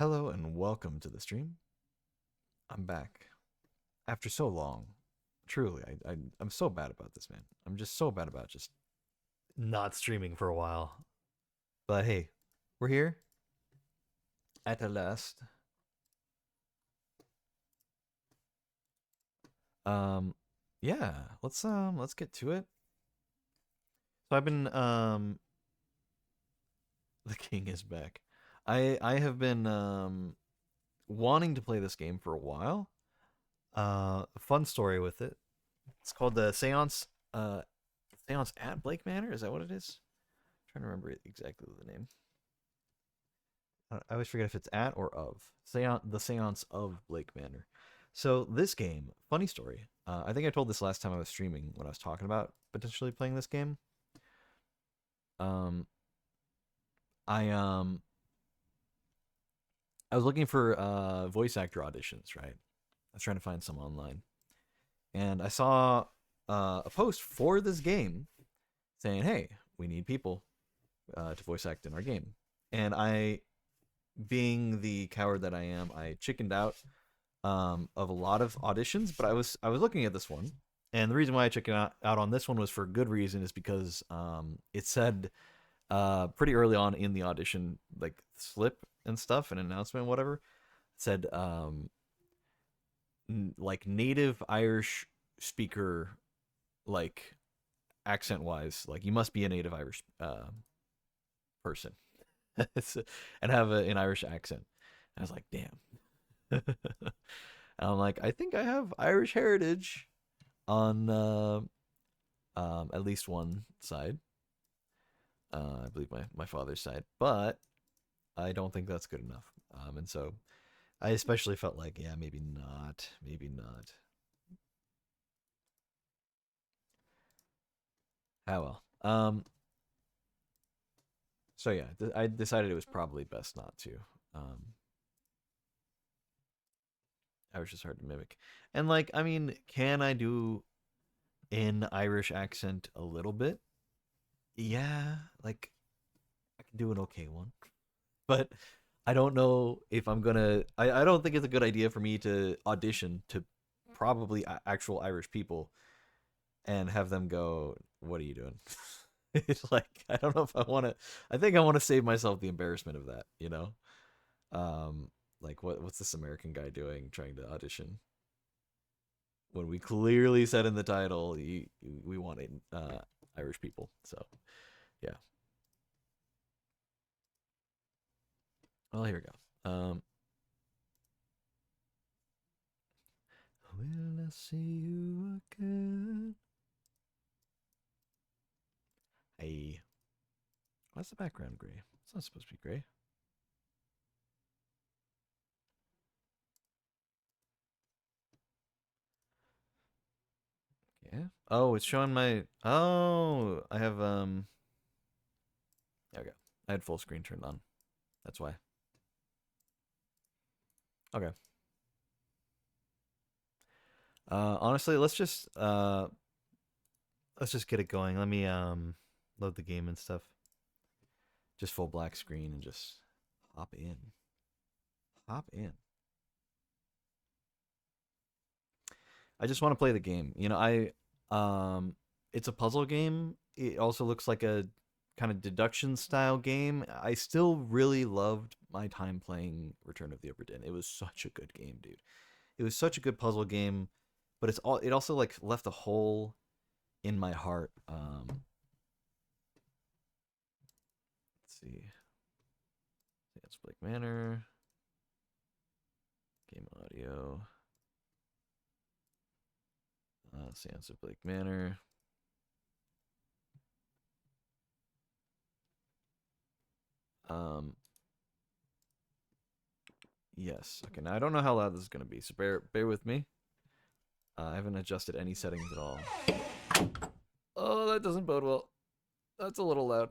Hello and welcome to the stream. I'm back after so long. Truly, I'm so bad about this, man. I'm just so bad about just not streaming for a while. But hey, we're here at the last. Um, yeah, let's get to it. So I've been the king is back. I have been wanting to play this game for a while. A fun story with it. It's called the Séance. Séance at Blake Manor. Is that what it is? I'm trying to remember exactly the name. I always forget if it's at or of. Seance, the Seance of Blake Manor. So this game, funny story. I think I told this last time I was streaming when I was talking about potentially playing this game. Um, I um, I was looking for voice actor auditions, right? I was trying to find some online, and I saw a post for this game saying, "Hey, we need people to voice act in our game." And I, being the coward that I am, I chickened out of a lot of auditions, but I was looking at this one, and the reason why I checked out on this one was for good reason, is because it said pretty early on in the audition, like slip and stuff, an announcement, whatever, it said like native Irish speaker, like accent wise, like you must be a native Irish person and have an Irish accent. And I was like, damn. And I'm like, I think I have Irish heritage on at least one side. I believe my father's side, but I don't think that's good enough. And so I especially felt like, yeah, maybe not, maybe not. Ah well. So yeah, I decided it was probably best not to. Um, Irish is hard to mimic, and like, I mean, can I do an Irish accent a little bit? Yeah, like I can do an okay one. But I don't know if I'm gonna. I don't think it's a good idea for me to audition to probably actual Irish people and have them go, "What are you doing?" It's like I don't know if I want to. I think I want to save myself the embarrassment of that. Um, like what's this American guy doing trying to audition when we clearly said in the title we wanted Irish people. So yeah. Well, here we go. Will I see you again? Hey, why's the background gray? It's not supposed to be gray. Yeah. Oh, it's showing my. Oh, I have There we go. I had full screen turned on. That's why. Okay. Honestly, let's just get it going. Let me load the game and stuff. Just full black screen and just hop in. Hop in. I just want to play the game. It's a puzzle game. It also looks like a kind of deduction style game. I still really loved my time playing Return of the Obra Dinn. It was such a good game, dude. It was such a good puzzle game, but it also like left a hole in my heart. Let's see. It's Blake Manor, game audio, Seance of Blake Manor. Um, yes. Okay. Now I don't know how loud this is gonna be, so bear with me. I haven't adjusted any settings at all. Oh, that doesn't bode well. That's a little loud.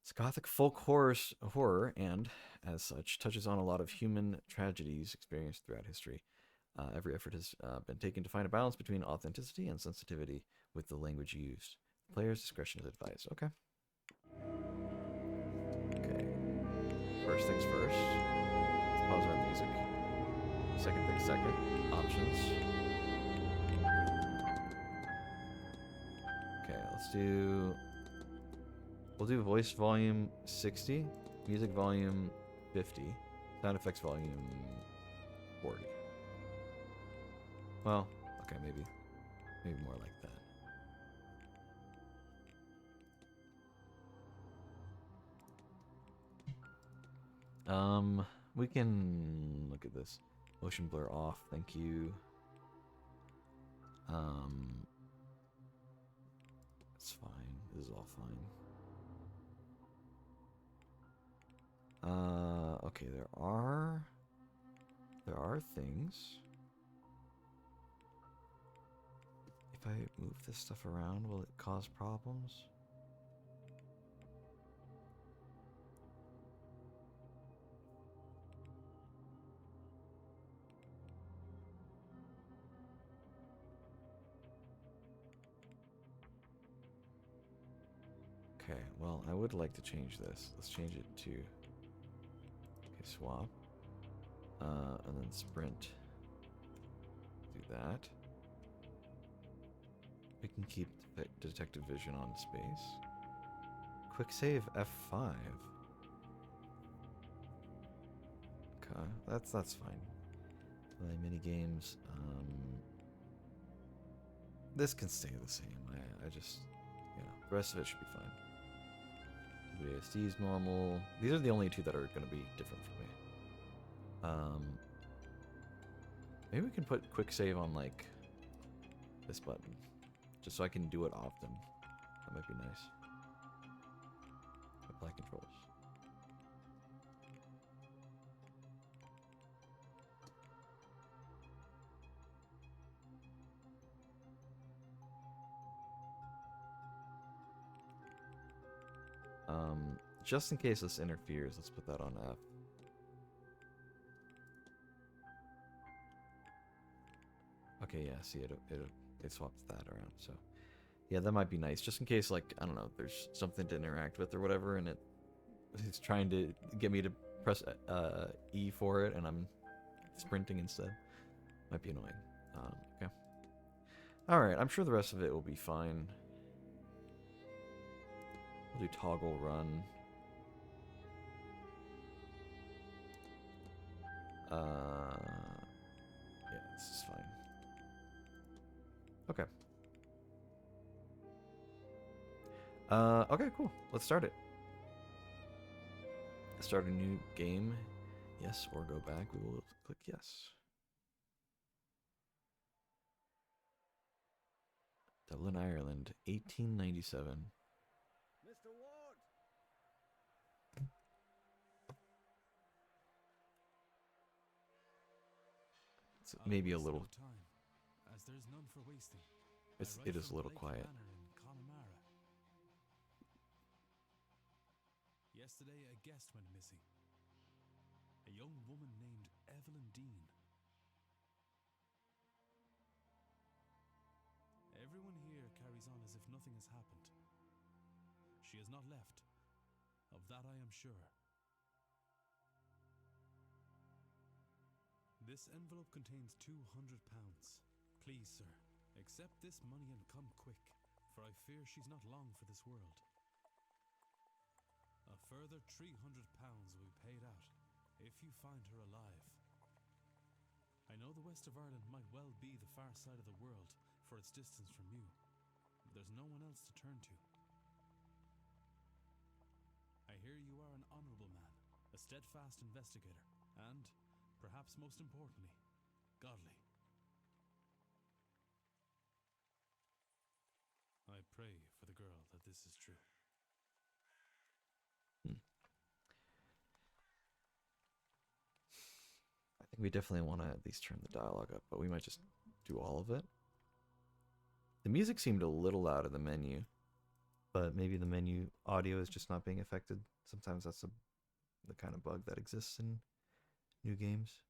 It's gothic folk horror, and as such, touches on a lot of human tragedies experienced throughout history. Every effort has been taken to find a balance between authenticity and sensitivity with the language used. Player's discretion is advised. Okay. Okay. First things first. Let's pause our music. Second thing second. Options. Okay, let's do... We'll do voice volume 60, music volume 50, sound effects volume 40. Well, okay, maybe more like that. We can look at this. Motion blur off, thank you. It's fine. This is all fine. Okay, there are things. If I move this stuff around, will it cause problems? Okay, well, I would like to change this. Let's change it to... Okay, swap. And then sprint. Do that. We can keep detective vision on space. Quick save F5. Okay, that's fine. Play mini games. This can stay the same. I just, you know, the rest of it should be fine. WASD is normal. These are the only two that are going to be different for me. Maybe we can put quick save on like this button, just so I can do it often. That might be nice. Apply controls. Just in case this interferes, let's put that on F. Okay, yeah, see, it swaps that around, so... Yeah, that might be nice, just in case, like, I don't know, there's something to interact with or whatever, and it's trying to get me to press E for it, and I'm sprinting instead. Might be annoying. Okay. Alright, I'm sure the rest of it will be fine. We'll do toggle run. Yeah, this is fine. Okay. Okay, cool. Let's start it. Start a new game. Yes, or go back. We will click yes. Dublin, Ireland, 1897. Mr. Ward. It's maybe a little. Time, as there's none for wasting. It is a little quiet. Yesterday, a guest went missing. A young woman named Evelyn Dean. Everyone here carries on as if nothing has happened. She has not left. Of that I am sure. This envelope contains £200. Please, sir, accept this money and come quick, for I fear she's not long for this world. A further £300 will be paid out if you find her alive. I know the west of Ireland might well be the far side of the world for its distance from you. There's no one else to turn to. I hear you are an honourable man, a steadfast investigator, and, perhaps most importantly, godly. I pray for the girl that this is true. I think we definitely want to at least turn the dialogue up, but we might just do all of it. The music seemed a little loud in the menu, but maybe the menu audio is just not being affected. Sometimes that's the kind of bug that exists in new games.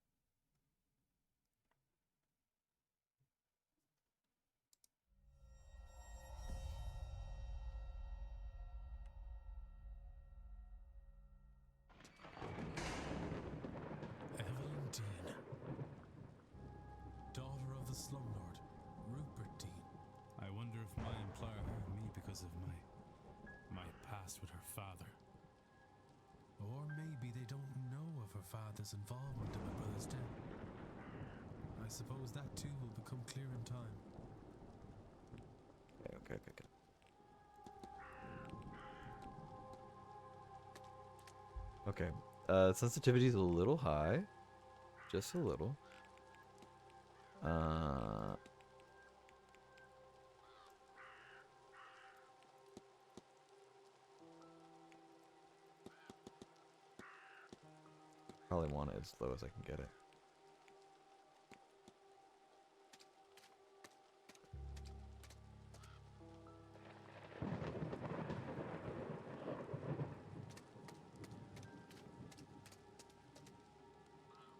grandfather's involvement in my brother's death. I suppose that too will become clear in time. Okay. Okay. Sensitivity's a little high. Just a little. Probably want it as low as I can get it.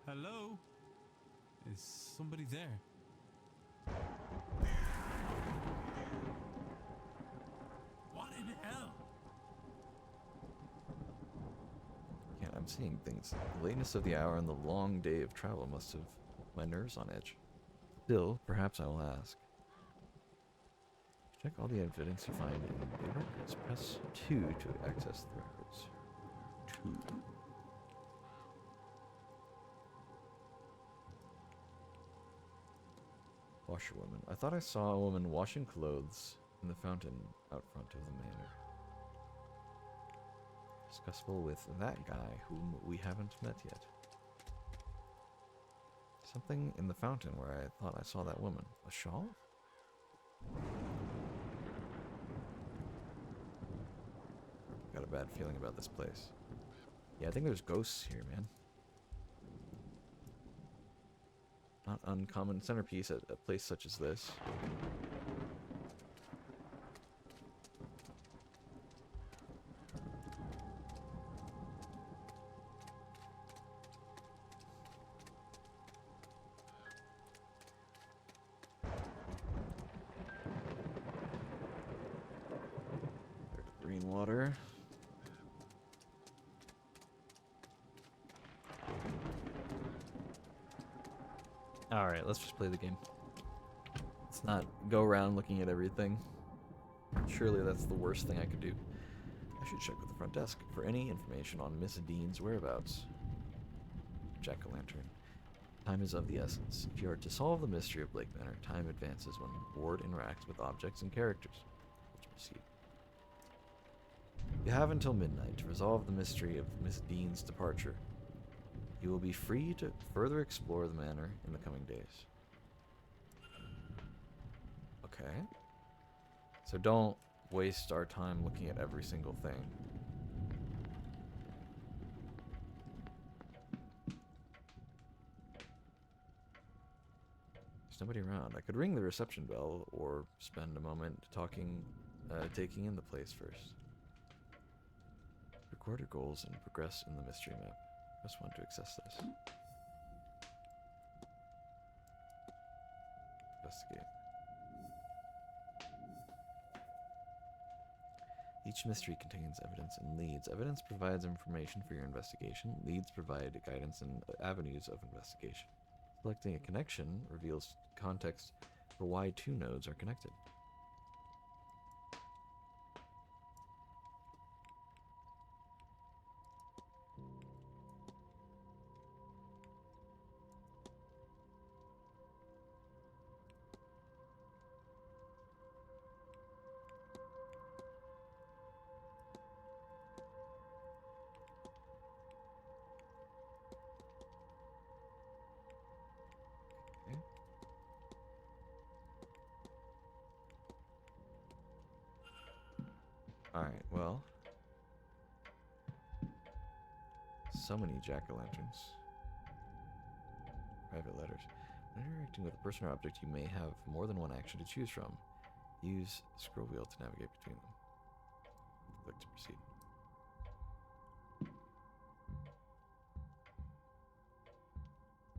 Hello? Is somebody there? What in hell? Yeah, I'm seeing things. The lateness of the hour and the long day of travel must have my nerves on edge. Still, perhaps I will ask. Check all the evidence you find in the records. Press 2 to access the records. 2. Washerwoman. I thought I saw a woman washing clothes in the fountain out front of the manor. Discussable with that guy whom we haven't met yet. Something in the fountain where I thought I saw that woman. A shawl? Got a bad feeling about this place. Yeah, I think there's ghosts here, man. Not uncommon centerpiece at a place such as this. There's green water. Alright, let's just play the game. Let's not go around looking at everything. Surely that's the worst thing I could do. I should check with the front desk for any information on Miss Dean's whereabouts. Jack-o'-lantern. Time is of the essence. If you are to solve the mystery of Blake Manor, time advances when Ward interacts with objects and characters. Let's proceed. You have until midnight to resolve the mystery of Miss Dean's departure. You will be free to further explore the manor in the coming days. Okay. So don't waste our time looking at every single thing. There's nobody around. I could ring the reception bell or spend a moment taking in the place first. Record your goals and progress in the mystery map. Press 1 to access this. Investigate. Each mystery contains evidence and leads. Evidence provides information for your investigation. Leads provide guidance and avenues of investigation. Selecting a connection reveals context for why two nodes are connected. Alright, well. So many jack-o'-lanterns. Private letters. When interacting with a person or object, you may have more than one action to choose from. Use the scroll wheel to navigate between them. Click to proceed.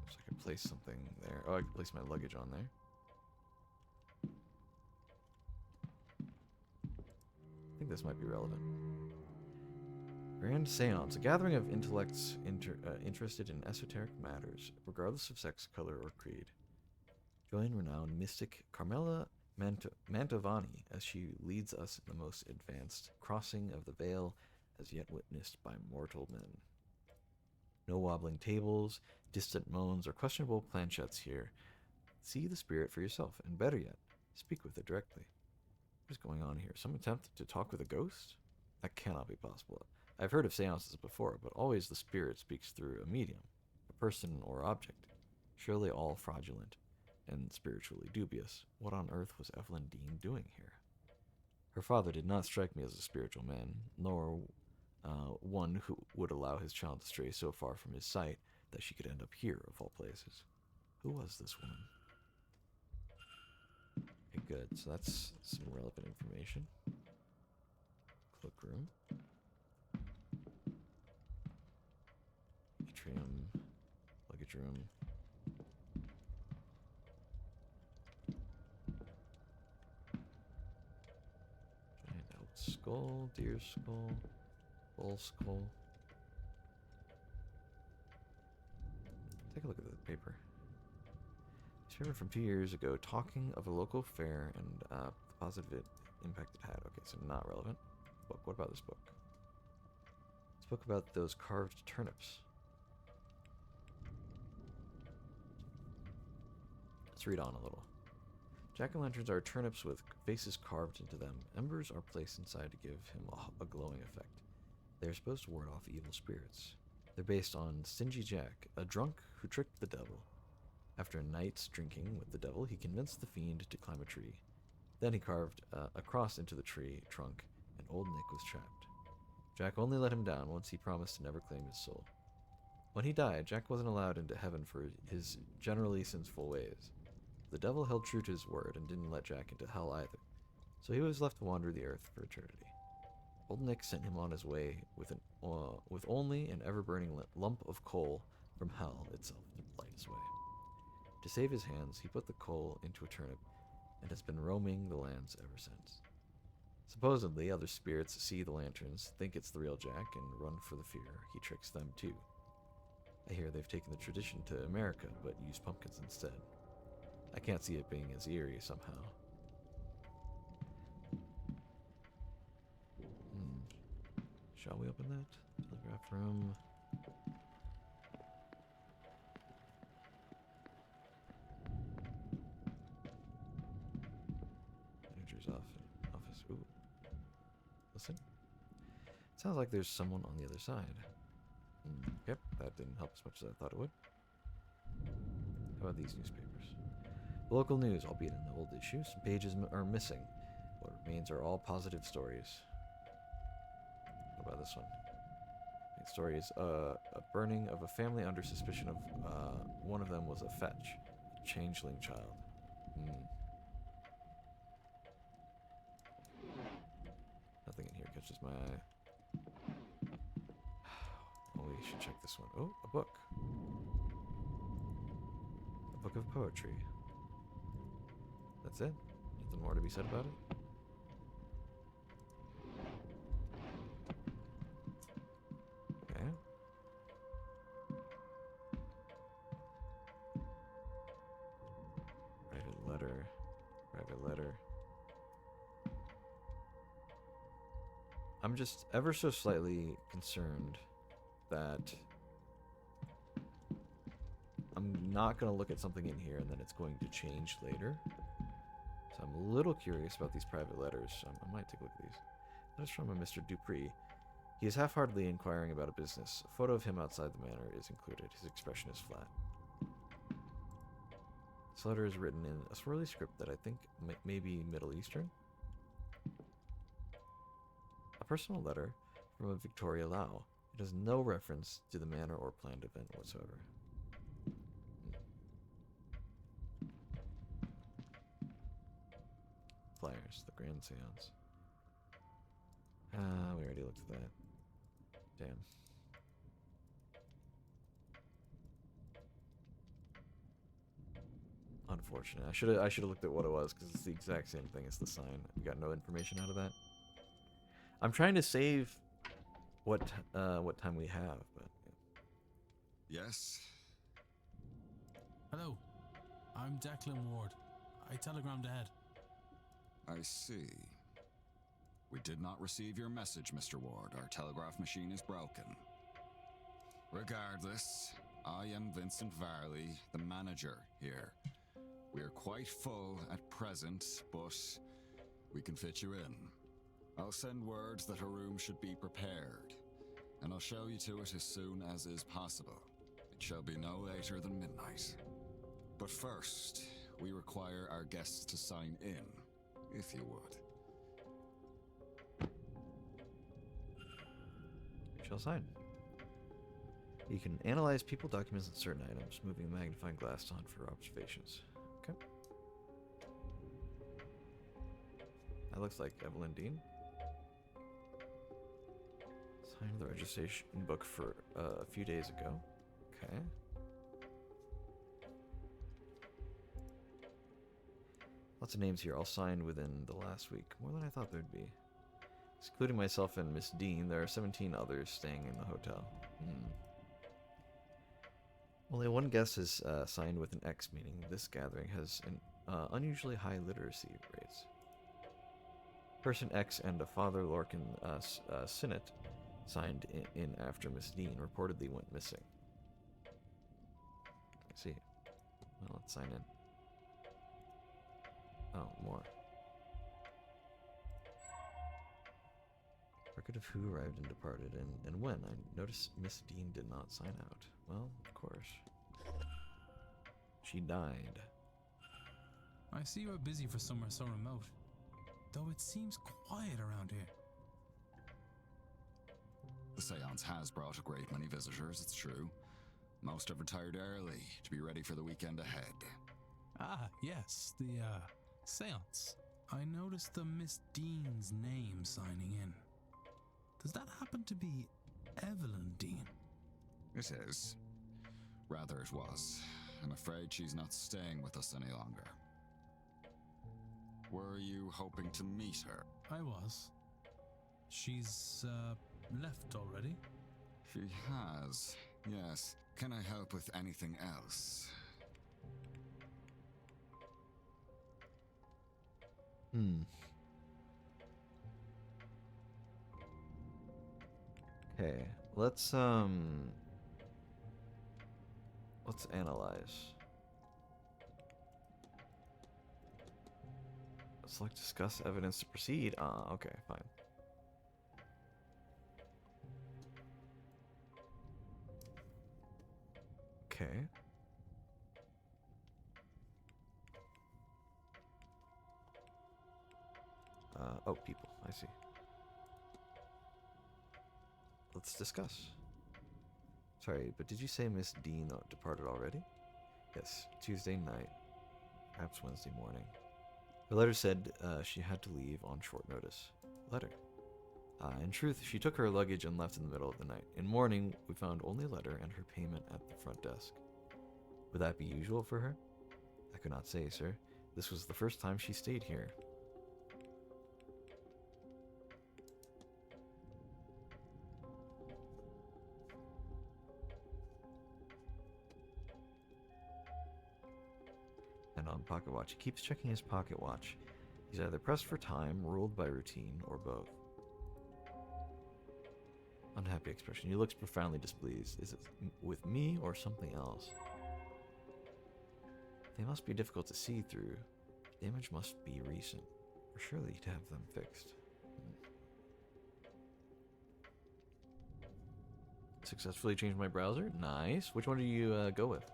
So I can place something there. Oh, I can place my luggage on there. I think this might be relevant. Grand Séance, a gathering of intellects interested in esoteric matters, regardless of sex, color, or creed. Join renowned mystic Carmela Mantovani as she leads us in the most advanced crossing of the veil as yet witnessed by mortal men. No wobbling tables, distant moans, or questionable planchettes here. See the spirit for yourself, and better yet, speak with it directly. What is going on here? Some attempt to talk with a ghost? That cannot be possible. I've heard of seances before, but always the spirit speaks through a medium, a person or object. Surely all fraudulent and spiritually dubious. What on earth was Evelyn Dean doing here? Her father did not strike me as a spiritual man, nor one who would allow his child to stray so far from his sight that she could end up here, of all places. Who was this woman? Okay, good. So that's some relevant information. Cloakroom. Atrium. Luggage room. Giant elk skull. Deer skull. Bull skull. Take a look at the paper. Newspaper from 2 years ago, talking of a local fair and the positive impact it had. Okay, so not relevant. Book. What about this book? This book about those carved turnips. Let's read on a little. Jack-o'-lanterns are turnips with faces carved into them. Embers are placed inside to give him a glowing effect. They are supposed to ward off evil spirits. They're based on Stingy Jack, a drunk who tricked the devil. After a night's drinking with the devil, he convinced the fiend to climb a tree. Then he carved a cross into the tree trunk, and old Nick was trapped. Jack only let him down once he promised to never claim his soul. When he died, Jack wasn't allowed into heaven for his generally sinful ways. The devil held true to his word and didn't let Jack into hell either, so he was left to wander the earth for eternity. Old Nick sent him on his way with only an ever-burning lump of coal from hell itself to light his way. To save his hands, he put the coal into a turnip and has been roaming the lands ever since. Supposedly, other spirits see the lanterns, think it's the real Jack, and run for the fear he tricks them too. I hear they've taken the tradition to America, but use pumpkins instead. I can't see it being as eerie somehow. Shall we open that? Telegraph room. Manager's office. Ooh. Listen. Sounds like there's someone on the other side. Yep, that didn't help as much as I thought it would. How about these newspapers? Local news, albeit in the old issue. Some pages are missing. What remains are all positive stories. What about this one? The story is a burning of a family under suspicion of one of them was a fetch, a changeling child. Nothing in here catches my eye. Oh, we should check this one. Oh, a book. A book of poetry. That's it? Nothing more to be said about it? Okay. Private letter. Private letter. I'm just ever so slightly concerned that I'm not going to look at something in here and then it's going to change later. So I'm a little curious about these private letters. I might take a look at these. Letters from a Mr. Dupree. He is half-heartedly inquiring about a business. A photo of him outside the manor is included. His expression is flat. This letter is written in a swirly script that I think may be Middle Eastern. A personal letter from a Victoria Lau. It has no reference to the manor or planned event whatsoever. Flyers, the Grand Séance. We already looked at that. Damn. Unfortunate. I should have looked at what it was because it's the exact same thing as the sign. We got no information out of that. I'm trying to save what time we have, but Yes. Hello, I'm Declan Ward. I telegrammed ahead. I see. We did not receive your message, Mr. Ward. Our telegraph machine is broken. Regardless, I am Vincent Varley, the manager here. We are quite full at present, but we can fit you in. I'll send word that a room should be prepared, and I'll show you to it as soon as is possible. It shall be no later than midnight. But first, we require our guests to sign in, if you would. We shall sign. You can analyze people, documents, and certain items, moving a magnifying glass to hunt for observations. Okay. That looks like Evelyn Dean. Signed the registration book for a few days ago. Okay. Lots of names here, all signed within the last week. More than I thought there'd be. Excluding myself and Miss Dean, there are 17 others staying in the hotel. Only one guest is signed with an X, meaning this gathering has an unusually high literacy rates. Person X and a Father Lorcan Sinnott signed in after Miss Dean reportedly went missing. I see. Well, let's sign in. Oh, more. Record of who arrived and departed and when. I noticed Miss Dean did not sign out. Well, of course. She died. I see you are busy for somewhere so remote, though it seems quiet around here. The Séance has brought a great many visitors, it's true. Most have retired early to be ready for the weekend ahead. Ah, yes, the, Séance. I noticed the Miss Dean's name signing in. Does that happen to be Evelyn Dean? It is. Rather, it was. I'm afraid she's not staying with us any longer. Were you hoping to meet her? I was. She's, left already? She has, yes. Can I help with anything else? Okay, let's analyze. Select discuss evidence to proceed. Okay, fine. Okay. Oh, people. I see. Let's discuss. Sorry, but did you say Miss Dean departed already? Yes, Tuesday night. Perhaps Wednesday morning. Her letter said she had to leave on short notice. Letter. In truth, she took her luggage and left in the middle of the night. In morning, we found only a letter and her payment at the front desk. Would that be usual for her? I could not say, sir. This was the first time she stayed here. And on pocket watch, he keeps checking his pocket watch. He's either pressed for time, ruled by routine, or both. Unhappy expression. He looks profoundly displeased. Is it with me or something else? They must be difficult to see through. The image must be recent, or surely he'd have them fixed. Successfully changed my browser? Nice. Which one do you go with?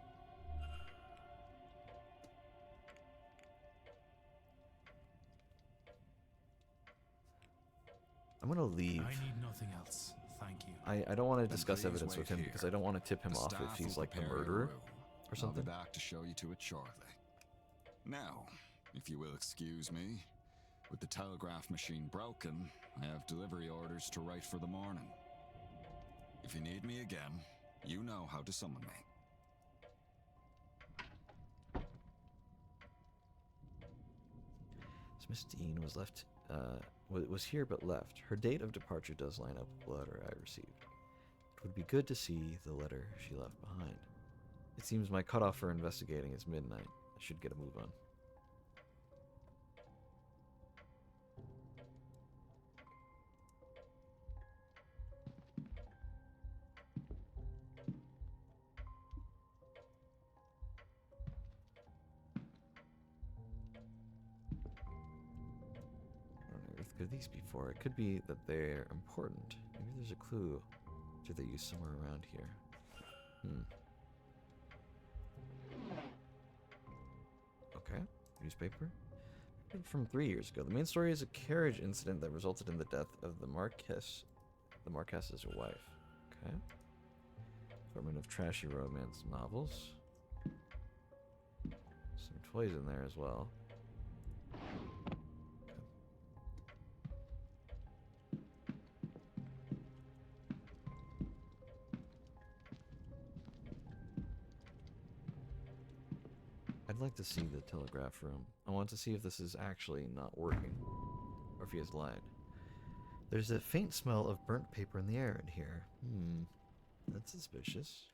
I'm gonna leave. I need nothing else, thank you. I don't want to Then discuss please evidence with wait him here. because I don't want to tip him The off staff if he's will like the prepare your murderer room. or something. I'll be back to show you to it shortly. Now, if you will excuse me, with the telegraph machine broken, I have delivery orders to write for the morning. If you need me again, you know how to summon me. So Miss Dean was here but left. Her date of departure does line up with the letter I received. It would be good to see the letter she left behind. It seems my cutoff for investigating is midnight. I should get a move on. these before. It could be that they're important. Maybe there's a clue to the use somewhere around here. Okay, newspaper. From 3 years ago. The main story is a carriage incident that resulted in the death of the Marquess. The Marquess's wife. Okay. Assortment of trashy romance novels. Some toys in there as well. I'd like to see the telegraph room. I want to see if this is actually not working, or if he has lied. There's a faint smell of burnt paper in the air in here. That's suspicious.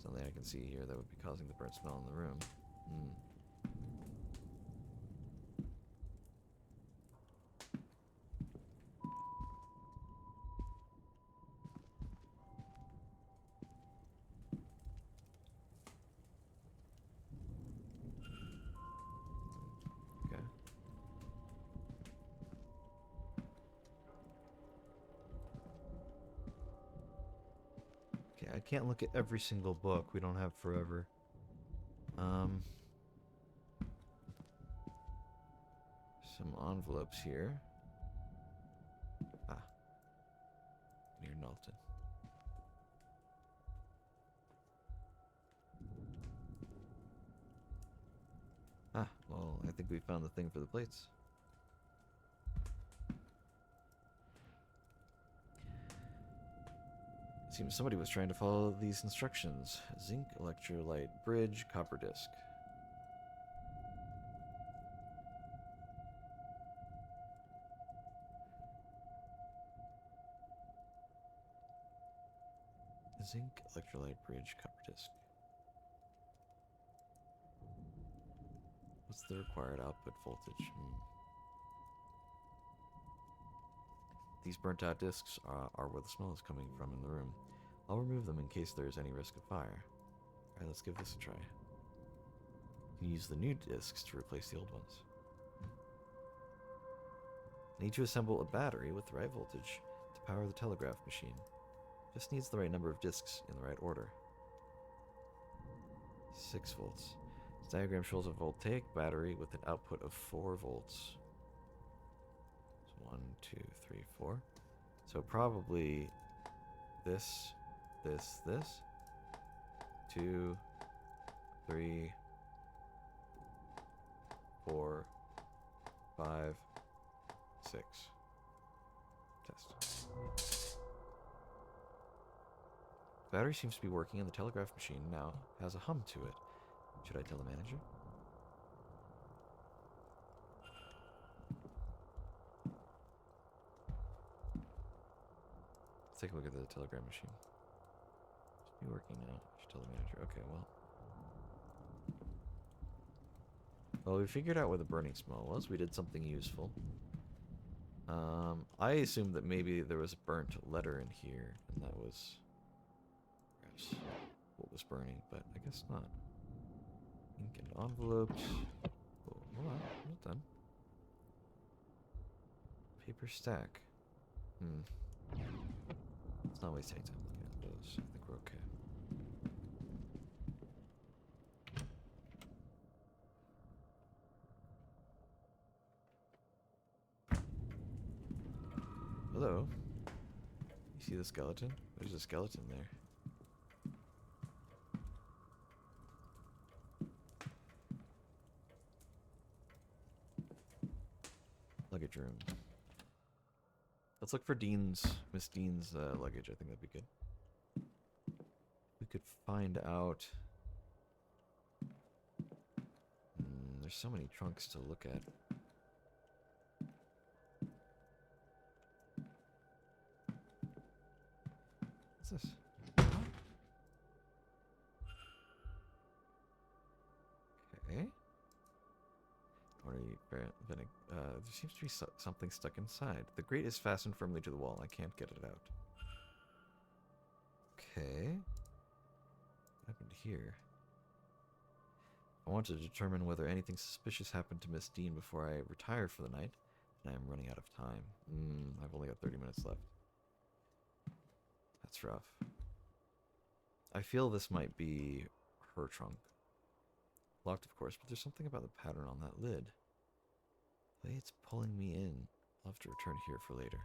Something I can see here that would be causing the burnt smell in the room. Okay. Okay, I can't look at every single book. We don't have forever. Some envelopes here. Near Knowlton. Well, I think we found the thing for the plates. Seems somebody was trying to follow these instructions. Zinc, electrolyte, bridge, copper disc. Zinc, electrolyte, bridge, copper disc. What's the required output voltage? These burnt out discs are where the smell is coming from in the room. I'll remove them in case there's any risk of fire. Alright, let's give this a try. You can use the new discs to replace the old ones. Need to assemble a battery with the right voltage to power the telegraph machine. Just needs the right number of discs in the right order. 6 volts. This diagram shows a voltaic battery with an output of 4 volts. So 1, 2, 3, 4. So probably this, 2, 3, 4, 5, 6. Test. Battery seems to be working and the telegraph machine now has a hum to it. Should I tell the manager? Let's take a look at the telegram machine. Should be working now. I should tell the manager. Okay, well, we figured out where the burning smell was. We did something useful. I assumed that maybe there was a burnt letter in here, and that was perhaps what was burning, but I guess not. Ink and envelopes. Oh, hold on, not done. Paper stack. Let's not waste any time looking at those. I think we're okay. Hello. You see the skeleton? There's a skeleton there. Luggage room. Let's look for Miss Dean's luggage. I think that'd be good. We could find out. There's so many trunks to look at. What's this? Okay. What are you? There seems to be something stuck inside. The grate is fastened firmly to the wall. I can't get it out. Okay. What happened here? I want to determine whether anything suspicious happened to Miss Dean before I retire for the night, and I am running out of time. I've only got 30 minutes left. That's rough. I feel this might be her trunk. Locked, of course, but there's something about the pattern on that lid. The way it's pulling me in. I'll have to return here for later.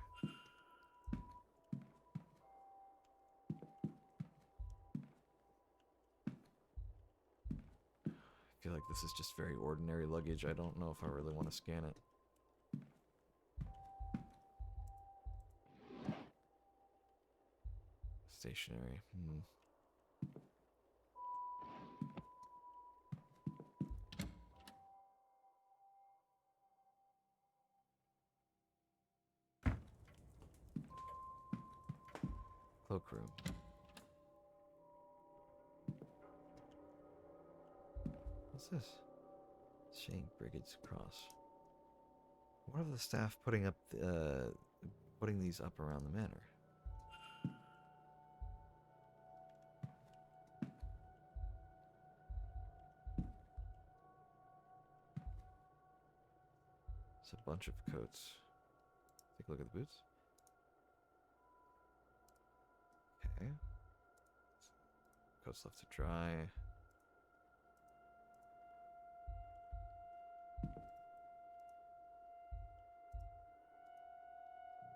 I feel like this is just very ordinary luggage. I don't know if I really want to scan it. Stationary. Cloakroom. What's this? Shank Brigade's Cross. What are the staff putting these up around the manor? It's a bunch of coats. Take a look at the boots. Okay. Coats left to dry.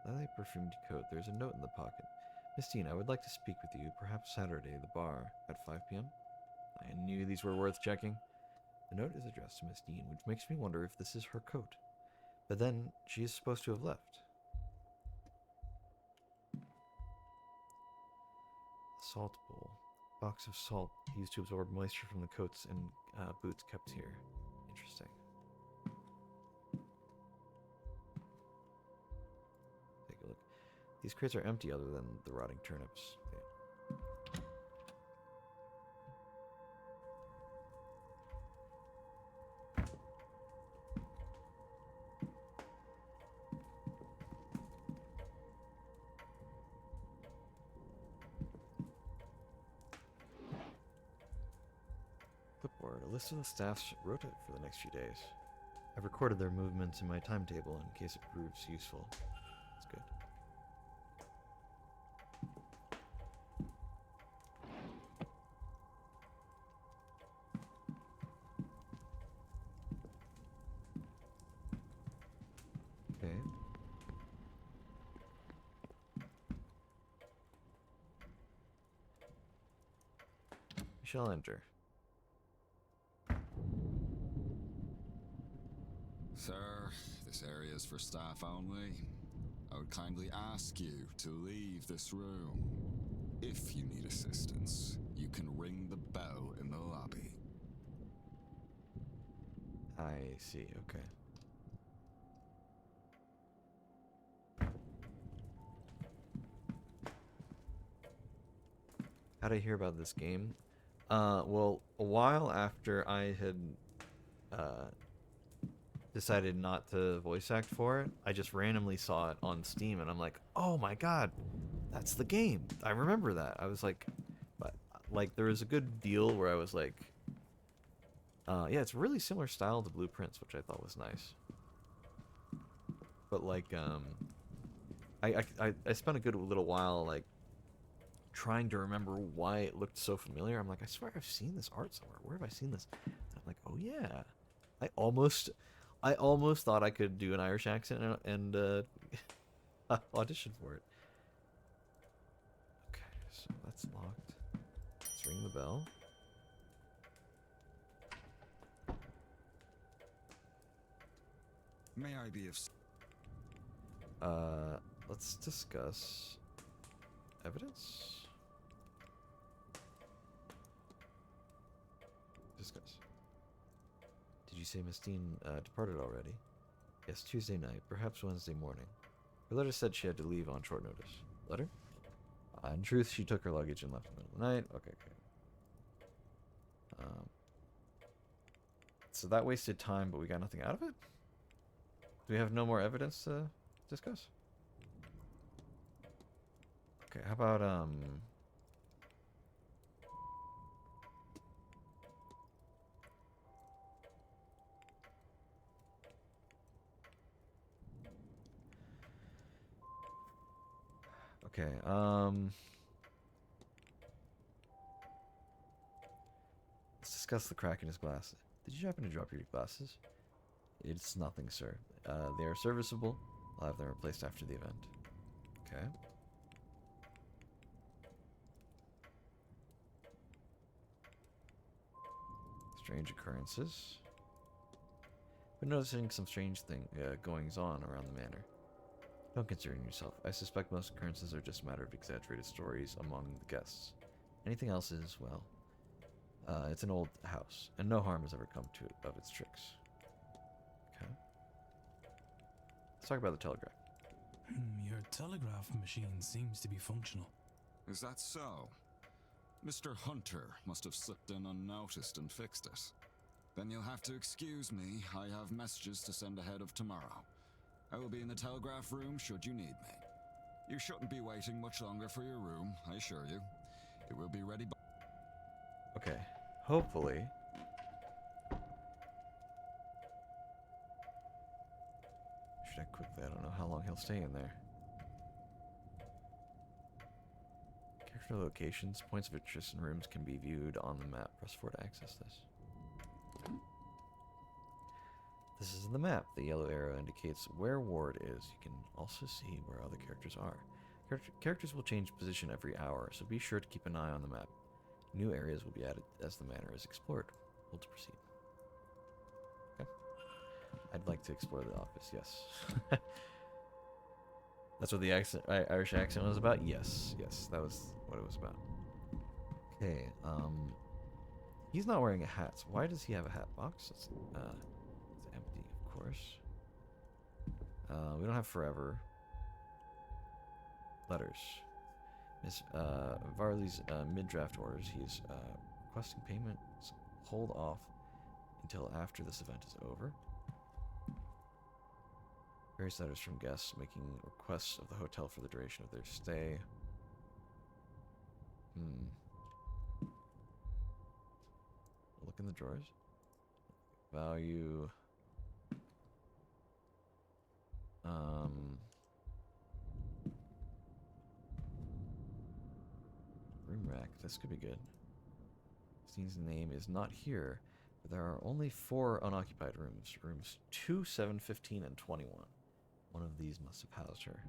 Lilac perfumed coat. There's a note in the pocket. Miss Dean, I would like to speak with you, perhaps Saturday, the bar, at 5 p.m. I knew these were worth checking. The note is addressed to Miss Dean, which makes me wonder if this is her coat. But then, she is supposed to have left. Salt bowl. Box of salt used to absorb moisture from the coats and boots kept here. Interesting. Take a look. These crates are empty other than the rotting turnips. Okay. Clipboard. A list of the staff's rota for the next few days. I've recorded their movements in my timetable in case it proves useful. That's good. Okay. We shall enter. Sir, this area is for staff only. I would kindly ask you to leave this room. If you need assistance, you can ring the bell in the lobby. I see, okay. How'd I hear about this game? Well, a while after I had decided not to voice act for it, I just randomly saw it on Steam, and I'm like, oh my god, that's the game. I remember that. I was like, there was a good deal where I was like, yeah, it's really similar style to Blueprints, which I thought was nice. But like, I spent a good little while like trying to remember why it looked so familiar. I'm like, I swear I've seen this art somewhere. Where have I seen this? And I'm like, oh yeah, I almost thought I could do an Irish accent and audition for it. Okay, so that's locked. Let's ring the bell. May I be of... Let's discuss evidence. Discuss. Did you say Miss Dean departed already? Yes, Tuesday night, perhaps Wednesday morning. Her letter said she had to leave on short notice. Letter? In truth, she took her luggage and left in the middle of the night. Okay, okay. So that wasted time, but we got nothing out of it? Do we have no more evidence to discuss? Okay, how about, Okay, let's discuss the crack in his glasses. Did you happen to drop your glasses? It's nothing, sir. They are serviceable. I'll have them replaced after the event. Okay. Strange occurrences. Been noticing some strange goings on around the manor. Don't concern yourself. I suspect most occurrences are just a matter of exaggerated stories among the guests. Anything else is, well, it's an old house, and no harm has ever come to it of its tricks. Okay. Let's talk about the telegraph. Your telegraph machine seems to be functional. Is that so? Mr. Hunter must have slipped in unnoticed and fixed it. Then you'll have to excuse me. I have messages to send ahead of tomorrow. I will be in the telegraph room should you need me. You shouldn't be waiting much longer for your room, I assure you. It will be ready by... Okay. Hopefully. Should I quickly? I don't know how long he'll stay in there. Character locations, points of interest, and rooms can be viewed on the map. Press 4 to access this. This is the map. The yellow arrow indicates where Ward is. You can also see where other characters are. Characters will change position every hour, so be sure to keep an eye on the map. New areas will be added as the manor is explored. Hold to proceed. Okay. I'd like to explore the office, yes. That's what the Irish accent was about? Yes, yes, that was what it was about. Okay, he's not wearing a hat, so why does he have a hat box? It's empty, of course. We don't have forever. Letters. Miss Varley's mid-draft orders. He's requesting payment. So hold off until after this event is over. Various letters from guests making requests of the hotel for the duration of their stay. Look in the drawers. Value. Room rack. This could be good. Steen's name is not here, but there are only 4 unoccupied rooms. Rooms 2, 7, 15, and 21. One of these must have housed her.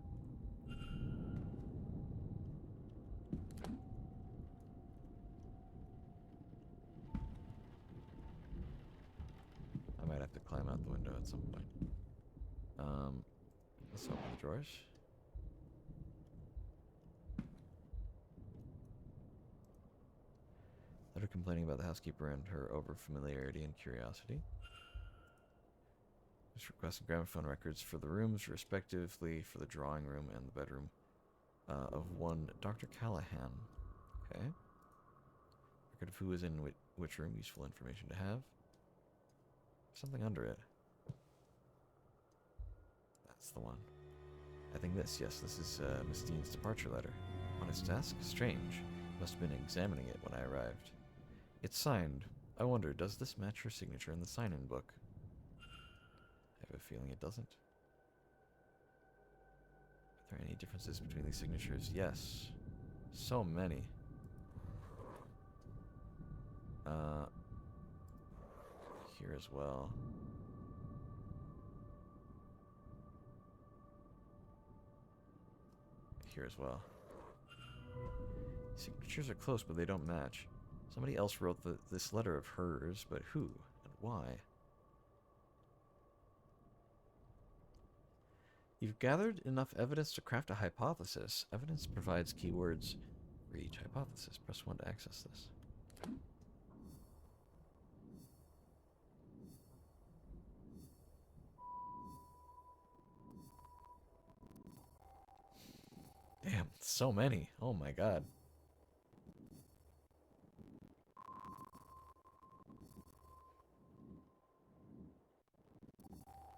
I might have to climb out the window at some point. Let's open the drawers. Letter complaining about the housekeeper and her over-familiarity and curiosity. Just requesting gramophone records for the rooms, respectively for the drawing room and the bedroom of one Dr. Callahan. Okay. Record of who is in which room, useful information to have. Something under it. That's the one. I think this, yes, this is Miss Dean's departure letter. On his desk? Strange. Must have been examining it when I arrived. It's signed. I wonder, does this match her signature in the sign-in book? I have a feeling it doesn't. Are there any differences between these signatures? Yes. So many. Here as well. Here as well. Signatures are close, but they don't match. Somebody else wrote this letter of hers, but who and why? You've gathered enough evidence to craft a hypothesis. Evidence provides keywords for each hypothesis. Press 1 to access this. Damn, so many. Oh my god.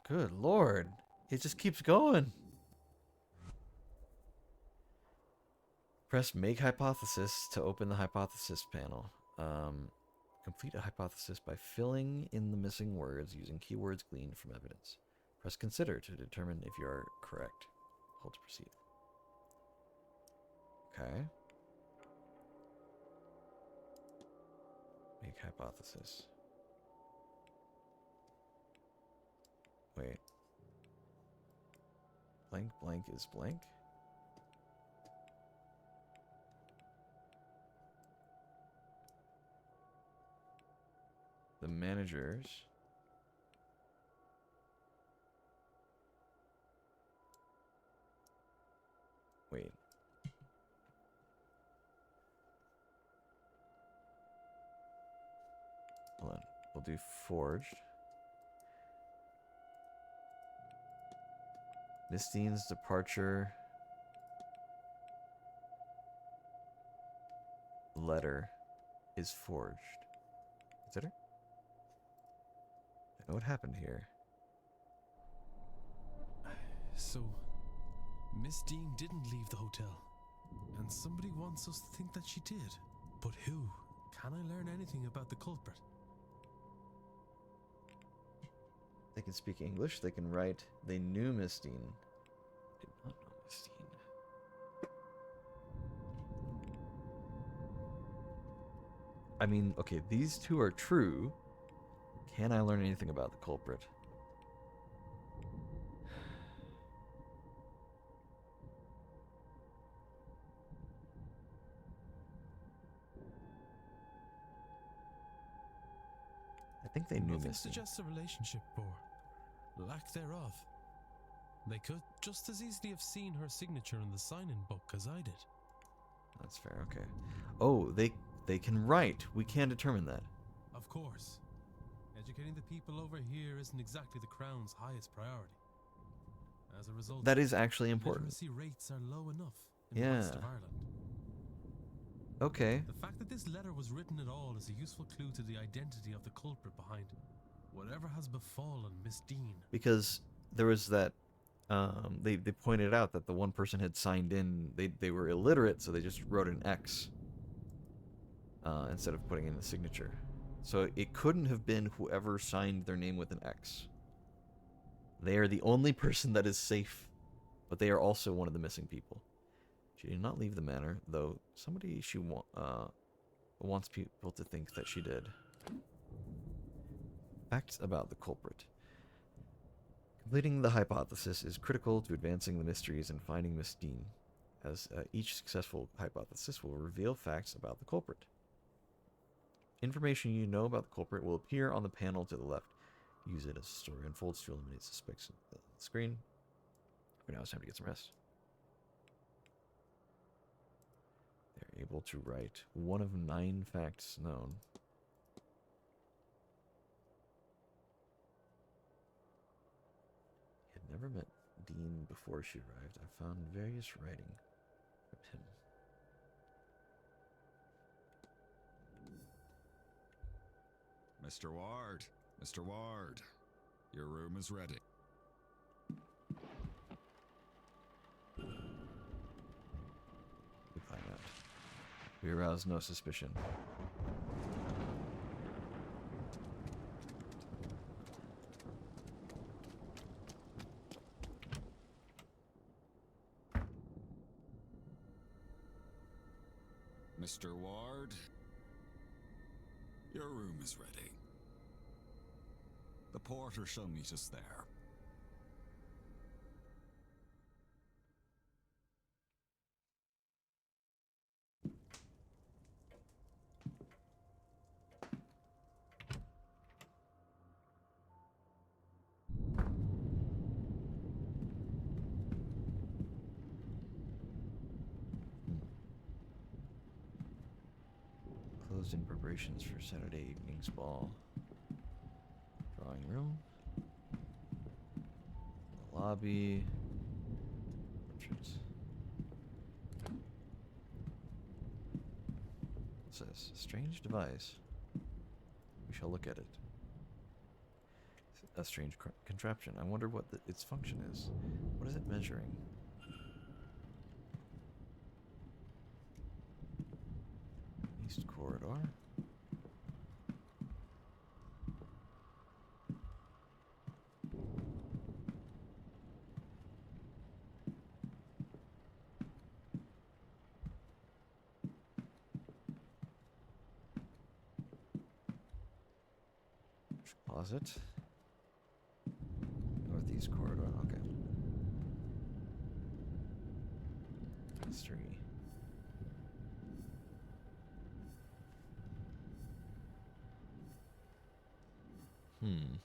Good lord. It just keeps going. Press Make Hypothesis to open the hypothesis panel. Complete a hypothesis by filling in the missing words using keywords gleaned from evidence. Press Consider to determine if you are correct. Hold to proceed. Okay. Make hypothesis. Wait. Blank blank is blank? The managers. Wait. Hold on. We'll do forged. Miss Dean's departure letter is forged. Consider? I know what happened here. So, Miss Dean didn't leave the hotel, and somebody wants us to think that she did. But who? Can I learn anything about the culprit? They can speak English, they can write. They knew Miss Dean. Did not know Miss Dean. I mean, okay, these two are true. Can I learn anything about the culprit? I think they knew Nothing Miss Dean. suggests a relationship or lack thereof. They could just as easily have seen her signature in the sign-in book as I did. That's fair, okay. Oh, they can write. We can determine that. Of course. Educating the people over here isn't exactly the Crown's highest priority. As a result, That is actually important. literacy rates are low enough in the west of Ireland. Okay. The fact that this letter was written at all is a useful clue to the identity of the culprit behind whatever has befallen Miss Dean. Because there was that, they pointed out that the one person had signed in, they were illiterate, so they just wrote an X instead of putting in a signature. So it couldn't have been whoever signed their name with an X. They are the only person that is safe, but they are also one of the missing people. She did not leave the manor, though somebody she wants people to think that she did. Facts about the culprit. Completing the hypothesis is critical to advancing the mysteries and finding Miss Dean, as each successful hypothesis will reveal facts about the culprit. Information you know about the culprit will appear on the panel to the left. Use it as the story unfolds to eliminate suspects on the screen. For now, it's time to get some rest. They're able to write one of 9 facts known. He had never met Dean before she arrived. I found various writing from him. Mr. Ward, Mr. Ward, your room is ready. We find out. We arouse no suspicion. Mr. Ward, your room is ready. The porter shall meet us there. Closed in preparations for Saturday evening's ball. Drawing room. The lobby. Portraits. It says, strange device. We shall look at it. A strange contraption. I wonder what its function is. What is it measuring? East corridor. Pause it. Northeast corridor. Okay. History. Hmm.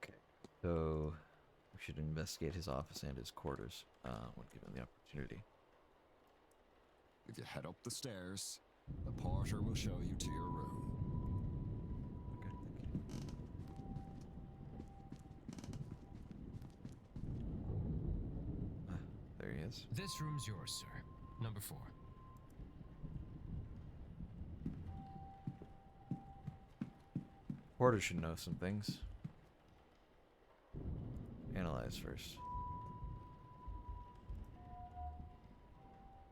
Okay. So we should investigate his office and his quarters when given the opportunity. If you head up the stairs, the porter will show you to your room. Okay, thank you. There he is. This room's yours, sir. Number 4. Porter should know some things. Analyze first.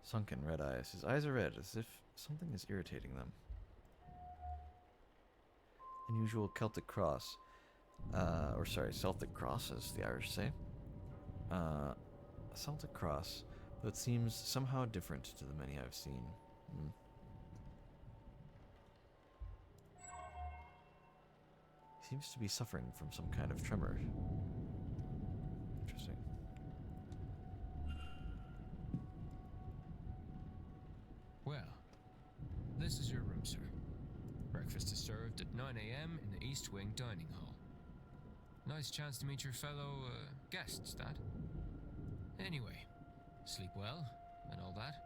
Sunken red eyes. His eyes are red, as if something is irritating them. Unusual Celtic cross. Celtic cross, as the Irish say. A Celtic cross, but it seems somehow different to the many I've seen. He seems to be suffering from some kind of tremor. Interesting. Well, this is your room, sir. Breakfast is served at 9 a.m. in the East Wing dining hall. Nice chance to meet your fellow guests, that. Anyway, sleep well and all that.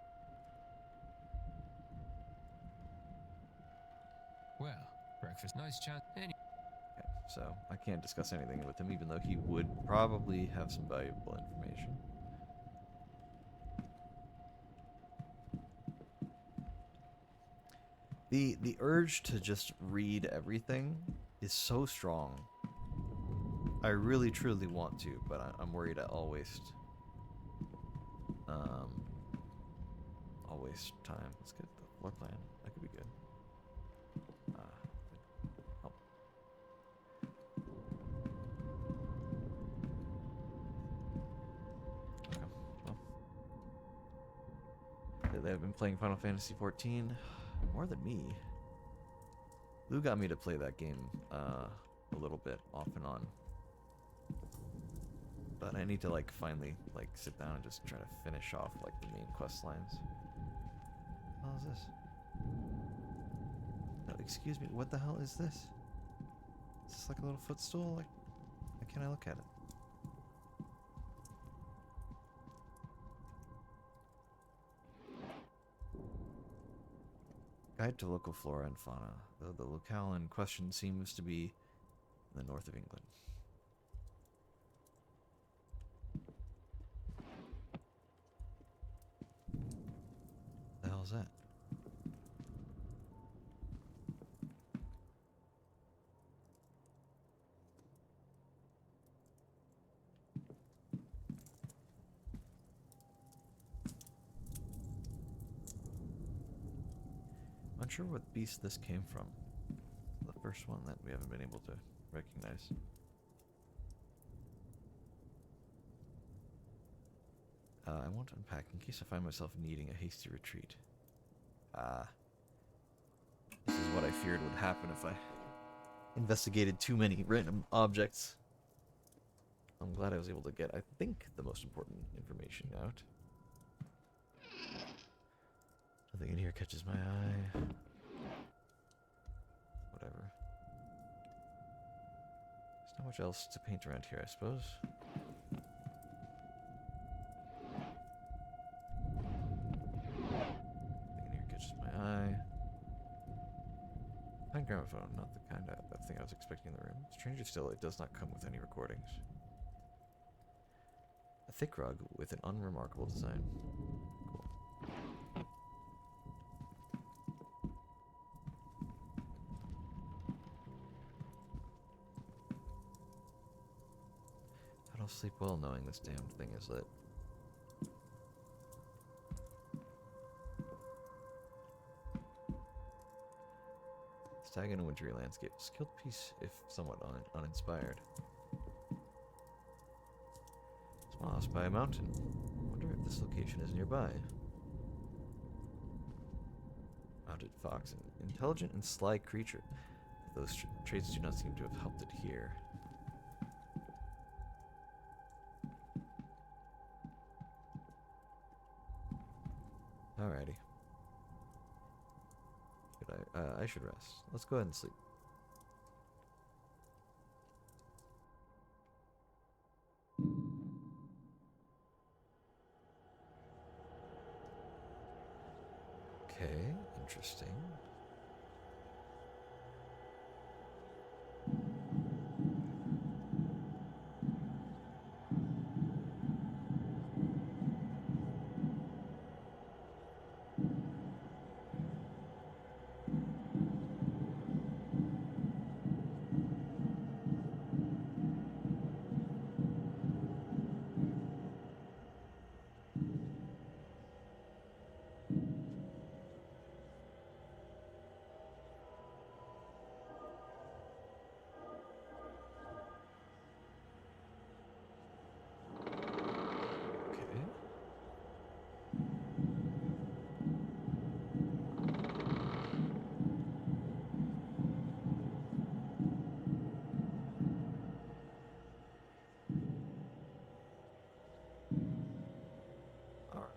Well, breakfast, nice chance. Okay, so I can't discuss anything with him, even though he would probably have some valuable information. The urge to just read everything is so strong. I really truly want to, but I'm worried I'll waste time. Let's get the floor plan. That could be good. Oh. Okay. Well. They've been playing Final Fantasy XIV more than me. Lou got me to play that game a little bit off and on. But I need to finally sit down and just try to finish off the main quest lines. What the hell is this? No, excuse me, what the hell is this? Is this a little footstool? Why can't I look at it? Guide to local flora and fauna, though the locale in question seems to be in the north of England. The hell is that? Unsure what beast this came from. The first one that we haven't been able to recognize. I won't unpack in case I find myself needing a hasty retreat. This is what I feared would happen if I investigated too many random objects. I'm glad I was able to get, I think, the most important information out. Nothing in here catches my eye. Whatever. There's not much else to paint around here, I suppose. Nothing in here catches my eye. Fine gramophone, not the kind of thing I was expecting in the room. Stranger still, it does not come with any recordings. A thick rug with an unremarkable design. Cool. sleep well knowing this damned thing is lit. Stag in a wintry landscape. Skilled piece, if somewhat uninspired. Small house by a mountain. Wonder if this location is nearby. Mounted fox, an intelligent and sly creature. Those traits do not seem to have helped it here. Alrighty. I should rest. Let's go ahead and sleep. Okay, interesting.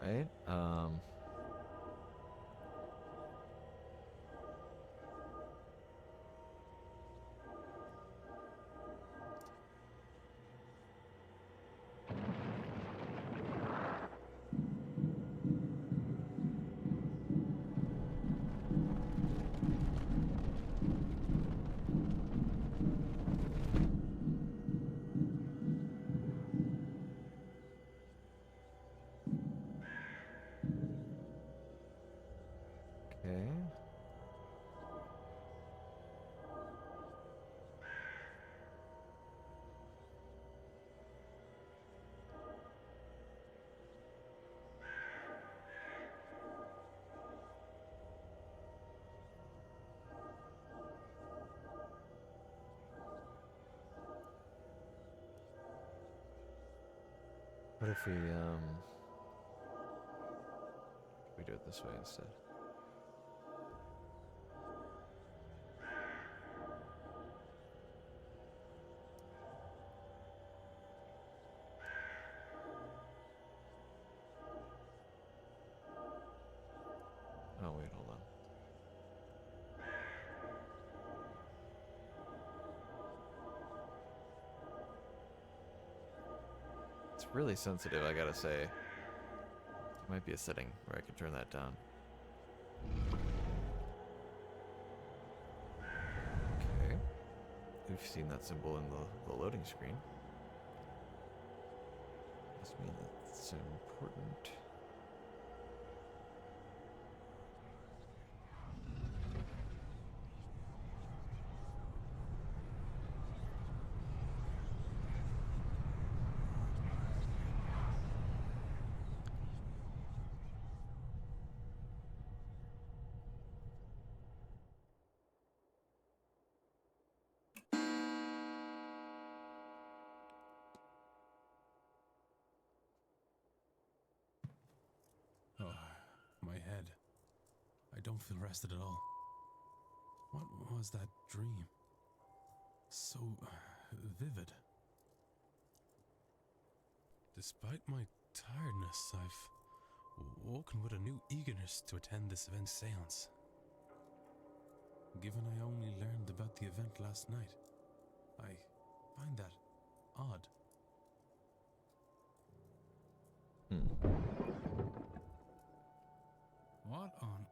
Alright, okay. What if we do it this way instead? Oh, wait, hold on. It's really sensitive, I gotta say. There might be a setting where I could turn that down. Okay. We've seen that symbol in the loading screen. Must mean that's important. Oh, my head. I don't feel rested at all. What was that dream? So vivid. Despite my tiredness, I've woken with a new eagerness to attend this event Séance. Given I only learned about the event last night, I find that odd. What on...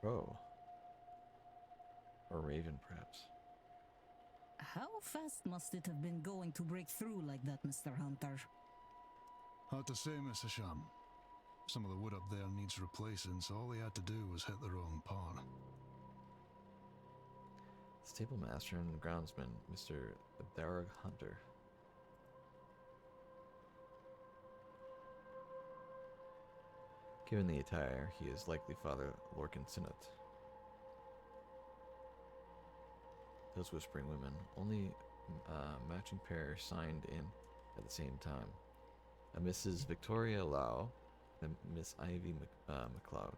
Oh. Or Raven, perhaps. How fast must it have been going to break through like that, Mr. Hunter? Hard to say, Mr. Sham. Some of the wood up there needs replacing, so all they had to do was hit the wrong part. Stable master and groundsman, Mr. Darragh Hunter. Given the attire, he is likely Father Lorcan Sinnott. Those whispering women, only matching pair signed in at the same time. A Mrs. Victoria Lau and Miss Ivy McLeod.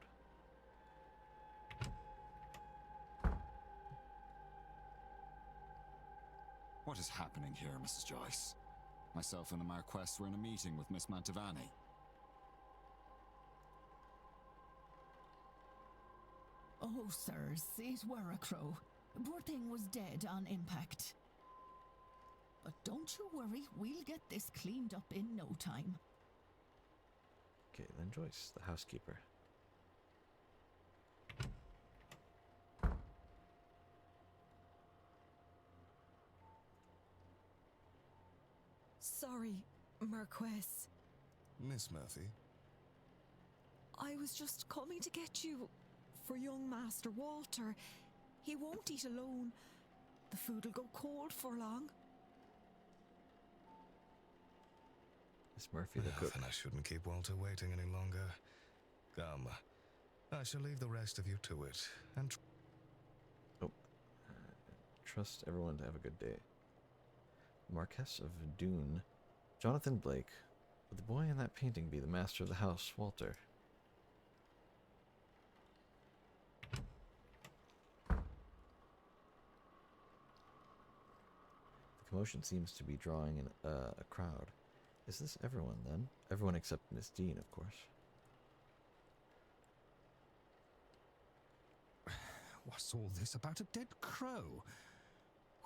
What is happening here, Mrs. Joyce? Myself and the Marquess were in a meeting with Miss Mantovani. Oh, sirs, it were a crow. Poor thing was dead on impact. But don't you worry, we'll get this cleaned up in no time. Okay, then Joyce, the housekeeper. Sorry, Marquess. Miss Murphy? I was just coming to get you for young Master Walter. He won't eat alone. The food'll go cold for long. Miss Murphy, the cook. Then I shouldn't keep Walter waiting any longer. Come, I shall leave the rest of you to it, and... Trust everyone to have a good day. Marquess of Doon, Jonathan Blake. Would the boy in that painting be the master of the house, Walter? The commotion seems to be drawing in a crowd. Is this everyone, then? Everyone except Miss Dean, of course. What's all this about a dead crow?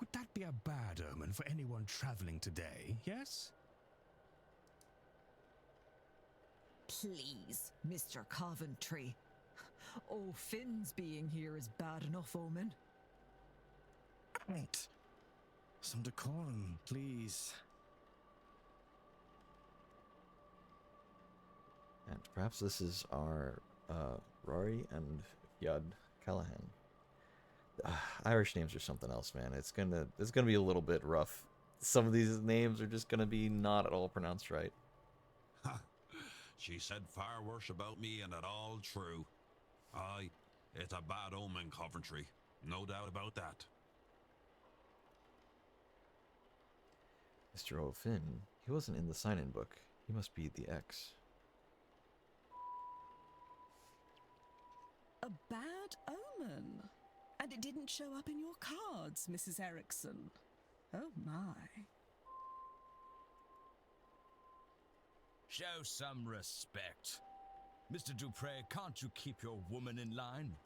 Would that be a bad omen for anyone traveling today, yes? Please, Mr. Coventry. Oh, Finn's being here is bad enough omen. Right. Some decorum, please. And perhaps this is our Rory and Yud Callahan. Irish names are something else, man. It's gonna be a little bit rough. Some of these names are just gonna be not at all pronounced right. Ha! She said far worse about me, and it all true. Aye, it's a bad omen, Coventry. No doubt about that. Mr. O'Finn, he wasn't in the sign-in book. He must be the X. A bad omen? And it didn't show up in your cards, Mrs. Erickson. Oh my. Show some respect. Mr. Dupre, can't you keep your woman in line?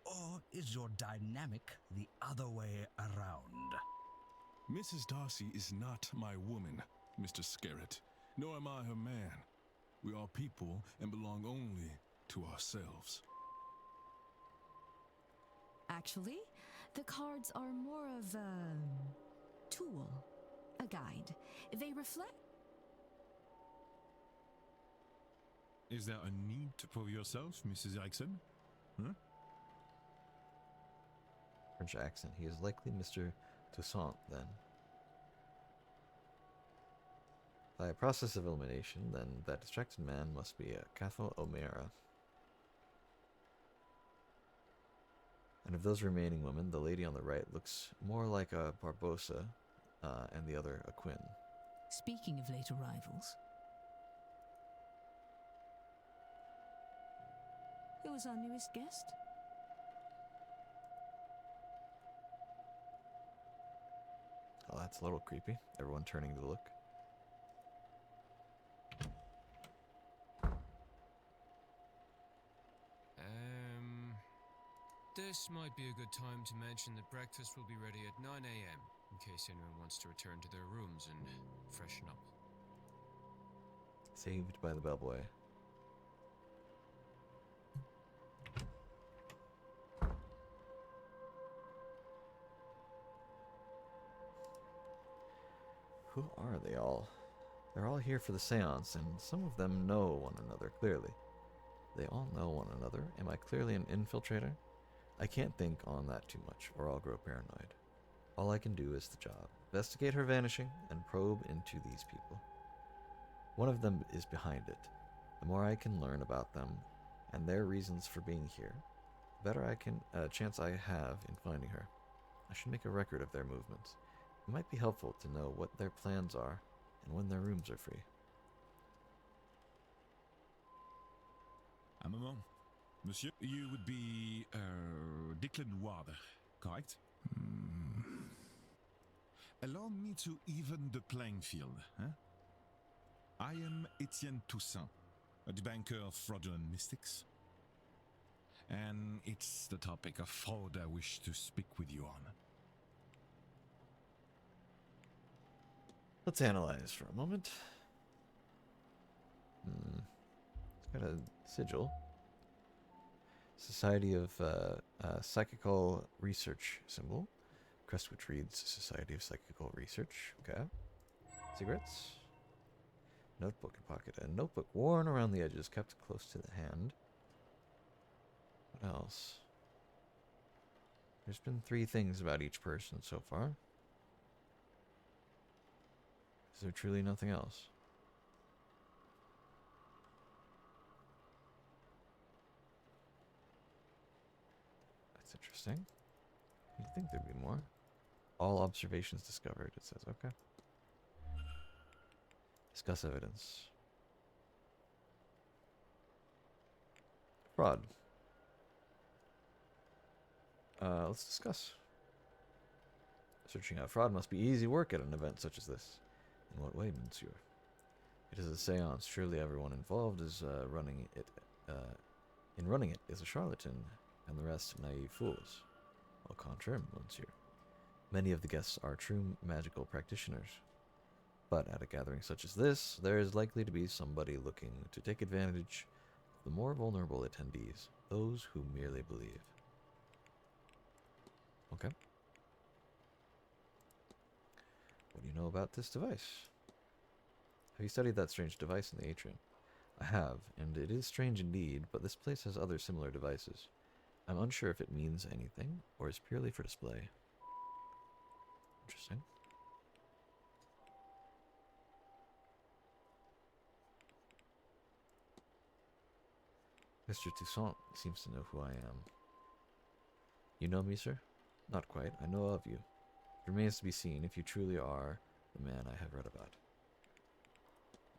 Or is your dynamic the other way around? Mrs. Darcy is not my woman, Mr. Scarrett, nor am I her man. We are people and belong only to ourselves. Actually, the cards are more of a tool, a guide. They reflect. Is there a need to prove yourself, Mrs. Erickson? Huh? French accent. He is likely Mr. Toussaint, then. By a process of elimination, then that distracted man must be a Catho O'Meara. And of those remaining women, the lady on the right looks more like a Barbosa, and the other a Quinn. Speaking of late arrivals, who was our newest guest? Oh, that's a little creepy. Everyone turning to look. This might be a good time to mention that breakfast will be ready at 9 a.m. in case anyone wants to return to their rooms and freshen up. Saved by the bellboy. who are they all? They're all here for the seance, and some of them know one another clearly. They all know one another. Am I clearly an infiltrator? I can't think on that too much, or I'll grow paranoid. All I can do is the job. Investigate her vanishing, and probe into these people. One of them is behind it. The more I can learn about them, and their reasons for being here, the better chance I have in finding her. I should make a record of their movements. It might be helpful to know what their plans are, and when their rooms are free. Un moment. Monsieur, you would be Declan Ward, correct? Allow me to even the playing field. Huh? I am Etienne Toussaint, a debunker of fraudulent mystics. And it's the topic of fraud I wish to speak with you on. Let's analyze for a moment. It's got a sigil. Society of Psychical Research symbol. Crest which reads Society of Psychical Research. Okay. Cigarettes. Notebook in pocket. A notebook worn around the edges, kept close to the hand. What else? There's been 3 things about each person so far. Is there truly nothing else? That's interesting. You'd think there'd be more. All observations discovered, it says. Okay. Discuss evidence. Fraud. Let's discuss. Searching out fraud must be easy work at an event such as this. In what way, monsieur? It is a seance. Surely everyone involved is running it is a charlatan, and the rest naive fools. Au contraire, monsieur. Many of the guests are true magical practitioners. But at a gathering such as this, there is likely to be somebody looking to take advantage of the more vulnerable attendees, those who merely believe. Okay. What do you know about this device? Have you studied that strange device in the atrium? I have, and it is strange indeed, but this place has other similar devices. I'm unsure if it means anything, or is purely for display. Interesting. Mr. Toussaint seems to know who I am. You know me, sir? Not quite. I know of you. It remains to be seen if you truly are the man I have read about.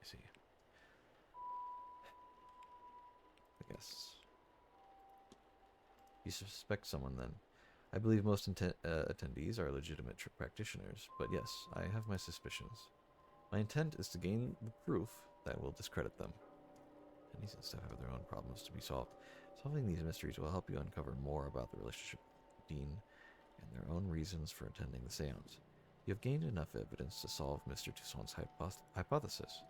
I see. I guess. You suspect someone, then. I believe most attendees are legitimate practitioners, but yes, I have my suspicions. My intent is to gain the proof that will discredit them. Attendees and staff have their own problems to be solved. Solving these mysteries will help you uncover more about the relationship with Dean and their own reasons for attending the seance. You have gained enough evidence to solve Mr. Toussaint's hypothesis.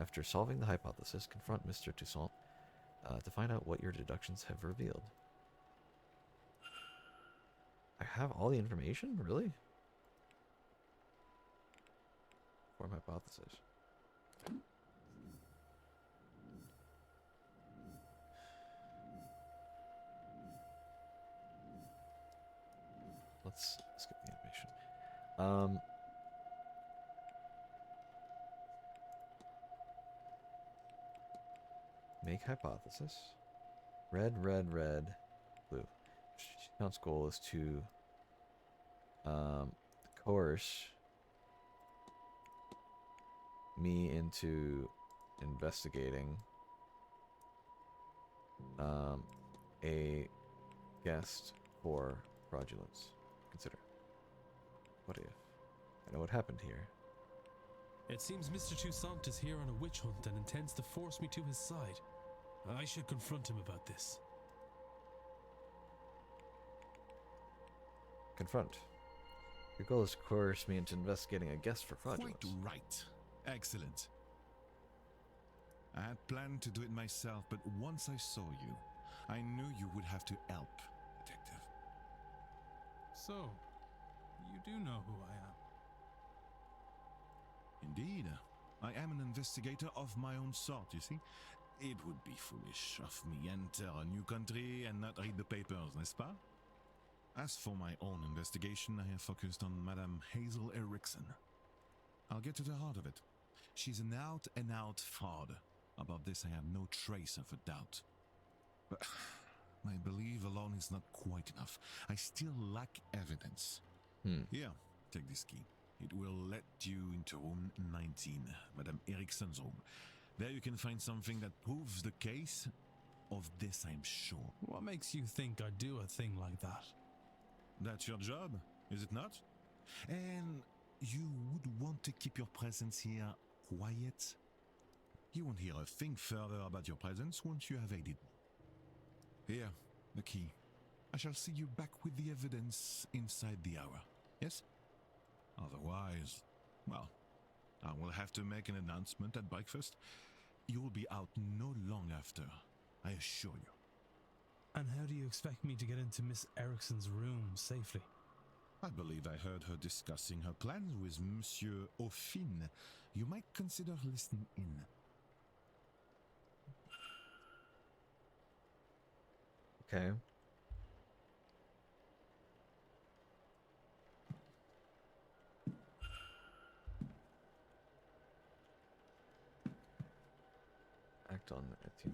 After solving the hypothesis, confront Mr. Toussaint to find out what your deductions have revealed. I have all the information? Really? Form hypothesis. Let's skip the animation. Make hypothesis. Red, red, red, blue. Count's goal is to coerce me into investigating a guest for fraudulence. Consider. What if? I know what happened here. It seems Mr. Toussaint is here on a witch hunt and intends to force me to his side. I should confront him about this. Confront. Your goal is to coerce me into investigating a guest for fraudulence. Quite right. Excellent. I had planned to do it myself, but once I saw you, I knew you would have to help, detective. So, you do know who I am. Indeed. I am an investigator of my own sort, you see. It would be foolish of me enter a new country and not read the papers, n'est-ce pas? As for my own investigation, I have focused on Madame Hazel Erickson. I'll get to the heart of it. She's an out-and-out fraud. About this I have no trace of a doubt. But my belief alone is not quite enough. I still lack evidence. Here, take this key. It will let you into room 19, Madame Erickson's room. There you can find something that proves the case. Of this I'm sure. What makes you think I'd do a thing like that? That's your job, is it not? And you would want to keep your presence here quiet? You won't hear a thing further about your presence once you have aided me. Here, the key. I shall see you back with the evidence inside the hour, yes? Otherwise, well, I will have to make an announcement at breakfast. You will be out no long after, I assure you. And how do you expect me to get into Miss Erickson's room safely? I believe I heard her discussing her plans with Monsieur Aufin. You might consider listening in. Okay. Act on Etienne.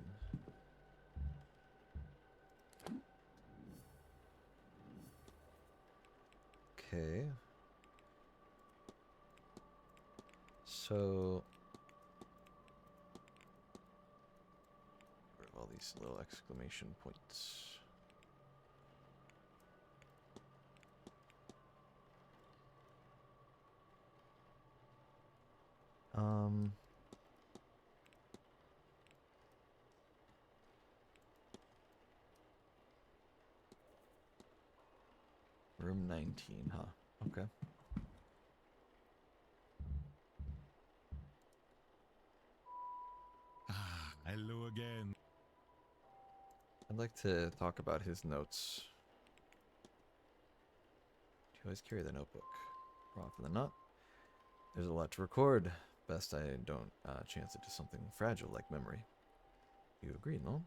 Okay. So all these little exclamation points. Room 19, huh? Okay. Ah, hello again. I'd like to talk about his notes. Do you always carry the notebook? More often than not. There's a lot to record. Best I don't chance it to something fragile like memory. You agree, no?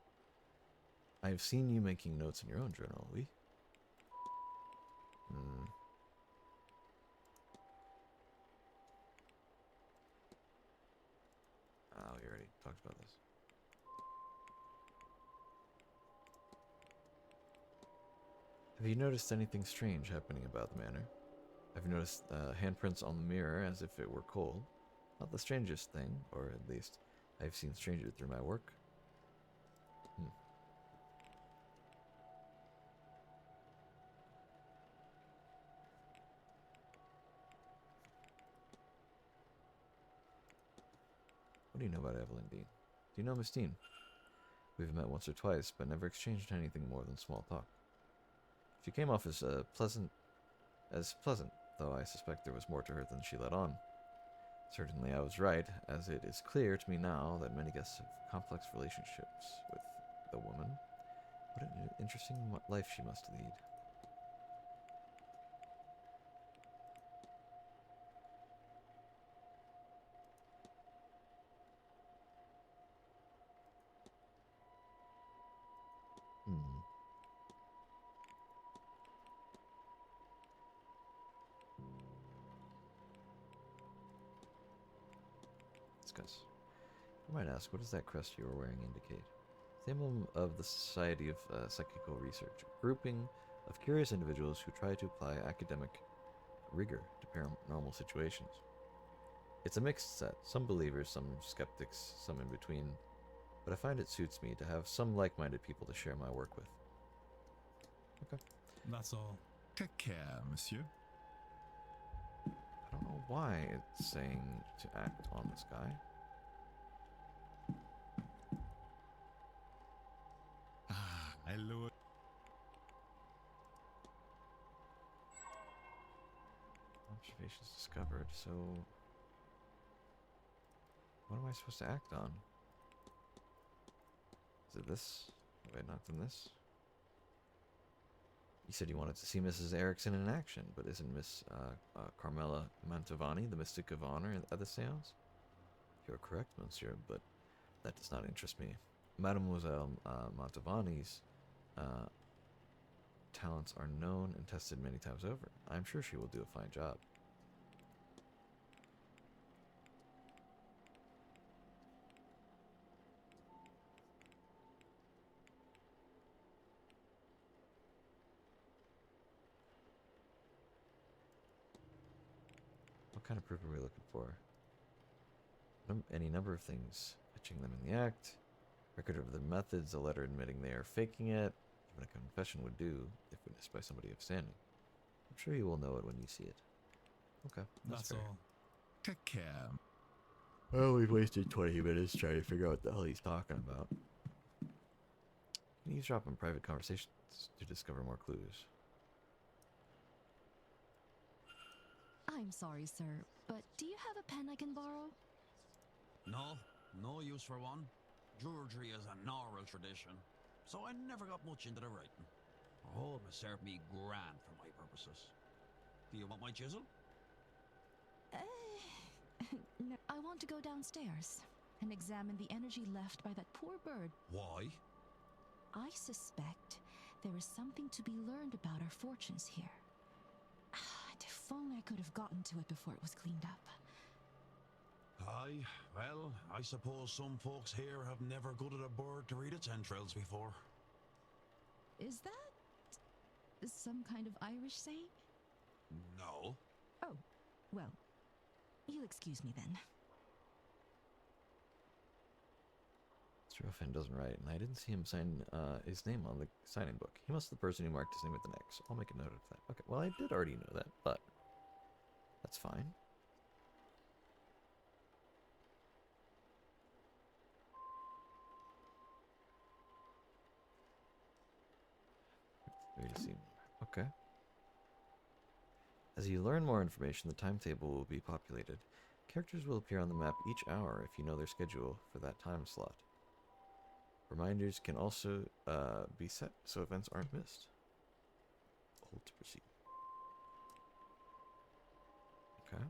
I have seen you making notes in your own journal, oui? Oh, we already talked about this. Have you noticed anything strange happening about the manor? I've noticed handprints on the mirror as if it were cold. Not the strangest thing, or at least I've seen stranger through my work. What do you know about Evelyn Dean? Do you know Miss Dean? We've met once or twice, but never exchanged anything more than small talk. She came off as pleasant, though I suspect there was more to her than she let on. Certainly I was right, as it is clear to me now that many guests have complex relationships with the woman. What an interesting life she must lead. Discuss. You might ask, what does that crest you are wearing indicate? It's the emblem of the Society of Psychical Research, a grouping of curious individuals who try to apply academic rigor to paranormal situations. It's a mixed set, some believers, some skeptics, some in between, but I find it suits me to have some like-minded people to share my work with. Okay. That's all. Take care, monsieur. I don't know why it's saying to act on this guy. Ah, hello. Observations discovered, so what am I supposed to act on? Is it this? Have I not done this? You said you wanted to see Mrs. Erickson in action, but isn't Miss Carmela Mantovani the mystic of honor at the seance? You're correct, monsieur, but that does not interest me. Mademoiselle Mantovani's talents are known and tested many times over. I'm sure she will do a fine job. What kind of proof are we looking for? Any number of things. Catching them in the act. Record of the methods. A letter admitting they are faking it. Even a confession would do, if witnessed by somebody of standing. I'm sure you will know it when you see it. Okay, that's fair. all. Take care. Well, we've wasted 20 minutes trying to figure out what the hell he's talking about. Can you eavesdrop on private conversations to discover more clues? I'm sorry, sir, but do you have a pen I can borrow? No, no use for one. Drudgery is an oral tradition, so I never got much into the writing. Oh, it served me grand for my purposes. Do you want my chisel? No. I want to go downstairs and examine the energy left by that poor bird. Why? I suspect there is something to be learned about our fortunes here. If only I could have gotten to it before it was cleaned up. Aye, well, I suppose some folks here have never gutted a bird to read its entrails before. Is that some kind of Irish saying? No. Oh, well, you'll excuse me then. Mr. Ruffin doesn't write, and I didn't see him sign his name on the signing book. He must be the person who marked his name with an X. I'll make a note of that. Okay, well, I did already know that, but that's fine. Wait to see. Okay. As you learn more information, the timetable will be populated. Characters will appear on the map each hour if you know their schedule for that time slot. Reminders can also be set so events aren't missed. Hold to proceed. Okay.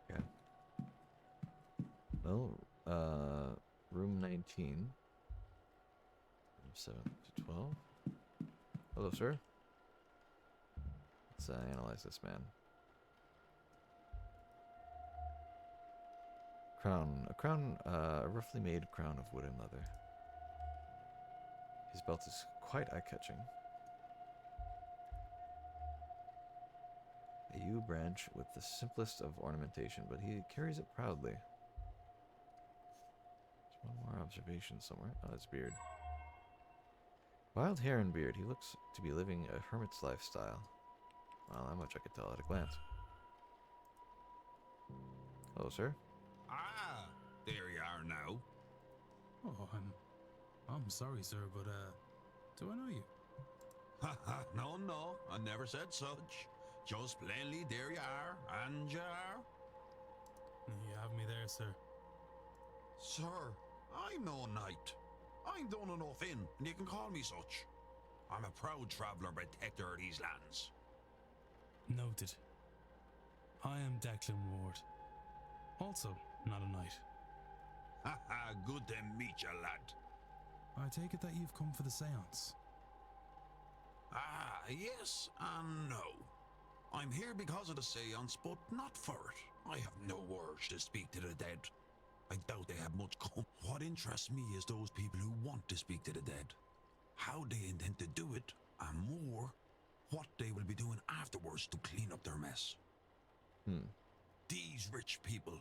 Okay. Well, room 19. From 7 to 12. Hello, sir. Let's analyze this man. A roughly made crown of wood and leather. His belt is quite eye-catching. A yew branch with the simplest of ornamentation, but he carries it proudly. There's one more observation somewhere. Oh, his beard. Wild hair and beard. He looks to be living a hermit's lifestyle. Well, that much I could tell at a glance. Hello, sir. Ah, there you are now. Oh, I'm sorry, sir, but do I know you? Haha, no, I never said such. Just plainly, there you are, and you are. You have me there, sir. Sir, I'm no knight. I'm done enough in, and you can call me such. I'm a proud traveller protector of these lands. Noted. I am Declan Ward. Also, not a knight. Haha, good to meet you, lad. I take it that you've come for the seance. Ah, yes and no. I'm here because of the seance, but not for it. I have no urge to speak to the dead. I doubt they have much What interests me is those people who want to speak to the dead. How they intend to do it, and more, what they will be doing afterwards to clean up their mess. These rich people,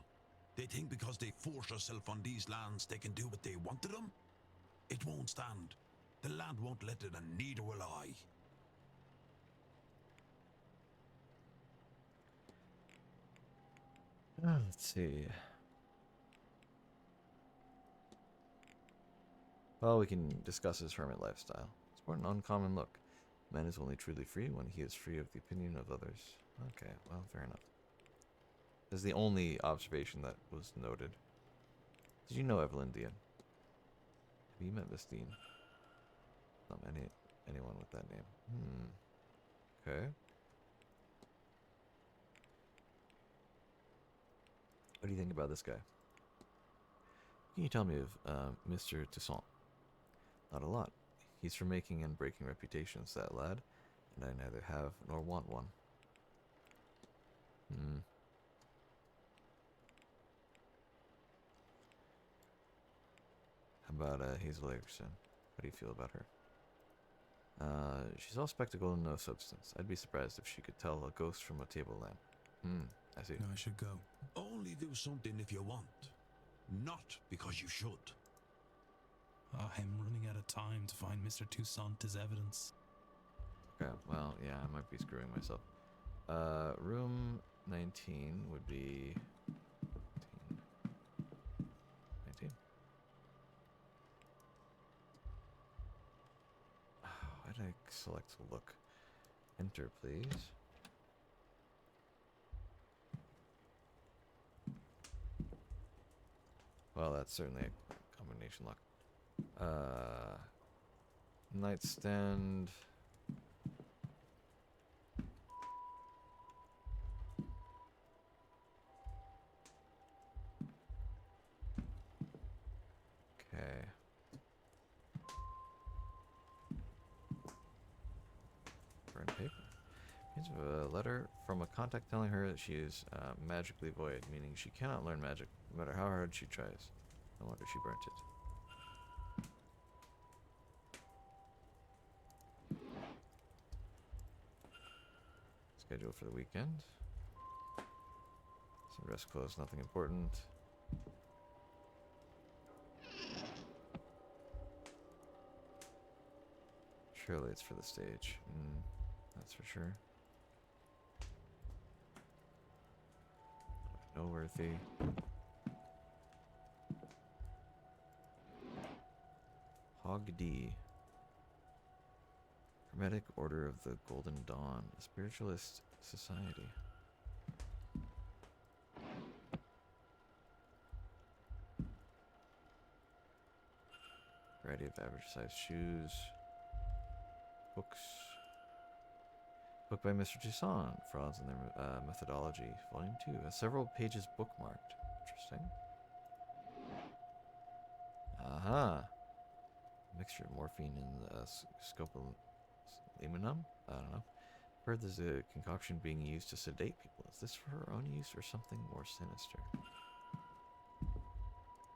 they think because they force themselves on these lands they can do what they want to them? It won't stand. The land won't let it, and neither will I. Let's see. Well, we can discuss his hermit lifestyle. Sport an uncommon look. Man is only truly free when he is free of the opinion of others. Okay, well, fair enough. This is the only observation that was noted. Did you know Evelyn Dean? Have you met Miss Dean? Not anyone with that name. Okay. What do you think about this guy? Can you tell me of Mr. Toussaint? Not a lot. He's for making and breaking reputations, that lad, and I neither have nor want one. How about Hazel Erickson? How do you feel about her? She's all spectacle and no substance. I'd be surprised if she could tell a ghost from a table lamp. I see. I should go. Only do something if you want, not because you should. I'm running out of time to find Mr. Toussaint as evidence. Okay, well, yeah, I might be screwing myself. Room 19 would be... 19. Why did I select look? Enter, please. Well, that's certainly a combination lock. Nightstand. Okay. Burn paper. Means of a letter from a contact telling her that she is magically void, meaning she cannot learn magic no matter how hard she tries. No wonder she burnt it. Schedule for the weekend. Some dress clothes, nothing important. Surely it's for the stage. That's for sure. Noteworthy. Hog D. Hermetic Order of the Golden Dawn, a spiritualist society. Variety of average-sized shoes. Books. Book by Mr. Toussaint, Frauds and Their Methodology, Volume 2. Has several pages bookmarked. Interesting. Aha! Mixture of morphine and scopolamine? I don't know. Heard there's a concoction being used to sedate people. Is this for her own use or something more sinister?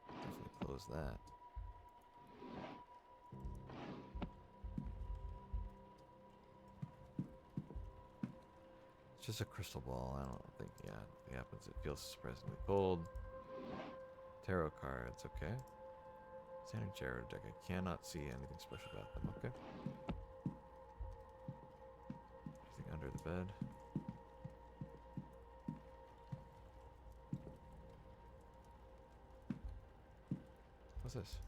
Definitely close that. It's just a crystal ball. I don't think, yeah, it happens. It feels surprisingly cold. Tarot cards, okay. Standard tarot deck. I cannot see anything special about them, okay. Anything under the bed? What's this?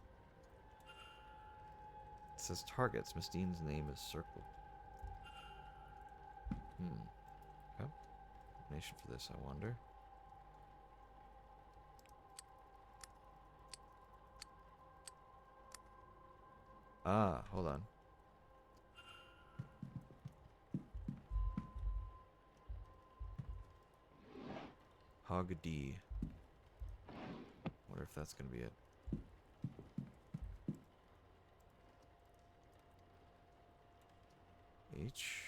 It says targets. Miss Dean's name is circled. Okay. Combination for this, I wonder. Ah, hold on. Hog D. Wonder if that's gonna be it. H.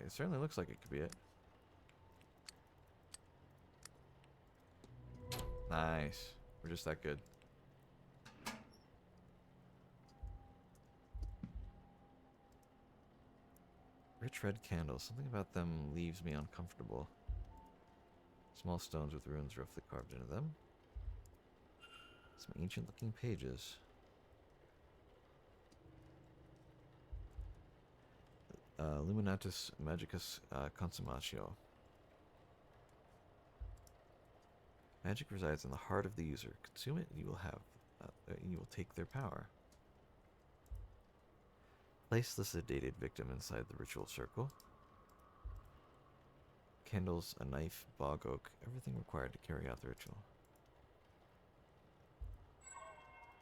It certainly looks like it could be it. Nice. We're just that good. Rich red candles. Something about them leaves me uncomfortable. Small stones with runes roughly carved into them. Some ancient looking pages. Luminatus Magicus Consumatio. Magic resides in the heart of the user. Consume it, and you will have. You will take their power. Place the sedated victim inside the ritual circle. Candles, a knife, bog oak, everything required to carry out the ritual.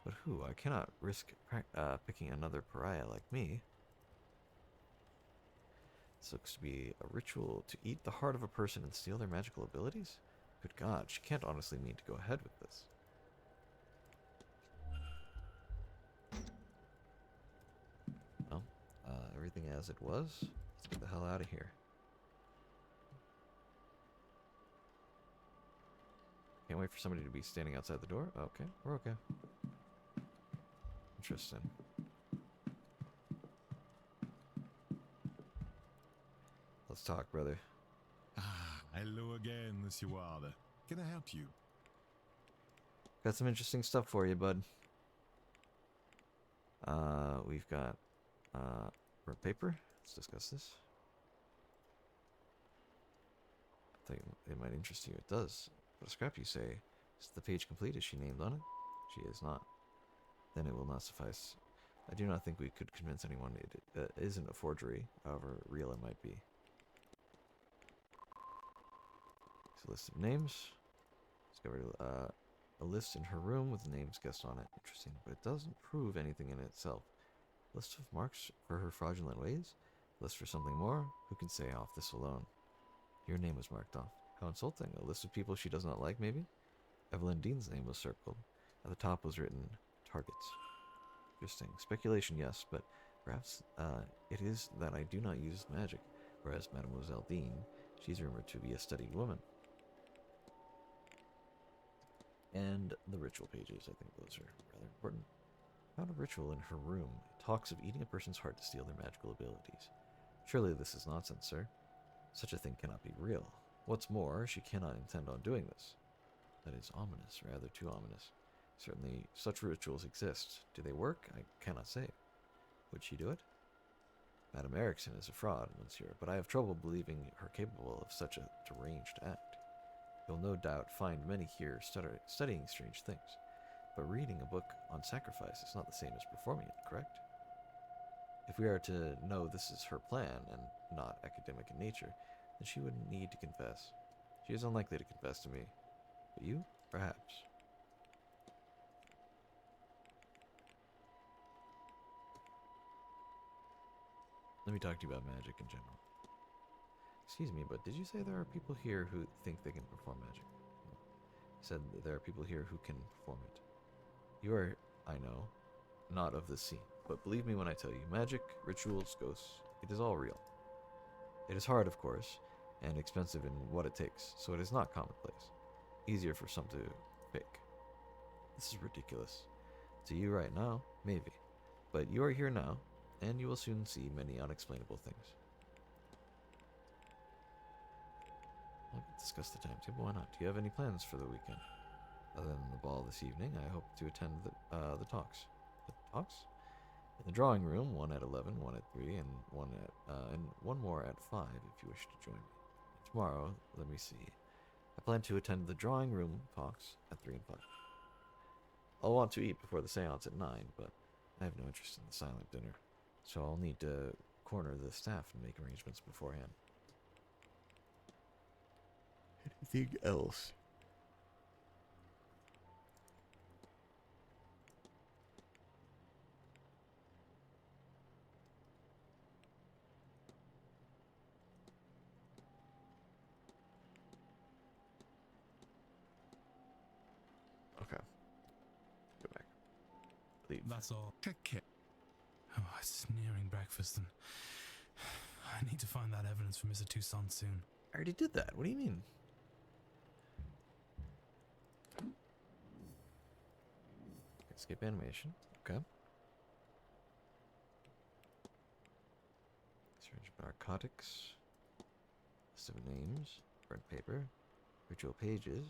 But who? I cannot risk picking another pariah like me. This looks to be a ritual to eat the heart of a person and steal their magical abilities? Good God, she can't honestly mean to go ahead with this. Well, everything as it was. Let's get the hell out of here. Can't wait for somebody to be standing outside the door. Okay, we're okay. Interesting. Let's talk, brother. Ah, hello again, Monsieur Ward. Can I help you? Got some interesting stuff for you, bud. We've got burnt paper. Let's discuss this. I think it might interest you. It does. What a scrap, you say. Is the page complete? Is she named on it? She is not. Then it will not suffice. I do not think we could convince anyone it isn't a forgery, however real it might be. It's a list of names. Discovered a list in her room with names guessed on it. Interesting, but it doesn't prove anything in itself. List of marks for her fraudulent ways? List for something more? Who can say off this alone? Your name was marked off. How insulting. A list of people she does not like, maybe? Evelyn Dean's name was circled. At the top was written, targets. Interesting. Speculation, yes, but perhaps it is that I do not use magic, whereas Mademoiselle Dean, she's rumored to be a studied woman. And the ritual pages, I think those are rather important. Found a ritual in her room. It talks of eating a person's heart to steal their magical abilities. Surely this is nonsense, sir. Such a thing cannot be real. What's more, she cannot intend on doing this. That is ominous, rather too ominous. Certainly, such rituals exist. Do they work? I cannot say. Would she do it? Madame Erickson is a fraud, monsieur, but I have trouble believing her capable of such a deranged act. You'll no doubt find many here studying strange things, but reading a book on sacrifice is not the same as performing it, correct? If we are to know this is her plan, and not academic in nature, then she wouldn't need to confess. She is unlikely to confess to me. But you? Perhaps. Let me talk to you about magic in general. Excuse me, but did you say there are people here who think they can perform magic? You said that there are people here who can perform it. You are, I know, not of the scene, but believe me when I tell you, magic, rituals, ghosts, it is all real. It is hard, of course, and expensive in what it takes, so it is not commonplace. Easier for some to fake. This is ridiculous. To you right now, maybe. But you are here now, and you will soon see many unexplainable things. I'll discuss the timetable. Why not? Do you have any plans for the weekend? Other than the ball this evening, I hope to attend the talks. The talks? In the drawing room, one at 11, one at 3, and one more at 5 if you wish to join me. Tomorrow, let me see. I plan to attend the drawing room talks at 3 and 5. I'll want to eat before the séance at 9, but I have no interest in the silent dinner, so I'll need to corner the staff and make arrangements beforehand. Anything else? Okay. Go back. Leave. That's all. Okay. Oh, it's nearing breakfast, and I need to find that evidence for Mr. Toussaint soon. I already did that. What do you mean? Escape animation. Okay. Search narcotics. List of names. Burnt paper. Ritual pages.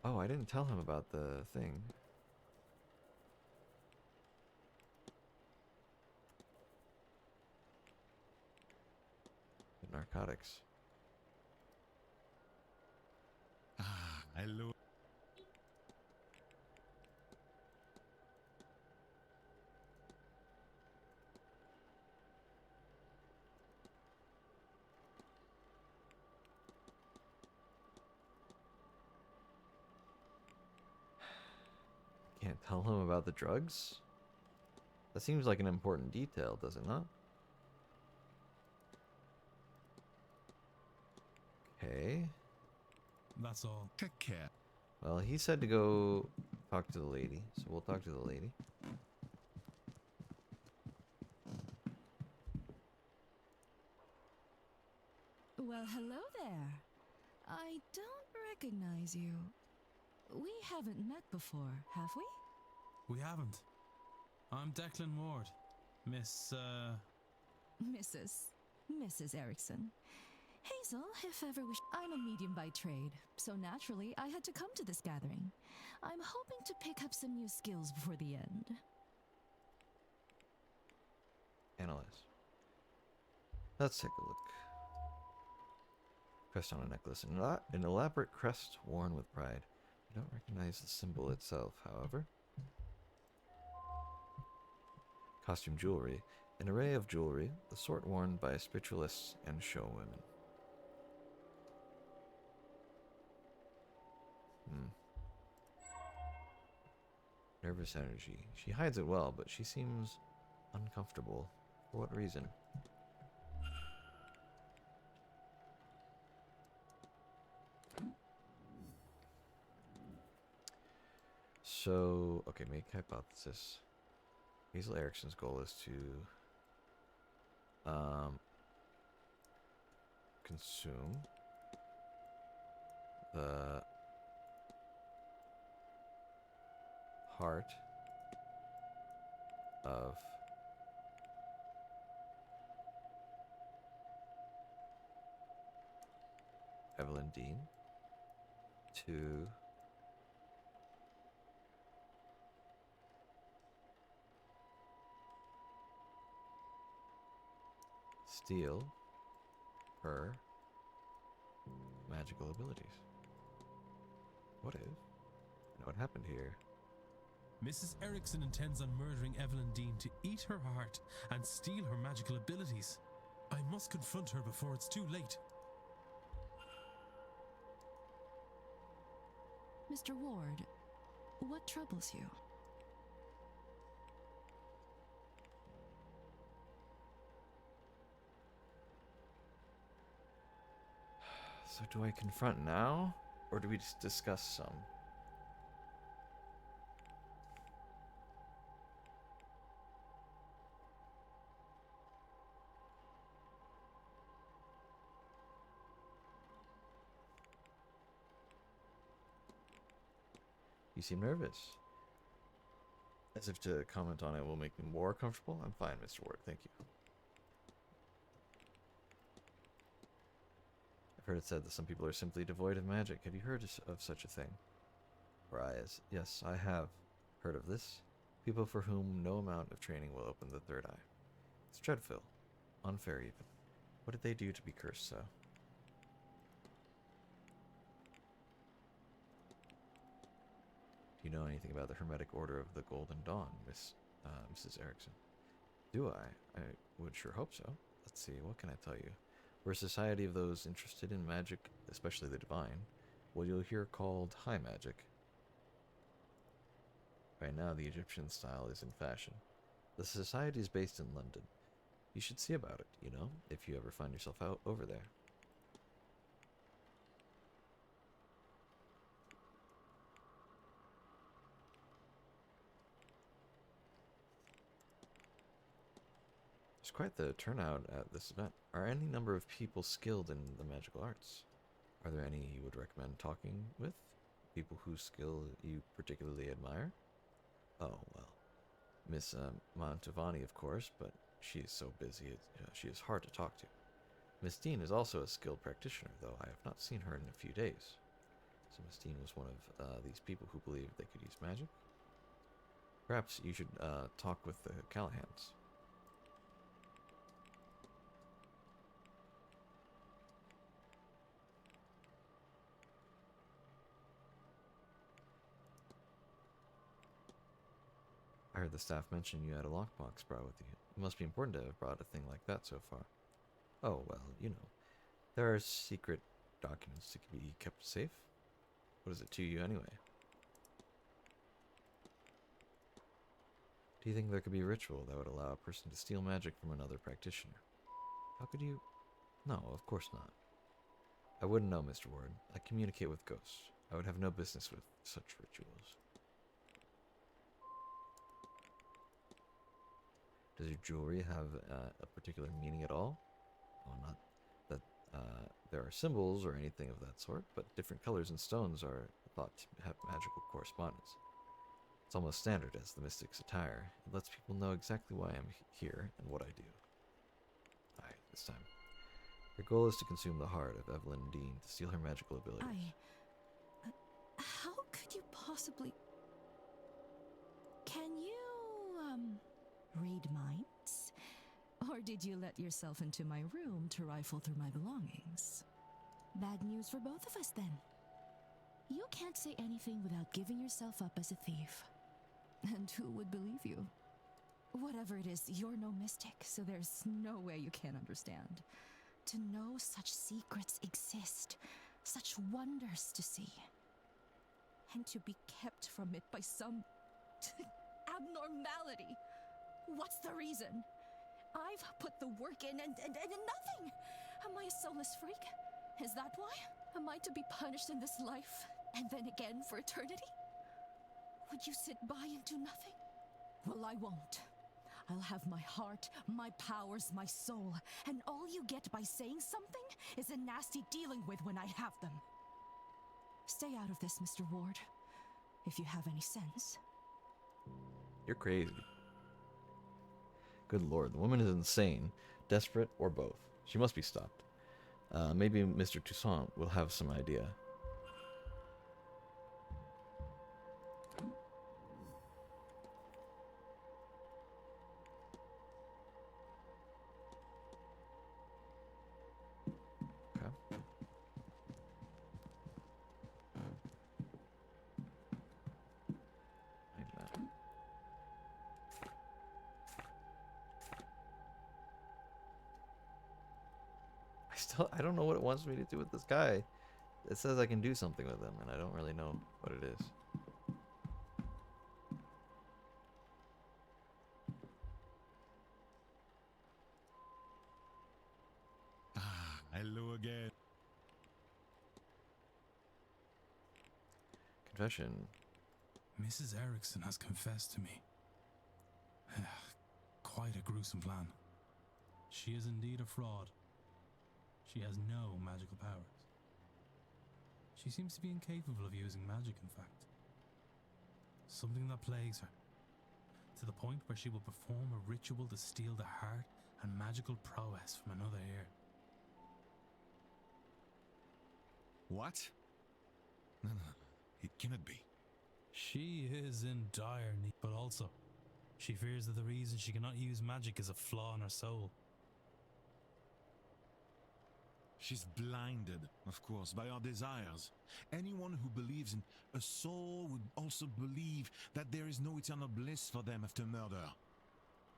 Oh, I didn't tell him about the thing. The narcotics. Ah, hello. Tell him about the drugs? That seems like an important detail, does it not? Okay. That's all. Take care. Well, he said to go talk to the lady, so we'll talk to the lady. Well, hello there. I don't recognize you. We haven't met before, have we? We haven't. I'm Declan Ward. Mrs. Erickson. Hazel, if ever I'm a medium by trade, so naturally I had to come to this gathering. I'm hoping to pick up some new skills before the end. Analyze. Let's take a look. Crest on a necklace. An elaborate crest worn with pride. I don't recognize the symbol itself, however. Costume jewelry. An array of jewelry, the sort worn by spiritualists and show women. Nervous energy. She hides it well, but she seems uncomfortable. For what reason? So, okay, make hypothesis. Hazel Erickson's goal is to consume the heart of Evelyn Dean to steal her magical abilities. What if? I know what happened here. Mrs. Erickson intends on murdering Evelyn Dean to eat her heart and steal her magical abilities. I must confront her before it's too late. Mr. Ward, what troubles you? So do I confront now, or do we just discuss some? You seem nervous. As if to comment on it will make me more comfortable. I'm fine, Mr. Ward, thank you. I've heard it said that some people are simply devoid of magic. Have you heard of such a thing? Rise. Yes, I have heard of this. People for whom no amount of training will open the third eye. It's dreadful. Unfair even. What did they do to be cursed so? Do you know anything about the Hermetic Order of the Golden Dawn, Mrs. Erickson? Do I? I would sure hope so. Let's see, what can I tell you? We're a society of those interested in magic, especially the divine. What you'll hear called high magic. Right now, the Egyptian style is in fashion. The society is based in London. You should see about it, you know, if you ever find yourself out over there. There's quite the turnout at this event. Are any number of people skilled in the magical arts? Are there any you would recommend talking with? People whose skill you particularly admire? Oh, well. Miss Mantovani, of course, but she is so busy, she is hard to talk to. Miss Dean is also a skilled practitioner, though I have not seen her in a few days. So Miss Dean was one of these people who believed they could use magic? Perhaps you should talk with the Callahans. I heard the staff mention you had a lockbox brought with you. It must be important to have brought a thing like that so far. Oh, well, you know. There are secret documents that can be kept safe. What is it to you anyway? Do you think there could be a ritual that would allow a person to steal magic from another practitioner? How could you? No, of course not. I wouldn't know, Mr. Ward. I communicate with ghosts. I would have no business with such rituals. Does your jewelry have a particular meaning at all? Well, not that there are symbols or anything of that sort, but different colors and stones are thought to have magical correspondence. It's almost standard as the mystic's attire. It lets people know exactly why I'm here and what I do. Alright, this time. Your goal is to consume the heart of Evelyn Dean to steal her magical abilities. How could you possibly... Can you, read minds? Or did you let yourself into my room to rifle through my belongings? Bad news for both of us, then. You can't say anything without giving yourself up as a thief. And who would believe you? Whatever it is, you're no mystic, so there's no way you can't understand. To know such secrets exist, such wonders to see, and to be kept from it by some abnormality. What's the reason? I've put the work in and nothing. Am I a soulless freak? Is that why? Am I to be punished in this life and then again for eternity? Would you sit by and do nothing? Well, I won't. I'll have my heart, my powers, my soul, and all you get by saying something is a nasty dealing with when I have them. Stay out of this, Mr. Ward, if you have any sense. You're crazy. Good lord, the woman is insane, desperate, or both. She must be stopped. Maybe Mr. Toussaint will have some idea. I don't know what it wants me to do with this guy. It says I can do something with him, and I don't really know what it is. Ah, hello again. Confession. Mrs. Erickson has confessed to me. Quite a gruesome plan. She is indeed a fraud. She has no magical powers. She seems to be incapable of using magic, in fact. Something that plagues her, to the point where she will perform a ritual to steal the heart and magical prowess from another heir. What? No, it cannot be. She is in dire need, but also, she fears that the reason she cannot use magic is a flaw in her soul. She's blinded, of course, by our desires. Anyone who believes in a soul would also believe that there is no eternal bliss for them after murder.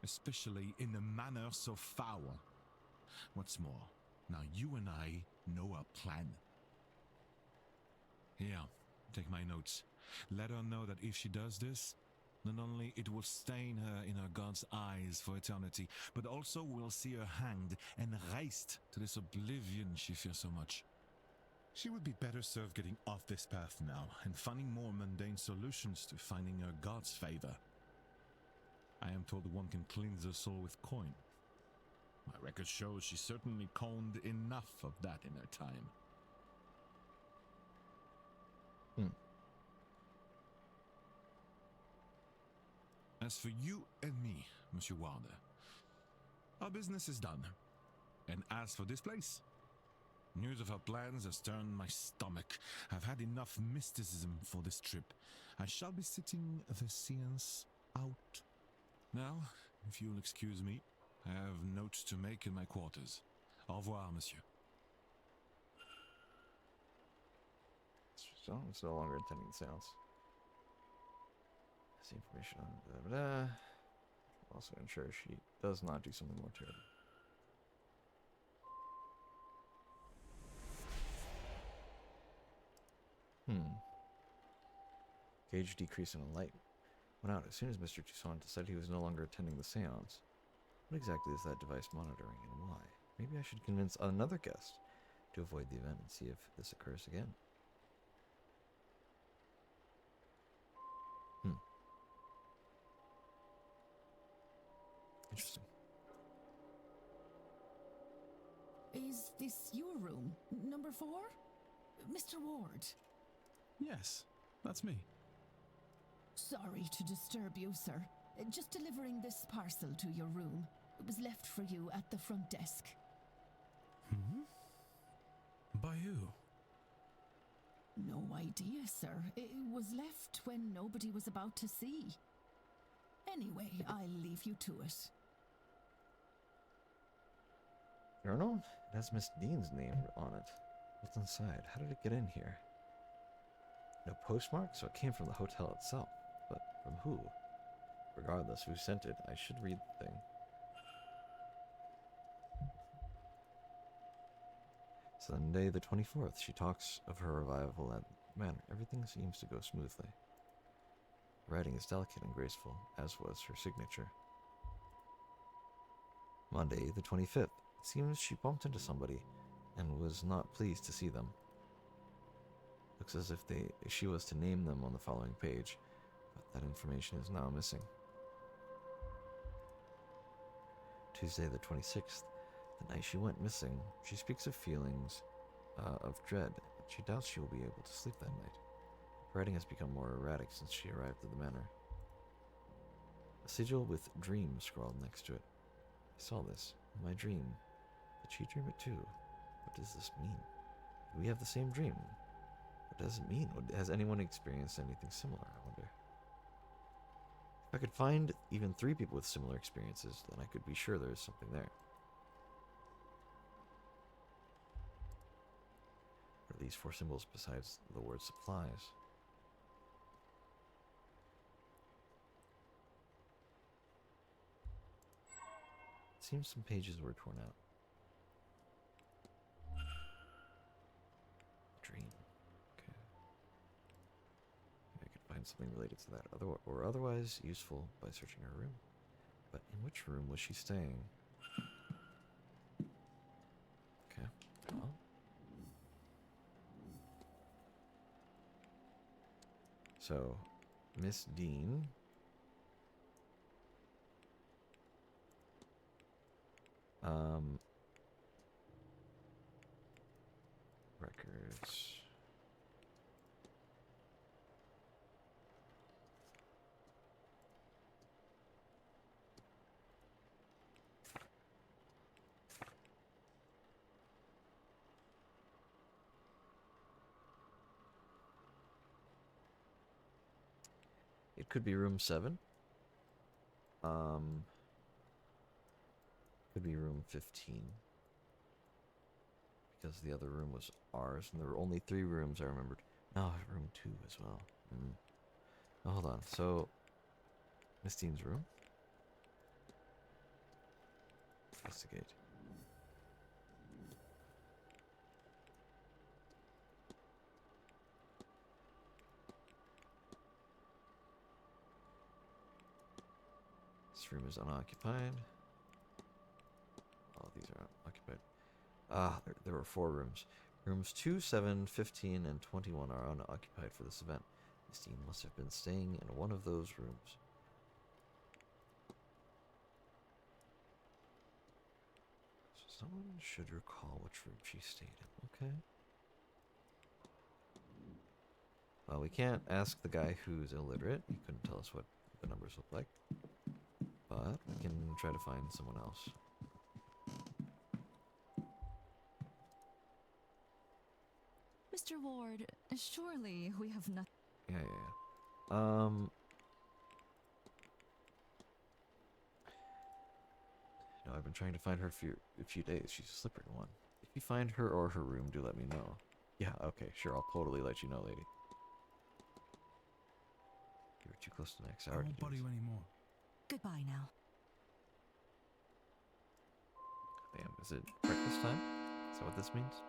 Especially in a manner so foul. What's more, now you and I know our plan. Here, take my notes. Let her know that if she does this, not only it will stain her in her God's eyes for eternity, but also we'll see her hanged and raised to this oblivion she fears so much. She would be better served getting off this path now and finding more mundane solutions to finding her God's favor. I am told one can cleanse the soul with coin. My record shows she certainly coined enough of that in her time. As for you and me, Monsieur Ward, our business is done. And as for this place, news of our plans has turned my stomach. I've had enough mysticism for this trip. I shall be sitting the séance out. Now, if you'll excuse me, I have notes to make in my quarters. Au revoir, monsieur. So it's no longer attending the seance. This information on blah, blah, blah. Also ensure she does not do something more terrible. Gauge decrease in light. went out as soon as Mr. Toussaint decided he was no longer attending the seance. What exactly is that device monitoring, and why? Maybe I should convince another guest to avoid the event and see if this occurs again. Interesting. Is this your room? Number 4? Mr. Ward? Yes, that's me. Sorry to disturb you, sir. Just delivering this parcel to your room. It was left for you at the front desk. Hmm? By who? No idea, sir. It was left when nobody was about to see. Anyway, I'll leave you to it. Journal? It has Miss Dean's name on it. What's inside? How did it get in here? No postmark, so it came from the hotel itself. But from who? Regardless who sent it, I should read the thing. Sunday the 24th, she talks of her arrival at Manor. Everything seems to go smoothly. The writing is delicate and graceful, as was her signature. Monday the 25th. It seems she bumped into somebody and was not pleased to see them. Looks as if she was to name them on the following page, but that information is now missing. Tuesday the 26th. The night she went missing, she speaks of feelings of dread. She doubts she will be able to sleep that night. Her writing has become more erratic since she arrived at the manor. A sigil with dream scrawled next to it. I saw this in my dream. Did she dream it too? What does this mean? Do we have the same dream? What does it mean? Has anyone experienced anything similar, I wonder? If I could find even 3 people with similar experiences, then I could be sure there is something there. What are these 4 symbols besides the word supplies? It seems some pages were torn out. Dream. Okay. Maybe I could find something related to that, or otherwise useful by searching her room. But in which room was she staying? Okay. Well. So, Miss Dean. Records. It could be room 7. Could be room 15. Because the other room was ours, and there were only 3 rooms I remembered. No, room 2 as well. Oh, hold on. So, Miss Dean's room. Investigate. This room is unoccupied. Oh, these are occupied. There were 4 rooms. Rooms 2, 7, 15, and 21 are unoccupied for this event. Miss Dean must have been staying in one of those rooms. So someone should recall which room she stayed in. Okay. Well, we can't ask the guy who's illiterate. He couldn't tell us what the numbers look like. But we can try to find someone else. Mr. Ward, surely we have nothing. Yeah. No, I've been trying to find her for a few days. She's a slippery one. If you find her or her room, do let me know. Yeah, okay, sure, I'll totally let you know, lady. You were too close to the next hour. I won't bother you anymore. Goodbye now. Damn, is it breakfast time? Is that what this means?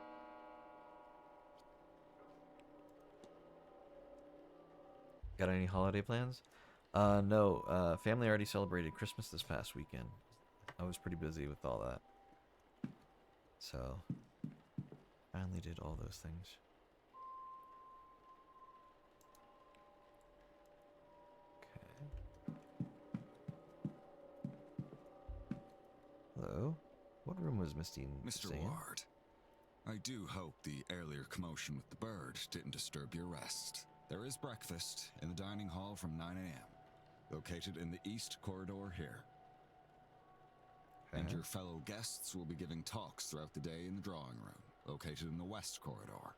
Got any holiday plans? No. Family already celebrated Christmas this past weekend. I was pretty busy with all that. So, finally did all those things. Hello? What room was Mr. Mr. Ward, I do hope the earlier commotion with the bird didn't disturb your rest. There is breakfast in the dining hall from 9 a.m., located in the east corridor here. And your fellow guests will be giving talks throughout the day in the drawing room, located in the west corridor.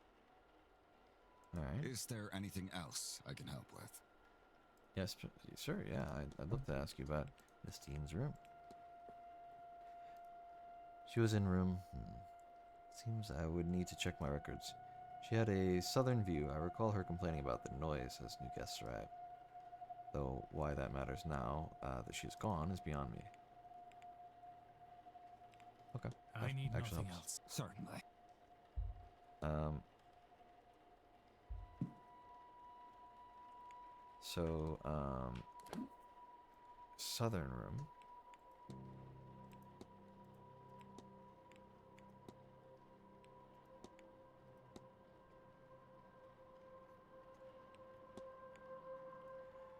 Alright. Is there anything else I can help with? Yes, sir, yeah. I'd love to ask you about Miss Dean's room. She was in room... Seems I would need to check my records. She had a southern view. I recall her complaining about the noise as new guests arrived. Though why that matters now that she's gone is beyond me. Okay. I need nothing helps. else. Certainly. So, southern room.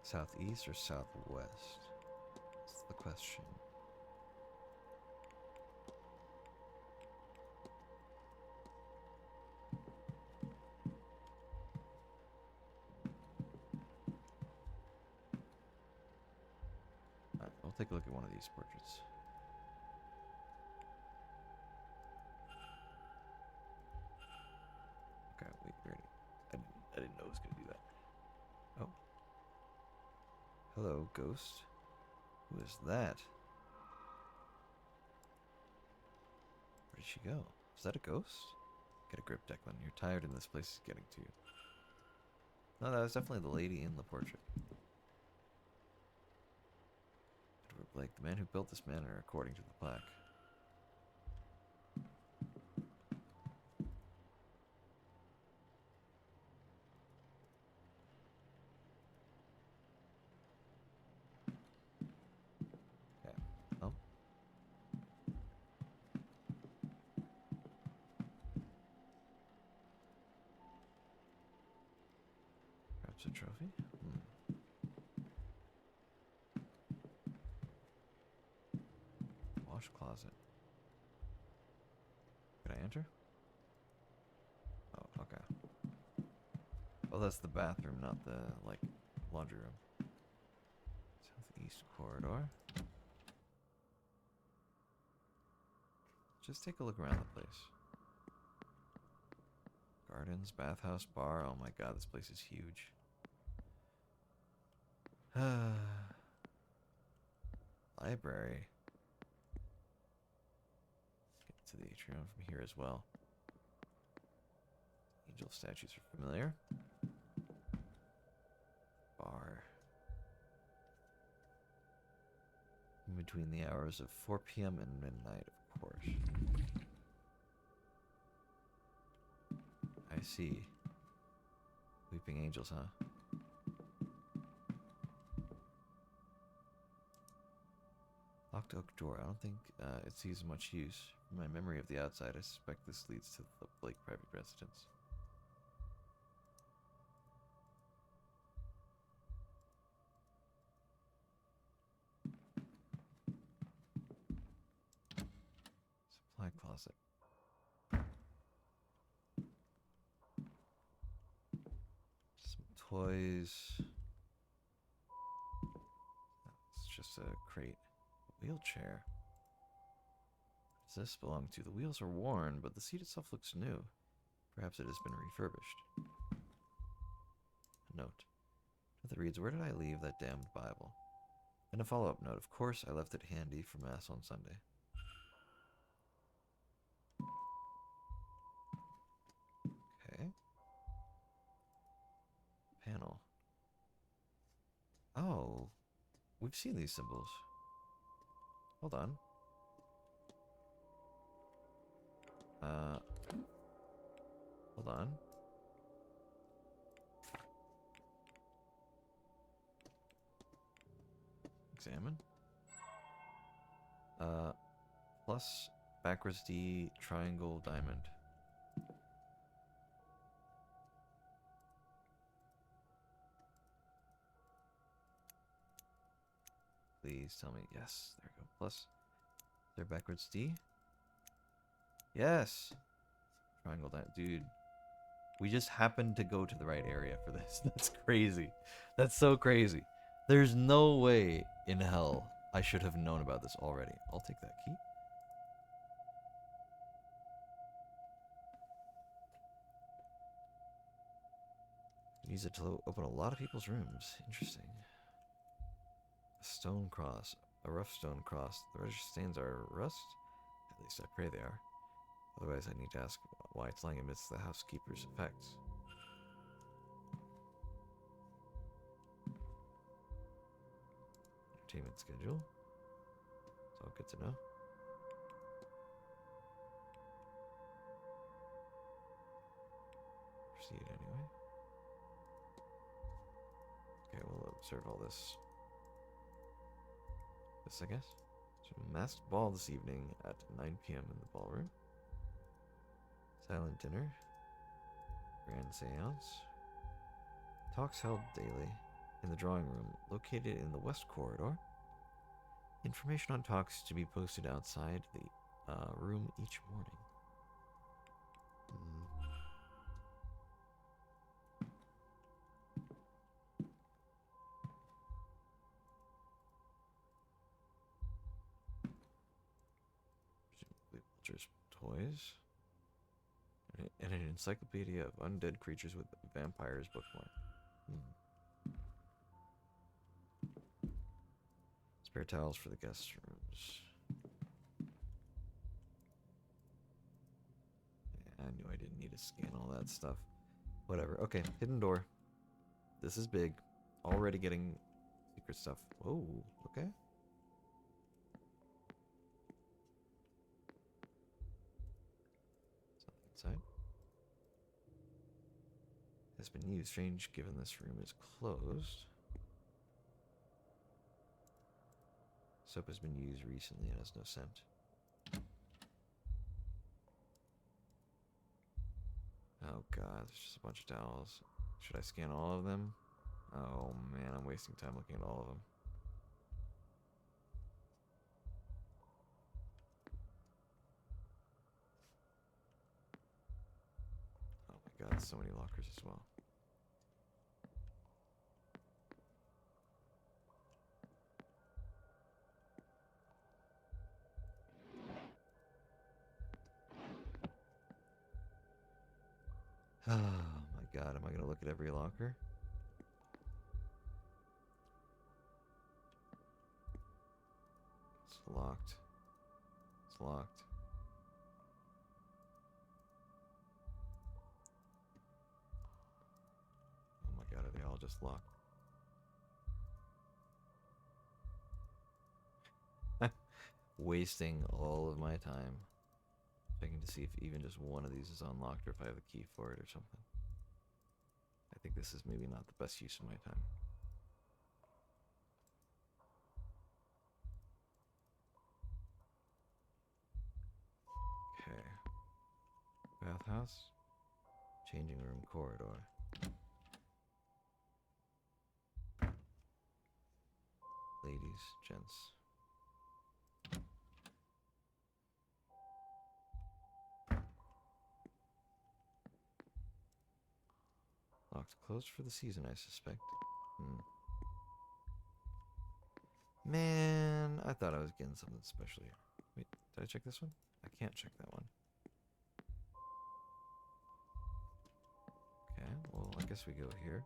Southeast or southwest? That's the question. Alright, we'll take a look at one of these portraits. Okay, wait, ready. I didn't know it was gonna do that. Oh. Hello, ghost. Who is that? Where did she go? Is that a ghost? Get a grip, Declan. You're tired and this place is getting to you. No, that was definitely the lady in the portrait. Edward Blake, the man who built this manor, according to the plaque. Okay. Oh. Perhaps a trophy? Wash closet. Can I enter? Oh, okay. Oh, that's the bathroom, not the, like, laundry room. Southeast corridor. Just take a look around the place. Gardens, bathhouse, bar. Oh my god, this place is huge. Library. Get to the atrium from here as well. Angel statues are familiar. Bar. In between the hours of 4 p.m. and midnight, of course. I see. Weeping angels, huh? Locked oak door. I don't think it sees much use. From my memory of the outside, I suspect this leads to the Blake private residence. Supply closet. Some toys. It's just a crate. Wheelchair. What does this belong to? The wheels are worn, but the seat itself looks new. Perhaps it has been refurbished. A note. That reads, where did I leave that damned Bible? And a follow-up note. Of course, I left it handy for Mass on Sunday. Okay. Panel. Oh. We've seen these symbols. Hold on. Hold on. Examine. Plus backwards D, triangle, diamond. Please tell me. Yes, there we go. Plus, there backwards D. Yes. Triangle, diamond. Dude, we just happened to go to the right area for this. That's crazy. That's so crazy. There's no way in hell I should have known about this already. I'll take that key. Use it to open a lot of people's rooms. Interesting. A stone cross. A rough stone cross. The register stains are rust? At least I pray they are. Otherwise I need to ask why it's lying amidst the housekeeper's effects. Entertainment schedule. It's all good to know. Proceed anyway. Okay, we'll observe all this. This, I guess. So, masked ball this evening at 9 p.m. in the ballroom. Silent dinner. Grand seance. Talks held daily in the drawing room, located in the west corridor. Information on talks to be posted outside the room each morning. Presumably Vulture's toys. And an encyclopedia of undead creatures with vampires bookmark. Spare towels for the guest rooms. Yeah, I knew I didn't need to scan all that stuff. Whatever. Okay, hidden door. This is big. Already getting secret stuff. Whoa, okay. Something inside. Has been used. Strange given this room is closed. Soap has been used recently and has no scent. Oh god, there's just a bunch of towels. Should I scan all of them? Oh man, I'm wasting time looking at all of them. Oh my god, so many lockers as well. Oh my god, am I gonna look at every locker? It's locked. It's locked. Oh my god, are they all just locked? Wasting all of my time checking to see if even just one of these is unlocked or if I have a key for it or something. I think this is maybe not the best use of my time. Okay. Bathhouse. Changing room corridor. Ladies, gents. Locked closed for the season, I suspect. Man, I thought I was getting something special here. Wait, did I check this one? I can't check that one. Okay, well, I guess we go here.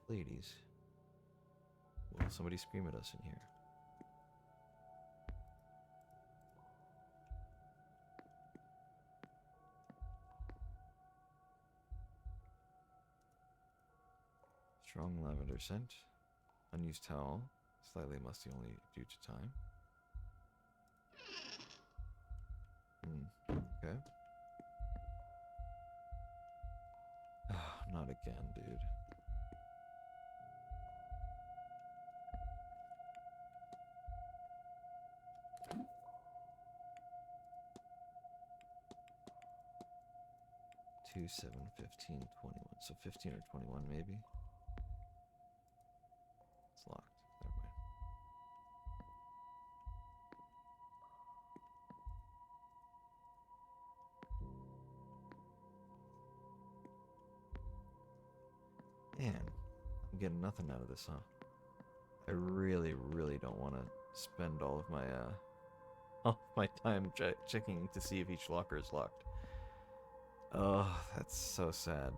Ladies. Will somebody scream at us in here? Strong lavender scent. Unused towel. Slightly musty only due to time. Okay. again, dude. Two, 7, 15, 21. So 15 or 21 maybe. It's locked. Never mind. Man, I'm getting nothing out of this, huh? I really, really don't want to spend all of my time checking to see if each locker is locked. Oh, that's so sad.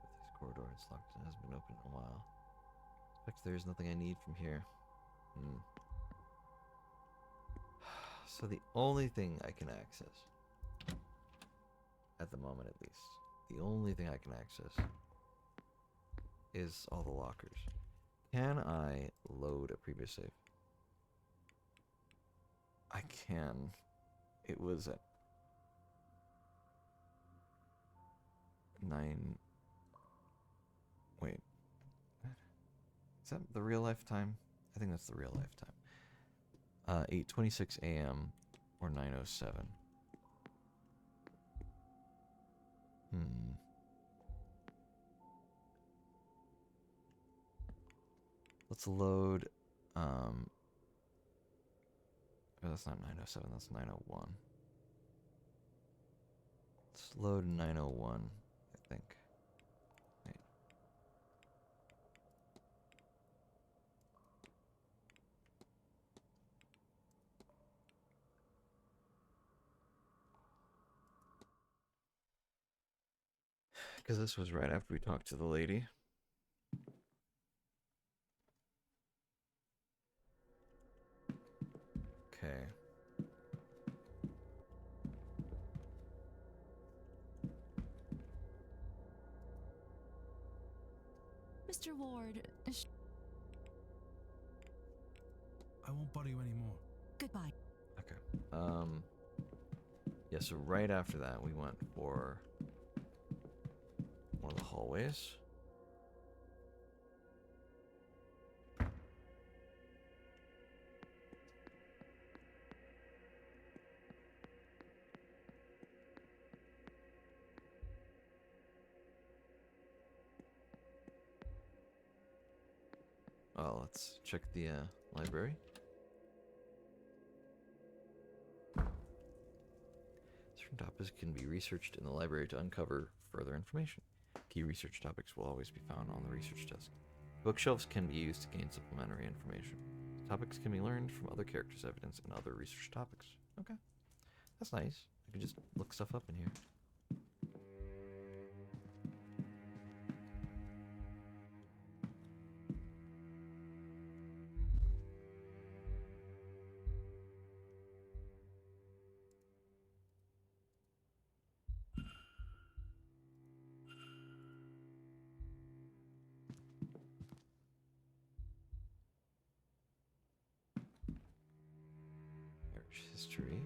This corridor is locked and has been open in a while. Expect there is nothing I need from here. So the only thing I can access, at the moment at least, the only thing I can access is all the lockers. Can I load a previous save? I can. It was at 9. Wait. Is that the real life time? I think that's the real life time. 8:26 a.m. or 9:07. Let's load. Oh, that's not 9:07. That's 9:01. Let's load 9:01. I think. Wait. Because this was right after we talked to the lady. Okay. Mr. Ward, I won't bother you anymore. goodbye. Okay. Yeah, so right after that, we went for one of the hallways. Oh, let's check the library. Certain topics can be researched in the library to uncover further information. Key research topics will always be found on the research desk. Bookshelves can be used to gain supplementary information. Topics can be learned from other characters' evidence and other research topics. Okay. That's nice. I can just look stuff up in here. Irish history.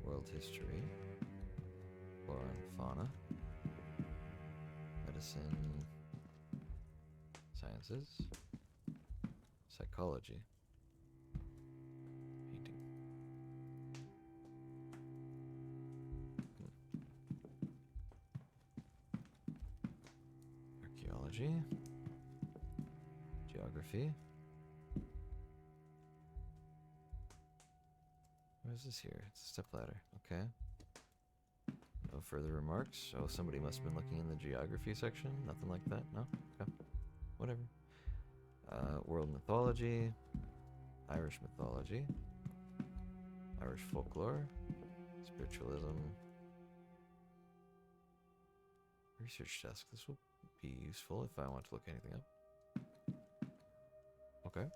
World history. Flora and fauna. Medicine. Sciences. Psychology. Painting. Archaeology. Geography. What is this here? It's a stepladder. Okay. No further remarks. Oh, somebody must have been looking in the geography section. Nothing like that. No? Okay. Whatever. World mythology. Irish mythology. Irish folklore. Spiritualism. Research desk. This will be useful if I want to look anything up. Okay.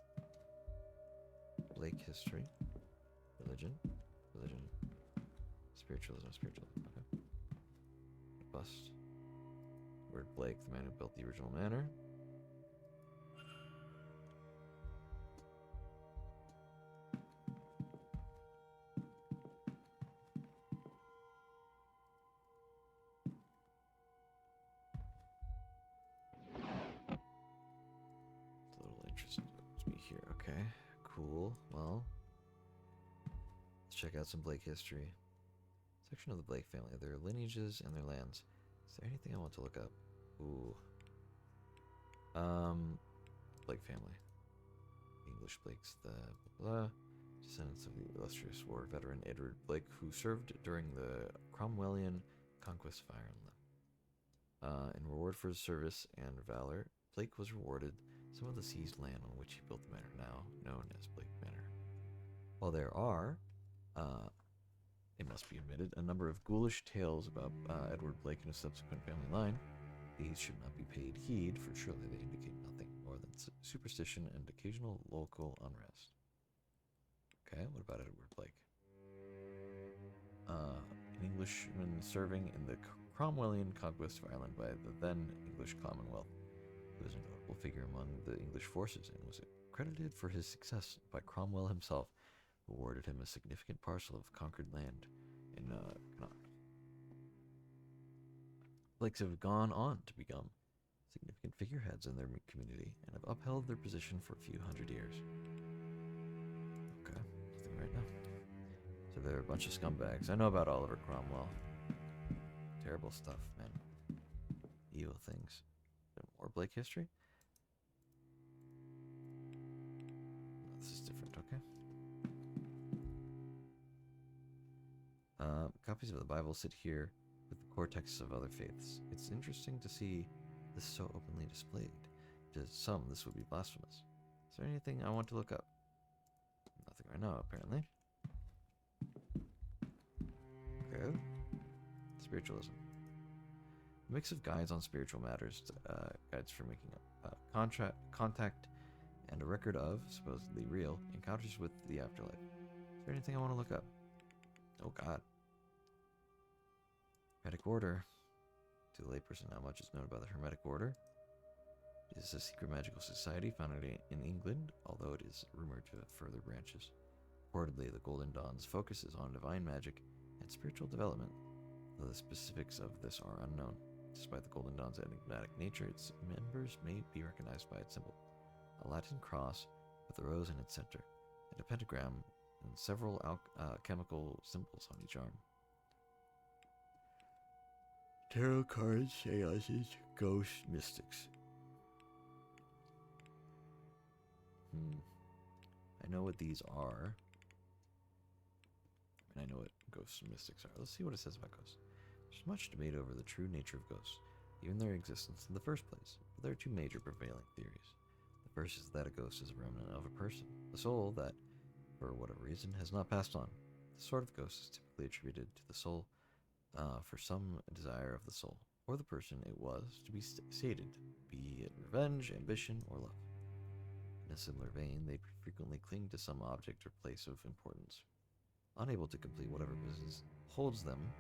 Lake history. Religion. Spiritualism, spiritualism. Okay. Bust. Word Blake, the man who built the original manor. It's a little interesting to me here. Okay, cool. Well, let's check out some Blake history. Section of the Blake family, their lineages and their lands. Is there anything I want to look up? Ooh. Blake family. English Blakes, the blah, descendants of the illustrious war veteran Edward Blake, who served during the Cromwellian conquest of Ireland. In reward for his service and valor, Blake was rewarded some of the seized land on which he built the manor, now known as Blake Manor. While there are, it must be admitted, a number of ghoulish tales about Edward Blake and his subsequent family line, these should not be paid heed, for surely they indicate nothing more than superstition and occasional local unrest. Okay, what about Edward Blake? An Englishman serving in the Cromwellian conquest of Ireland by the then English Commonwealth. He was a notable figure among the English forces and was credited for his success by Cromwell himself, who awarded him a significant parcel of conquered land in Connaught. Blakes have gone on to become significant figureheads in their community and have upheld their position for a few hundred years. Okay, nothing right now. So they're a bunch of scumbags. I know about Oliver Cromwell. Terrible stuff, man. Evil things. More Blake history? This is different, okay. Copies of the Bible sit here with the core texts of other faiths. It's interesting to see this so openly displayed. To some, this would be blasphemous. Is there anything I want to look up? Nothing right now, apparently. Okay. Spiritualism. A mix of guides on spiritual matters, guides for making contact, and a record of, supposedly real, encounters with the afterlife. Is there anything I want to look up? Oh god. Hermetic Order. To the layperson, not much is known about the Hermetic Order. It is a secret magical society founded in England, although it is rumored to have further branches. Reportedly, the Golden Dawn's focuses on divine magic and spiritual development, though the specifics of this are unknown. Despite the Golden Dawn's enigmatic nature, its members may be recognized by its symbol: a Latin cross with a rose in its center, and a pentagram, and several chemical symbols on each arm. Tarot cards, seances, ghosts, mystics. I know what these are. And I know what ghosts and mystics are. Let's see what it says about ghosts. There's much debate over the true nature of ghosts, even their existence in the first place. But there are two major prevailing theories. The first is that a ghost is a remnant of a person, a soul that, for whatever reason, has not passed on. This sort of ghost is typically attributed to the soul for some desire of the soul, or the person it was, to be sated, be it revenge, ambition, or love. In a similar vein, they frequently cling to some object or place of importance, unable to complete whatever business holds them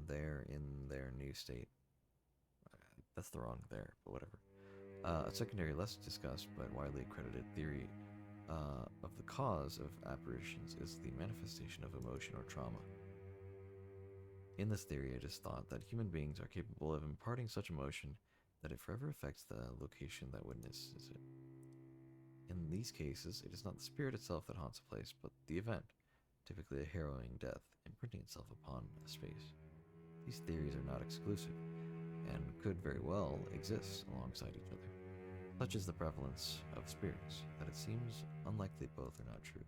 there in their new state. That's the wrong there, but whatever. A secondary, less discussed but widely accredited theory of the cause of apparitions is the manifestation of emotion or trauma. In this theory, it is thought that human beings are capable of imparting such emotion that it forever affects the location that witnesses it. In these cases, it is not the spirit itself that haunts a place, but the event, typically a harrowing death, imprinting itself upon a space. These theories are not exclusive, and could very well exist alongside each other. Such is the prevalence of spirits, that it seems unlikely both are not true.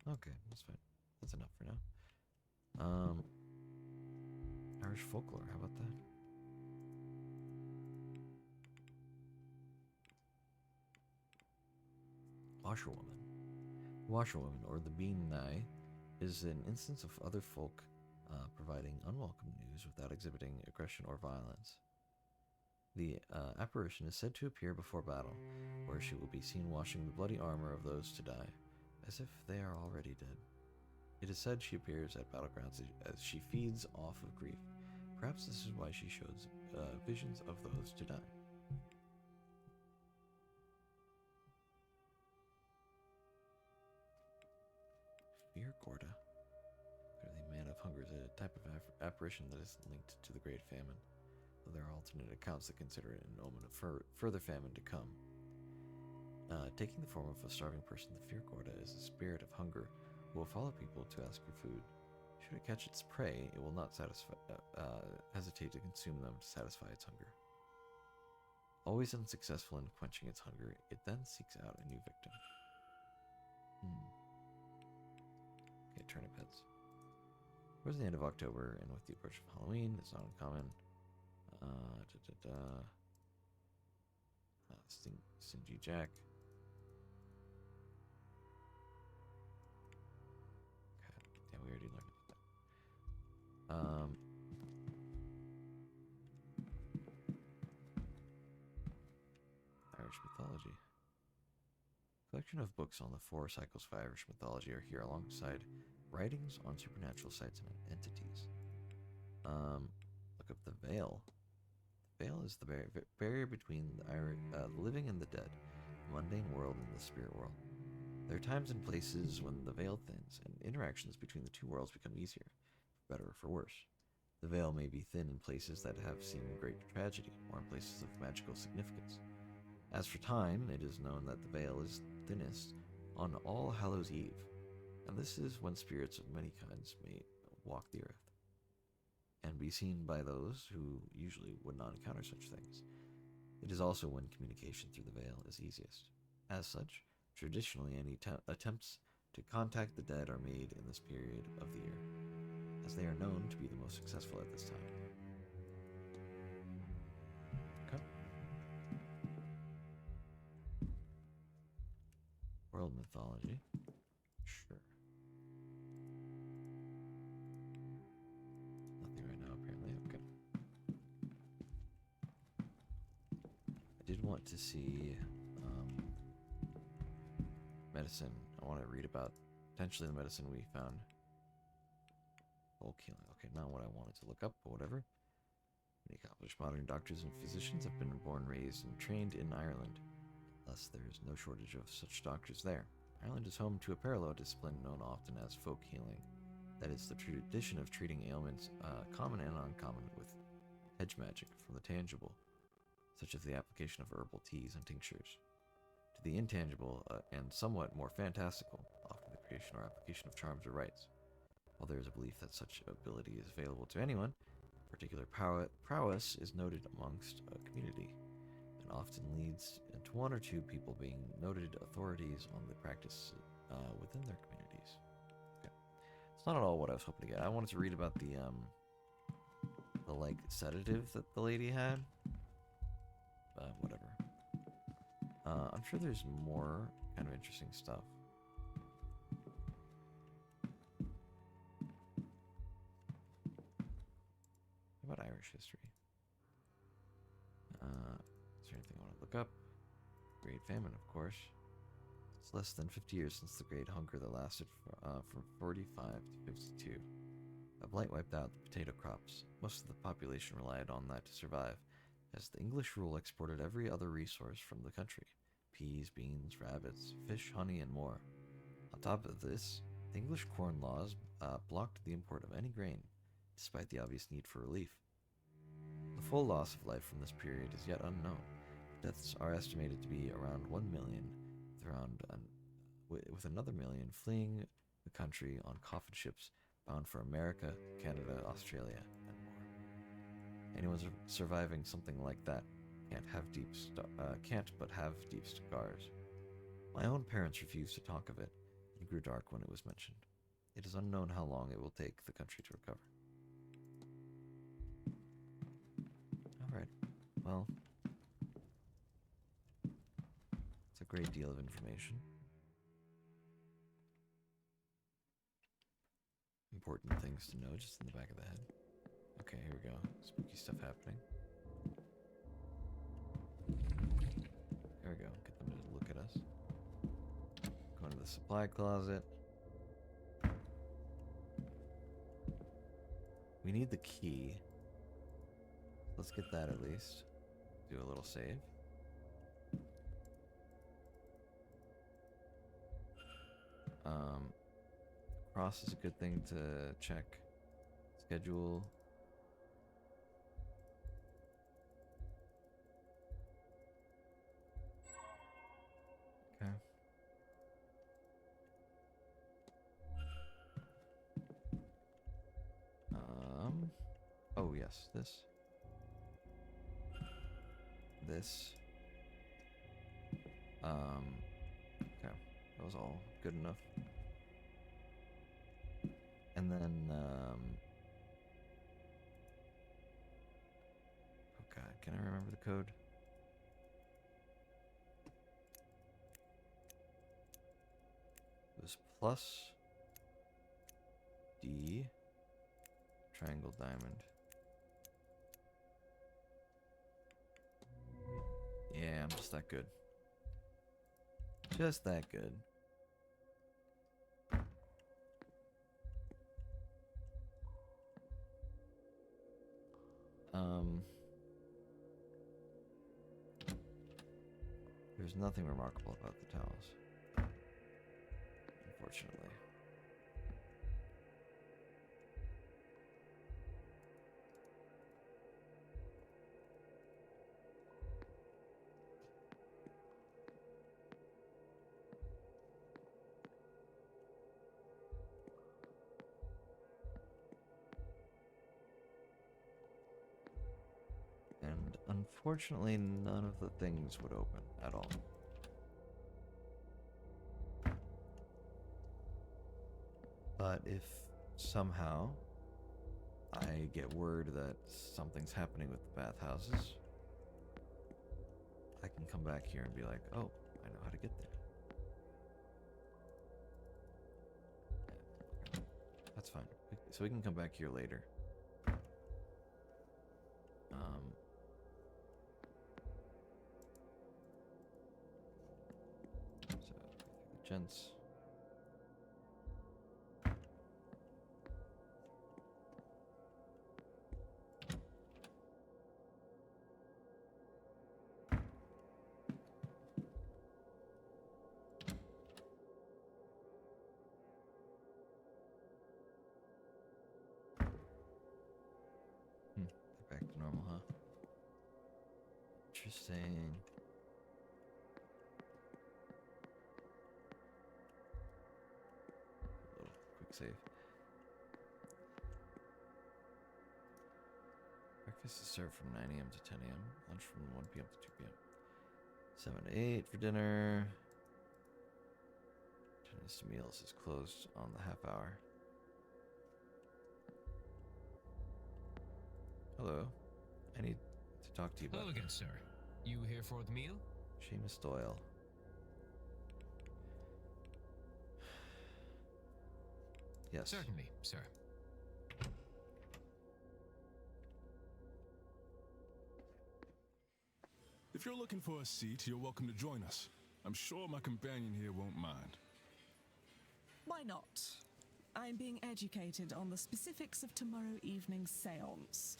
Okay, that's fine. That's enough for now. Irish folklore, how about that? Washerwoman. Washerwoman, or the Bean Nye, is an instance of other folk providing unwelcome news without exhibiting aggression or violence. The apparition is said to appear before battle, where she will be seen washing the bloody armor of those to die, as if they are already dead. It is said she appears at battlegrounds as she feeds off of grief. Perhaps this is why she shows visions of those to die. Fear Gorda. Clearly, man of hunger is a type of apparition that is linked to the Great Famine, though there are alternate accounts that consider it an omen of further famine to come. Taking the form of a starving person, the Fear Gorda is a spirit of hunger who will follow people to ask for food. Should it catch its prey, it will not hesitate to consume them to satisfy its hunger. Always unsuccessful in quenching its hunger, it then seeks out a new victim. Okay, turnip heads. Towards the end of October, and with the approach of Halloween, it's not uncommon. Stingy Jack. God, yeah, we already learned about that. Irish mythology. Collection of books on the 4 cycles of Irish mythology are here alongside writings on supernatural sites and entities. Look up the Veil. The Veil is the barrier between the living and the dead, the mundane world and the spirit world. There are times and places when the veil thins, and interactions between the two worlds become easier, for better or for worse. The veil may be thin in places that have seen great tragedy, or in places of magical significance. As for time, it is known that the veil is thinnest on All Hallows Eve, and this is when spirits of many kinds may walk the earth, and be seen by those who usually would not encounter such things. It is also when communication through the veil is easiest. As such, traditionally any attempts to contact the dead are made in this period of the year, as they are known to be the most successful at this time. Okay. World mythology. Sure. Nothing right now, apparently. Okay. I did want to see medicine. I want to read about potentially the medicine we found. Folk healing. Okay, not what I wanted to look up, but whatever. Many accomplished modern doctors and physicians have been born, raised, and trained in Ireland. Thus, there is no shortage of such doctors there. Ireland is home to a parallel discipline known often as folk healing. That is the tradition of treating ailments, common and uncommon, with hedge magic from the tangible, such as the application of herbal teas and tinctures, to the intangible and somewhat more fantastical, often the creation or application of charms or rites. While there is a belief that such ability is available to anyone, particular prowess is noted amongst a community, and often leads to 1 or 2 people being noted authorities on the practice within their communities. Okay. It's not at all what I was hoping to get. I wanted to read about the like sedative that the lady had. Whatever. I'm sure there's more kind of interesting stuff. What about Irish history? Is there anything I want to look up? Great Famine, of course. It's less than 50 years since the Great Hunger that lasted from 45 to 52. A blight wiped out the potato crops. Most of the population relied on that to survive, as the English rule exported every other resource from the country: peas, beans, rabbits, fish, honey, and more. On top of this, the English corn laws blocked the import of any grain, despite the obvious need for relief. The full loss of life from this period is yet unknown. Deaths are estimated to be around 1 million, with another million fleeing the country on coffin ships bound for America, Canada, Australia, and more. Anyone surviving something like that can't but have deep scars. My own parents refused to talk of it, and grew dark when it was mentioned. It is unknown how long it will take the country to recover. Alright, well, it's a great deal of information. Important things to know just in the back of the head. Okay, here we go. Spooky stuff happening. supply closet. We need the key. Let's get that at least. Do a little save. Cross is a good thing to check. Schedule. Okay. Oh yes, this. Okay, that was all good enough. And then, oh god, can I remember the code? It was plus D, triangle diamond. Yeah, I'm just that good. Just that good. There's nothing remarkable about the towels, unfortunately. And unfortunately, none of the things would open at all. But if somehow I get word that something's happening with the bathhouses, I can come back here and be like, oh, I know how to get there. Yeah, that's fine. So we can come back here later. So, gents. They're back to normal, huh? Interesting. A little quick save. Breakfast is served from 9 a.m. to 10 a.m. Lunch from 1 p.m. to 2 p.m. 7 to 8 for dinner. Chinese meals is closed on the half hour. Hello. I need to talk to you about... Hello again, sir. You here for the meal? Seamus Doyle. Yes. Certainly, sir. If you're looking for a seat, you're welcome to join us. I'm sure my companion here won't mind. Why not? I'm being educated on the specifics of tomorrow evening's séance,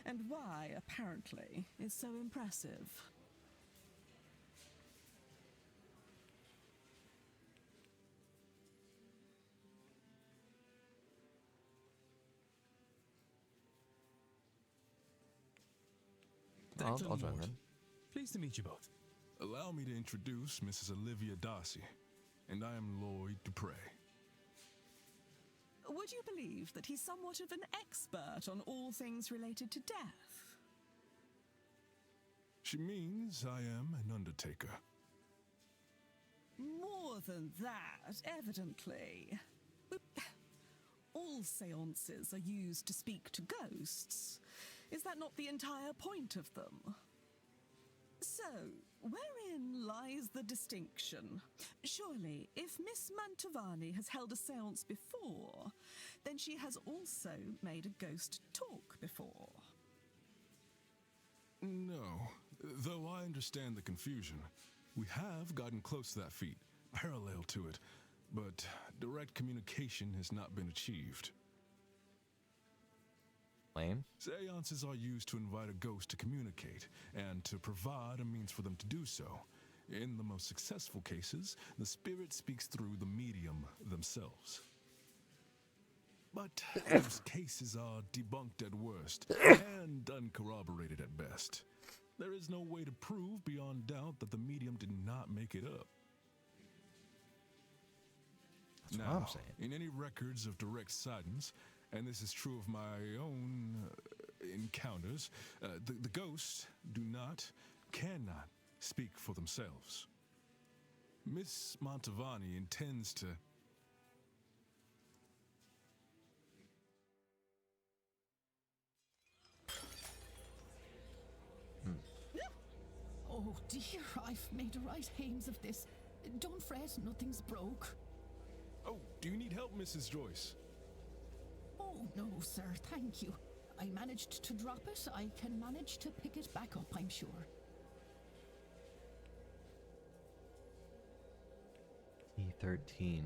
and why, apparently, is so impressive. I'll join them. Pleased to meet you both. Allow me to introduce Mrs. Olivia Darcy, and I am Lloyd Dupre. Would you believe that he's somewhat of an expert on all things related to death? She means I am an undertaker. More than that, evidently. All séances are used to speak to ghosts. Is that not the entire point of them? So, wherein lies the distinction? Surely, if Miss Mantovani has held a séance before, then she has also made a ghost talk before. No, though I understand the confusion. We have gotten close to that feat, parallel to it, but direct communication has not been achieved. Lame. Seances are used to invite a ghost to communicate and to provide a means for them to do so. In the most successful cases, the spirit speaks through the medium themselves. But those cases are debunked at worst and uncorroborated at best. There is no way to prove beyond doubt that the medium did not make it up. That's Now, what I'm saying. in any records of direct sightings, and this is true of my own encounters, the ghosts cannot speak for themselves. Miss Montavani intends to... Oh dear, I've made a right hames of this. Don't fret, nothing's broke. Oh, do you need help, Mrs. Joyce? Oh no, sir, thank you. I managed to drop it. I can manage to pick it back up, I'm sure. E13.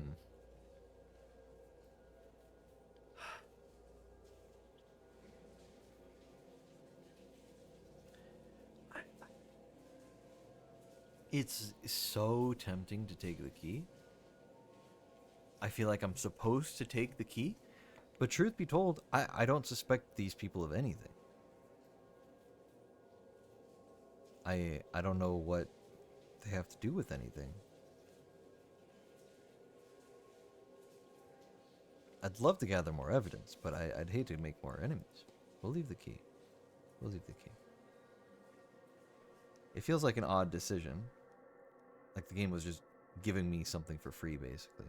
It's so tempting to take the key. I feel like I'm supposed to take the key, but truth be told, I don't suspect these people of anything. I don't know what they have to do with anything. I'd love to gather more evidence, but I'd hate to make more enemies. We'll leave the key. We'll leave the key. It feels like an odd decision. Like the game was just giving me something for free, basically.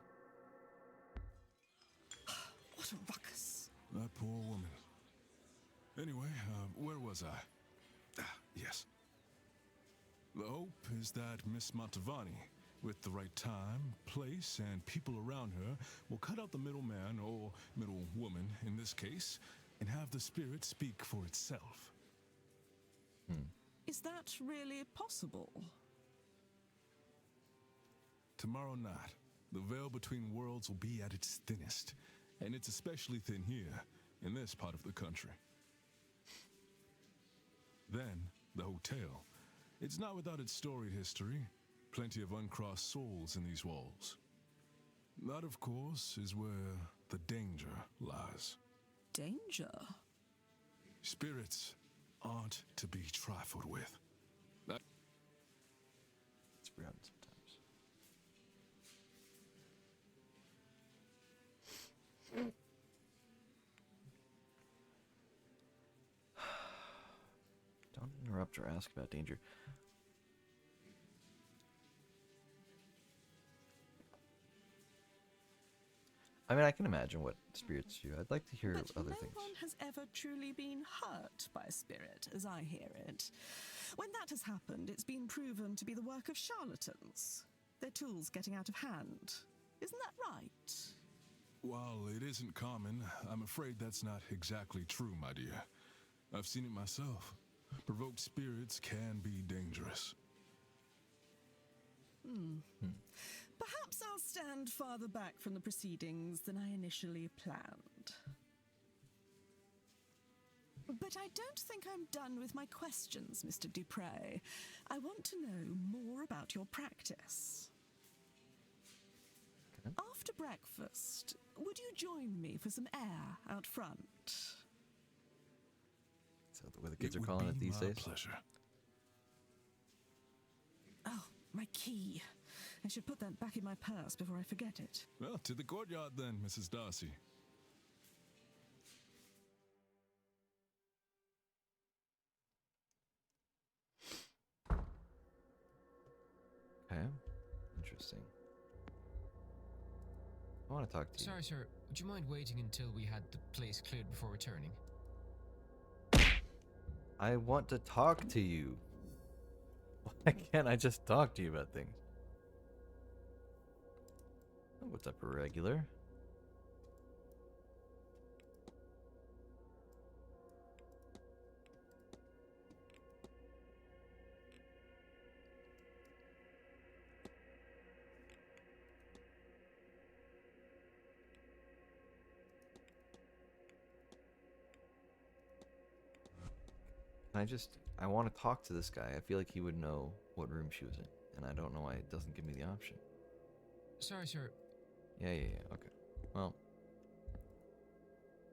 What a ruckus. That poor woman. Anyway, where was I? Yes. The hope is that Miss Montavani, with the right time, place, and people around her, will cut out the middleman, or middle woman in this case, and have the spirit speak for itself. Is that really possible? Tomorrow night, the veil between worlds will be at its thinnest, and it's especially thin here, in this part of the country. Then, the hotel. It's not without its storied history. Plenty of uncrossed souls in these walls. That, of course, is where the danger lies. Danger? Spirits aren't to be trifled with. That it's weird sometimes. Don't interrupt or ask about danger. I mean, I can imagine what spirits do. I'd like to hear other things. No one has ever truly been hurt by a spirit, as I hear it. When that has happened, it's been proven to be the work of charlatans. Their tools getting out of hand. Isn't that right? While it isn't common, I'm afraid that's not exactly true, my dear. I've seen it myself. Provoked spirits can be dangerous. Perhaps I'll stand farther back from the proceedings than I initially planned. But I don't think I'm done with my questions, Mr. Dupre. I want to know more about your practice. Okay. After breakfast, would you join me for some air out front? Is that what the kids are calling it these days? Pleasure. Oh, my key. I should put that back in my purse before I forget it. Well, to the courtyard then, Mrs. Darcy. Okay. Interesting. I want to talk to you. Sorry, sir. Would you mind waiting until we had the place cleared before returning? I want to talk to you. Why can't I just talk to you about things? Oh, what's up, irregular? I want to talk to this guy. I feel like he would know what room she was in, and I don't know why it doesn't give me the option. Sorry, sir. Yeah, okay. Well.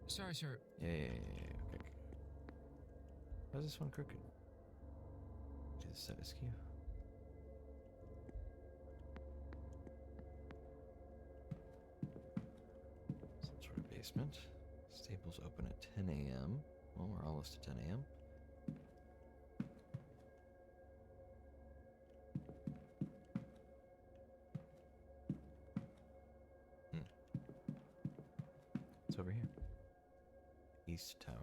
Sorry, sir. Yeah, okay. Why is this one crooked? Just set askew. Some sort of basement. Stables open at 10 a.m. Well, we're almost at 10 a.m. It's over here. East Tower.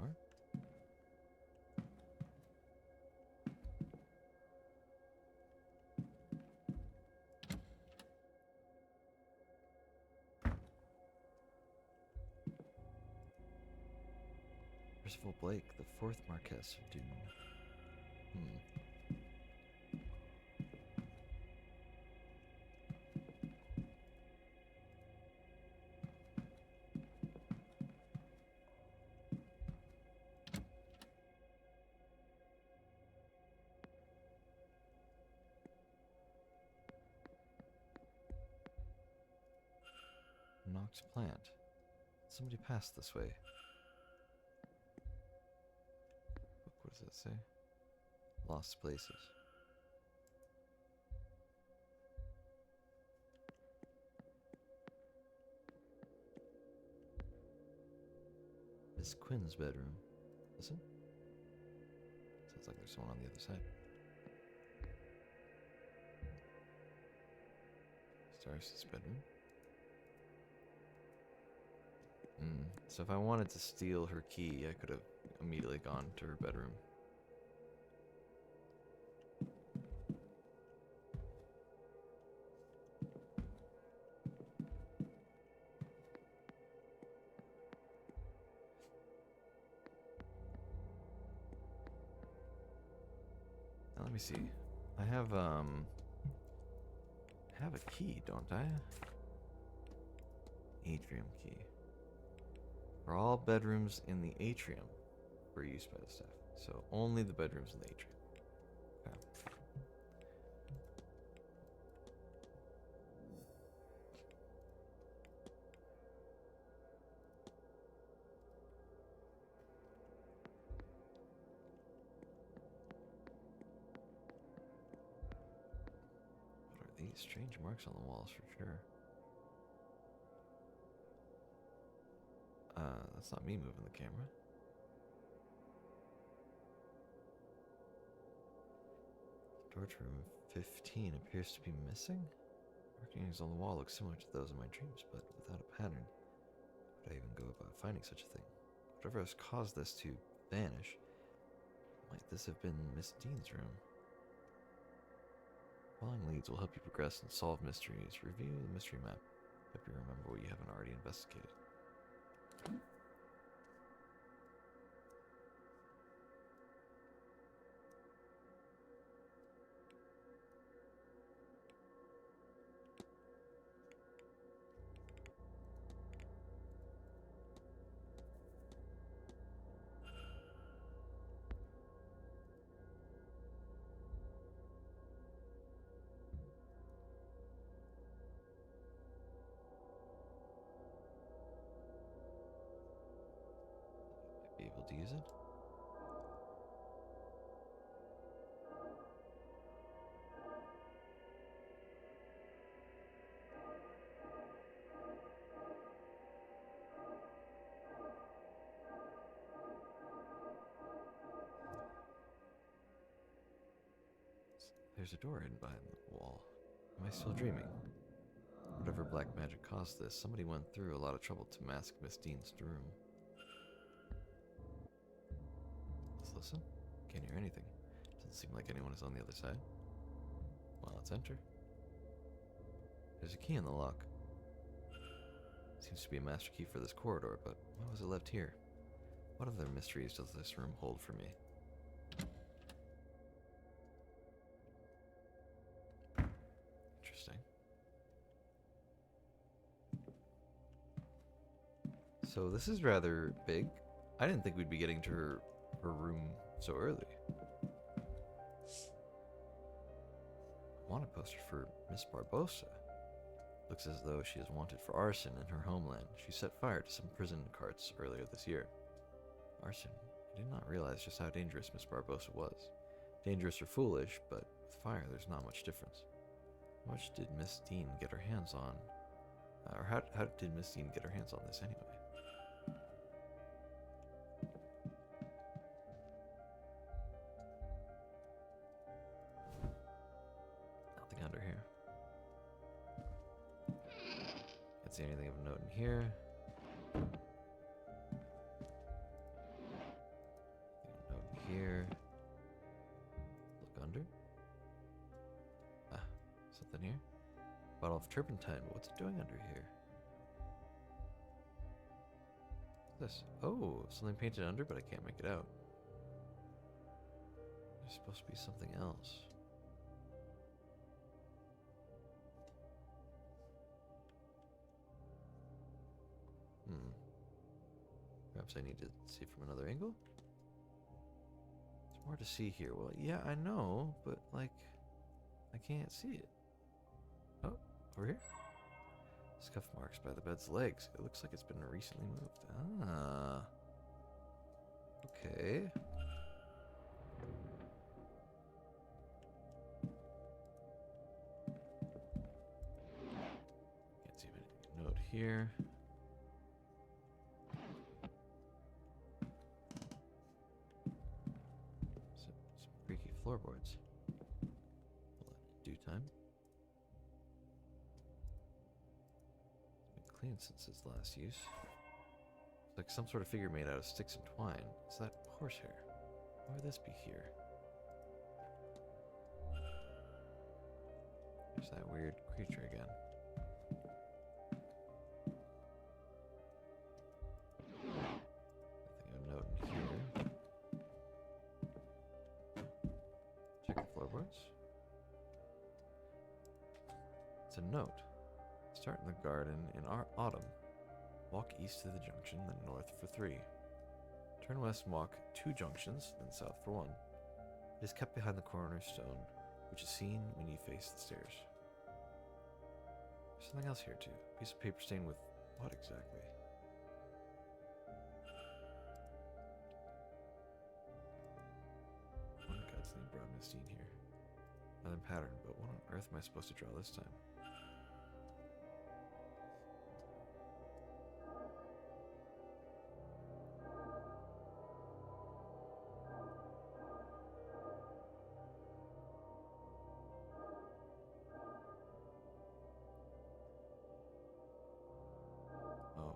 Percival Blake, the 4th Marquess of Dune. Knocked plant. Somebody passed this way. What does that say? Lost places. Miss Quinn's bedroom. Listen. Sounds like there's someone on the other side. Star's bedroom. So if I wanted to steal her key, I could have immediately gone to her bedroom. Now let me see. I have a key, don't I? Atrium key. For all bedrooms in the atrium were used by the staff. So only the bedrooms in the atrium. Okay. What are these? Strange marks on the walls for sure. That's not me moving the camera. Storage room 15 appears to be missing. Markings on the wall look similar to those in my dreams, but without a pattern. How would I even go about finding such a thing? Whatever has caused this to vanish, might this have been Miss Dean's room? Following leads will help you progress and solve mysteries. Review the mystery map. Hope you remember what you haven't already investigated. Be able to use it? There's a door hidden behind the wall. Am I still dreaming? Whatever black magic caused this, somebody went through a lot of trouble to mask Miss Dean's room. Let's listen. Can't hear anything. Doesn't seem like anyone is on the other side. Well, let's enter. There's a key in the lock. Seems to be a master key for this corridor, but why was it left here? What other mysteries does this room hold for me? Interesting. So this is rather big. I didn't think we'd be getting to her room so early. Wanted poster for Miss Barbosa. Looks as though she is wanted for arson in her homeland. She set fire to some prison carts earlier this year. Arson? I did not realize just how dangerous Miss Barbosa was. Dangerous or foolish, but with fire there's not much difference. How much did Miss Dean get her hands on? Or how did Miss Dean get her hands on this anyway? Nothing under here. Can't see anything of note in here. Nothing of note in here. Look under. Ah, something here. Bottle of turpentine. What's it doing under here? What's this? Oh, something painted under, but I can't make it out. There's supposed to be something else. Perhaps I need to see from another angle? There's more to see here. Well, yeah, I know, but, like, I can't see it. Oh, over here? Scuff marks by the bed's legs. It looks like it's been recently moved. Ah. Okay. Can't see any note here. Some freaky floorboards. Well, in due time. Clean since its last use. It's like some sort of figure made out of sticks and twine. Is that horsehair? Why would this be here? There's that weird creature again. Nothing of note in here. Check the floorboards. It's a note. Start in the garden in autumn. Walk east to the junction, then north for 3. Turn west and walk 2 junctions, then south for 1. It is kept behind the cornerstone, which is seen when you face the stairs. There's something else here too. A piece of paper stained with what exactly? What in God's name brought Miss Dean here? Another pattern, but what on earth am I supposed to draw this time? Oh.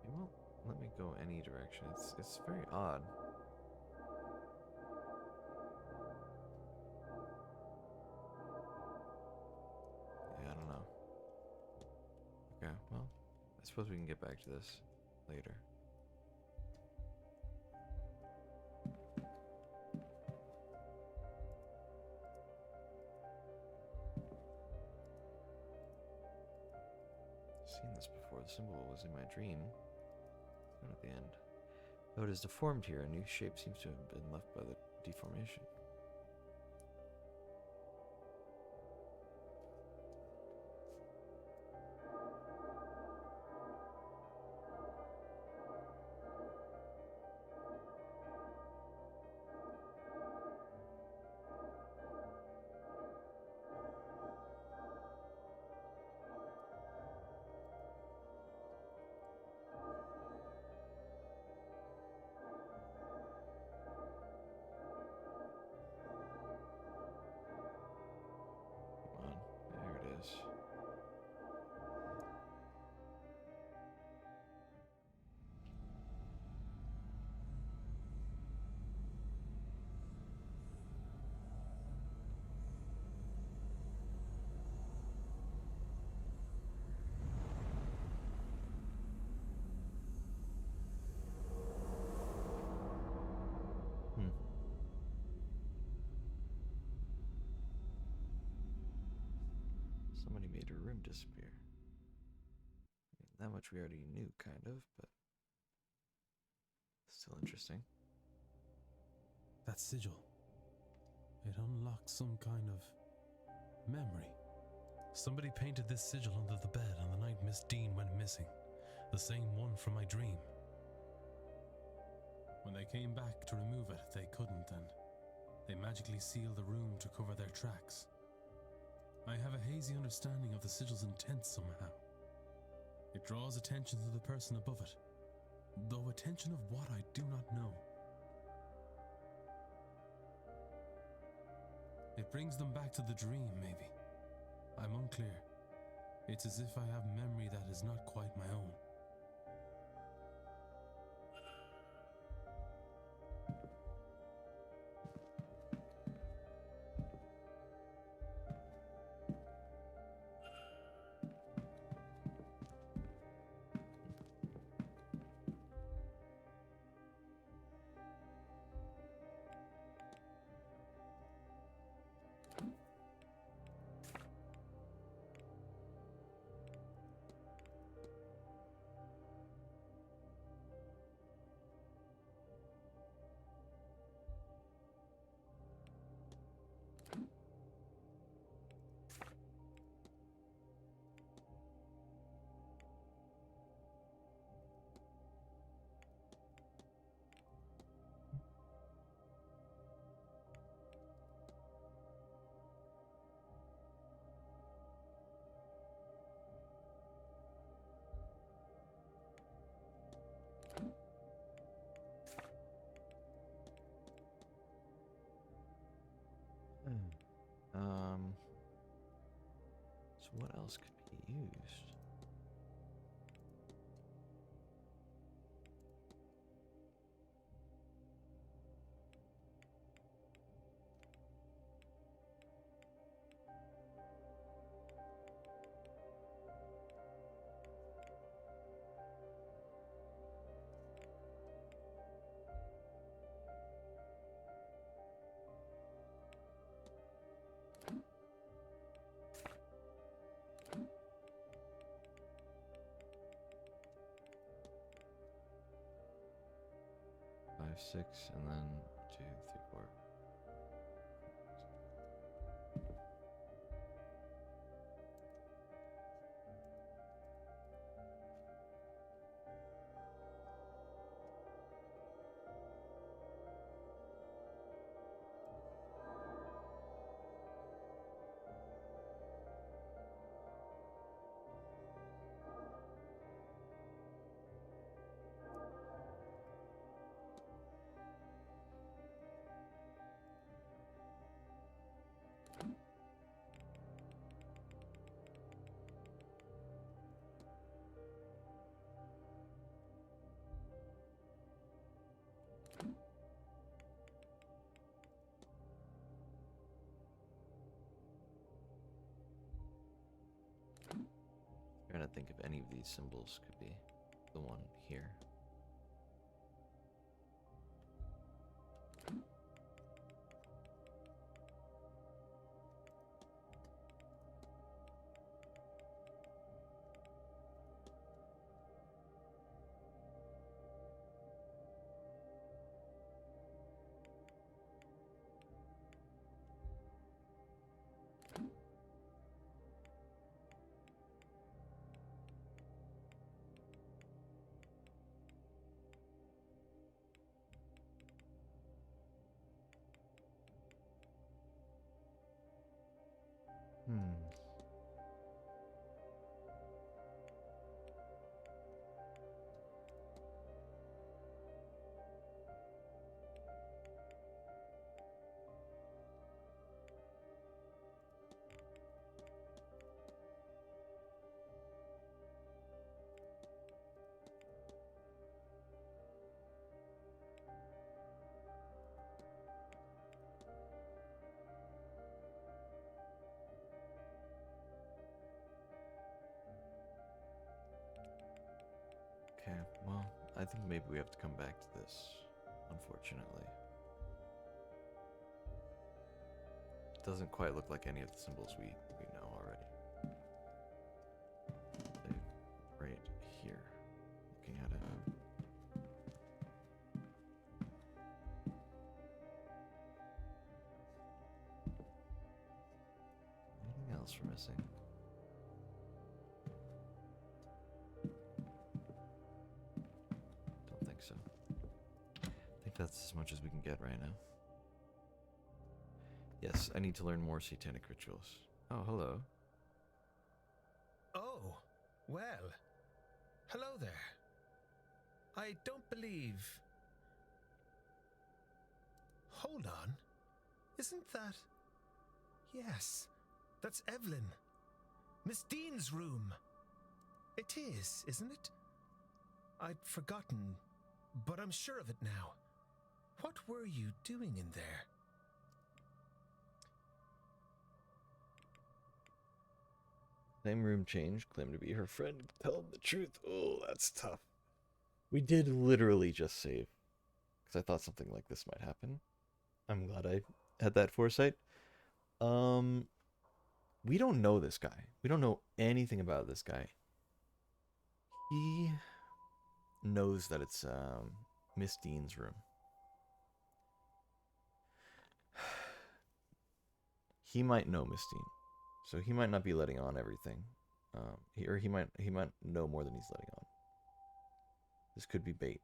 It won't let me go any direction. It's very odd. Yeah, I don't know. Okay, well, I suppose we can get back to this later. Seen this before. The symbol was in my dream. And at the end. Though it is deformed here, a new shape seems to have been left by the deformation. Somebody made her room disappear. That much we already knew, kind of, but still interesting. That sigil. It unlocks some kind of memory. Somebody painted this sigil under the bed on the night Miss Dean went missing. The same one from my dream. When they came back to remove it, they couldn't, and they magically sealed the room to cover their tracks. I have a hazy understanding of the sigil's intent somehow. It draws attention to the person above it, though attention of what I do not know. It brings them back to the dream, maybe. I'm unclear. It's as if I have memory that is not quite my own. So what else could be used? Five, six, and then 2, 3, 4. Trying to think if any of these symbols could be the one here. Okay, well, I think maybe we have to come back to this, unfortunately. It doesn't quite look like any of the symbols we know already. else we're missing. Don't think so. I think that's as much as we can get right now. Yes, I need to learn more satanic rituals. Oh, hello. Oh, well. Hello there. I don't believe... Hold on. Isn't that... Yes, that's Evelyn. Miss Dean's room. It is, isn't it? I'd forgotten, but I'm sure of it now. What were you doing in there? Name room change, claim to be her friend, tell him the truth. Oh, that's tough. We did literally just save, because I thought something like this might happen. I'm glad I had that foresight. We don't know this guy. We don't know anything about this guy. He knows that it's Miss Dean's room. He might know Miss Dean, so he might not be letting on everything. He might know more than he's letting on. This could be bait.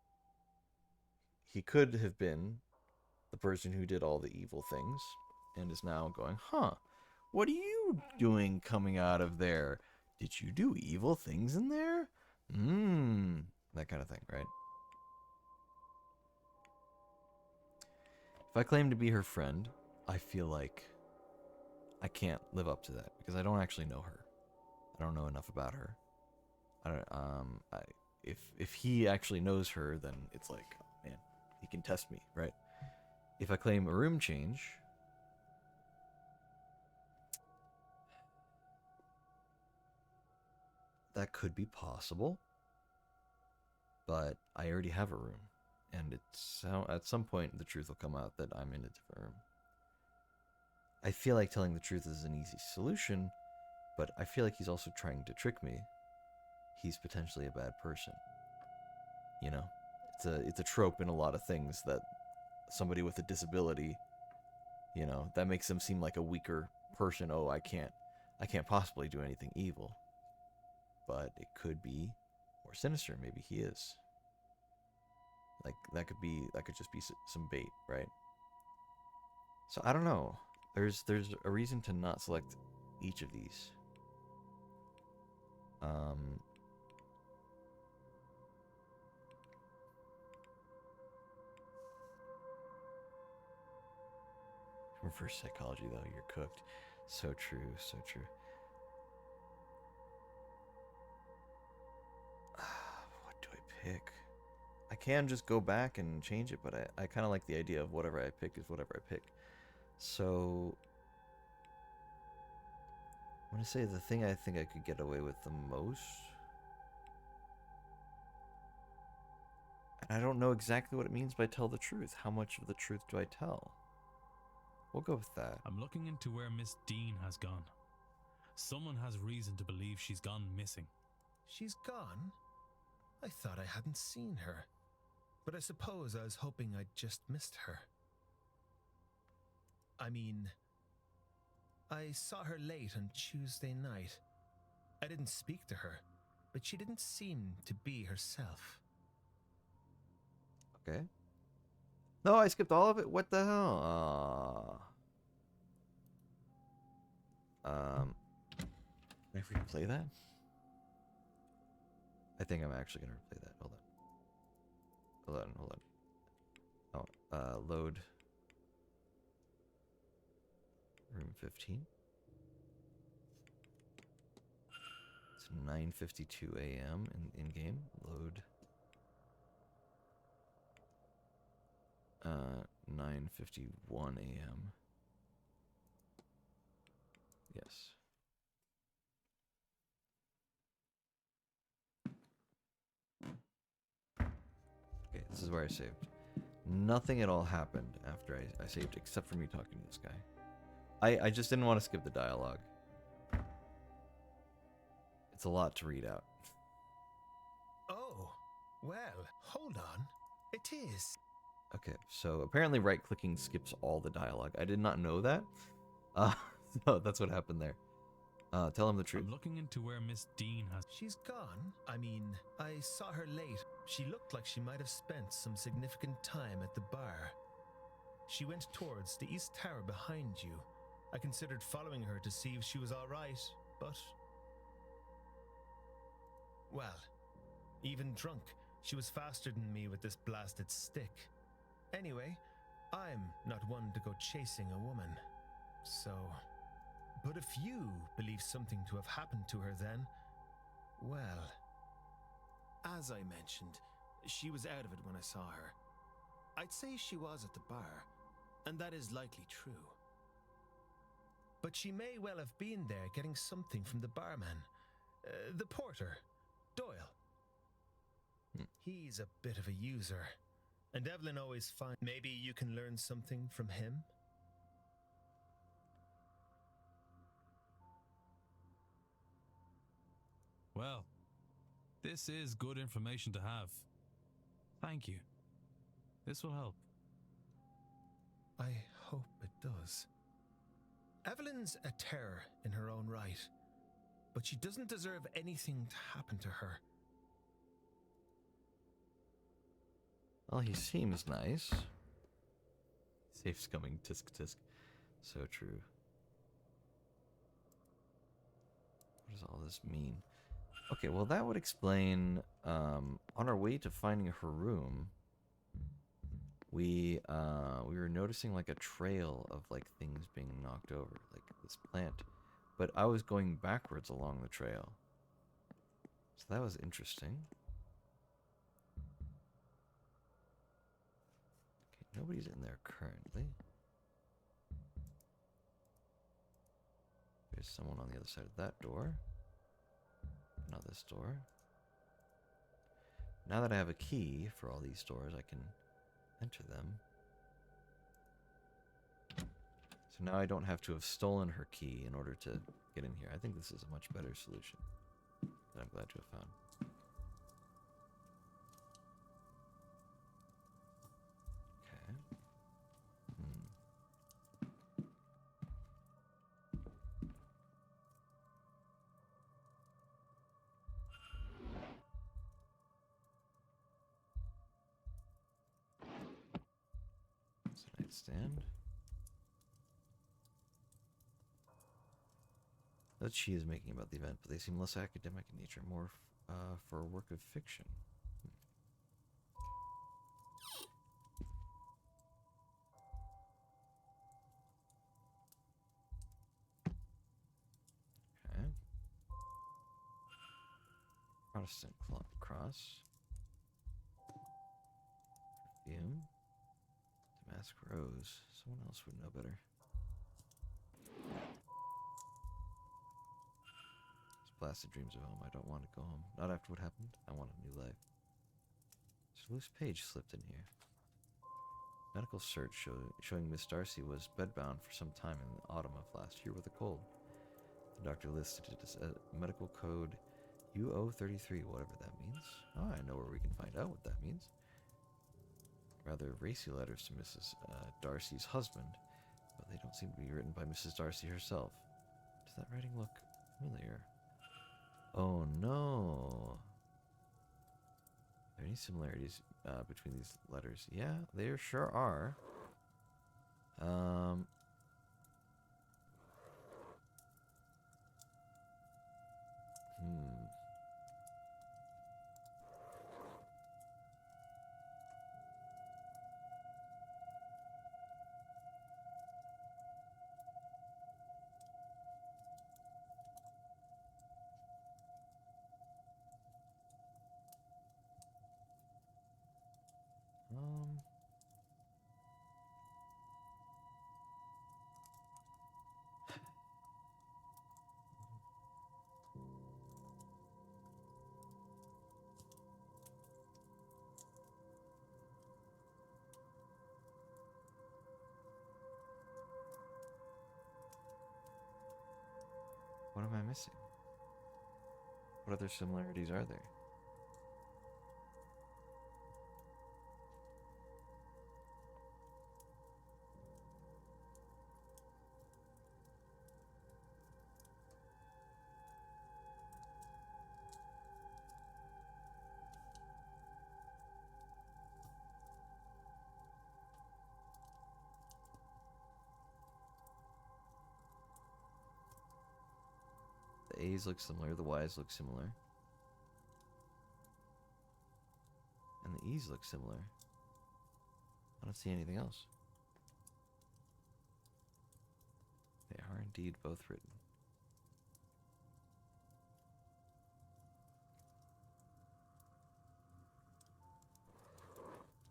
He could have been the person who did all the evil things and is now going, huh, what are you doing coming out of there? Did you do evil things in there? That kind of thing, right? If I claim to be her friend, I feel like I can't live up to that because I don't actually know her. I don't know enough about her. If he actually knows her, then it's like, oh, man, he can test me, right? If I claim a room change, that could be possible, but I already have a room, and it's at some point the truth will come out that I'm in a different room. I feel like telling the truth is an easy solution, but I feel like he's also trying to trick me. He's potentially a bad person. You know, it's a trope in a lot of things that somebody with a disability, you know, that makes them seem like a weaker person. Oh, I can't possibly do anything evil. But it could be more sinister. Maybe he is. Like that could just be some bait, right? So I don't know. There's a reason to not select each of these. Reverse psychology, though, you're cooked. So true, so true. What do I pick? I can just go back and change it, but I kind of like the idea of whatever I pick is whatever I pick. So I'm going to say the thing I think I could get away with the most. And I don't know exactly what it means by tell the truth. How much of the truth do I tell? We'll go with that. I'm looking into where Miss Dean has gone. Someone has reason to believe she's gone missing. She's gone? I thought I hadn't seen her. But I suppose I was hoping I'd just missed her. I mean, I saw her late on Tuesday night. I didn't speak to her, but she didn't seem to be herself. Okay. No, I skipped all of it. What the hell? Can I replay that? I think I'm actually gonna replay that. Hold on. Oh, load room 15. It's 9:52 a.m. in game. Load 9:51 a.m. Yes. Okay, this is where I saved. Nothing at all happened after I saved except for me talking to this guy. I just didn't want to skip the dialogue. It's a lot to read out. Oh, well, hold on. It is. Okay, so apparently right-clicking skips all the dialogue. I did not know that. So that's what happened there. Tell him the truth. I'm looking into where Miss Dean has. She's gone. I mean, I saw her late. She looked like she might have spent some significant time at the bar. She went towards the east tower behind you. I considered following her to see if she was all right, but... well, even drunk, she was faster than me with this blasted stick. Anyway, I'm not one to go chasing a woman, so... But if you believe something to have happened to her then, well... As I mentioned, she was out of it when I saw her. I'd say she was at the bar, and that is likely true. But she may well have been there getting something from the barman. The porter, Doyle. He's a bit of a user, and Evelyn always finds... Maybe you can learn something from him? Well, this is good information to have. Thank you. This will help. I hope it does. Evelyn's a terror in her own right, but she doesn't deserve anything to happen to her. Well, he seems nice. Safe's coming, tisk tisk. So true. What does all this mean? Okay, well that would explain, on our way to finding her room, we were noticing like a trail of like things being knocked over, like this plant. But I was going backwards along the trail. So that was interesting. Okay, nobody's in there currently. There's someone on the other side of that door. Not this door. Now that I have a key for all these doors, I can enter them. So now I don't have to have stolen her key in order to get in here. I think this is a much better solution that I'm glad to have found. Okay. It's a nightstand. That she is making about the event, but they seem less academic in nature, more for a work of fiction. Okay. Protestant cross. Perfume. Damask rose. Someone else would know better. Blasted dreams of home. I don't want to go home. Not after what happened. I want a new life. There's a loose page slipped in here. Medical search showing Miss Darcy was bedbound for some time in the autumn of last year with a cold. The doctor listed it as a medical code UO33, whatever that means. Oh, I know where we can find out what that means. Rather racy letters to Mrs. Darcy's husband, but they don't seem to be written by Mrs. Darcy herself. Does that writing look familiar? Oh no. Are there any similarities between these letters? Yeah, there sure are. What am I missing? What other similarities are there? The A's look similar, the Y's look similar. And the E's look similar. I don't see anything else. They are indeed both written.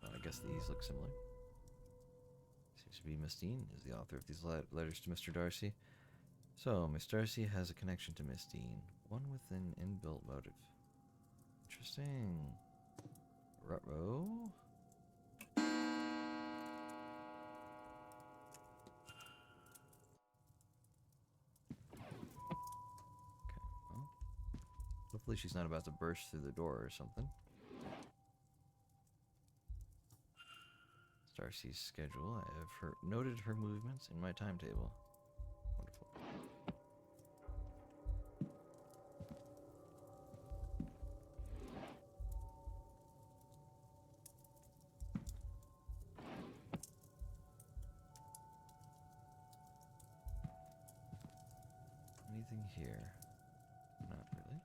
Well, I guess the E's look similar. Seems to be Miss Dean is the author of these letters to Mr. Darcy. So, Miss Darcy has a connection to Miss Dean, one with an inbuilt motive. Interesting. Ruh-roh. Hopefully she's not about to burst through the door or something. Darcy's schedule. I have noted her movements in my timetable. Wonderful. Anything here? Not really.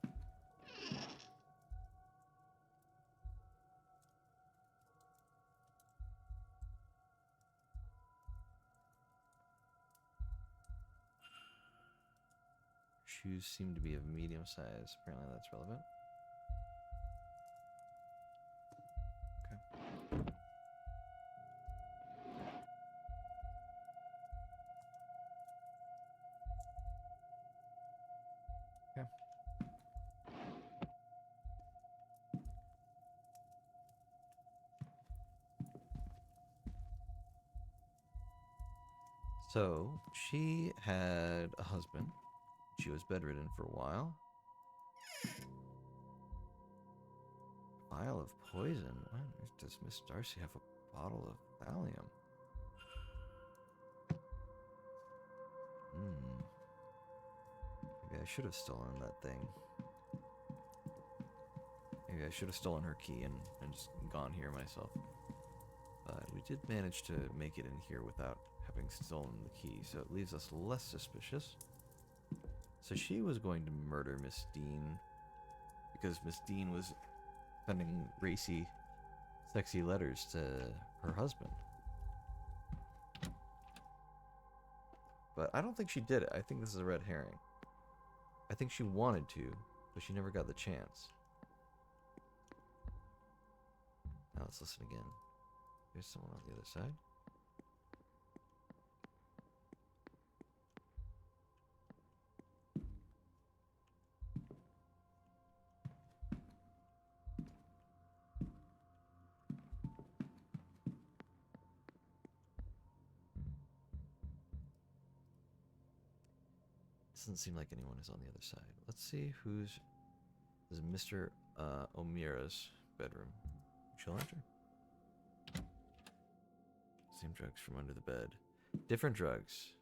Shoes seem to be of medium size. Apparently that's relevant. Okay. Okay. So, she had a husband. She was bedridden for a while. Vial of poison. Why does Miss Darcy have a bottle of thallium? Maybe I should have stolen that thing. Maybe I should have stolen her key and just gone here myself. But we did manage to make it in here without having stolen the key, so it leaves us less suspicious. So she was going to murder Miss Dean because Miss Dean was sending racy, sexy letters to her husband. But I don't think she did it. I think this is a red herring. I think she wanted to, but she never got the chance. Now let's listen again. There's someone on the other side. Doesn't seem like anyone is on the other side. Let's see who's... This is Mr. O'Meara's bedroom. She'll enter. Same drugs from under the bed. Different drugs.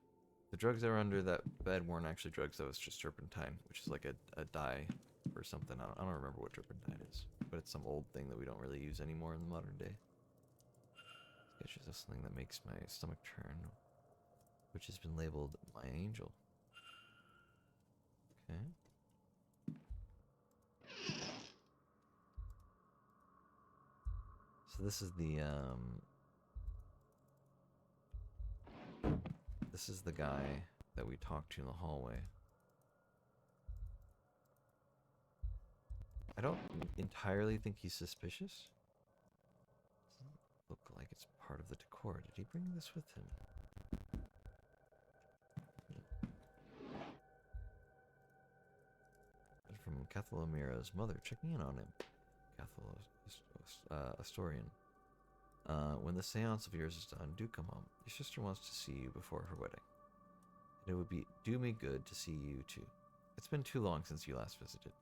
The drugs that were under that bed weren't actually drugs, that was just turpentine, which is like a dye or something. I don't remember what turpentine is, but it's some old thing that we don't really use anymore in the modern day. Sketches of something that makes my stomach turn, which has been labeled my angel. Okay. So this is the guy that we talked to in the hallway. I don't entirely think he's suspicious. Doesn't look like it's part of the decor. Did he bring this with him? From Cathal O'Meara's mother, checking in on him. Cathal, Astorian. When the seance of yours is done, do come home. Your sister wants to see you before her wedding. And it would do me good to see you too. It's been too long since you last visited,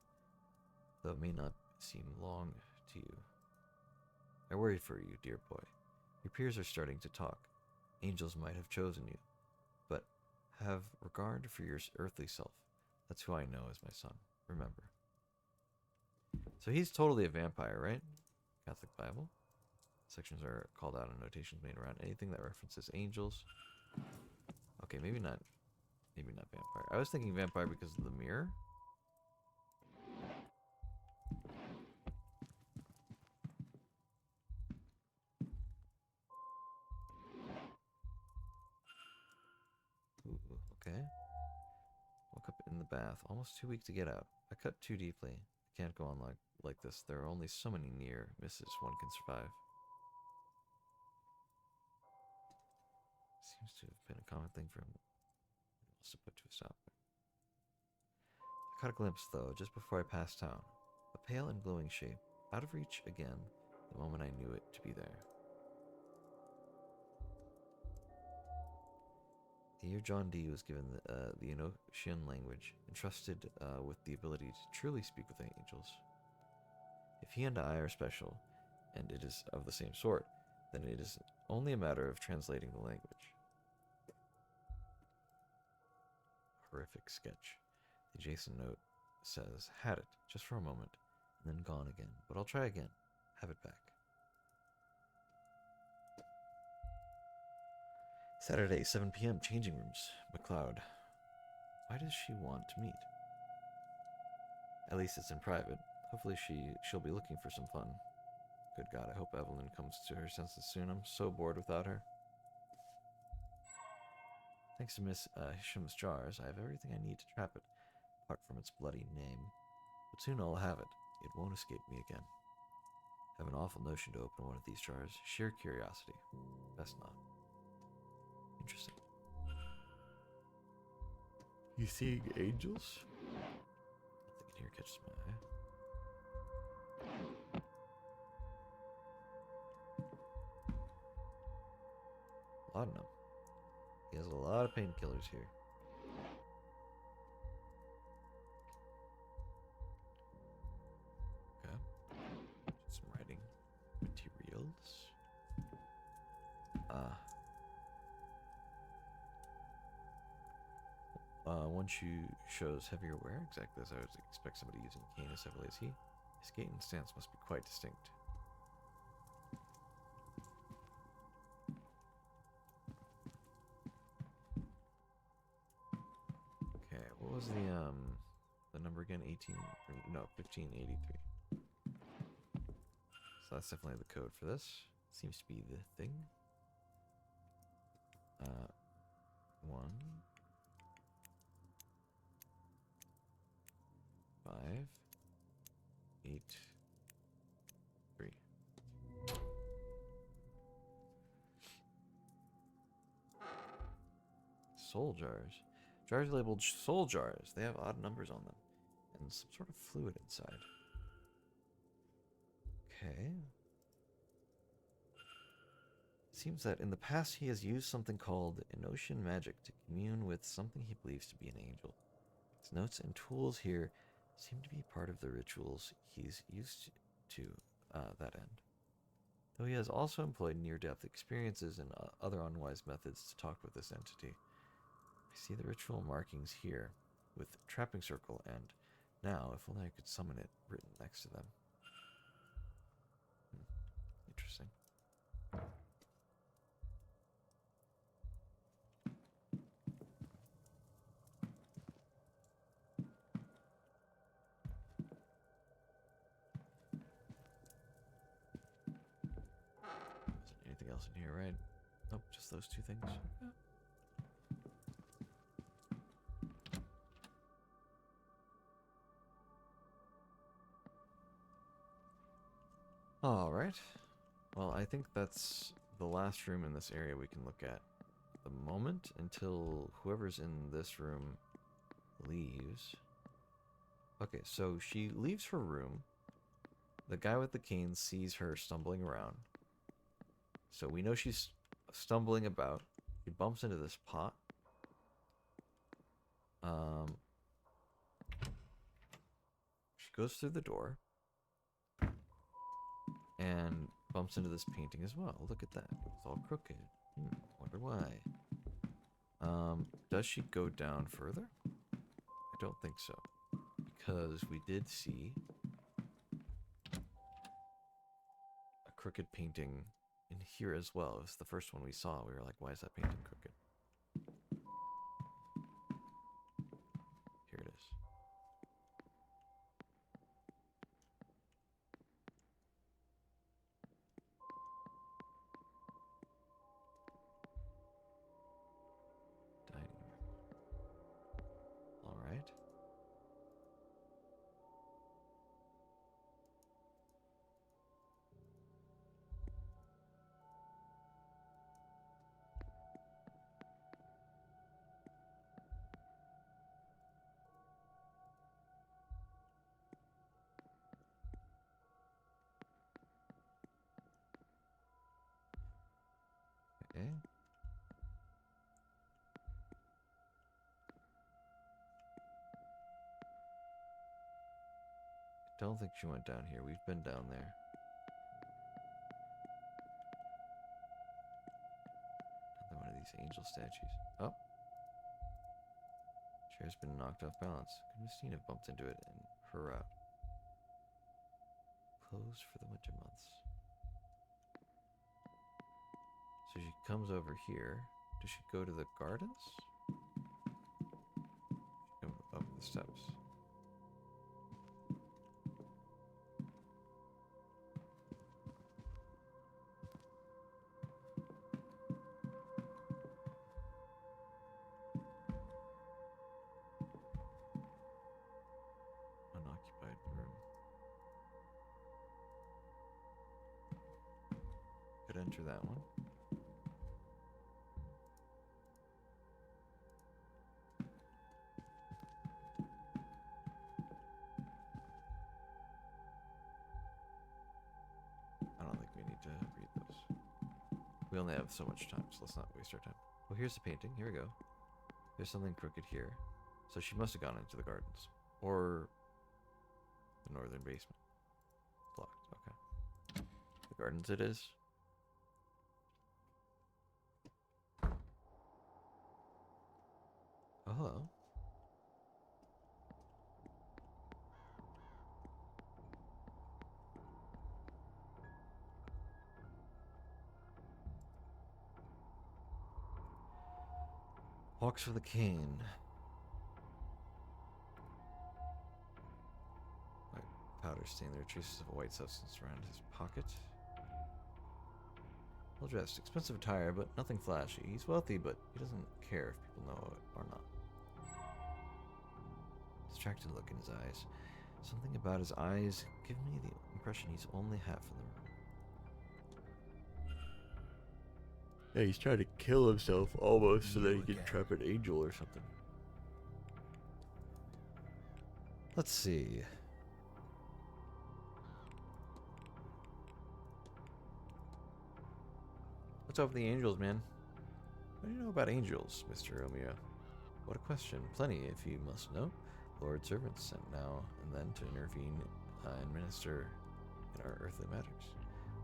though it may not seem long to you. I worry for you, dear boy. Your peers are starting to talk. Angels might have chosen you, but have regard for your earthly self. That's who I know as my son. Remember. So he's totally a vampire, right? Catholic Bible. Sections are called out and notations made around anything that references angels. Okay, maybe not vampire. I was thinking vampire because of the mirror, bath. Almost too weak to get out. I cut too deeply. I can't go on like this. There are only so many near misses one can survive. Seems to have been a common thing for him to put to a stop. I caught a glimpse, though, just before I passed town. A pale and glowing shape, out of reach again, the moment I knew it to be there. Here John Dee was given the Enochian language, entrusted with the ability to truly speak with angels. If he and I are special, and it is of the same sort, then it is only a matter of translating the language. Horrific sketch. The adjacent note says, had it, just for a moment, and then gone again. But I'll try again. Have it back. Saturday, 7 p.m., changing rooms. McLeod. Why does she want to meet? At least it's in private. Hopefully she'll be looking for some fun. Good God, I hope Evelyn comes to her senses soon. I'm so bored without her. Thanks to Miss Hisham's jars, I have everything I need to trap it, apart from its bloody name. But soon I'll have it. It won't escape me again. I have an awful notion to open one of these jars. Sheer curiosity. Best not. Interesting. You seeing angels? Nothing in here catches my eye. Laudanum. He has a lot of painkillers here. Okay. Some writing materials. One shoe shows heavier wear, exactly as I would expect somebody using a cane as heavily as he. His gait and stance must be quite distinct. Okay, what was the number again? 1583. So that's definitely the code for this. Seems to be the thing. 1 5 8 3. Soul jars. Jars labeled soul jars. They have odd numbers on them. And some sort of fluid inside. Okay. Seems that in the past he has used something called Enochian magic to commune with something he believes to be an angel. His notes and tools here seem to be part of the rituals he's used to that end. Though he has also employed near-death experiences and other unwise methods to talk with this entity. I see the ritual markings here, with trapping circle, and now, if only I could summon it written next to them. Interesting. Isn't anything else in here, right? Nope, just those two things. Yeah. Alright. Well, I think that's the last room in this area we can look at the moment until whoever's in this room leaves. Okay, so she leaves her room. The guy with the cane sees her stumbling around. So we know she's stumbling about. She bumps into this pot. She goes through the door. And bumps into this painting as well. Look at that. It's all crooked. Wonder why. Does she go down further? I don't think so. Because we did see a crooked painting in here as well. It was the first one we saw. We were like, why is that painting crooked? Here it is. Dining room. Alright. don't think she went down here. We've been down there. Another one of these angel statues. Oh. Chair's been knocked off balance. Could Christine have bumped into it and her out? Closed for the winter months. So she comes over here. Does she go to the gardens? Come up the steps. Unoccupied room. Could enter that one. I don't think we need to read those. We only have so much time, so let's not waste our time. Well, here's the painting. Here we go. There's something crooked here. So she must have gone into the gardens. Or the northern basement. Blocked. Okay. The gardens it is. Oh, hello. Hawks for the cane. White powder stain. There are traces of a white substance around his pocket. Well dressed, expensive attire, but nothing flashy. He's wealthy, but he doesn't care if people know it or not. Distracted look in his eyes. Something about his eyes give me the impression he's only half in the room. Yeah, he's trying to kill himself almost so that he can trap an angel or something. Let's see. What's up with the angels, man? What do you know about angels, Mr. Romeo? What a question. Plenty, if you must know. Lord servants sent now and then to intervene and minister in our earthly matters.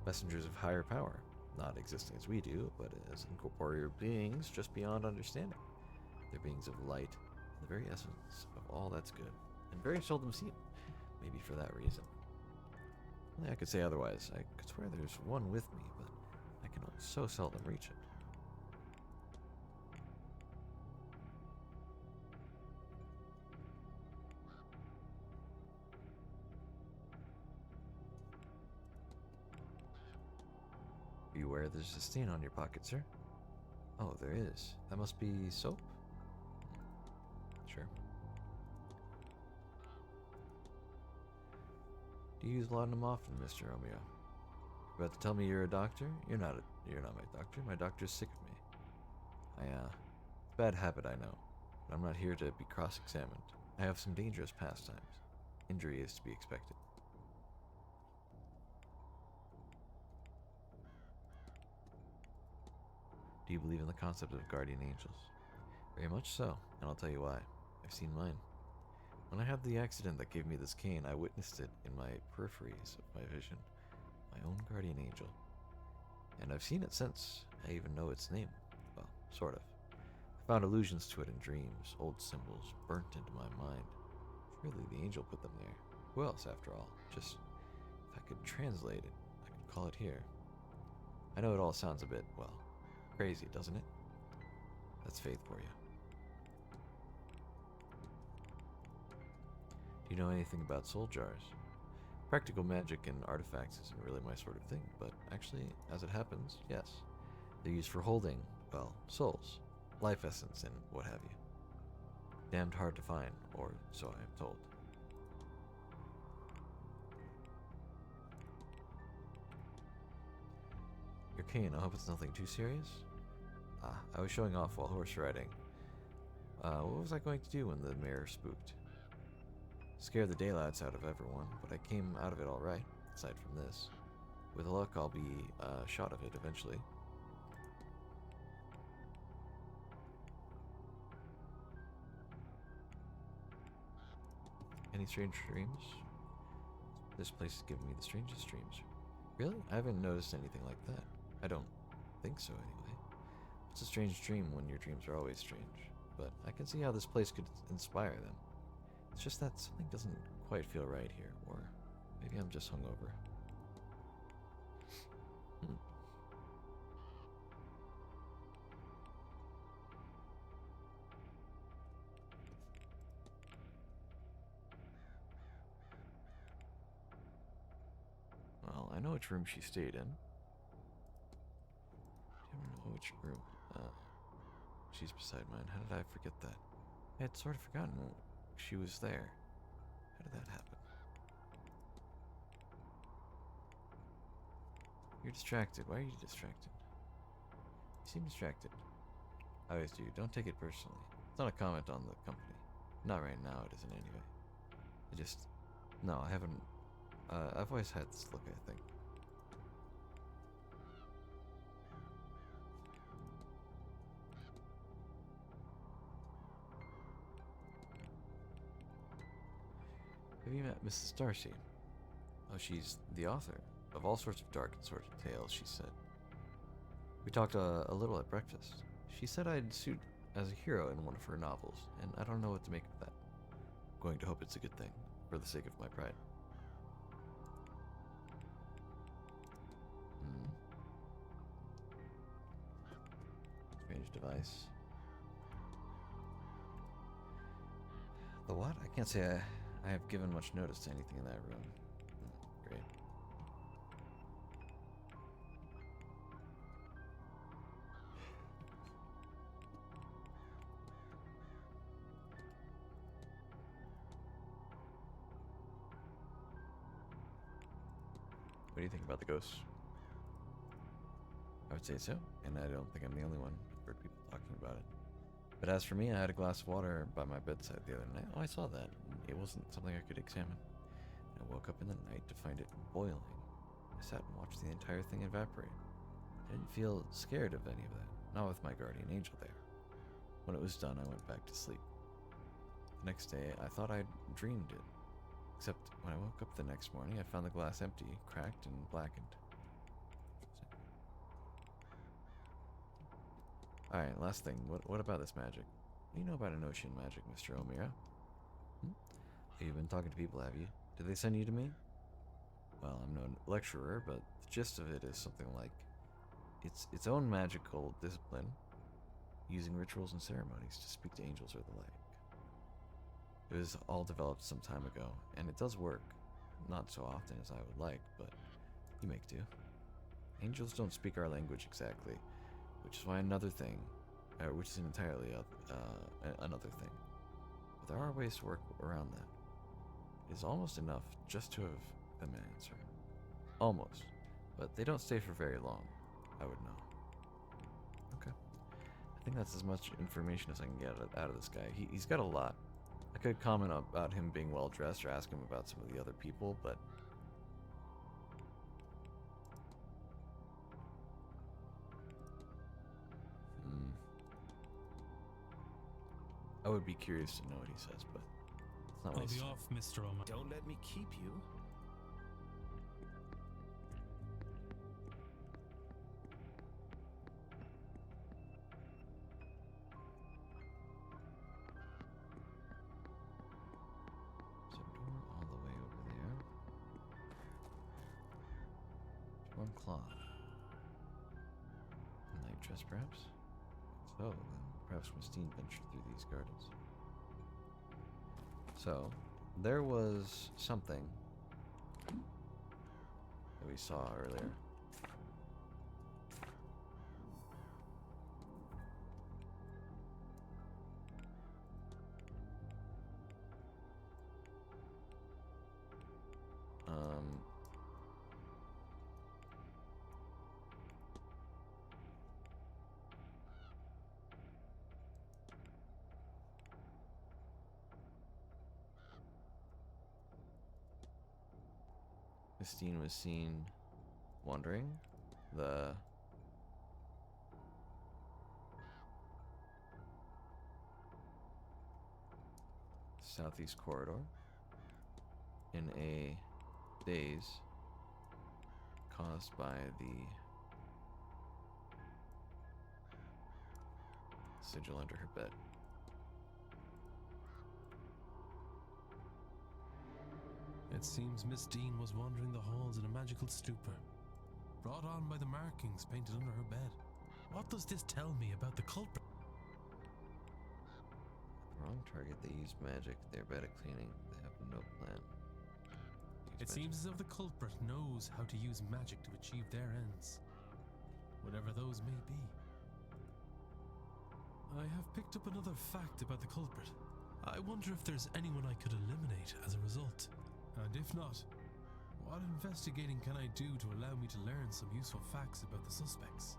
Messengers of higher power, not existing as we do, but as incorporeal beings just beyond understanding. They're beings of light, the very essence of all that's good, and very seldom seen, maybe for that reason. Only I could say otherwise. I could swear there's one with me, but I can so seldom reach it. Are you aware there's a stain on your pocket, sir? Oh, there is. That must be soap? Sure. Do you use laudanum often, Mr. Romeo? You about to tell me you're a doctor? You're not my doctor. My doctor's sick of me. Bad habit, I know. But I'm not here to be cross-examined. I have some dangerous pastimes. Injury is to be expected. Do you believe in the concept of guardian angels? Very much so, and I'll tell you why. I've seen mine. When I had the accident that gave me this cane, I witnessed it in my peripheries of my vision. My own guardian angel. And I've seen it since. I even know its name. Well, sort of. I found allusions to it in dreams, old symbols burnt into my mind. Surely the angel put them there. Who else, after all? Just, if I could translate it, I could call it here. I know it all sounds a bit, well, crazy, doesn't it? That's faith for you. Do you know anything about soul jars? Practical magic and artifacts isn't really my sort of thing, but actually, as it happens, yes. They're used for holding, well, souls, life essence, and what have you. Damned hard to find, or so I am told. Your cane, I hope it's nothing too serious? I was showing off while horse riding. What was I going to do when the mare spooked? Scare the daylights out of everyone, but I came out of it all right, aside from this. With luck, I'll be shot of it eventually. Any strange dreams? This place is giving me the strangest dreams. Really? I haven't noticed anything like that. I don't think so, anyway. It's a strange dream when your dreams are always strange, but I can see how this place could inspire them. It's just that something doesn't quite feel right here, or maybe I'm just hungover. Well, I know which room she stayed in. I don't know which room. She's beside mine. How did I forget that? I had sort of forgotten she was there. How did that happen? You're distracted. Why are you distracted? You seem distracted. I always do. Don't take it personally. It's not a comment on the company. Not right now, it isn't anyway. No, I haven't. I've always had this look, I think. Have you met Mrs. Darcy? Oh, she's the author of all sorts of dark and sordid tales, she said. We talked a little at breakfast. She said I'd suit as a hero in one of her novels, and I don't know what to make of that. I'm going to hope it's a good thing, for the sake of my pride. Strange device. The what? I can't say I have given much notice to anything in that room. Great. What do you think about the ghosts? I would say so, and I don't think I'm the only one. I've heard people talking about it. But as for me, I had a glass of water by my bedside the other night. Oh, I saw that. It wasn't something I could examine. I woke up in the night to find it boiling. I sat and watched the entire thing evaporate. I didn't feel scared of any of that, not with my guardian angel there. When it was done, I went back to sleep. The next day, I thought I'd dreamed it. Except when I woke up the next morning, I found the glass empty, cracked, and blackened. Alright, last thing. What about this magic? What do you know about Enochian magic, Mr. O'Meara? You've been talking to people, have you? Did they send you to me? Well, I'm no lecturer, but the gist of it is something like its own magical discipline, using rituals and ceremonies to speak to angels or the like. It was all developed some time ago, and it does work. Not so often as I would like, but you make do. Angels don't speak our language exactly, which is why which is entirely another thing. But there are ways to work around that. It is almost enough just to have them answer. Almost. But they don't stay for very long, I would know. Okay. I think that's as much information as I can get out of this guy. He's got a lot. I could comment about him being well dressed or ask him about some of the other people, but I would be curious to know what he says, but it's not what I'll he's be off, Mr. O'Meara. Don't let me keep you. There's a door all the way over there. One cloth. A night dress, perhaps? So, then perhaps Christine ventured through these gardens. So, there was something that we saw earlier. Christine was seen wandering the southeast corridor in a days caused by the sigil under her bed. It seems Miss Dean was wandering the halls in a magical stupor, brought on by the markings painted under her bed. What does this tell me about the culprit? Wrong target, they use magic. They're bad at cleaning. They have no plan. It seems as if the culprit knows how to use magic to achieve their ends, whatever those may be. I have picked up another fact about the culprit. I wonder if there's anyone I could eliminate as a result. And if not, what investigating can I do to allow me to learn some useful facts about the suspects?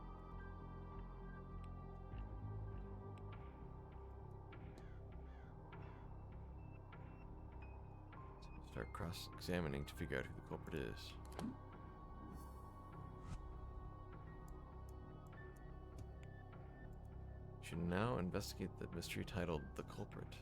Start cross-examining to figure out who the culprit is. Should now investigate the mystery titled The Culprit.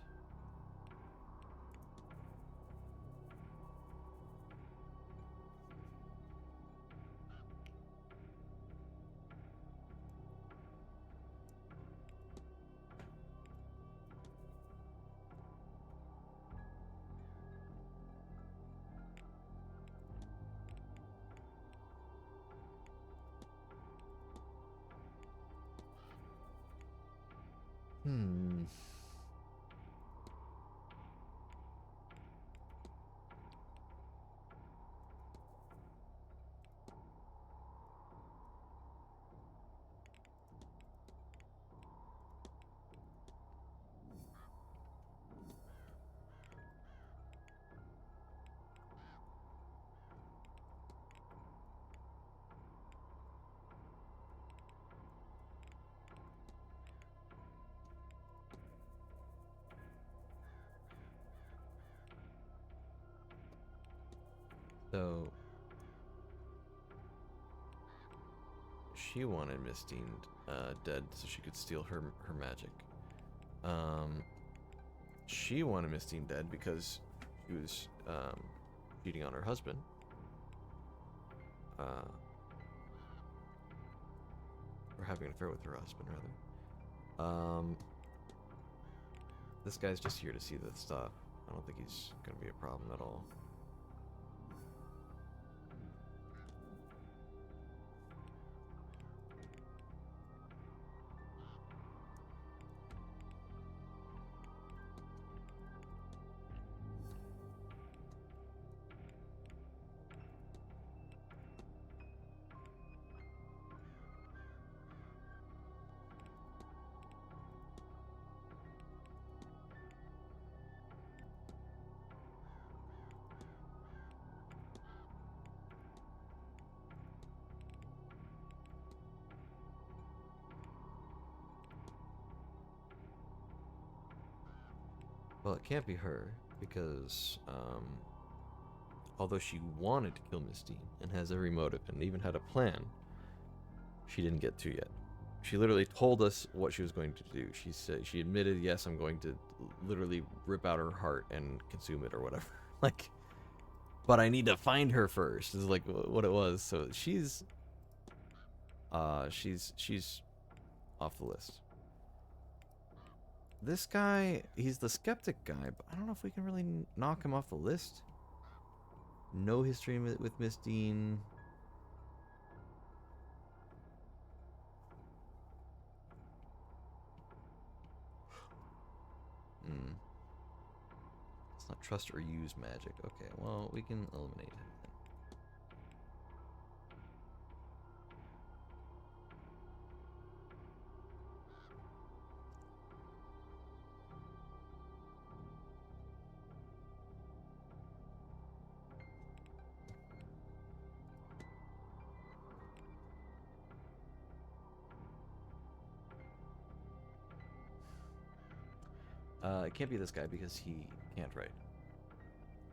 So she wanted Miss Dean dead so she could steal her magic. She wanted Miss Dean dead because she was cheating on her husband. Or having an affair with her husband, rather. This guy's just here to see the stuff. I don't think he's gonna be a problem at all. Well, it can't be her, because although she wanted to kill Miss Dean and has every motive and even had a plan, she didn't get to yet. She literally told us what she was going to do. She admitted, yes, I'm going to literally rip out her heart and consume it or whatever. Like, but I need to find her first, is like what it was. So she's off the list. This guy, he's the skeptic guy, but I don't know if we can really knock him off the list. No history with Miss Dean. Let's not trust or use magic. Okay, well, we can eliminate him then. It can't be this guy because he can't write.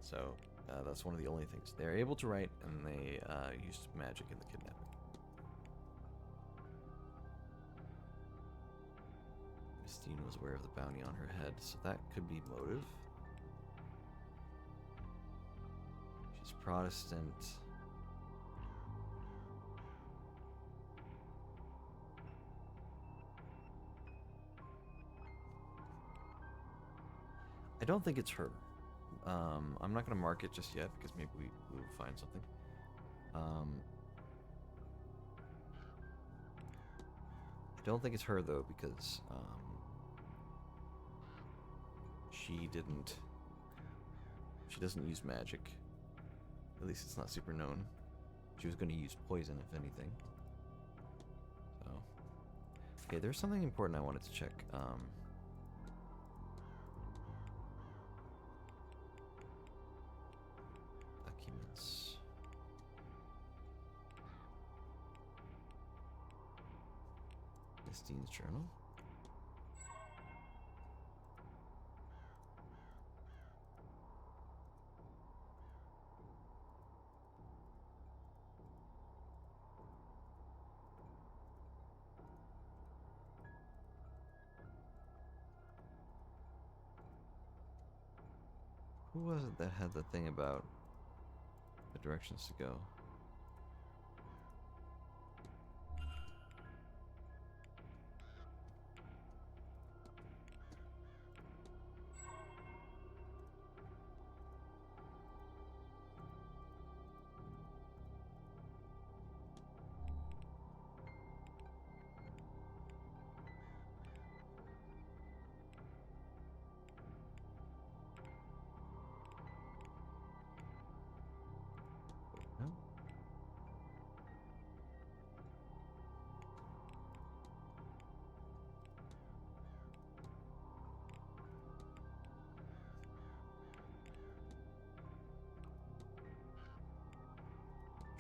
So that's one of the only things. They're able to write, and they used magic in the kidnapping. Miss Dean was aware of the bounty on her head, so that could be motive. She's Protestant. I don't think it's her. I'm not gonna mark it just yet because maybe we will find something. I don't think it's her though because she doesn't use magic. At least it's not super known. She was gonna use poison if anything. So okay, there's something important I wanted to check. Documents. Miss Dean's journal. Who was it that had the thing about the directions to go? No?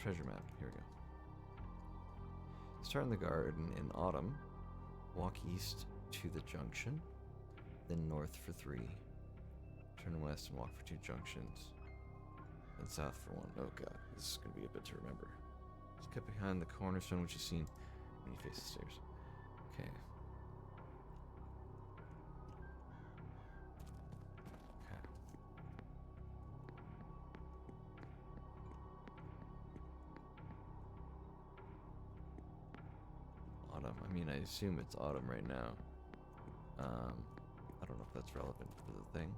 Treasure map. Here we go. Start in the garden in autumn. Walk east to the junction, then north for 3. Turn west and walk for 2 junctions, then south for 1. Oh god, this is gonna be a bit to remember. Just kept behind the cornerstone, which is seen when you face the stairs. Okay. Autumn. I mean, I assume it's autumn right now. I don't know if that's relevant for the thing.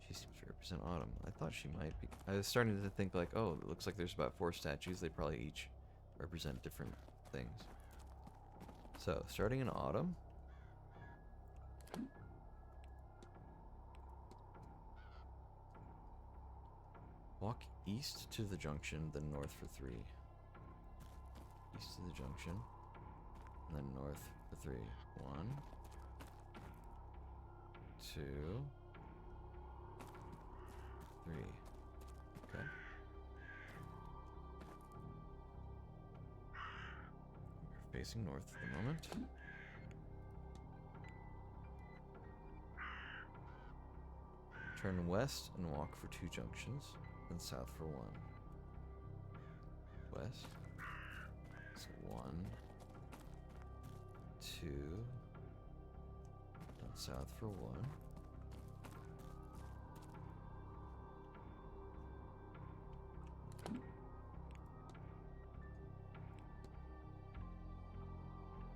She seems to represent autumn. I thought she might be. I was starting to think like, oh, it looks like there's about 4 statues. They probably each represent different things. So, starting in autumn. Walk east to the junction, then north for 3. East to the junction, and then north for 3. 1, 2, 3. Okay. We're facing north at the moment. Turn west and walk for 2 junctions, then south for 1. West. So 1, 2, then south for 1.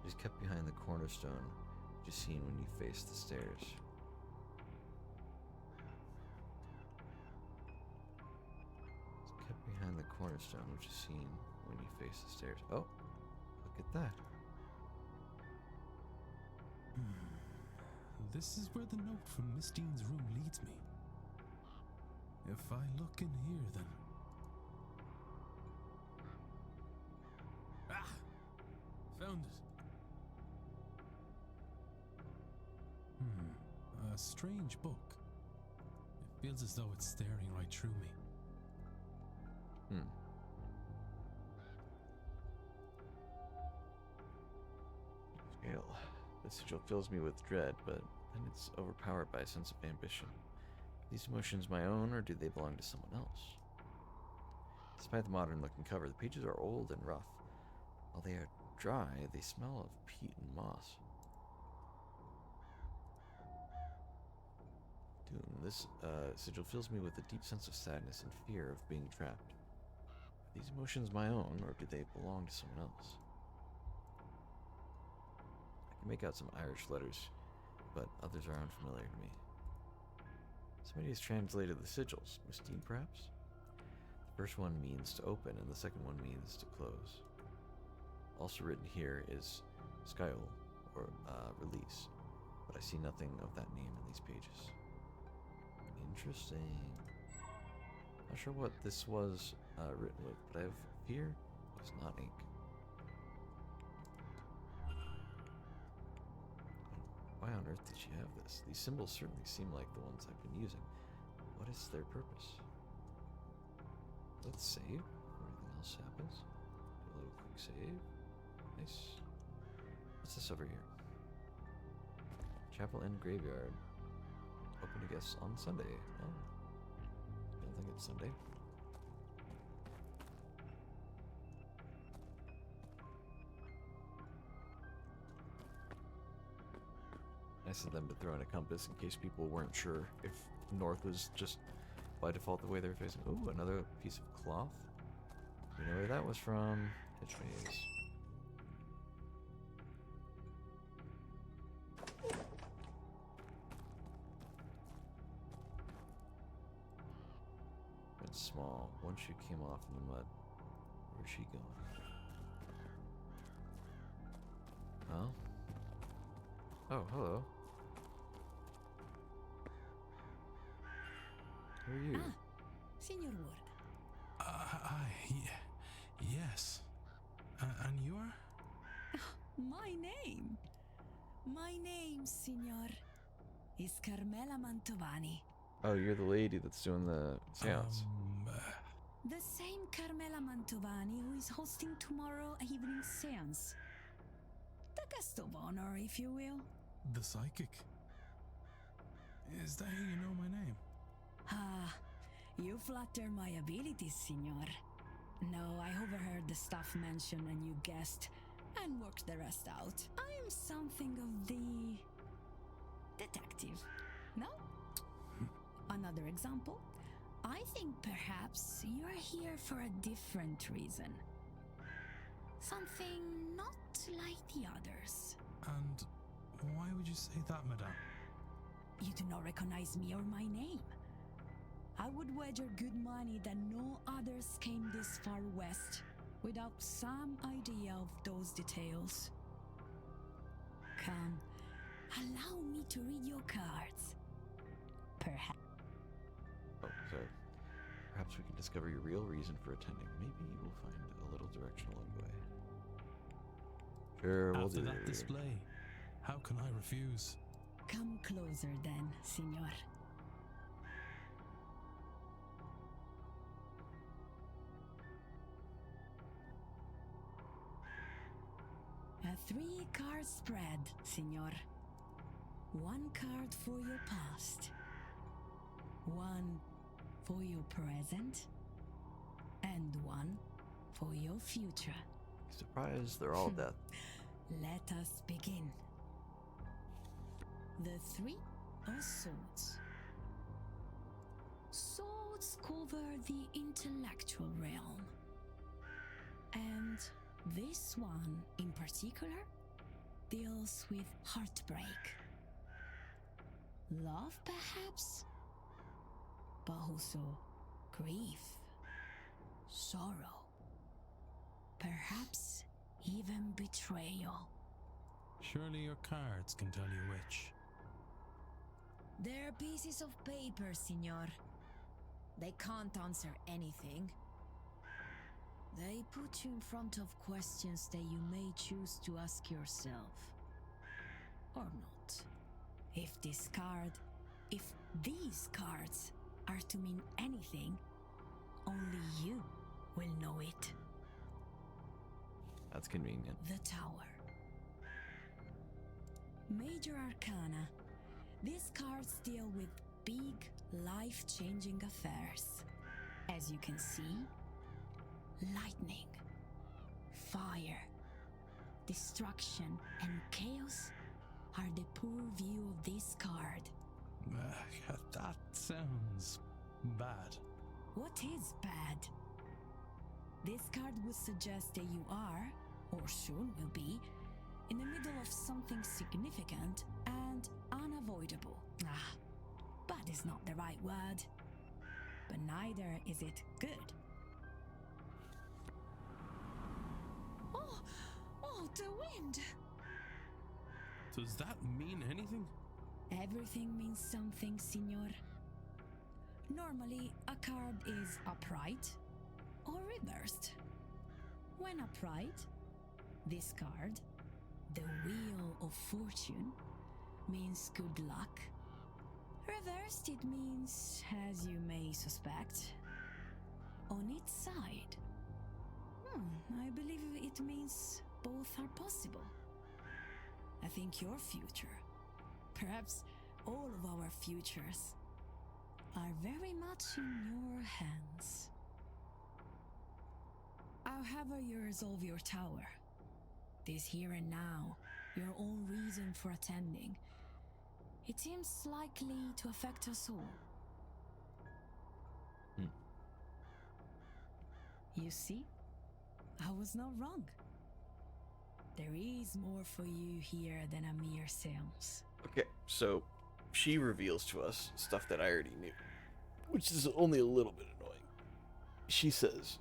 Just kept behind the cornerstone, just seen when you face the stairs. Just kept behind the cornerstone, which is seen when you face the stairs. Oh, look at that. This is where the note from Miss Dean's room leads me. If I look in here, then... Ah! Found it. A strange book. It feels as though it's staring right through me. Scale. This sigil fills me with dread, but And it's overpowered by a sense of ambition. Are these emotions my own, or do they belong to someone else? Despite the modern-looking cover, the pages are old and rough. While they are dry, they smell of peat and moss. Doom. This sigil fills me with a deep sense of sadness and fear of being trapped. Are these emotions my own, or do they belong to someone else? I can make out some Irish letters, but others are unfamiliar to me. Somebody has translated the sigils. Miss Dean, perhaps? The first one means to open, and the second one means to close. Also written here is Skyol, or release, but I see nothing of that name in these pages. Interesting. Not sure what this was written with, but I have fear it was not ink. Why on earth did she have this? These symbols certainly seem like the ones I've been using. What is their purpose? Let's save before anything else happens. Do a little quick save. Nice. What's this over here? Chapel and Graveyard. Open to guests on Sunday. Oh. Don't think it's Sunday. Nice of them to throw in a compass in case people weren't sure if north was just by default the way they were facing. Ooh, another piece of cloth. You know where that was from. Hitchways. Went small. One shoe came off in the mud. Where's she going? Huh? Oh, hello. Who are you? Signor Ward. Yes. And you are? My name? My name, Signor, is Carmela Mantovani. Oh, you're the lady that's doing the seance. The same Carmela Mantovani who is hosting tomorrow evening's seance. The guest of honor, if you will. The psychic. Is that how you know my name? Ah, you flatter my abilities, Signor. No, I overheard the staff mention a new guest and worked the rest out. I am something of the detective. No? Another example? I think perhaps you're here for a different reason. Something not like the others. And why would you say that, madame? You do not recognize me or my name. I would wager good money that no others came this far west without some idea of those details. Come, allow me to read your cards. Perhaps. Oh, sorry. Perhaps we can discover your real reason for attending. Maybe you will find a little direction along the way. Sure, we'll After do that display, how can I refuse? Come closer then, Signor. A 3-card spread, Signor. 1 card for your past, 1 for your present, and 1 for your future. Surprise, they're all death. Let us begin. The 3 of Swords. Swords cover the intellectual realm. And this one in particular deals with heartbreak. Love, perhaps, but also grief, sorrow, perhaps even betrayal. Surely your cards can tell you which. They're pieces of paper, Signor. They can't answer anything. They put you in front of questions that you may choose to ask yourself. Or not. If these cards are to mean anything, only you will know it. That's convenient. The Tower. Major Arcana. These cards deal with big, life-changing affairs. As you can see, lightning, fire, destruction, and chaos are the poor view of this card. That sounds bad. What is bad? This card would suggest that you are, or soon will be, in the middle of something significant and unavoidable. Bad is not the right word, but neither is it good. Oh, the wind! Does that mean anything? Everything means something, Signor. Normally, a card is upright or reversed. When upright, this card, the Wheel of Fortune, means good luck. Reversed, it means, as you may suspect, on its side. I believe it means both are possible. I think your future, perhaps all of our futures, are very much in your hands. However you resolve your tower, this here and now, your own reason for attending, it seems likely to affect us all. You see, I was not wrong. There is more for you here than a mere seance. Okay, so she reveals to us stuff that I already knew, which is only a little bit annoying. She says,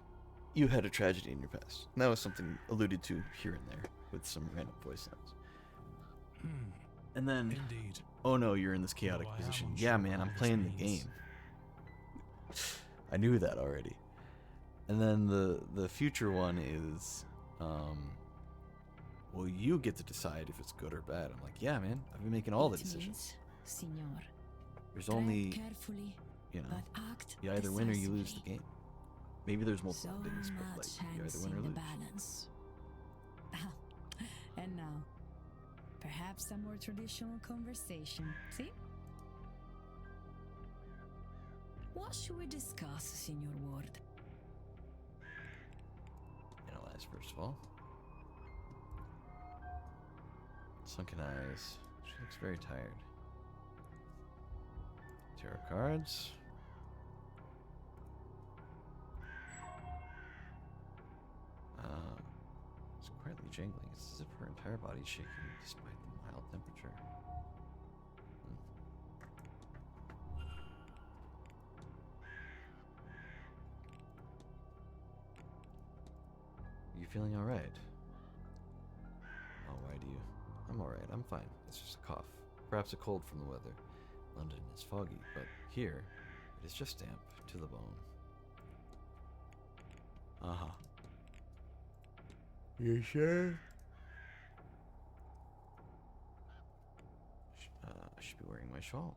you had a tragedy in your past. And that was something alluded to here and there with some random voice sounds. And then, indeed. Oh no, you're in this chaotic position. Yeah, man, I'm playing the game. I knew that already. And then the future one is, well, you get to decide if it's good or bad. I'm like, yeah, man, I've been making all the decisions. Signor, There's only, carefully, you know, but act you either win or you lose the decisively. game. Maybe there's multiple So endings, but much like, you hangs either win in or the lose. balance. And now, perhaps a more traditional conversation. See? What should we discuss, Signor Ward? Analyze first of all. Sunken eyes. She looks very tired. Tarot cards. It's quietly jangling. It's as if her entire body is shaking despite the mild temperature. You feeling alright? Oh, why do you? I'm alright, I'm fine. It's just a cough. Perhaps a cold from the weather. London is foggy, but here, it is just damp to the bone. Uh-huh. You sure? I should be wearing my shawl.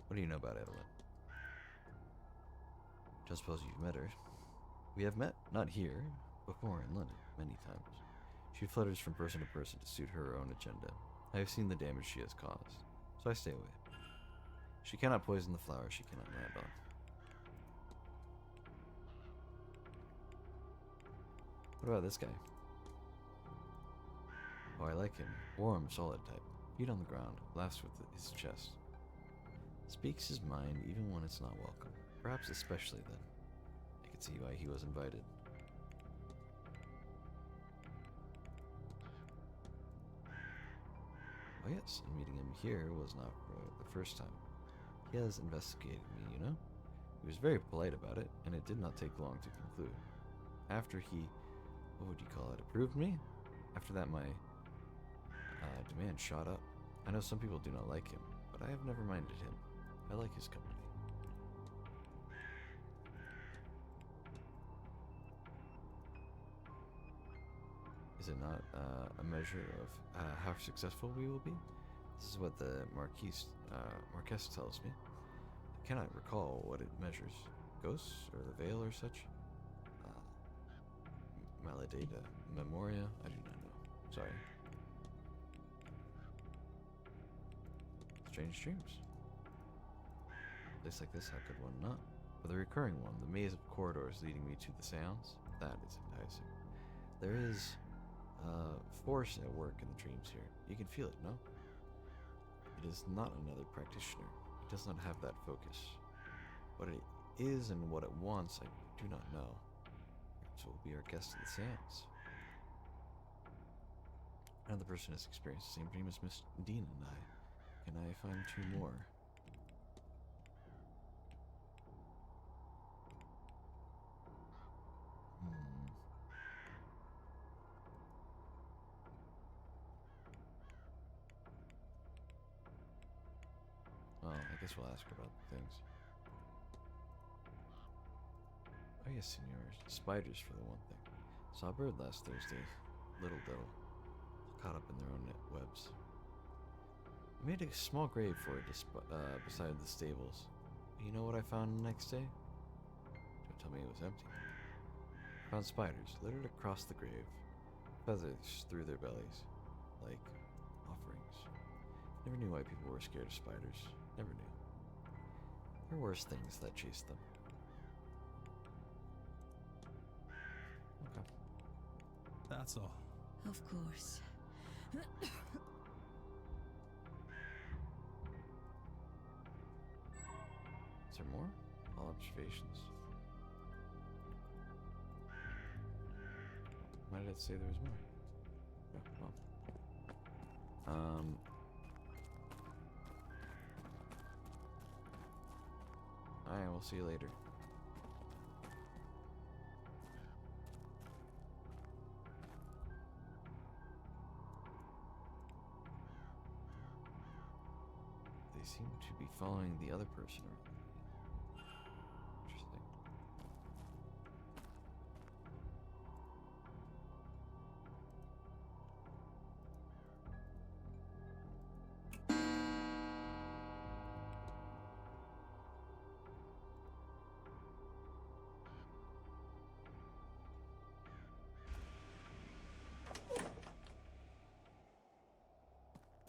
What do you know about Evelyn? Don't suppose you've met her. We have met, not here, before in London, many times. She flutters from person to person to suit her own agenda. I have seen the damage she has caused, so I stay away. She cannot poison the flowers she cannot land on. What about this guy? Oh, I like him. Warm, solid type. Feet on the ground, laughs with his chest. Speaks his mind even when it's not welcome. Perhaps especially then. I could see why he was invited. Oh yes, and meeting him here was not the first time. He has investigated me, you know? He was very polite about it, and it did not take long to conclude. After he, what would you call it, approved me? After that, my demand shot up. I know some people do not like him, but I have never minded him. I like his company. Is it not a measure of how successful we will be? This is what the Marquess tells me. I cannot recall what it measures. Ghosts or the veil or such? Maladata Memoria? I do not know. Sorry. Strange dreams. A place like this, how could one not? But the recurring one, the maze of corridors leading me to the Séance, that is enticing. There is force at work in the dreams here. You can feel it, no? It is not another practitioner. It does not have that focus. What it is and what it wants, I do not know. Perhaps it will be our guest at the Séance. Another person has experienced the same dream as Miss Dean and I. Can I find 2 more? Well, I guess we'll ask her about things. Oh yes, senors. Spiders for the one thing. Saw a bird last Thursday. Little diddle. Caught up in their own net webs. I made a small grave for it beside the stables. You know what I found the next day? Don't tell me it was empty. I found spiders littered across the grave. Feathers through their bellies. Like offerings. Never knew why people were scared of spiders. Never knew. There are worse things that chased them. Okay. That's all. Of course. Is there more? All observations. Why did it say there was more? Oh, well. Alright, we'll see you later. They seem to be following the other person around. Interesting.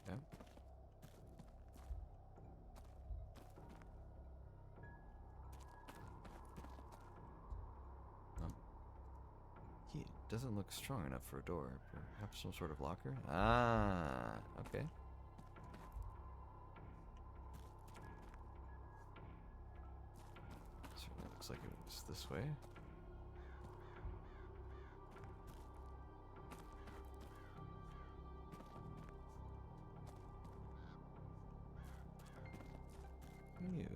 Okay. Key doesn't look strong enough for a door. Perhaps some sort of locker? Ah, okay. Certainly looks like it was this way. You.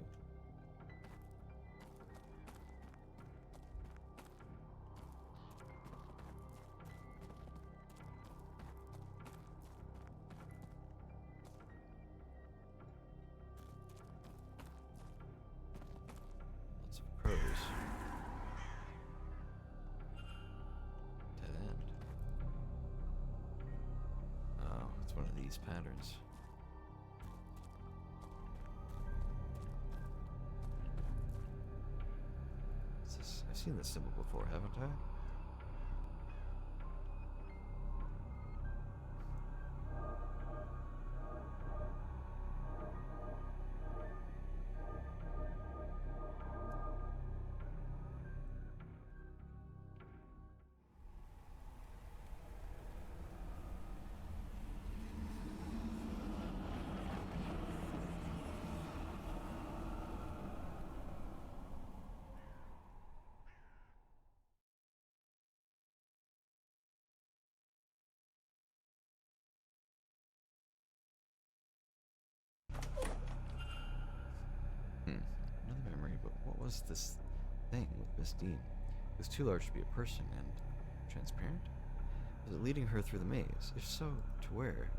Lots of crows. Dead end. Oh, it's one of these patterns. I've seen this symbol before, haven't I? Another memory, but what was this thing with Miss Dean? It was too large to be a person and transparent? Was it leading her through the maze? If so, to where?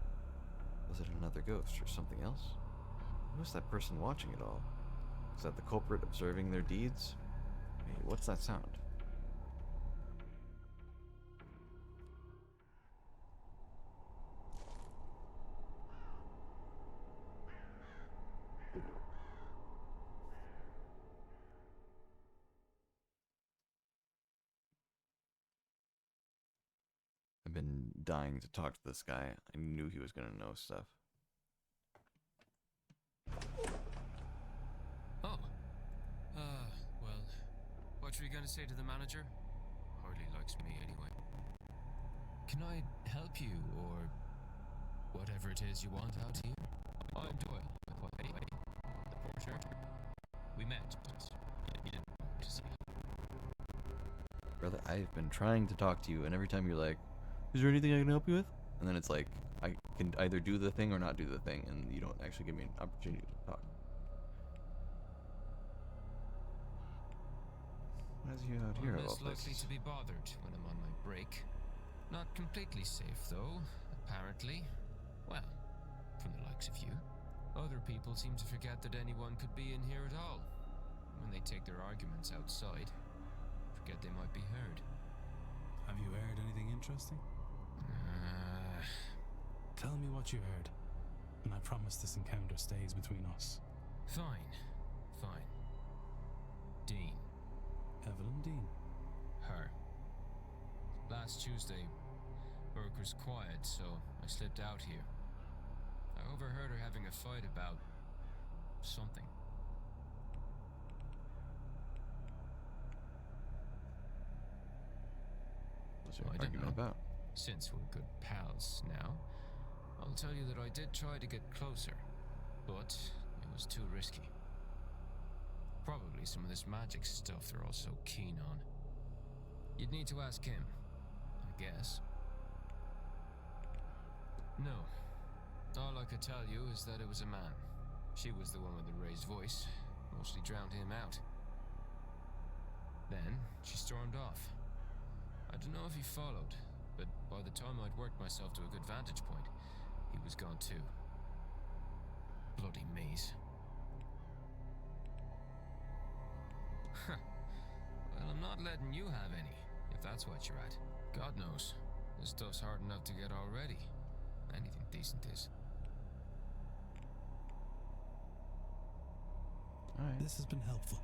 Was it another ghost or something else? Who was that person watching it all? Was that the culprit observing their deeds? Wait, what's that sound? dying to talk to this guy. I knew he was gonna know stuff. Oh. Well, what were you gonna say to the manager? Hardly likes me anyway. Can I help you, or whatever it is you want out here? I'm Doyle, anyway, the porter. We met, but you didn't want to see. Brother, I've been trying to talk to you, and every time you're like, is there anything I can help you with? And then it's like, I can either do the thing or not do the thing, and you don't actually give me an opportunity to talk. Why is you out here of all Less likely places? to be bothered when I'm on my break. Not completely safe, though, apparently. Well, from the likes of you. Other people seem to forget that anyone could be in here at all. When they take their arguments outside, forget they might be heard. Have you heard anything interesting? Tell me what you heard, and I promise this encounter stays between us. Fine. Dean. Evelyn Dean. Her. Last Tuesday, work was quiet, so I slipped out here. I overheard her having a fight about something. What's your I don't argument know. about? Since we're good pals now, I'll tell you that I did try to get closer, but it was too risky. Probably some of this magic stuff they're all so keen on. You'd need to ask him, I guess. No. All I could tell you is that it was a man. She was the one with the raised voice, mostly drowned him out. Then, she stormed off. I don't know if he followed, but by the time I'd worked myself to a good vantage point, he was gone too. Bloody maze. Well, I'm not letting you have any, if that's what you're at. God knows, this stuff's hard enough to get already. Anything decent is. Alright. This has been helpful.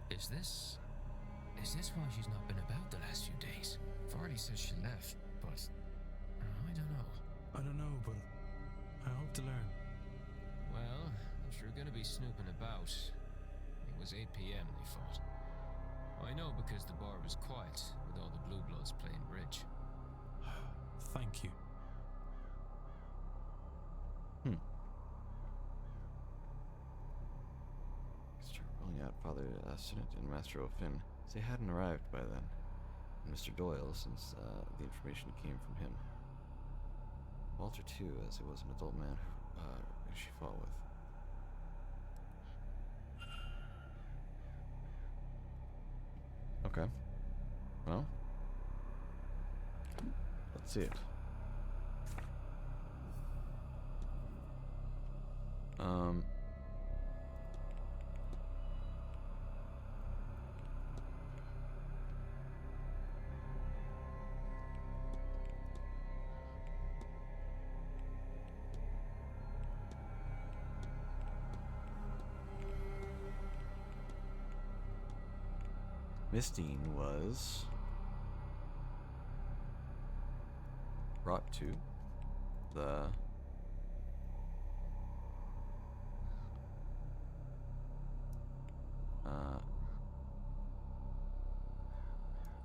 Is this why she's not been about the last few days? Varley says she left, but I don't know. I don't know, but I hope to learn. Well, if you're gonna be snooping about, it was 8 p.m. they fought. I know because the bar was quiet, with all the Blue Bloods playing bridge. Thank you. Start rolling out Father Sinnott and Master O'Finn. They hadn't arrived by then. And Mr. Doyle, since the information came from him. Walter, too, as he was an adult man who she fought with. Okay. Well, let's see it. Miss Dean was brought to the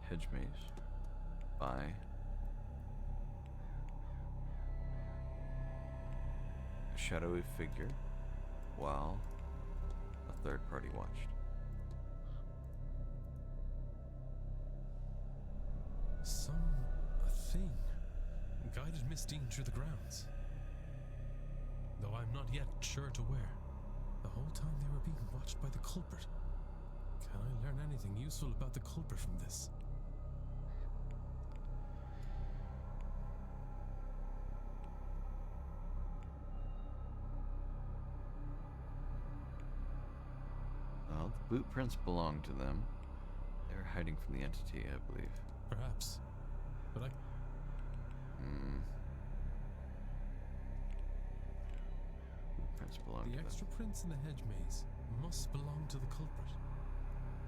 hedge maze by a shadowy figure while a third party watched. A thing guided Miss Dean through the grounds. Though I'm not yet sure to where. The whole time they were being watched by the culprit. Can I learn anything useful about the culprit from this? Well, the boot prints belong to them. They were hiding from the entity, I believe. Perhaps. But I... Boot prints belong to The them. extra prints in the hedge maze must belong to the culprit.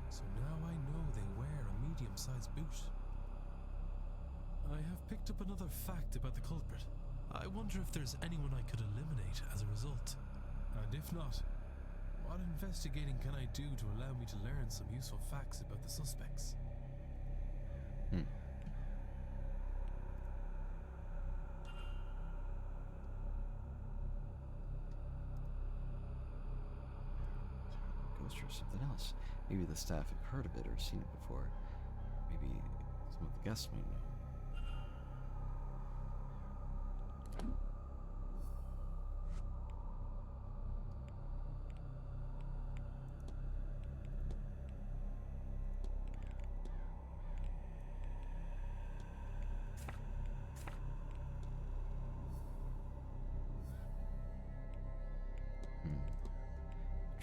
So now I know they wear a medium-sized boot. I have picked up another fact about the culprit. I wonder if there's anyone I could eliminate as a result. And if not, what investigating can I do to allow me to learn some useful facts about the suspects? Ghost or something else. Maybe the staff have heard of it or seen it before. Maybe some of the guests might know.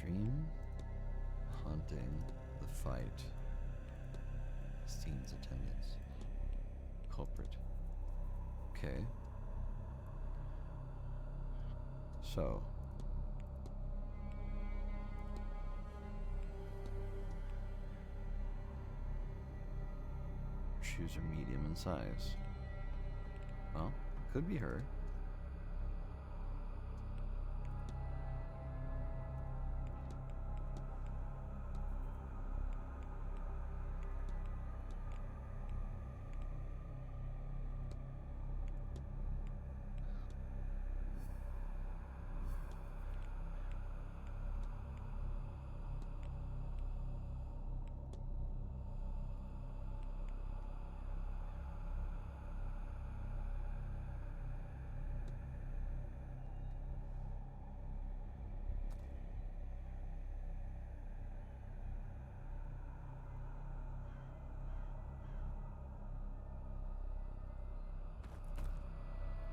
Dream haunting the fight. Steen's attendance. Culprit. Okay. So. Shoes are medium in size. Well, could be her.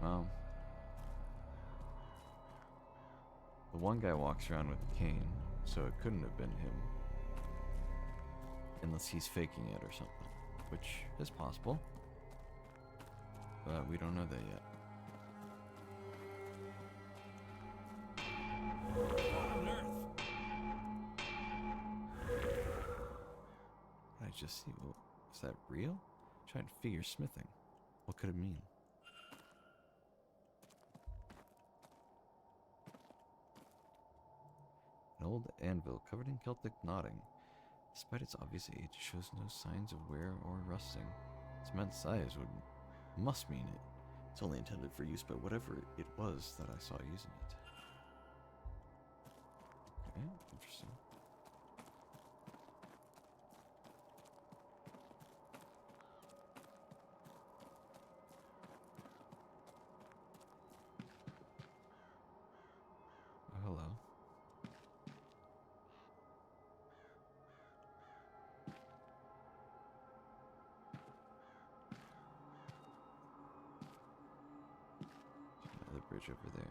Well, the one guy walks around with a cane, so it couldn't have been him. Unless he's faking it or something, which is possible. But we don't know that yet. What did I just see? Well, is that real? I'm trying to figure smithing. What could it mean? An old anvil covered in Celtic knotting. Despite its obvious age, it shows no signs of wear or rusting. Its immense size must mean it. It's only intended for use by whatever it was that I saw using it. Okay, interesting. Oh, hello. Another bridge over there.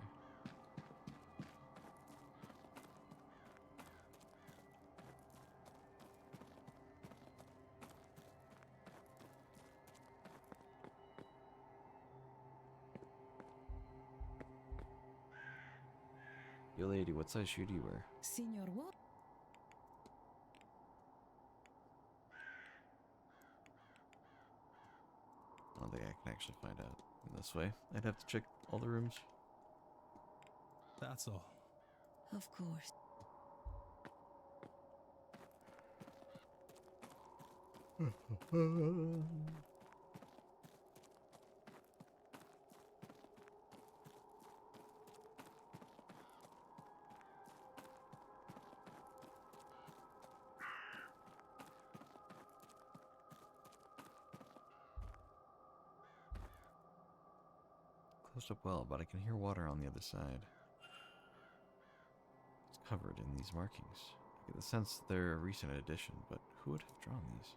Yo lady, what size shoe do you wear? Signor what? I don't think I can actually find out in this way. I'd have to check all the rooms. That's all. Of course. Closed up well, but I can hear water on the other side. It's covered in these markings. I get the sense they're a recent addition, but who would have drawn these?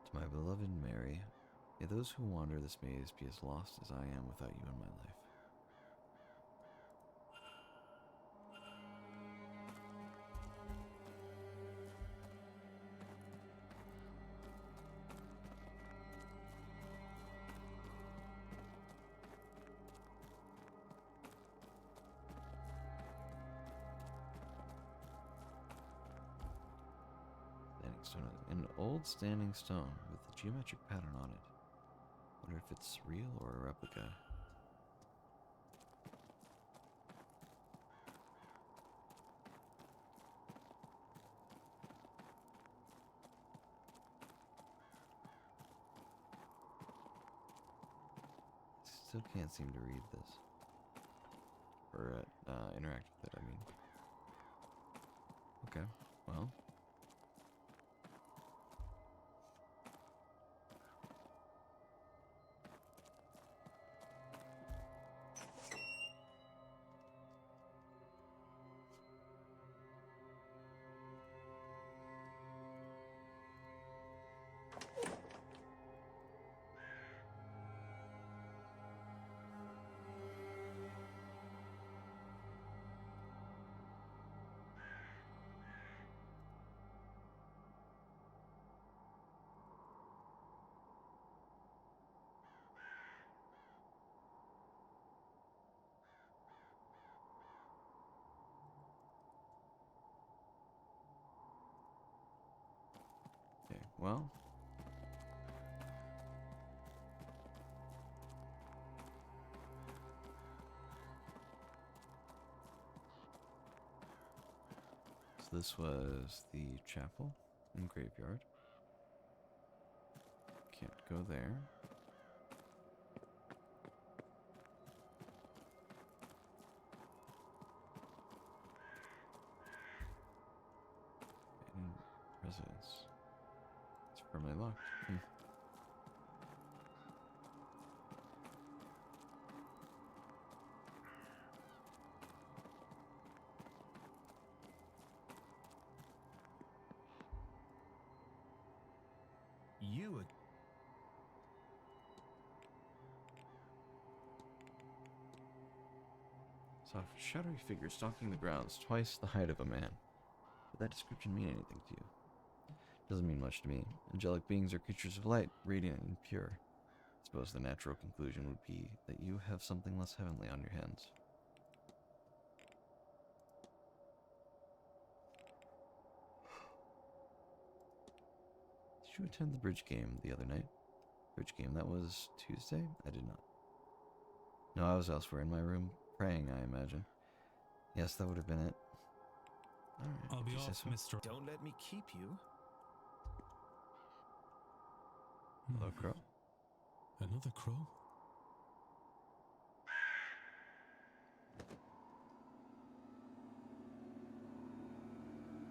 To my beloved Mary, may those who wander this maze be as lost as I am without you in my life. stone. An old standing stone with a geometric pattern on it. Wonder if it's real or a replica. Still can't seem to read this. Or interact with it, I mean. Okay, well. Okay, well. So this was the chapel and graveyard. Can't go there. And residence. It's permanently locked. You. Soft, shadowy figure stalking the grounds, twice the height of a man. Did that description mean anything to you? Doesn't mean much to me. Angelic beings are creatures of light, radiant and pure. I suppose the natural conclusion would be that you have something less heavenly on your hands. Did you attend the bridge game the other night? Bridge game, that was Tuesday? I did not. No, I was elsewhere in my room, praying, I imagine. Yes, that would have been it. Alright, I'll be if you say off, so. Mr. Don't let me keep you. Hello, Crow. Another crow?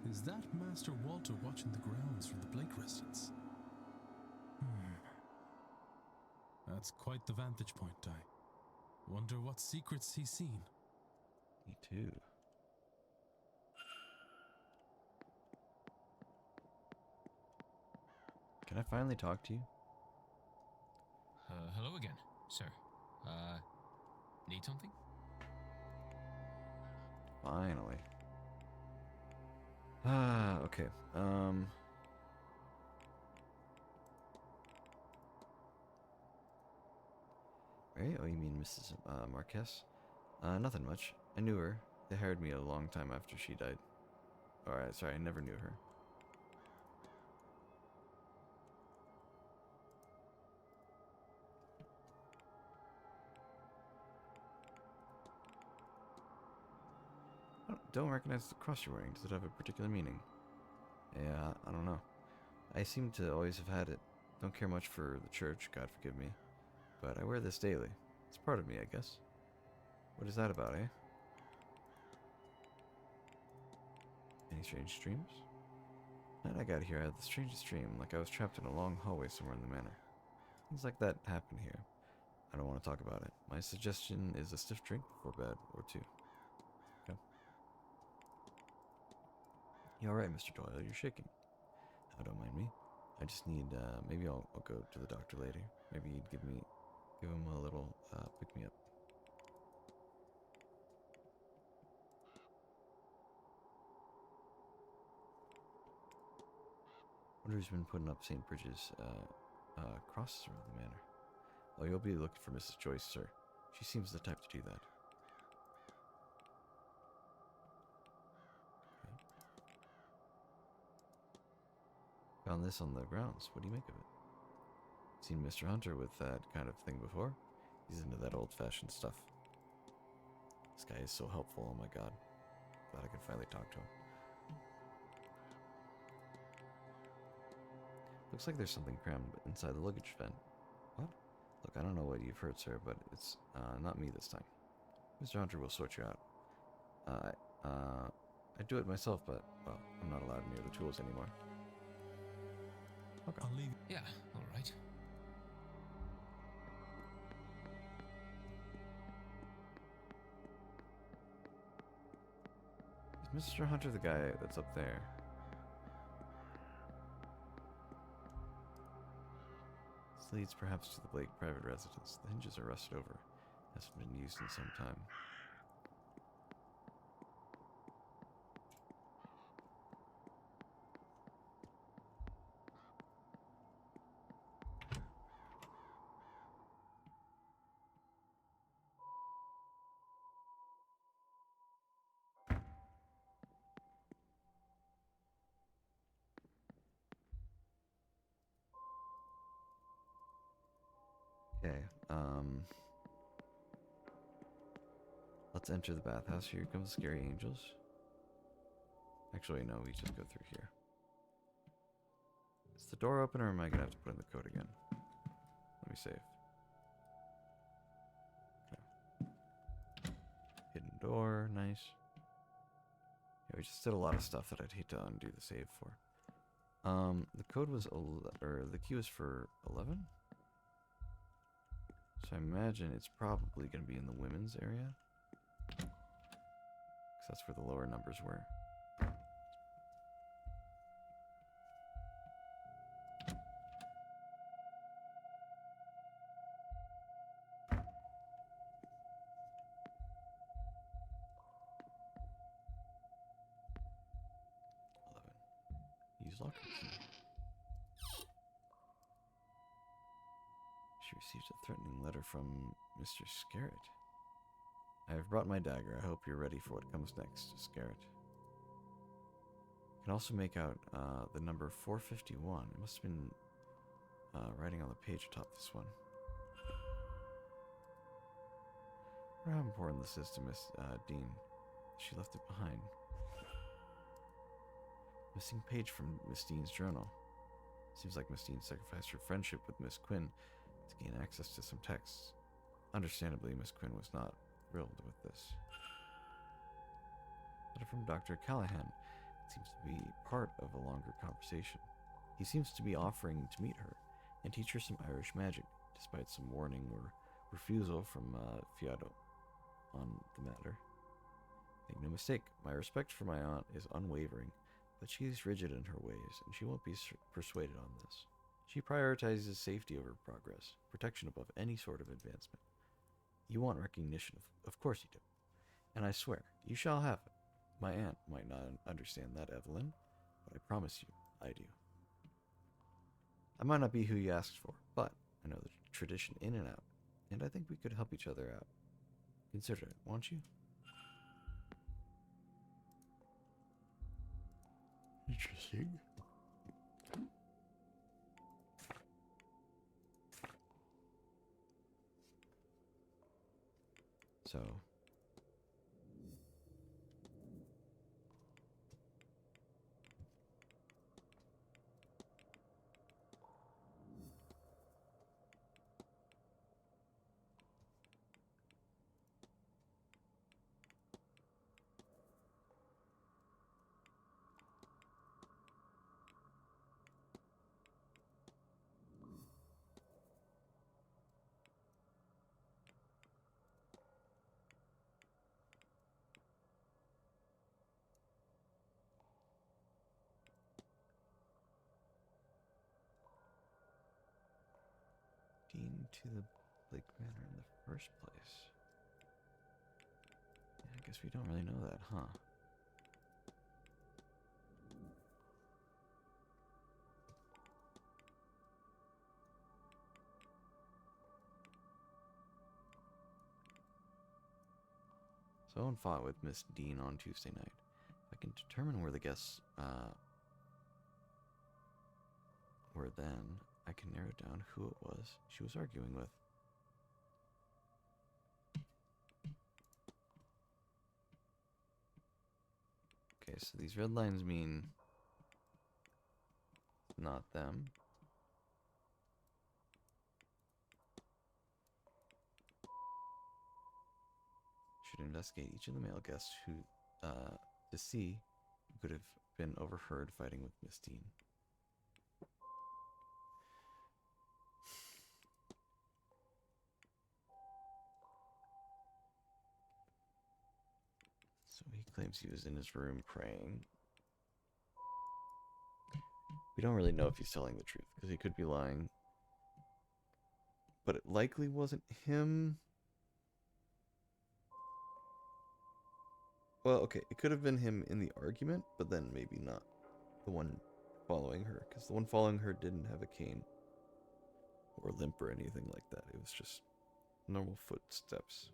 Is that Master Walter watching the grounds from the Blake residence? That's quite the vantage point, I wonder what secrets he's seen. Me too. Can I finally talk to you? Hello again, sir. Need something? Finally. Okay. Right? Oh, you mean Mrs. Marquez? Nothing much. I knew her. They hired me a long time after she died. Alright, sorry, I never knew her. Don't recognize the cross you're wearing. Does it have a particular meaning? Yeah, I don't know. I seem to always have had it. Don't care much for the church, God forgive me. But I wear this daily. It's part of me, I guess. What is that about, eh? Any strange dreams? The night I got here, I had the strangest dream, like I was trapped in a long hallway somewhere in the manor. Things like that happen here. I don't want to talk about it. My suggestion is a stiff drink before bed, or two. Okay. You alright, Mr. Doyle? You're shaking. Oh, don't mind me. I just need, maybe I'll go to the doctor later. Maybe you'd give him a little, pick-me-up. Wonder who's been putting up St. Bridget's, crosses around the manor. Oh, you'll be looking for Mrs. Joyce, sir. She seems the type to do that. Okay. Found this on the grounds. What do you make of it? Seen Mr. Hunter with that kind of thing before? He's into that old-fashioned stuff. This guy is so helpful, oh my god. Glad I could finally talk to him. Looks like there's something crammed inside the luggage vent. What? Look, I don't know what you've heard, sir, but it's not me this time. Mr. Hunter will sort you out. I do it myself, but, well, I'm not allowed near the tools anymore. Okay. I'll leave. Yeah, alright. Is Mr. Hunter the guy that's up there? This leads perhaps to the Blake private residence. The hinges are rusted over. Hasn't been used in some time. Okay, let's enter the bathhouse. Here comes scary angels. Actually, no, we just go through here. Is the door open, or am I gonna have to put in the code again? Let me save. Okay. Hidden door, nice. Yeah, we just did a lot of stuff that I'd hate to undo the save for. The code was, or the key was for 11? So I imagine it's probably going to be in the women's area. Because that's where the lower numbers were. Use locker key. She received a threatening letter from Mr. Scarrett. I have brought my dagger. I hope you're ready for what comes next, Scarrett. You can also make out the number 451. It must have been writing on the page atop this one. I wonder how important this is to Miss Dean. She left it behind. Missing page from Miss Dean's journal. Seems like Miss Dean sacrificed her friendship with Miss Quinn to gain access to some texts. Understandably, Miss Quinn was not thrilled with this. Letter from Dr. Callahan. It seems to be part of a longer conversation. He seems to be offering to meet her and teach her some Irish magic, despite some warning or refusal from Fiado on the matter. Make no mistake, my respect for my aunt is unwavering, but she is rigid in her ways, and she won't be persuaded on this. She prioritizes safety over progress, protection above any sort of advancement. You want recognition, of course you do. And I swear, you shall have it. My aunt might not understand that, Evelyn, but I promise you, I do. I might not be who you asked for, but I know the tradition in and out, and I think we could help each other out. Consider it, won't you? Interesting. So Dean to the Blake Manor in the first place. Yeah, I guess we don't really know that, huh? Someone fought with Miss Dean on Tuesday night. If I can determine where the guests were then, I can narrow down who it was she was arguing with. Okay, so these red lines mean not them. Should investigate each of the male guests who, to see who could have been overheard fighting with Miss Dean. So he claims he was in his room praying. We don't really know if he's telling the truth, because he could be lying. But it likely wasn't him. Well, okay, it could have been him in the argument, but then maybe not the one following her, because the one following her didn't have a cane or limp or anything like that. It was just normal footsteps.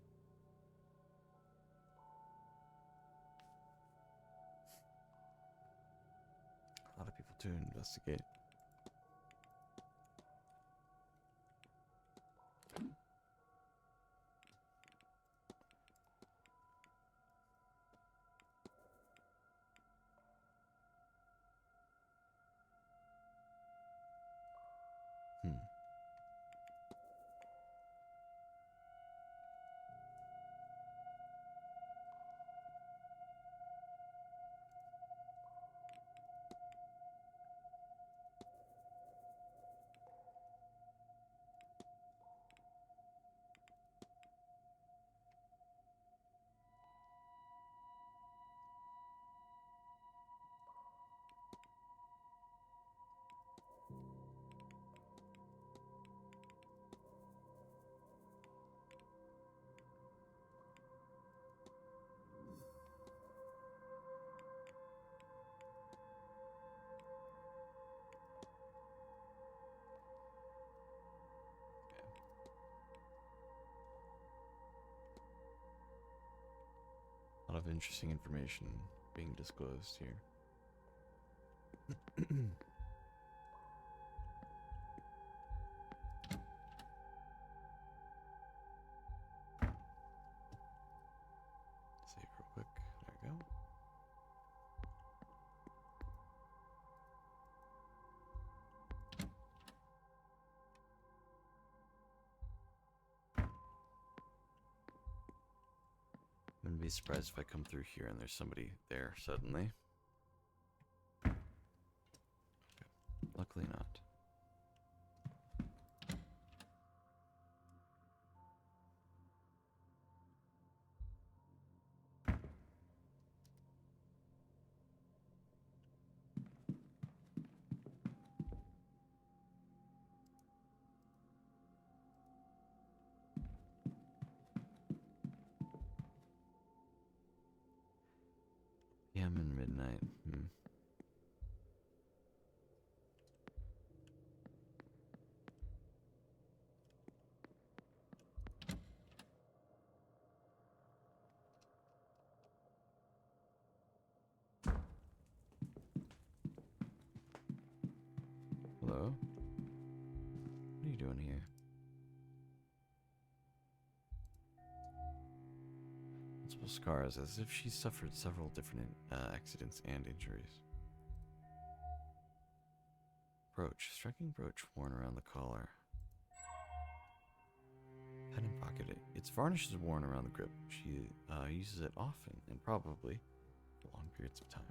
A lot of people to investigate. A lot of interesting information being disclosed here. Save real quick. There we go. I'm gonna be surprised if I come through here and there's somebody there suddenly. Okay. Luckily not. PM and midnight. Hello? What are you doing here? Multiple scars, as if she suffered several different accidents and injuries. Brooch, striking brooch worn around the collar. Pen and pocket. Its varnish is worn around the grip. She uses it often and probably for long periods of time.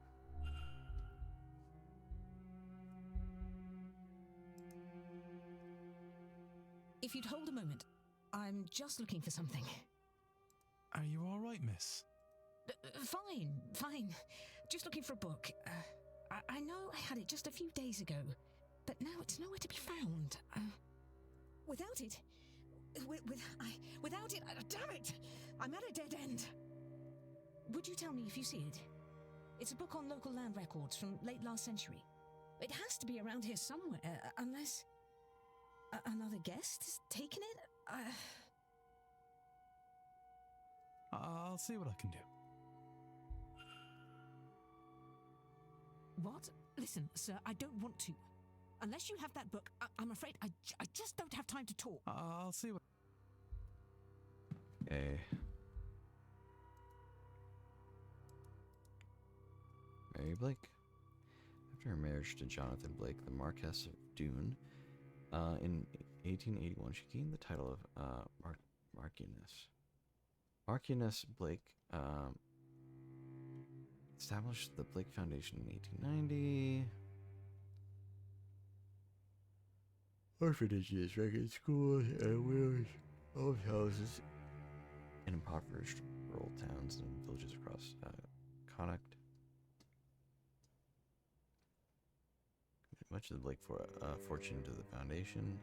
If you'd hold a moment, I'm just looking for something. Are you all right, miss? Fine. Just looking for a book. I know I had it just a few days ago, but now it's nowhere to be found. Without it, damn it! I'm at a dead end. Would you tell me if you see it? It's a book on local land records from late last century. It has to be around here somewhere, unless another guest has taken it. I'll see what I can do. What? Listen, sir, I don't want to. Unless you have that book, I'm afraid I just don't have time to talk. I'll see what. Okay. Mary Blake. After her marriage to Jonathan Blake, the Marquess of Doon, in 1881, she gained the title of Marchioness. Marchioness Blake established the Blake Foundation in 1890. Orphanages, record schools, and widows' old houses in impoverished rural towns and villages across Connacht. Much of the Blake fortune to the foundation,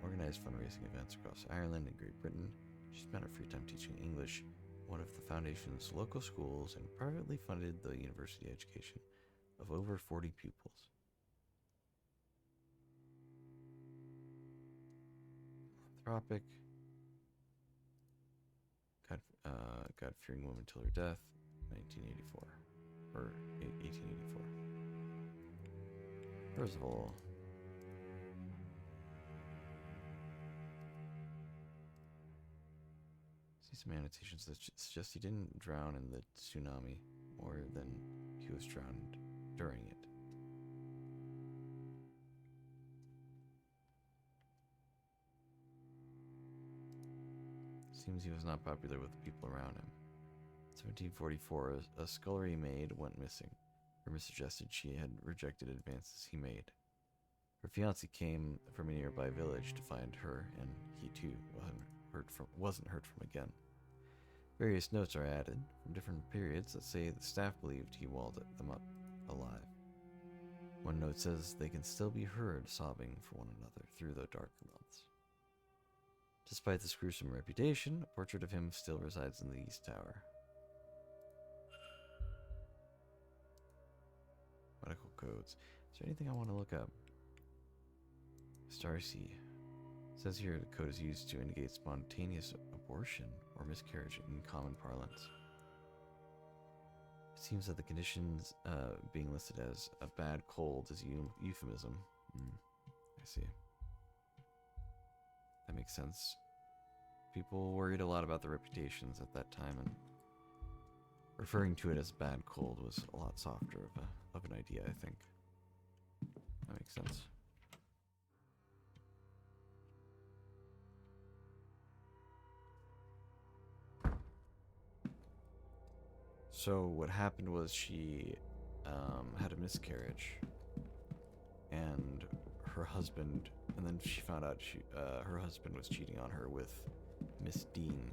organized fundraising events across Ireland and Great Britain. She spent her free time teaching English, one of the foundation's local schools, and privately funded the university education of over 40 pupils. Philanthropic, God-fearing woman till her death, 1984, or 1884. First of all, see some annotations that suggest he didn't drown in the tsunami more than he was drowned during it. Seems he was not popular with the people around him. In 1744, a scullery maid went missing. Rumors suggested she had rejected advances he made. Her fiancé came from a nearby village to find her, and he too wasn't heard from again. Various notes are added from different periods that say the staff believed he walled them up alive. One note says they can still be heard sobbing for one another through the dark months. Despite this gruesome reputation, a portrait of him still resides in the East Tower. Medical codes. Is there anything I want to look up? Starcy. It says here the code is used to indicate spontaneous abortion or miscarriage in common parlance. It seems that the conditions being listed as a bad cold is euphemism. I see. That makes sense. People worried a lot about their reputations at that time, and referring to it as bad cold was a lot softer of an idea, I think. That makes sense. So what happened was she had a miscarriage, and her husband, and then she found out her husband was cheating on her with Miss Dean.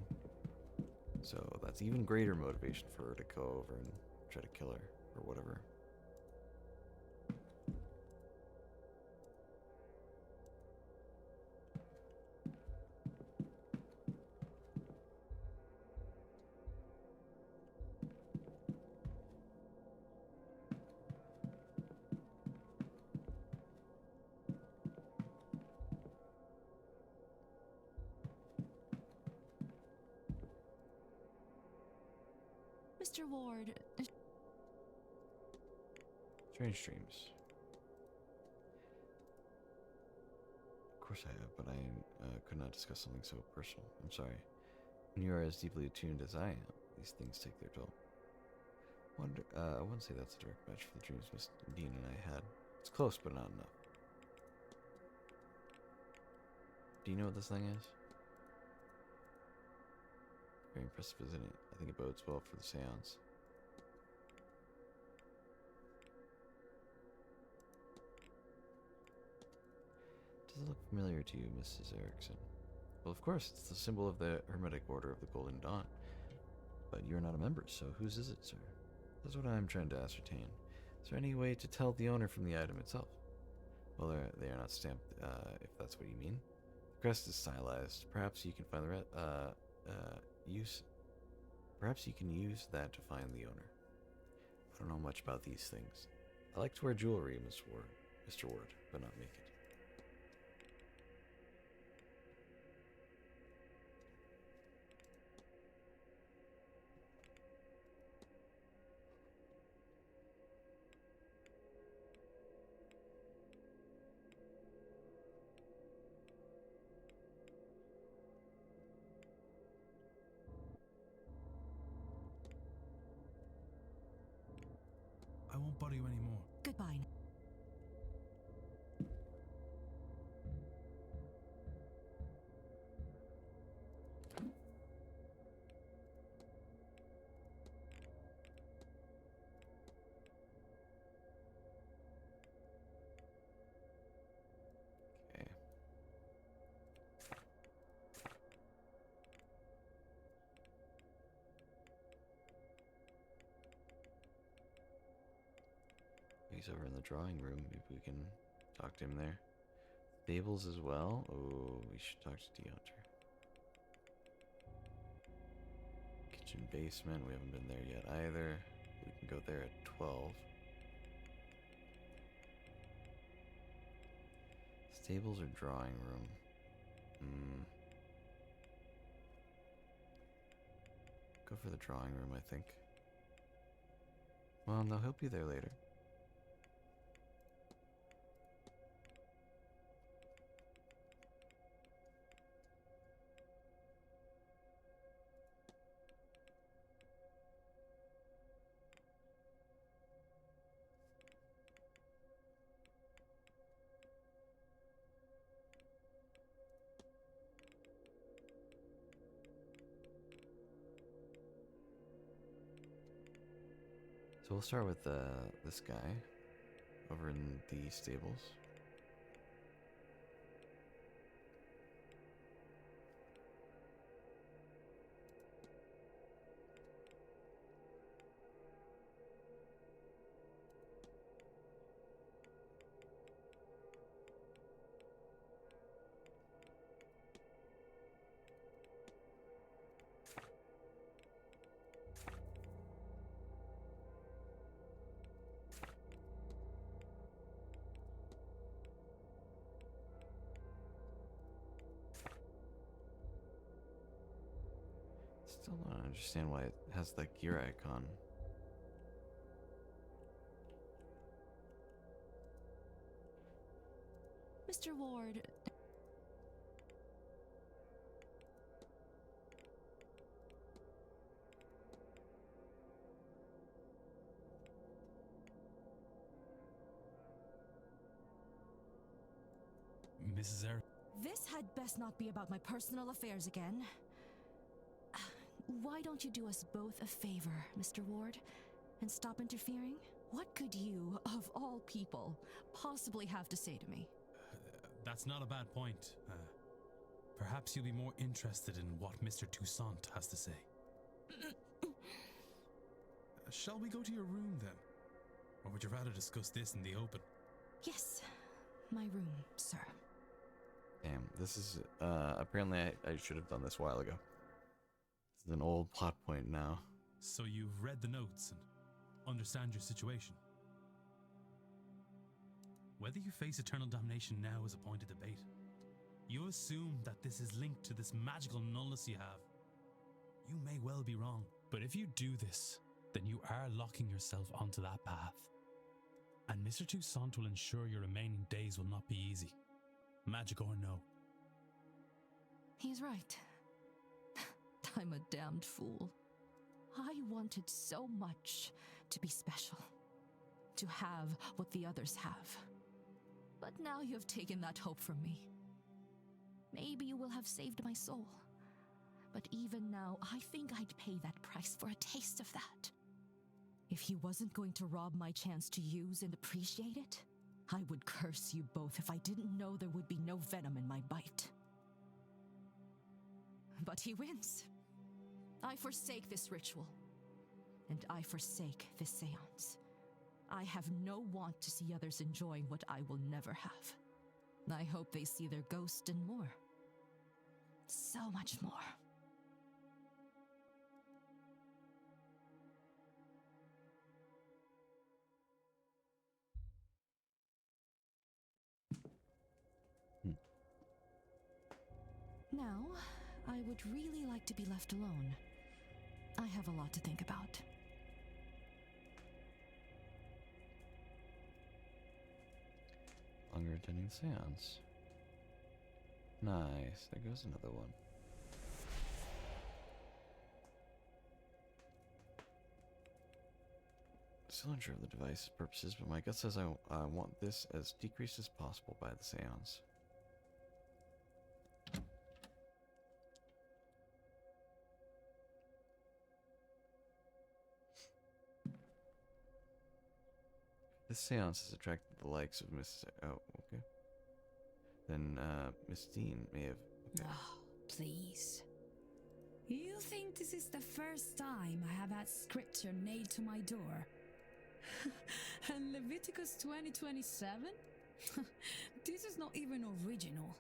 So that's even greater motivation for her to go over and try to kill her, or whatever. Mr. Ward. Strange dreams. Of course I have, but I could not discuss something so personal. I'm sorry. When you are as deeply attuned as I am, these things take their toll. I wouldn't say that's a direct match for the dreams Miss Dean and I had. It's close, but not enough. Do you know what this thing is? Very impressive, isn't it? I think it bodes well for the Séance. Does it look familiar to you, Mrs. Erickson? Well, of course, it's the symbol of the Hermetic Order of the Golden Dawn. But you're not a member, so whose is it, sir? That's what I'm trying to ascertain. Is there any way to tell the owner from the item itself? Well, they are not stamped, if that's what you mean. The crest is stylized. Perhaps you can find Perhaps you can use that to find the owner. I don't know much about these things. I like to wear jewelry, Mr. Ward, but not make it. won't bother you anymore. Goodbye. Okay. He's over in the drawing room. Maybe we can talk to him there. Stables as well. Oh, we should talk to Deonter. Kitchen basement. We haven't been there yet either. We can go there at 12. Stables or drawing room? Go for the drawing room, I think. Well, no, he'll be there later. So we'll start with this guy over in the stables. Still don't understand why it has the gear icon. Mr. Ward. Mrs. Eric. This had best not be about my personal affairs again. Why don't you do us both a favor, Mr. Ward, and stop interfering? What could you, of all people, possibly have to say to me? That's not a bad point. Perhaps you'll be more interested in what Mr. Toussaint has to say. Shall we go to your room then? Or would you rather discuss this in the open? Yes, my room, sir. Damn, this is, apparently I should have done this a while ago. This is an old plot point now. So you've read the notes and understand your situation. Whether you face eternal damnation now is a point of debate. You assume that this is linked to this magical nullness you have. You may well be wrong, but if you do this, then you are locking yourself onto that path. And Mr. Toussaint will ensure your remaining days will not be easy. Magic or no. He's right. I'm a damned fool. I wanted so much to be special, to have what the others have. But now you have taken that hope from me. Maybe you will have saved my soul. But even now, I think I'd pay that price for a taste of that. If he wasn't going to rob my chance to use and appreciate it, I would curse you both if I didn't know there would be no venom in my bite. But he wins. I forsake this ritual. And I forsake this seance. I have no want to see others enjoying what I will never have. I hope they see their ghost and more. So much more. Now, I would really like to be left alone. I have a lot to think about. Longer attending seance. Nice. There goes another one. still unsure of the device's purposes, but my gut says I want this as decreased as possible by the seance. This seance has attracted the likes of Miss... Oh, okay. Then, Miss Dean may have... Okay. Oh, please. You think this is the first time I have had scripture nailed to my door? And Leviticus 20:27? This is not even original.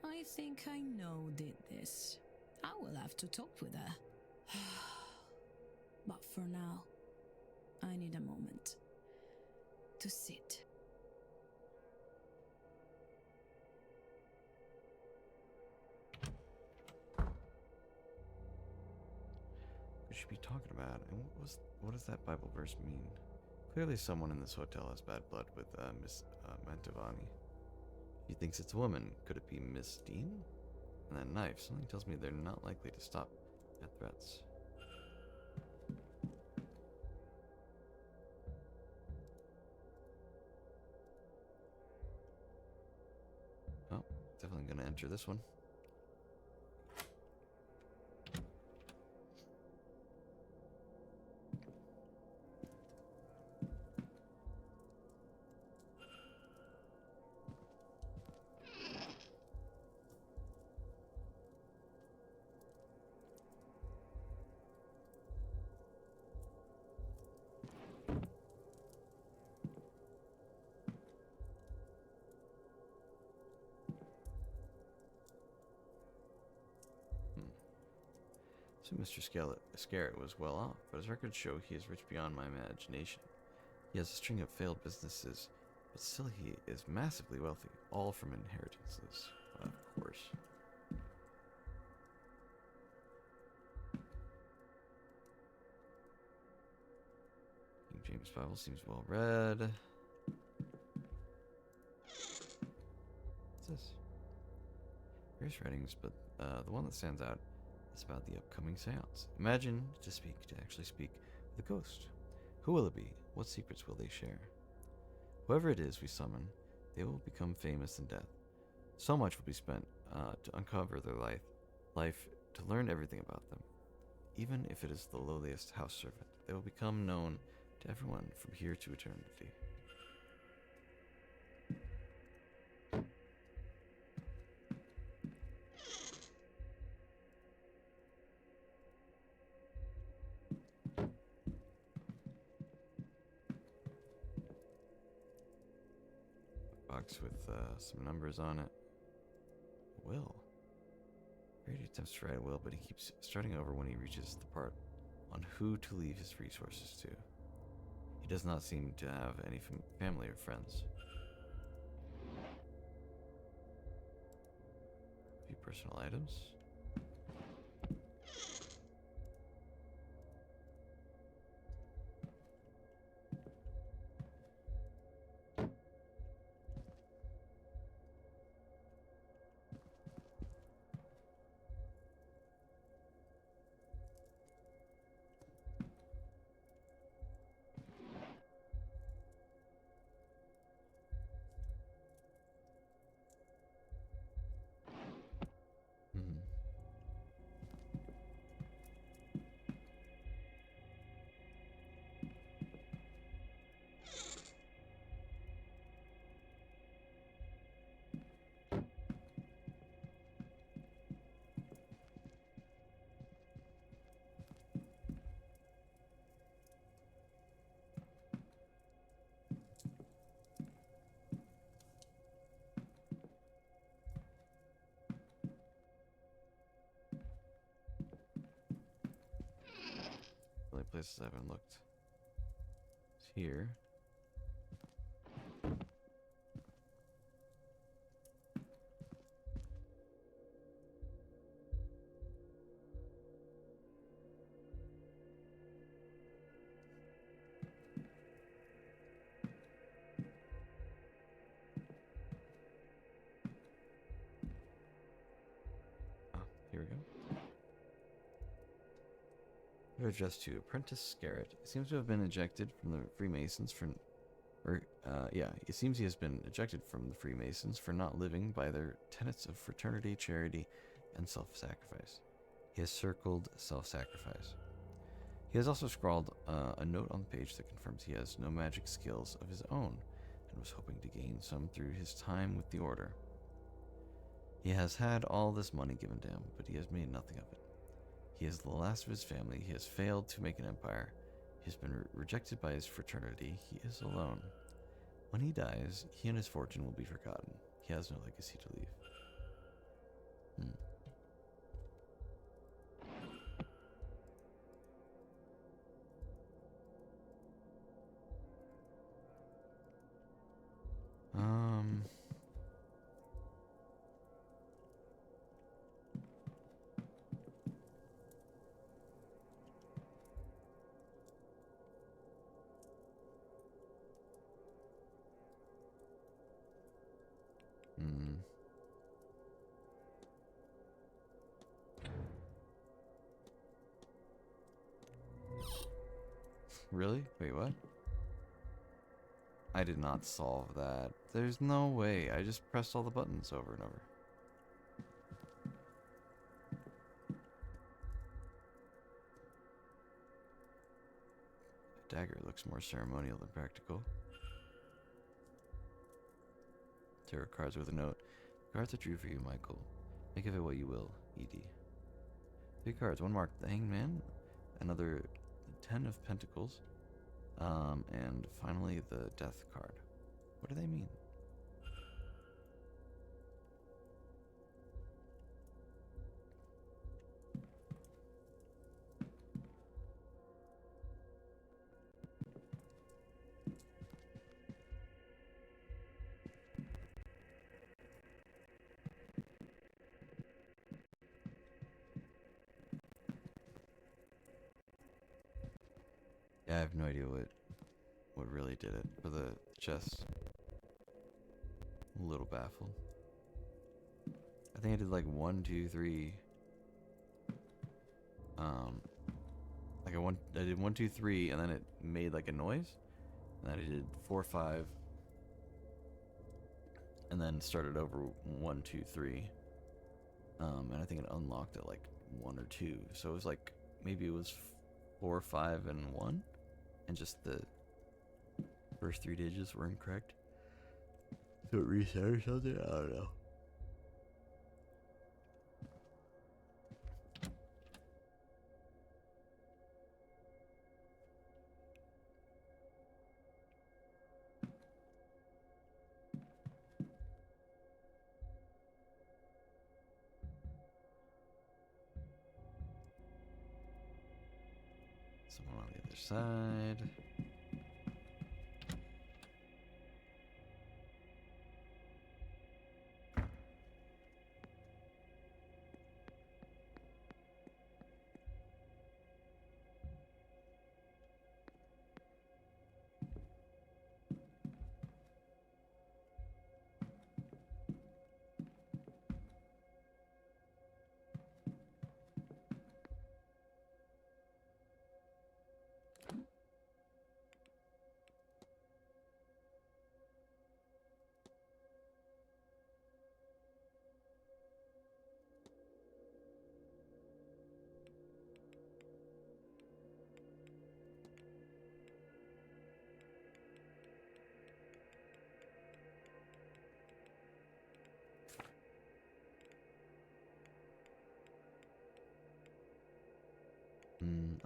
I think I know did this. I will have to talk with her. But for now, I need a moment to sit. What should be talking about? And what does that Bible verse mean? Clearly someone in this hotel has bad blood with Miss Mantovani. He thinks it's a woman. Could it be Miss Dean? And that knife, something tells me they're not likely to stop at threats. Oh, definitely gonna enter this one. So Mr. Scarrett was well off, but his records show he is rich beyond my imagination. He has a string of failed businesses, but still he is massively wealthy, all from inheritances, of course. King James Bible seems well read. What's this? Various writings, but the one that stands out is about the upcoming seance. Imagine to actually speak with a ghost. Who will it be? What secrets will they share? Whoever it is we summon, they will become famous in death. So much will be spent to uncover their life, to learn everything about them. Even if it is the lowliest house servant, they will become known to everyone from here to eternity. Box with some numbers on it. Will. Brady attempts to write a will, but he keeps starting over when he reaches the part on who to leave his resources to. He does not seem to have any family or friends. A few personal items. Only places I haven't looked. It's here. Here we go. Letter addressed to Apprentice Scarrett. It seems to have been ejected from the Freemasons for... it seems he has been ejected from the Freemasons for not living by their tenets of fraternity, charity, and self-sacrifice. He has circled self-sacrifice. He has also scrawled a note on the page that confirms he has no magic skills of his own and was hoping to gain some through his time with the Order. He has had all this money given to him, but he has made nothing of it. He is the last of his family. He has failed to make an empire. He has been rejected by his fraternity. He is alone. When he dies, he and his fortune will be forgotten. He has no legacy to leave. Really? Wait, what? I did not solve that. There's no way. I just pressed all the buttons over and over. The dagger looks more ceremonial than practical. Tarot cards with a note. Cards I drew for you, Michael. Make of it what you will, Edie. 3 cards. One marked the Hanged Man. Another, the 10 of Pentacles. And finally the Death card. What do they mean? Yeah, I have no idea what really did it for the chest. I'm a little baffled. I think I did like 1, 2, 3. I did 1, 2, 3, and then it made like a noise. And then I did 4, 5, and then started over 1, 2, 3. And I think it unlocked at like 1 or 2. So it was like maybe it was 4, 5, and 1, and just the first 3 digits were incorrect. So it reset or something? I don't know. Someone on the other side.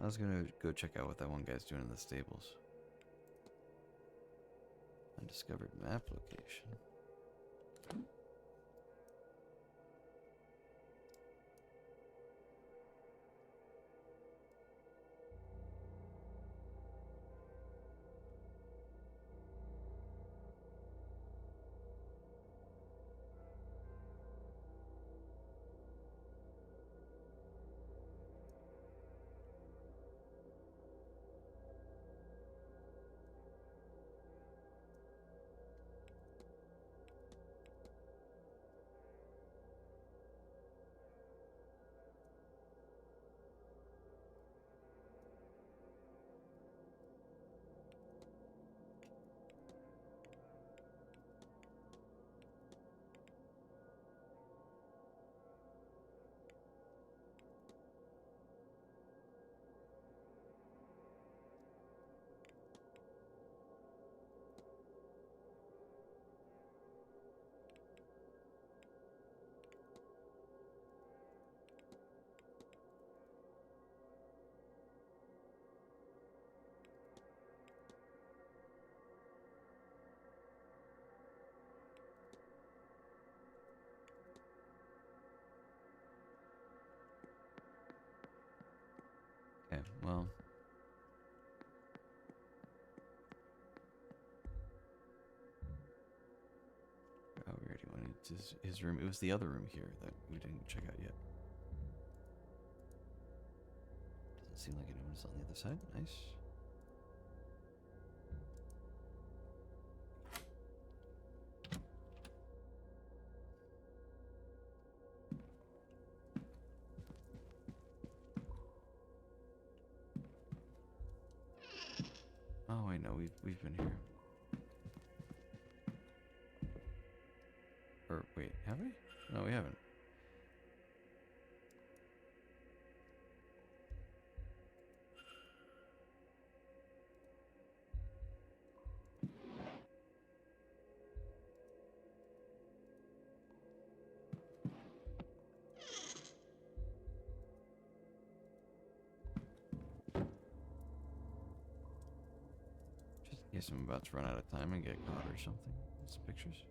I was gonna go check out what that one guy's doing in the stables. Undiscovered map location. Okay, well. Oh, we already went into his room. It was the other room here that we didn't check out yet. Doesn't seem like anyone's on the other side. Nice. Oh wait, no, we've been here. Or wait, have we? No, we haven't. Just in case I'm about to run out of time and get caught or something. Some pictures.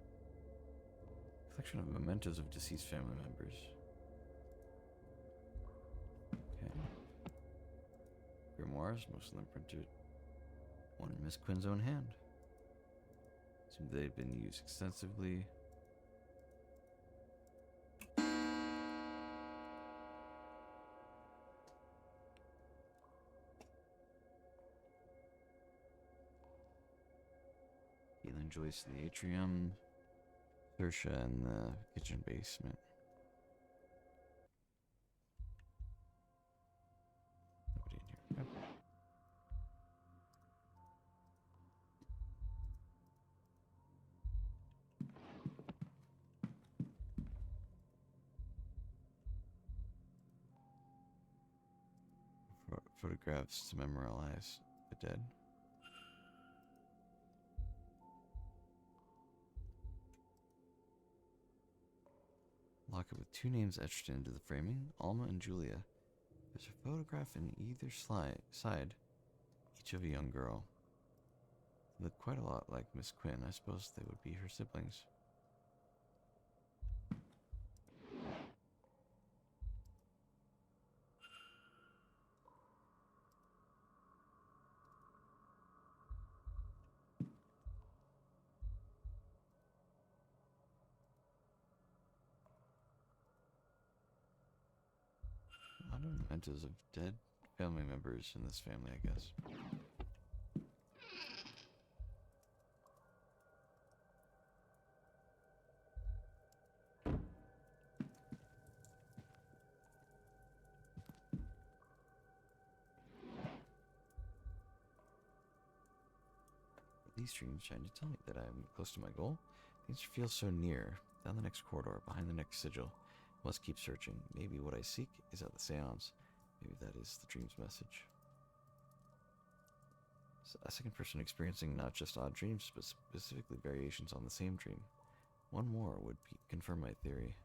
Collection of mementos of deceased family members. Okay. Grimoires, most of them printed one in Miss Quinn's own hand. Seemed they'd been used extensively. Healing Joyce in the atrium. Sersha in the kitchen basement. Nobody in here. Yep. Photographs to memorialize the dead. Locket with two names etched into the framing, Alma and Julia. There's a photograph in either side, each of a young girl. They look quite a lot like Miss Quinn. I suppose they would be her siblings. A lot of mementos of dead family members in this family, I guess. These dreams trying to tell me that I'm close to my goal. Things feel so near. Down the next corridor, behind the next sigil. Must keep searching. Maybe what I seek is at the Séance. Maybe that is the dream's message. A second person experiencing not just odd dreams, but specifically variations on the same dream. One more would confirm my theory.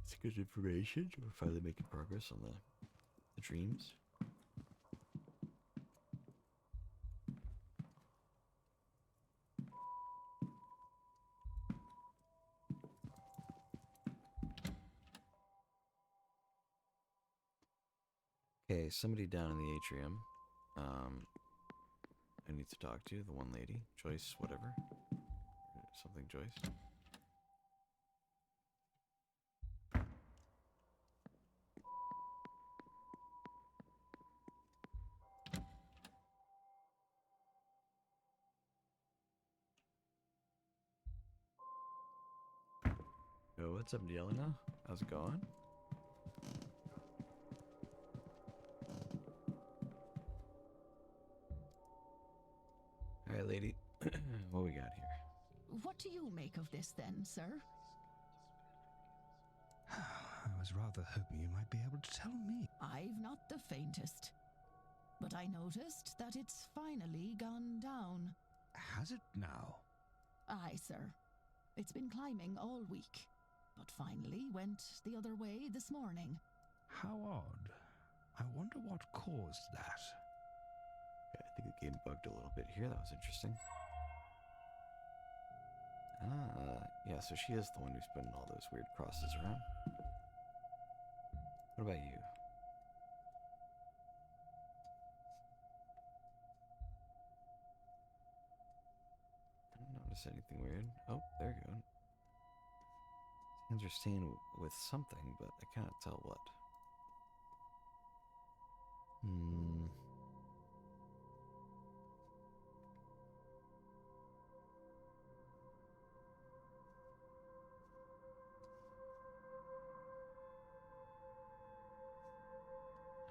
It's good information. We're finally making progress on the dreams. Okay, somebody down in the atrium. I need to talk to the one lady, Joyce, whatever. Something Joyce. Yo, what's up, Yelena? How's it going? Alright, lady. What we got here? What do you make of this then, sir? I was rather hoping you might be able to tell me. I've not the faintest. But I noticed that it's finally gone down. Has it now? Aye, sir. It's been climbing all week, but finally went the other way this morning. How odd. I wonder what caused that. Okay, I think the game bugged a little bit here. That was interesting. Yeah, so she is the one who's putting all those weird crosses around. What about you? I don't notice anything weird. Oh, there you go. Hands are stained with something, but I cannot tell what.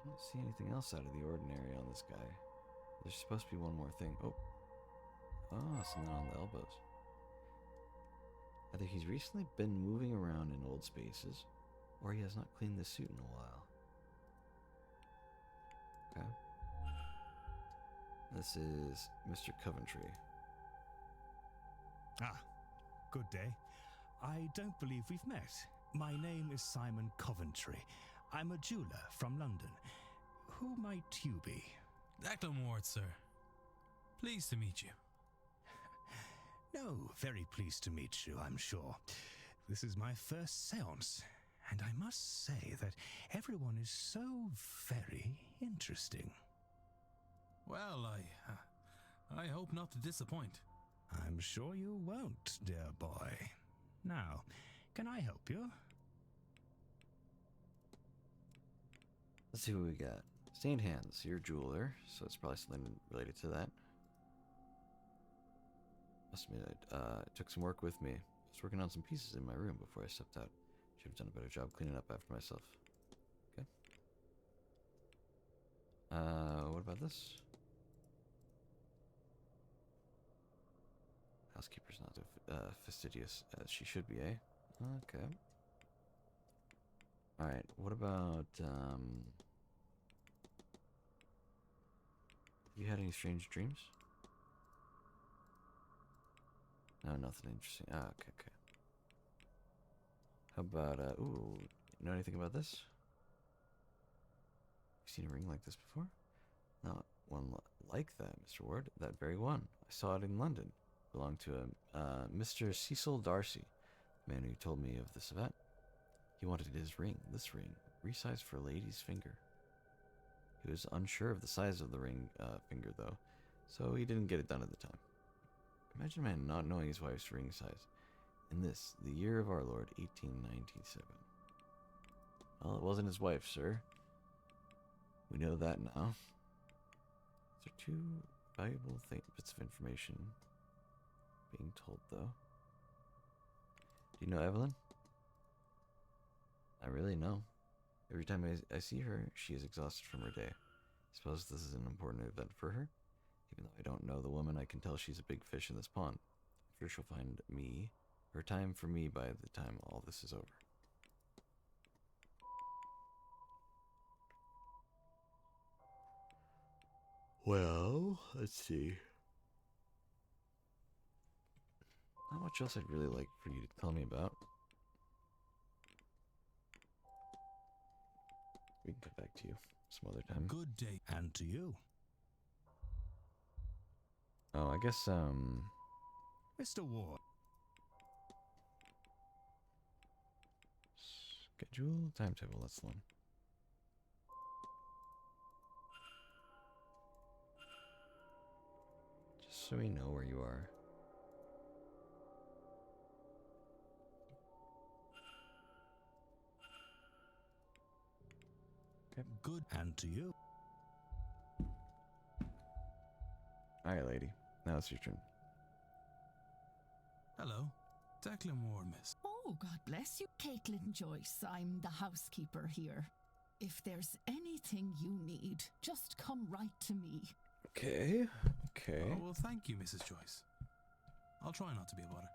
I don't see anything else out of the ordinary on this guy. There's supposed to be one more thing. Oh, something on the elbows. Either he's recently been moving around in old spaces, or he has not cleaned the suit in a while. Okay. This is Mr. Coventry. Ah, good day. I don't believe we've met. My name is Simon Coventry. I'm a jeweler from London. Who might you be? Declan Ward, sir. Pleased to meet you. No, very pleased to meet you, I'm sure. This is my first séance, and I must say that everyone is so very interesting. Well, I hope not to disappoint. I'm sure you won't, dear boy. Now, can I help you? Let's see what we got. Stained hands. You're a jeweler, so it's probably something related to that. Must admit, it took some work with me. I was working on some pieces in my room before I stepped out. Should have done a better job cleaning up after myself. Okay. What about this? Housekeeper's not as fastidious as she should be, eh? Okay. Alright, what about, you had any strange dreams? No, nothing interesting. Okay, okay. How about, ooh, you know anything about this? You seen a ring like this before? Not one like that, Mr. Ward. That very one. I saw it in London. Belonged to a, Mr. Cecil Darcy, the man who told me of this event. He wanted his ring, this ring, resized for a lady's finger. He was unsure of the size of the ring finger, though, so he didn't get it done at the time. Imagine a man not knowing his wife's ring size. In this, the year of our Lord, 1897. Well, it wasn't his wife, sir. We know that now. These are two valuable bits of information being told, though. Do you know Evelyn? I really know. Every time I see her, she is exhausted from her day. I suppose this is an important event for her. Even though I don't know the woman, I can tell she's a big fish in this pond. I'm sure she'll find me, her time for me by the time all this is over. Well, let's see. Not much else I'd really like for you to tell me about. We can come back to you some other time. Good day. And to you. Oh, I guess, Mr. Ward. Schedule, timetable, that's the one. Just so we know where you are. Okay. Good. And to you. Alright, lady. Now it's your turn. Hello. Declan Ward, miss. Oh, God bless you, Caitlin Joyce. I'm the housekeeper here. If there's anything you need, just come right to me. Okay. Okay. Oh, well, thank you, Mrs. Joyce. I'll try not to be a bother.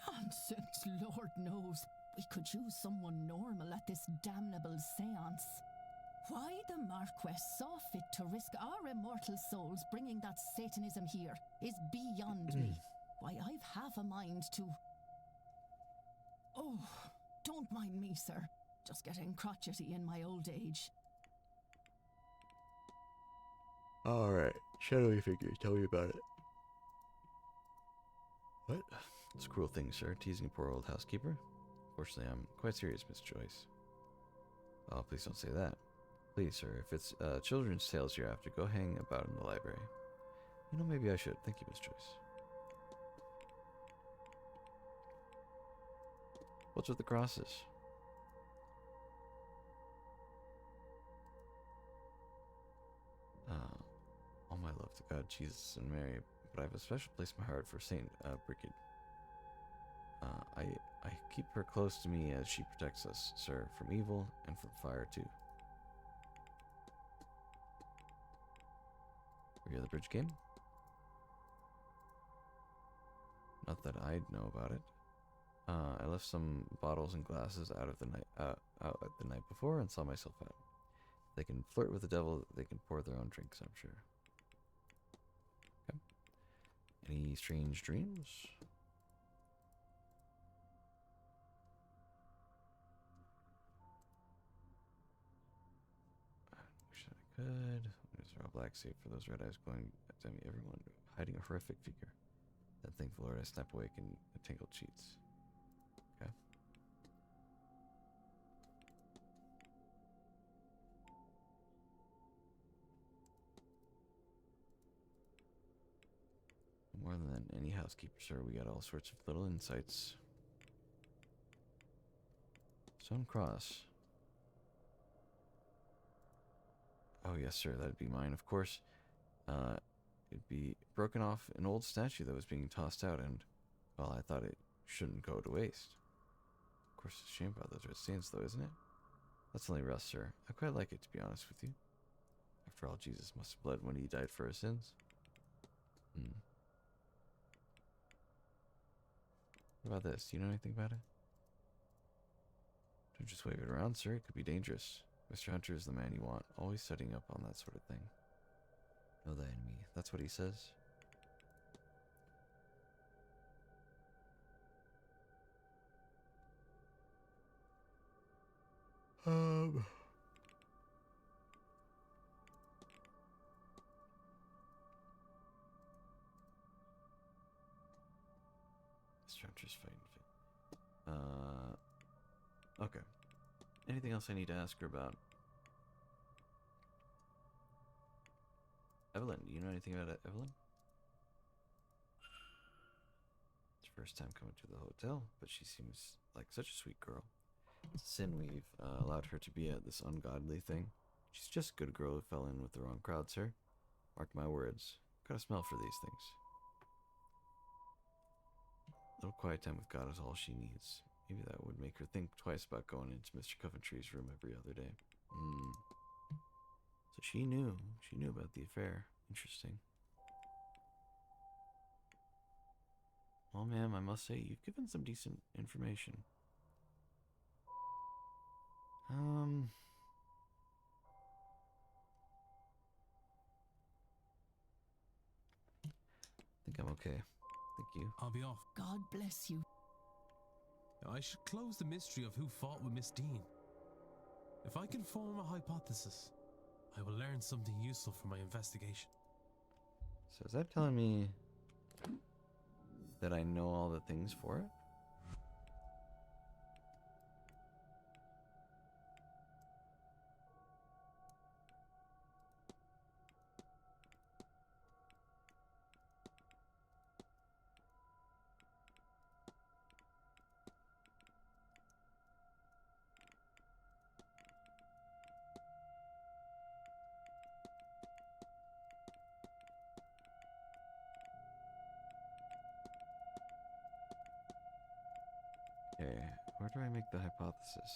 Nonsense, Lord knows. We could use someone normal at this damnable séance. Why the Marquess saw fit to risk our immortal souls bringing that Satanism here is beyond me. Why, I've half a mind to... Oh, don't mind me, sir. Just getting crotchety in my old age. Alright, shadowy figure, tell me about it. What? It's a cruel thing, sir, teasing a poor old housekeeper. Fortunately, I'm quite serious, Miss Joyce. Oh, please don't say that. Please, sir, if it's children's tales you're after, go hang about in the library. You know, maybe I should. Thank you, Miss Joyce. What's with the crosses? All my love to God, Jesus, and Mary, but I have a special place in my heart for Saint Brigid. I keep her close to me as she protects us, sir, from evil and from fire too. Were you at the bridge game? Not that I'd know about it. I left some bottles and glasses out the night before and saw myself out. They can flirt with the devil. They can pour their own drinks, I'm sure. Okay. Any strange dreams? Wish that I could. Windows are all black, save for those red eyes glowing at me. Everyone hiding a horrific figure. Then thankful Lord, I snap awake in tangled sheets. Okay. More than any housekeeper, sir, we got all sorts of little insights. Stone cross. Oh yes, sir, that'd be mine, of course. It'd be broken off an old statue that was being tossed out, and, well, I thought it shouldn't go to waste. Of course, it's a shame about those red stains, though, isn't it? That's only rust, sir. I quite like it, to be honest with you. After all, Jesus must have bled when he died for our sins. What about this? Do you know anything about it? Don't just wave it around, sir. It could be dangerous. Mr. Hunter is the man you want, always setting up on that sort of thing. Know thy enemy. That's what he says. Mr. Hunter's fighting fit. Okay. Anything else I need to ask her about? Evelyn, do you know anything about Evelyn? It's her first time coming to the hotel, but she seems like such a sweet girl. It's a sin we've allowed her to be at this ungodly thing. She's just a good girl who fell in with the wrong crowd, sir. Mark my words. Got a smell for these things. A little quiet time with God is all she needs. Maybe that would make her think twice about going into Mr. Coventry's room every other day. So she knew about the affair. Interesting. Well, ma'am, I must say, you've given some decent information. I think I'm okay. Thank you. I'll be off. God bless you. I should close the mystery of who fought with Miss Dean. If I can form a hypothesis, I will learn something useful for my investigation. So is that telling me that I know all the things for it? Okay, where do I make the hypothesis?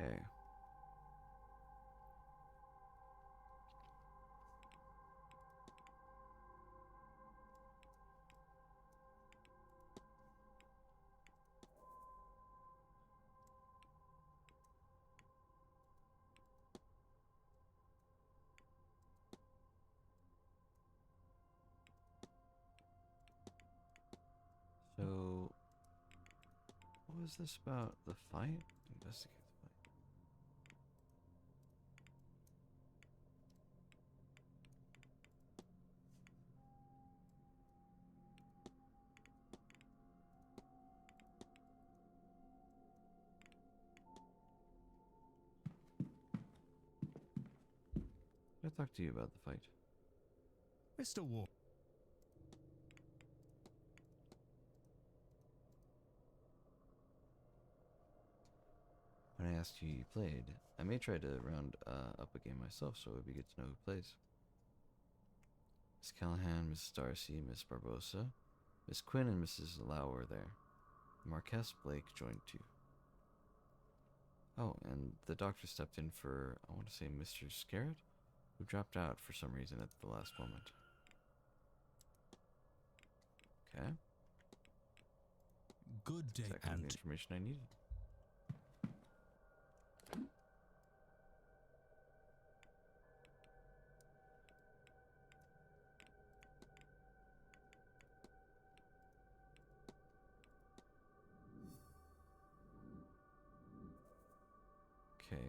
Okay. So, what was this about? The fight? Investigate the fight. Did I talk to you about the fight? Mr. War. When I asked who you played, I may try to round up a game myself, so it would be good to know who plays. Miss Callahan, Miss Darcy, Miss Barbosa, Miss Quinn, and Mrs. Lau were there. Marquess Blake joined too. Oh, and the doctor stepped in for, I want to say, Mr. Scarrett, who dropped out for some reason at the last moment. Okay. Good day, exactly the information I needed. Okay.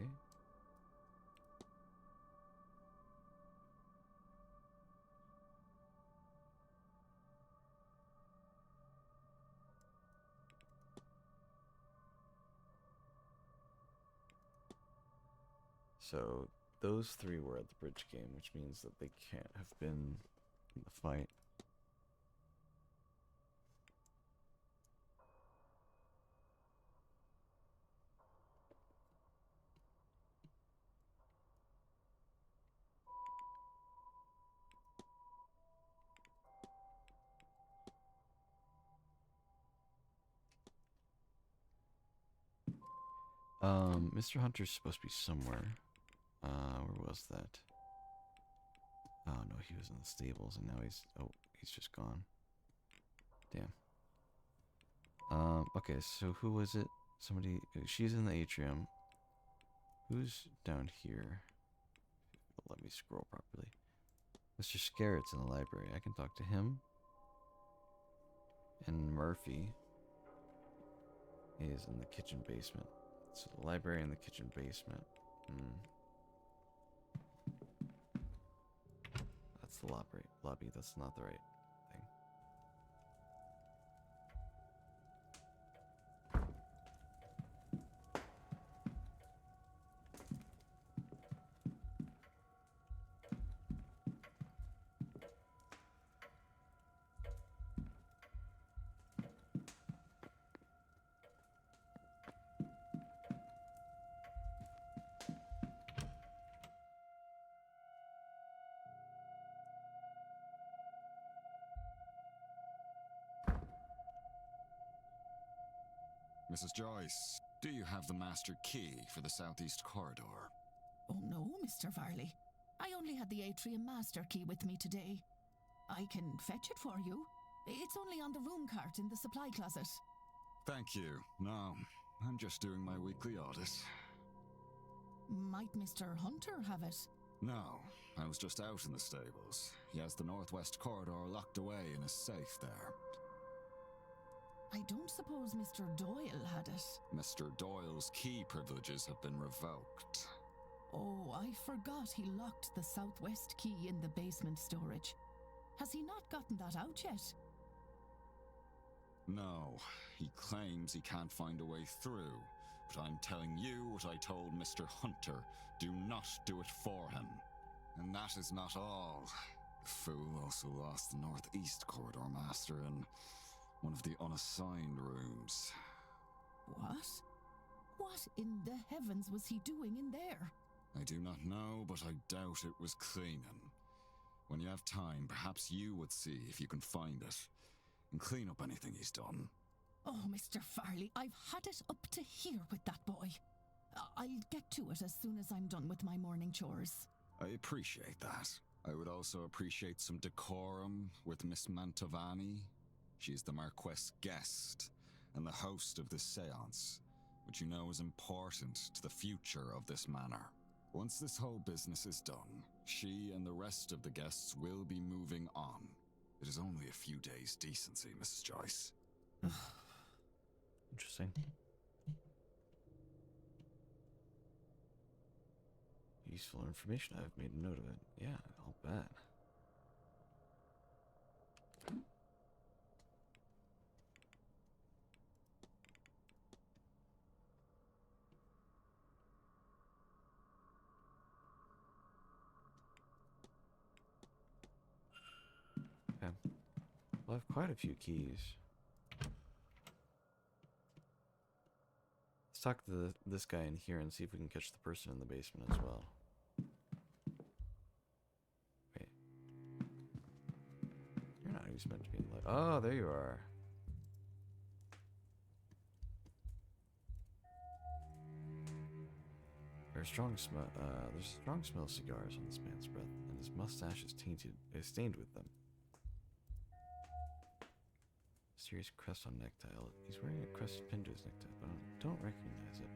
So those three were at the bridge game, which means that they can't have been in the fight. Mr. Hunter's supposed to be somewhere. Where was that? Oh no, he was in the stables and now he's just gone. Damn. Okay, so who was it? Somebody, she's in the atrium. Who's down here? Let me scroll properly. Mr. Scarrett's in the library. I can talk to him. And Murphy is in the kitchen basement. So the library and the kitchen basement. That's the lobby. That's not the right thing. Mrs. Joyce, do you have the master key for the southeast corridor? Oh no, Mr. Varley. I only had the atrium master key with me today. I can fetch it for you. It's only on the room cart in the supply closet. Thank you. No, I'm just doing my weekly audit. Might Mr. Hunter have it? No, I was just out in the stables. He has the northwest corridor locked away in a safe there. I don't suppose Mr. Doyle had it. Mr. Doyle's key privileges have been revoked. Oh, I forgot he locked the southwest key in the basement storage. Has he not gotten that out yet? No, he claims he can't find a way through. But I'm telling you what I told Mr. Hunter. Do not do it for him. And that is not all. The fool also lost the northeast corridor master in one of the unassigned rooms. What? What in the heavens was he doing in there? I do not know, but I doubt it was cleaning. When you have time, perhaps you would see if you can find it, and clean up anything he's done. Oh, Mr. Farley, I've had it up to here with that boy. I'll get to it as soon as I'm done with my morning chores. I appreciate that. I would also appreciate some decorum with Miss Mantovani. She's the Marquess' guest and the host of this seance, which you know is important to the future of this manor. Once this whole business is done, she and the rest of the guests will be moving on. It is only a few days' decency, Mrs. Joyce. Interesting. Useful information. I've made a note of it. Yeah, I'll bet. Okay. Well, I have quite a few keys. Let's talk to this guy in here and see if we can catch the person in the basement as well. Wait. You're not who's meant to be in the light. Oh, there you are. There's a strong smell of cigars on this man's breath, and his mustache is stained with them. Mysterious crest on necktie. He's wearing a crescent pin to his necktie, but I don't recognize it.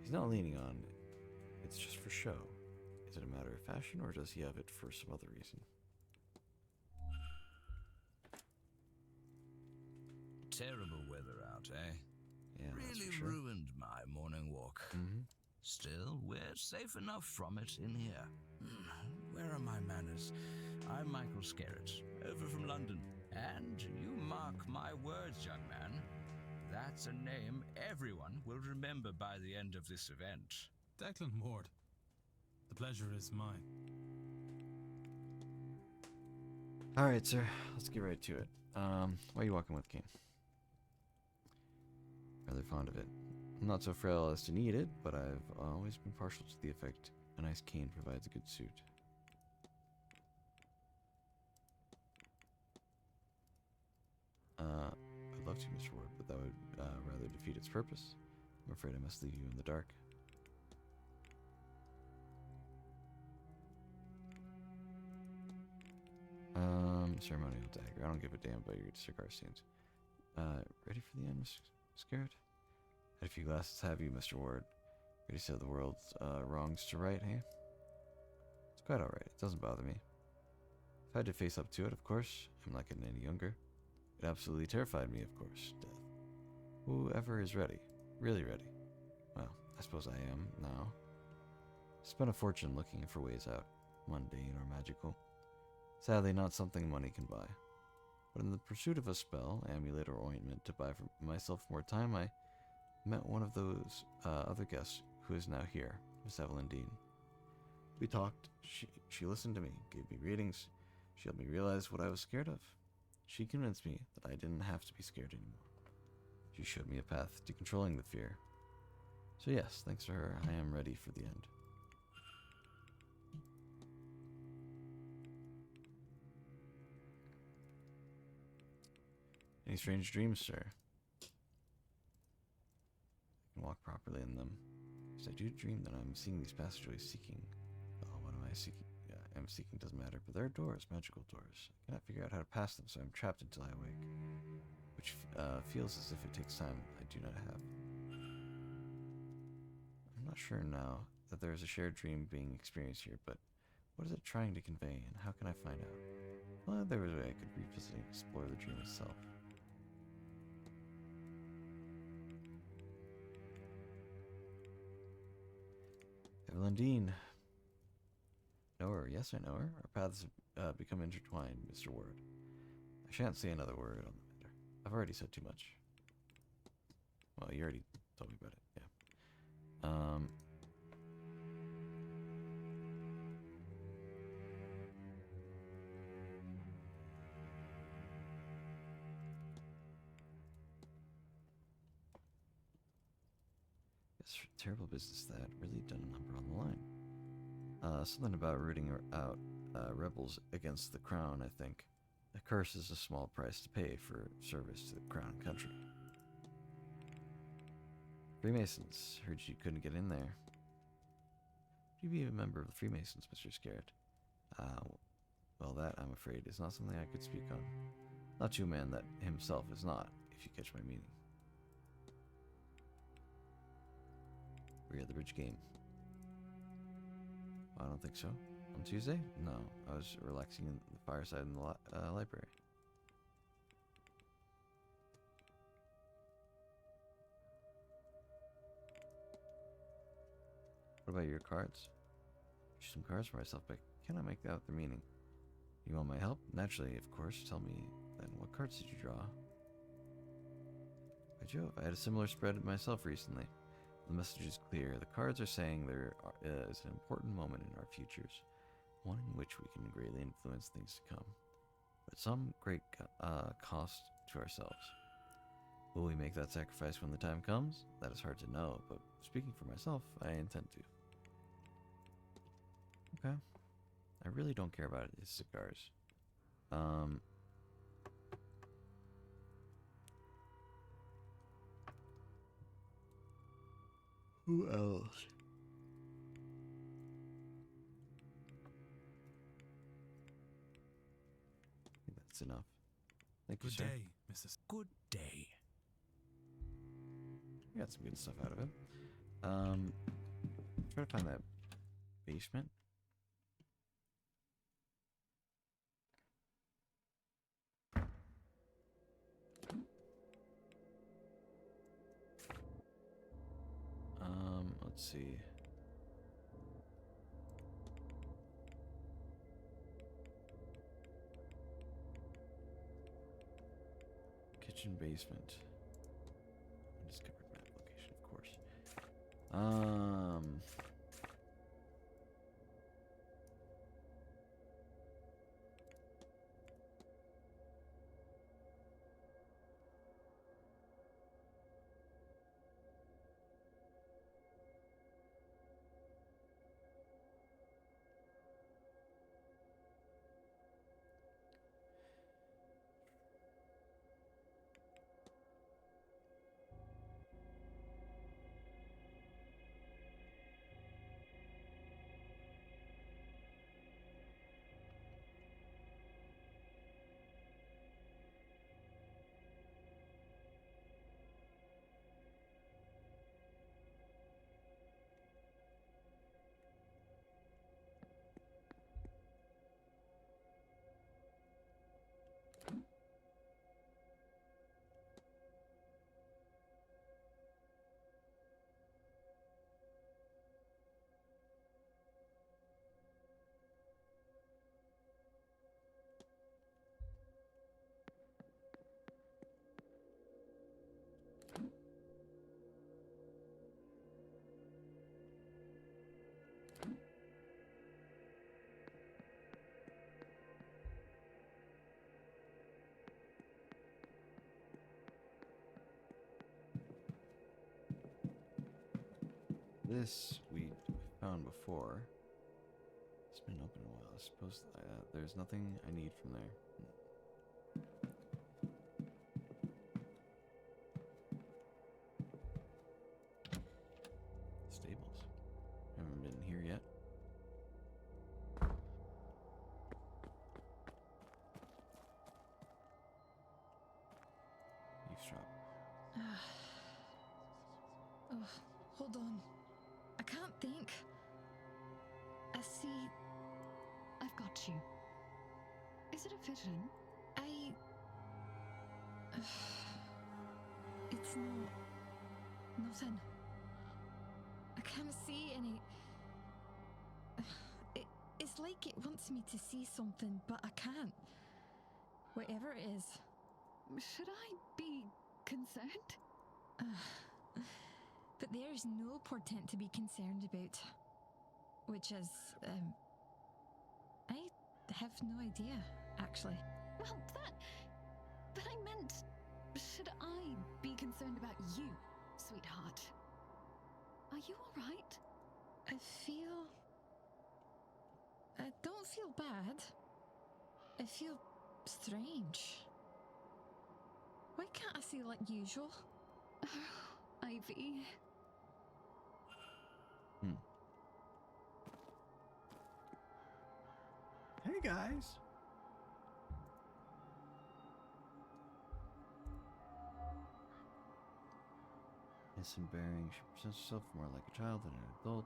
He's not leaning on it. It's just for show. Is it a matter of fashion, or does he have it for some other reason? Terrible weather out, eh? Yeah, really that's for sure. ruined my morning walk. Still, we're safe enough from it in here. Where are my manners? I'm Michael Skerritt, over from London. And you mark my words, young man, that's a name everyone will remember by the end of this event. Declan Ward, the pleasure is mine. Alright, sir. Let's get right to it. Why are you walking with King? Rather fond of it. I'm not so frail as to need it, but I've always been partial to the effect a nice cane provides a good suit. I'd love to, Mr. Ward, but that would rather defeat its purpose. I'm afraid I must leave you in the dark. Ceremonial dagger. I don't give a damn about your cigar stains. Ready for the end, Mr. Scarrett? Had a few glasses, have you, Mr. Ward? Ready to set the world's wrongs to right, hey? It's quite alright. It doesn't bother me. If I had to face up to it, of course. I'm not getting any younger. It absolutely terrified me, of course. Death. Whoever is ready. Really ready. Well, I suppose I am, now. Spent a fortune looking for ways out. Mundane or magical. Sadly, not something money can buy. But in the pursuit of a spell, amulet, or ointment to buy for myself more time, I met one of those other guests who is now here, Miss Evelyn Dean. We talked. She listened to me, gave me readings. She helped me realize what I was scared of. She convinced me that I didn't have to be scared anymore. She showed me a path to controlling the fear. So yes, thanks to her, I am ready for the end. Any strange dreams, sir? I can walk properly in them. Because I do dream that I'm seeing these passageways seeking. Oh, what am I seeking? Yeah, I'm seeking doesn't matter, but they're doors, magical doors. I cannot figure out how to pass them, so I'm trapped until I awake. Which feels as if it takes time I do not have. I'm not sure now that there is a shared dream being experienced here, but what is it trying to convey, and how can I find out? Well, there was a way I could revisit and explore the dream itself. Evelyn Dean. Know her? Yes, I know her. Our paths have become intertwined, Mr. Ward. I shan't say another word on the matter. I've already said too much. Well, you already told me about it, yeah. It's terrible business that. Really done a number on the line. Something about rooting out rebels against the crown, I think. A curse is a small price to pay for service to the crown and country. Freemasons. Heard you couldn't get in there. Would you be a member of the Freemasons, Mr. Scared? Well, that, I'm afraid, is not something I could speak on. Not to a man that himself is not, if you catch my meaning. We're at the bridge game. I don't think so. On Tuesday? No, I was relaxing in the fireside in the library. What about your cards? Drew some cards for myself, but cannot make out their meaning. You want my help? Naturally, of course. Tell me then, what cards did you draw? By Jove, I had a similar spread myself recently. The message is clear. The cards are saying there is an important moment in our futures, one in which we can greatly influence things to come, but at some great cost to ourselves. Will we make that sacrifice when the time comes? That is hard to know, but speaking for myself, I intend to. Okay. I really don't care about his cigars. Who else? I think that's enough. Thank you, Good sir. day, Mrs. Good day. We got some good stuff out of it. Try to find that basement. Let's see. Kitchen basement. Undiscovered map location, of course. This we found before. It's been open a while. I suppose there's nothing I need from there. Stables. Haven't been here yet. Eavesdrop. Oh, hold on. I can't think. I see. I've got you. Is it a vision? It's not. Nothing. I can't see any. It's like it wants me to see something, but I can't. Whatever it is. Should I be concerned? But there is no portent to be concerned about. Which is, I have no idea, actually. Well, but I meant, should I be concerned about you, sweetheart? Are you alright? I don't feel bad. I feel strange. Why can't I see like usual? Ivy, Hey guys. Innocent bearing, she presents herself more like a child than an adult.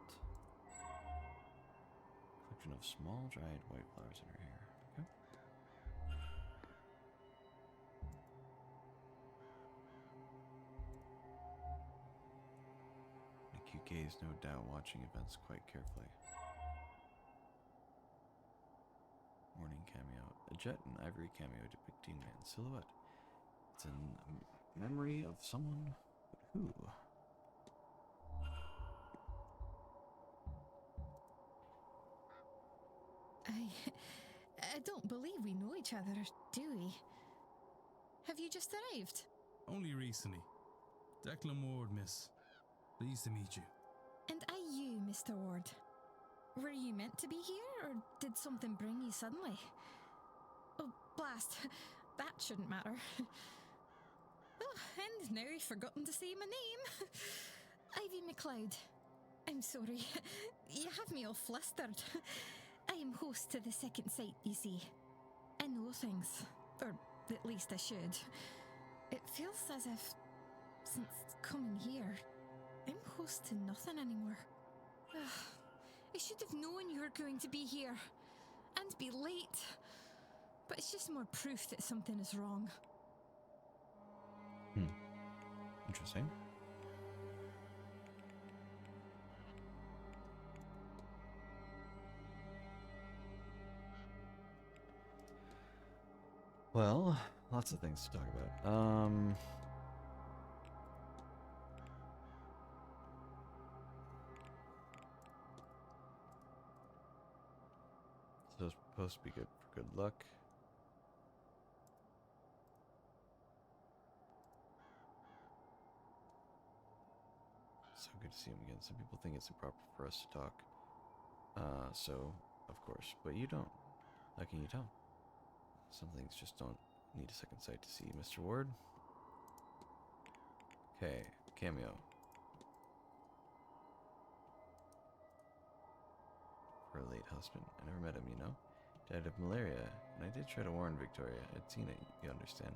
Collection of small dried white flowers in her hair. Okay. Nikki is no doubt watching events quite carefully. Morning cameo. A jet and ivory cameo depicting man's silhouette. It's in memory of someone, but who? I don't believe we know each other, do we? Have you just arrived? Only recently. Declan Ward, miss. Pleased to meet you. And are you, Mr. Ward? Were you meant to be here, or did something bring you suddenly? Oh, blast. That shouldn't matter. Oh, and now I've forgotten to say my name. Ivy McLeod. I'm sorry. You have me all flustered. I am host to the second site, you see. I know things. Or at least I should. It feels as if, since coming here, I'm host to nothing anymore. I should have known you were going to be here. And be late. But it's just more proof that something is wrong. Interesting. Well, lots of things to talk about. So it's supposed to be good for good luck. So good to see him again. Some people think it's improper for us to talk. So, of course. But you don't. How can you tell? Some things just don't need a second sight to see. Mr. Ward? Okay, cameo. Her late husband. I never met him, you know? Died of malaria, and I did try to warn Victoria. I'd seen it, you understand.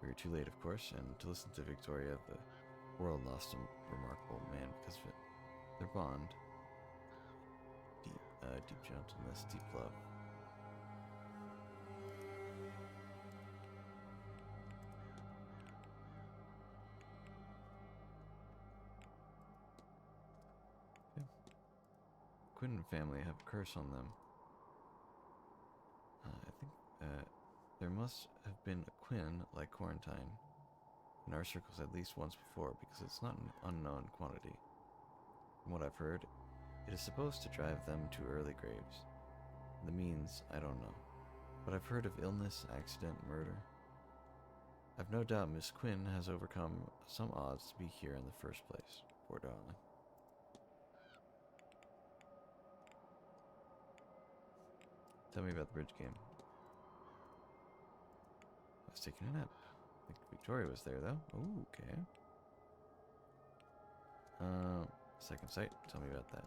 We were too late, of course, and to listen to Victoria, the world lost a remarkable man because of it. Their bond, deep gentleness, deep love. Yeah. Quinn family have a curse on them. I think there must have been a Quinn like Quarantine in our circles at least once before, because it's not an unknown quantity. From what I've heard, it is supposed to drive them to early graves. The means, I don't know. But I've heard of illness, accident, murder. I've no doubt Miss Quinn has overcome some odds to be here in the first place. Poor darling. Tell me about the bridge game. I was taking a nap. I think Victoria was there, though. Ooh, okay. Second sight. Tell me about that.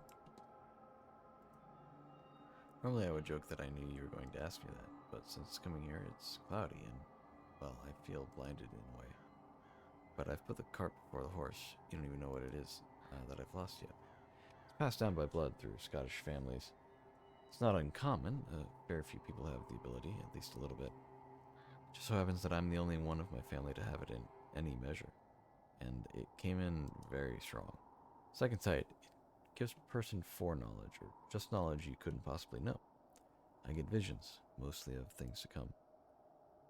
Normally I would joke that I knew you were going to ask me that, but since coming here it's cloudy and, well, I feel blinded in a way. But I've put the cart before the horse. You don't even know what it is that I've lost yet. It's passed down by blood through Scottish families. It's not uncommon. Very few people have the ability, at least a little bit. It just so happens that I'm the only one of my family to have it in any measure. And it came in very strong. Second sight, it gives a person foreknowledge, or just knowledge you couldn't possibly know. I get visions, mostly of things to come.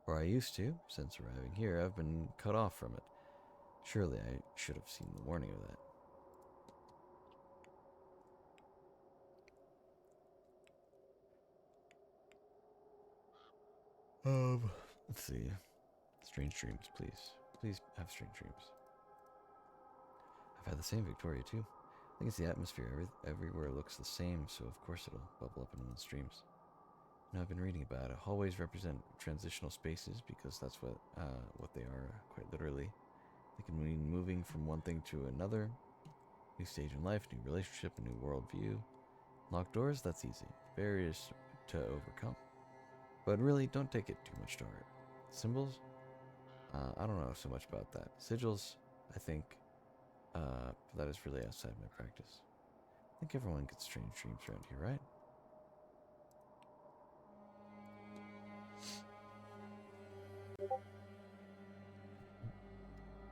Or I used to. Since arriving here, I've been cut off from it. Surely I should have seen the warning of that. Let's see. Strange dreams, please. Please have strange dreams. I've had the same Victoria, too. I think it's the atmosphere. Everywhere looks the same, so of course it'll bubble up in one's dreams. Now I've been reading about it. Hallways represent transitional spaces because that's what they are, quite literally. They can mean moving from one thing to another. New stage in life, new relationship, a new worldview. Locked doors, that's easy. to overcome. But really, don't take it too much to heart. Symbols? I don't know so much about that. Sigils, I think, that is really outside my practice. I think everyone gets strange dreams around here, right?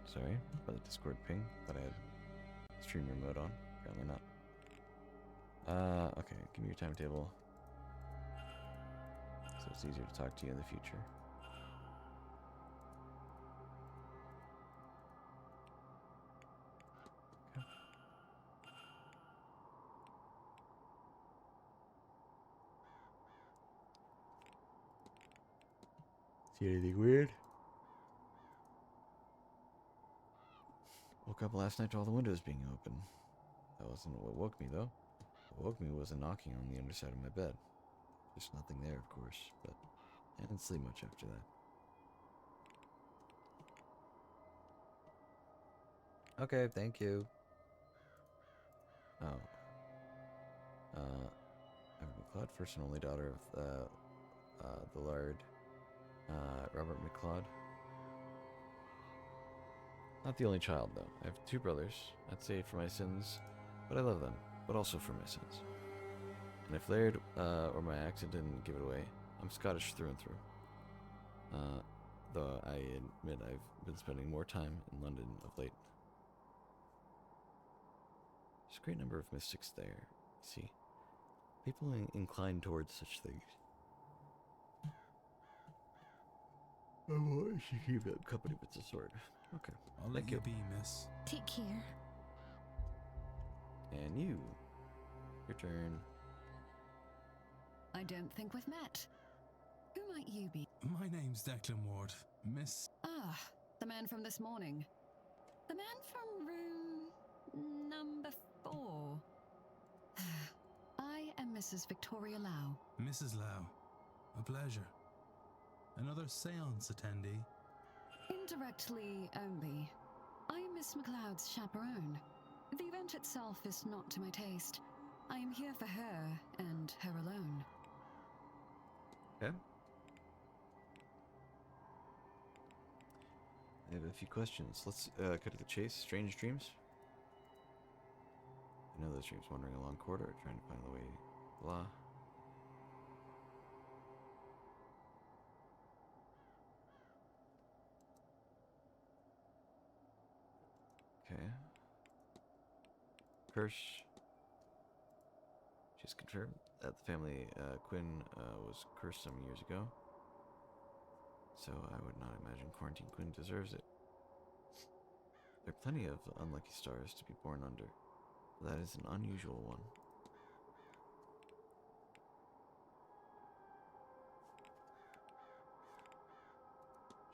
Sorry, by the Discord ping. Thought I had streamer mode on. Apparently not. Okay, give me your timetable. So it's easier to talk to you in the future. Okay. See anything weird? Woke up last night to all the windows being open. That wasn't what woke me, though. What woke me was a knocking on the underside of my bed. There's nothing there, of course, but I didn't sleep much after that. Okay, thank you. Oh. Evan McLeod, first and only daughter of the Lord Robert McLeod. Not the only child, though. I have 2 brothers. I'd say for my sins, but I love them, but also for my sins. And if Laird or my accent didn't give it away, I'm Scottish through and through. Though I admit I've been spending more time in London of late. There's a great number of mystics there, you see. People inclined towards such things. I'm always keep them company with the sword. Okay. I'll let you be, miss. Take care. And you. Your turn. I don't think we've met. Who might you be? My name's Declan Ward. Miss... Ah, the man from this morning. The man from room number 4. I am Mrs. Victoria Lau. Mrs. Lau. A pleasure. Another seance attendee? Indirectly only. I am Miss McLeod's chaperone. The event itself is not to my taste. I am here for her, and her alone. Okay. I have a few questions. Let's cut to the chase. Strange dreams? I know those dreams wandering along corridor, trying to find the way. Blah. Okay. Curse. She's confirmed that the family Quinn was cursed some years ago. So I would not imagine Quarantine Quinn deserves it. There are plenty of unlucky stars to be born under. That is an unusual one.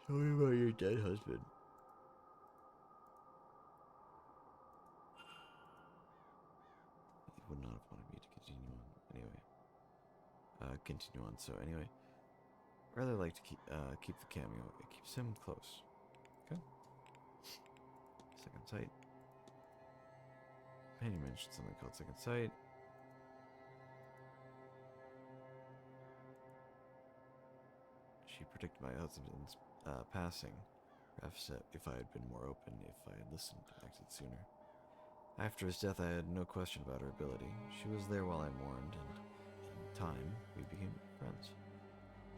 Tell me about your dead husband. He would not have wanted me to continue on. Anyway. Continue on. So anyway. Rather like to keep the cameo. It keeps him close. Okay. Second sight. Penny mentioned something called second sight. She predicted my husband's passing. Perhaps if I had been more open, if I had listened and acted sooner. After his death, I had no question about her ability. She was there while I mourned, and in time, we became friends.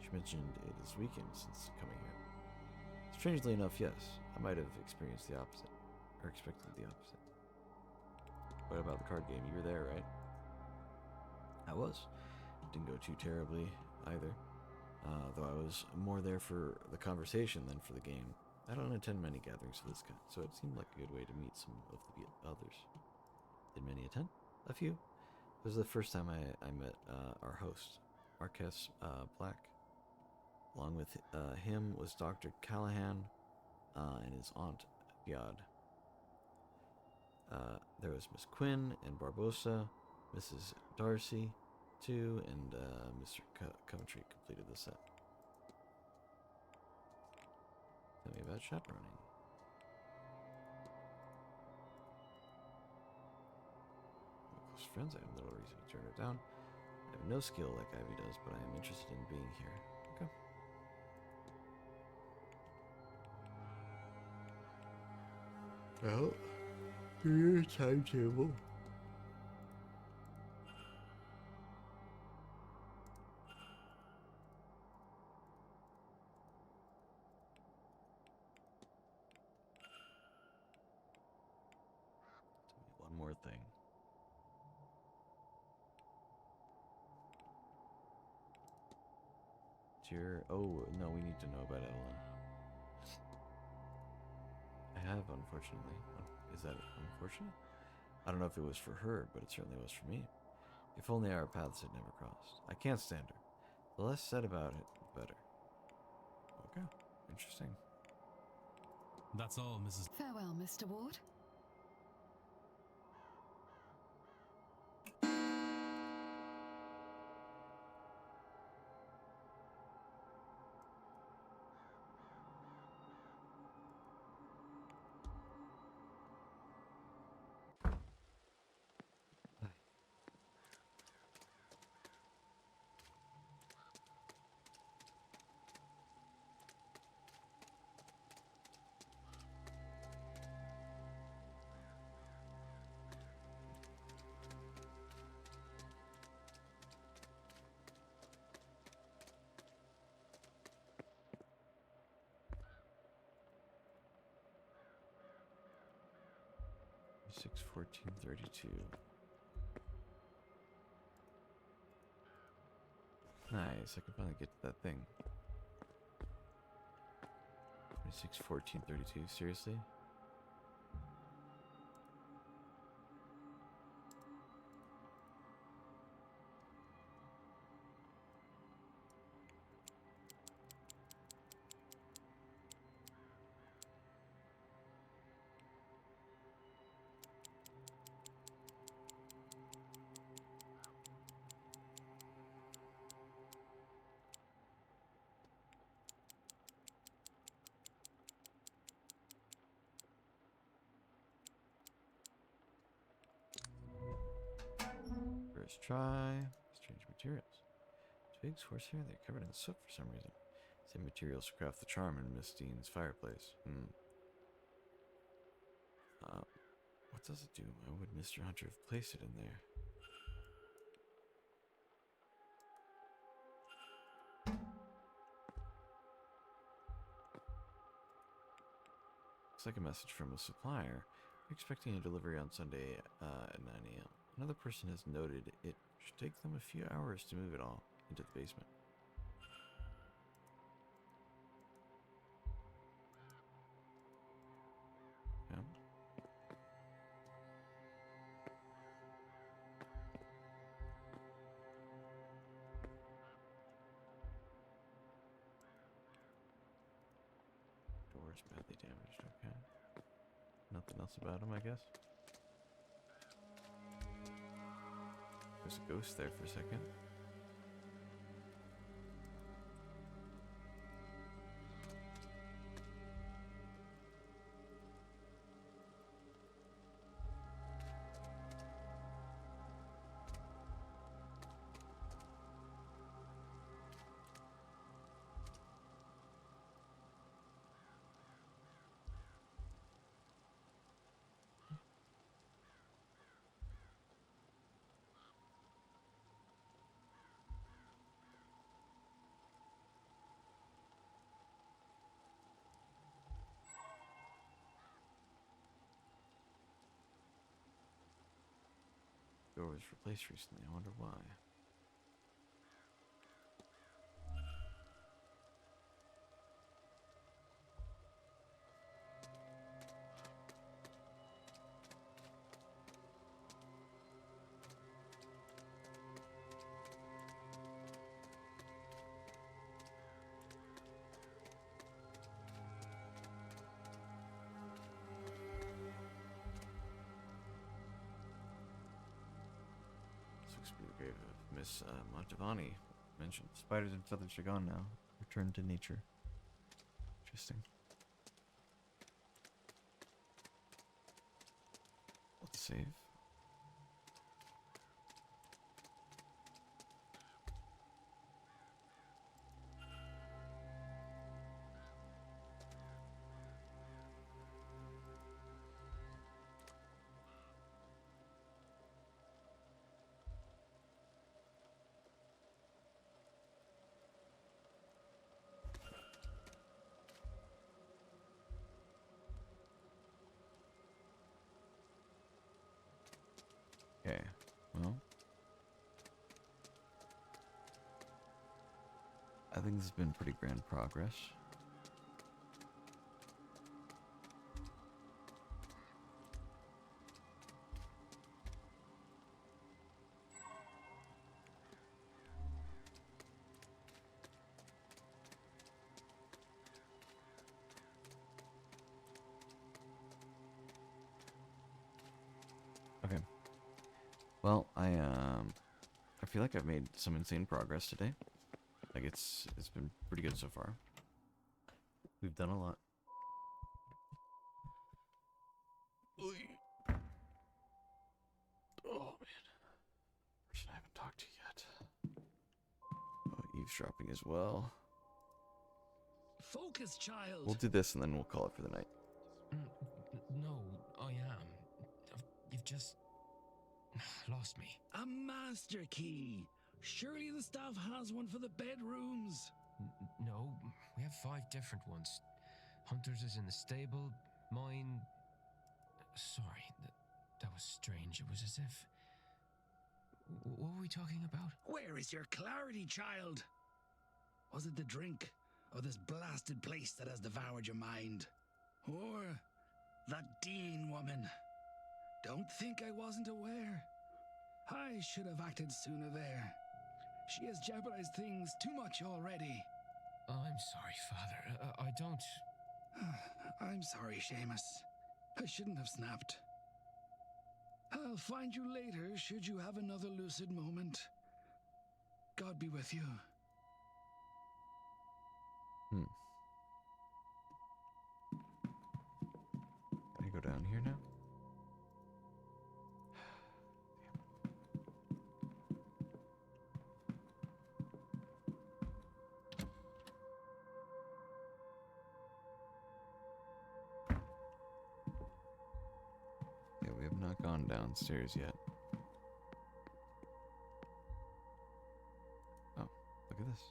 She mentioned it is weakened since coming here. Strangely enough, yes, I might have experienced the opposite, or expected the opposite. What about the card game? You were there, right? I was. Didn't go too terribly either. Though I was more there for the conversation than for the game. I don't attend many gatherings of this kind, so it seemed like a good way to meet some of the others. Did many attend? A few. It was the first time I met our host, Marquess Black. Along with him was Dr. Callahan and his aunt, Biad. There was Miss Quinn and Barbosa, Mrs. Darcy, too, and Mr. Coventry completed the set. Tell me about chaperoning. Close friends, I have little reason to turn it down. I have no skill like Ivy does, but I am interested in being here. Okay. Well, here's a timetable. One more thing. Oh, no, we need to know about Evelyn. I have, unfortunately. Is that unfortunate? I don't know if it was for her, but it certainly was for me. If only our paths had never crossed. I can't stand her. The less said about it, the better. Okay, interesting. That's all, Mrs. Farewell, Mr. Ward. Six 1432. Nice, I can finally get to that thing. 26 1432. Seriously? First try. Strange materials. Twigs, horsehair, they're covered in soot for some reason. Same materials to craft the charm in Miss Dean's fireplace. What does it do? Why would Mr. Hunter have placed it in there? Looks like a message from a supplier. We're expecting a delivery on Sunday at 9 a.m. Another person has noted it should take them a few hours to move it all into the basement. Okay. Doors badly damaged, okay. Nothing else about him, I guess. There's a ghost there for a second. Door was replaced recently. I wonder why. This looks to be the grave of Miss Montavani. Mentioned spiders and feathers are gone now. Returned to nature. Interesting. Let's save. I think this has been pretty grand progress. Okay. Well, I feel like I've made some insane progress today. Like it's been pretty good so far. We've done a lot. Oh man. Person I haven't talked to yet. Oh, eavesdropping as well. Focus, child. We'll do this and then we'll call it for the night. No, I am. You've just lost me. A master key. Surely the staff has one for the bedrooms. No, we have 5 different ones. Hunter's is in the stable, mine... Sorry, that was strange. It was as if... What were we talking about? Where is your clarity, child? Was it the drink, or this blasted place that has devoured your mind? Or that Dean woman? Don't think I wasn't aware. I should have acted sooner there. She has jeopardized things too much already. I'm sorry, Father. I don't... I'm sorry, Seamus. I shouldn't have snapped. I'll find you later should you have another lucid moment. God be with you. Can I go down here now? Yeah, we have not gone downstairs yet. Oh, look at this.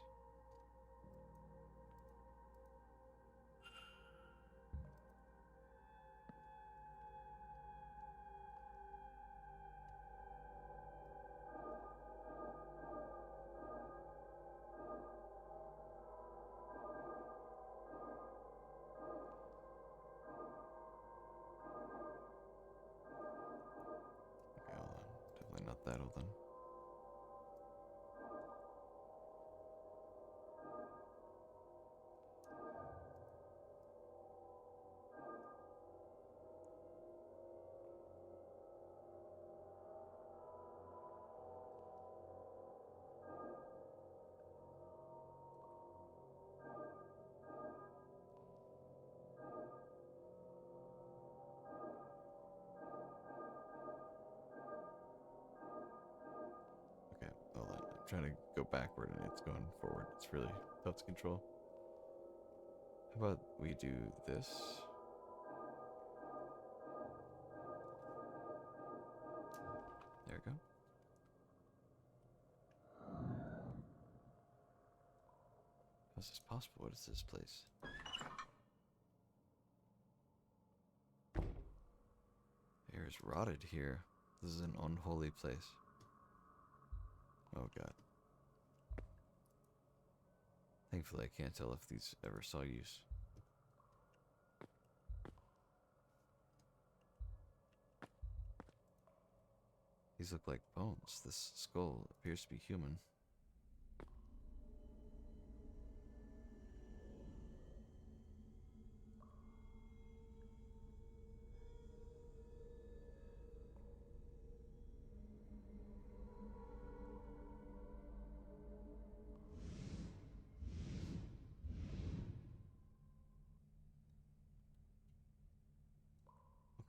Okay, hold on. Definitely not that, hold on. Okay, hold on. I'm trying to go backward and it's going forward. It's really tough to control. How about we do this? There we go. How is this possible? What is this place? Air is rotted here. This is an unholy place. Oh god. Thankfully I can't tell if these ever saw use. These look like bones. This skull appears to be human.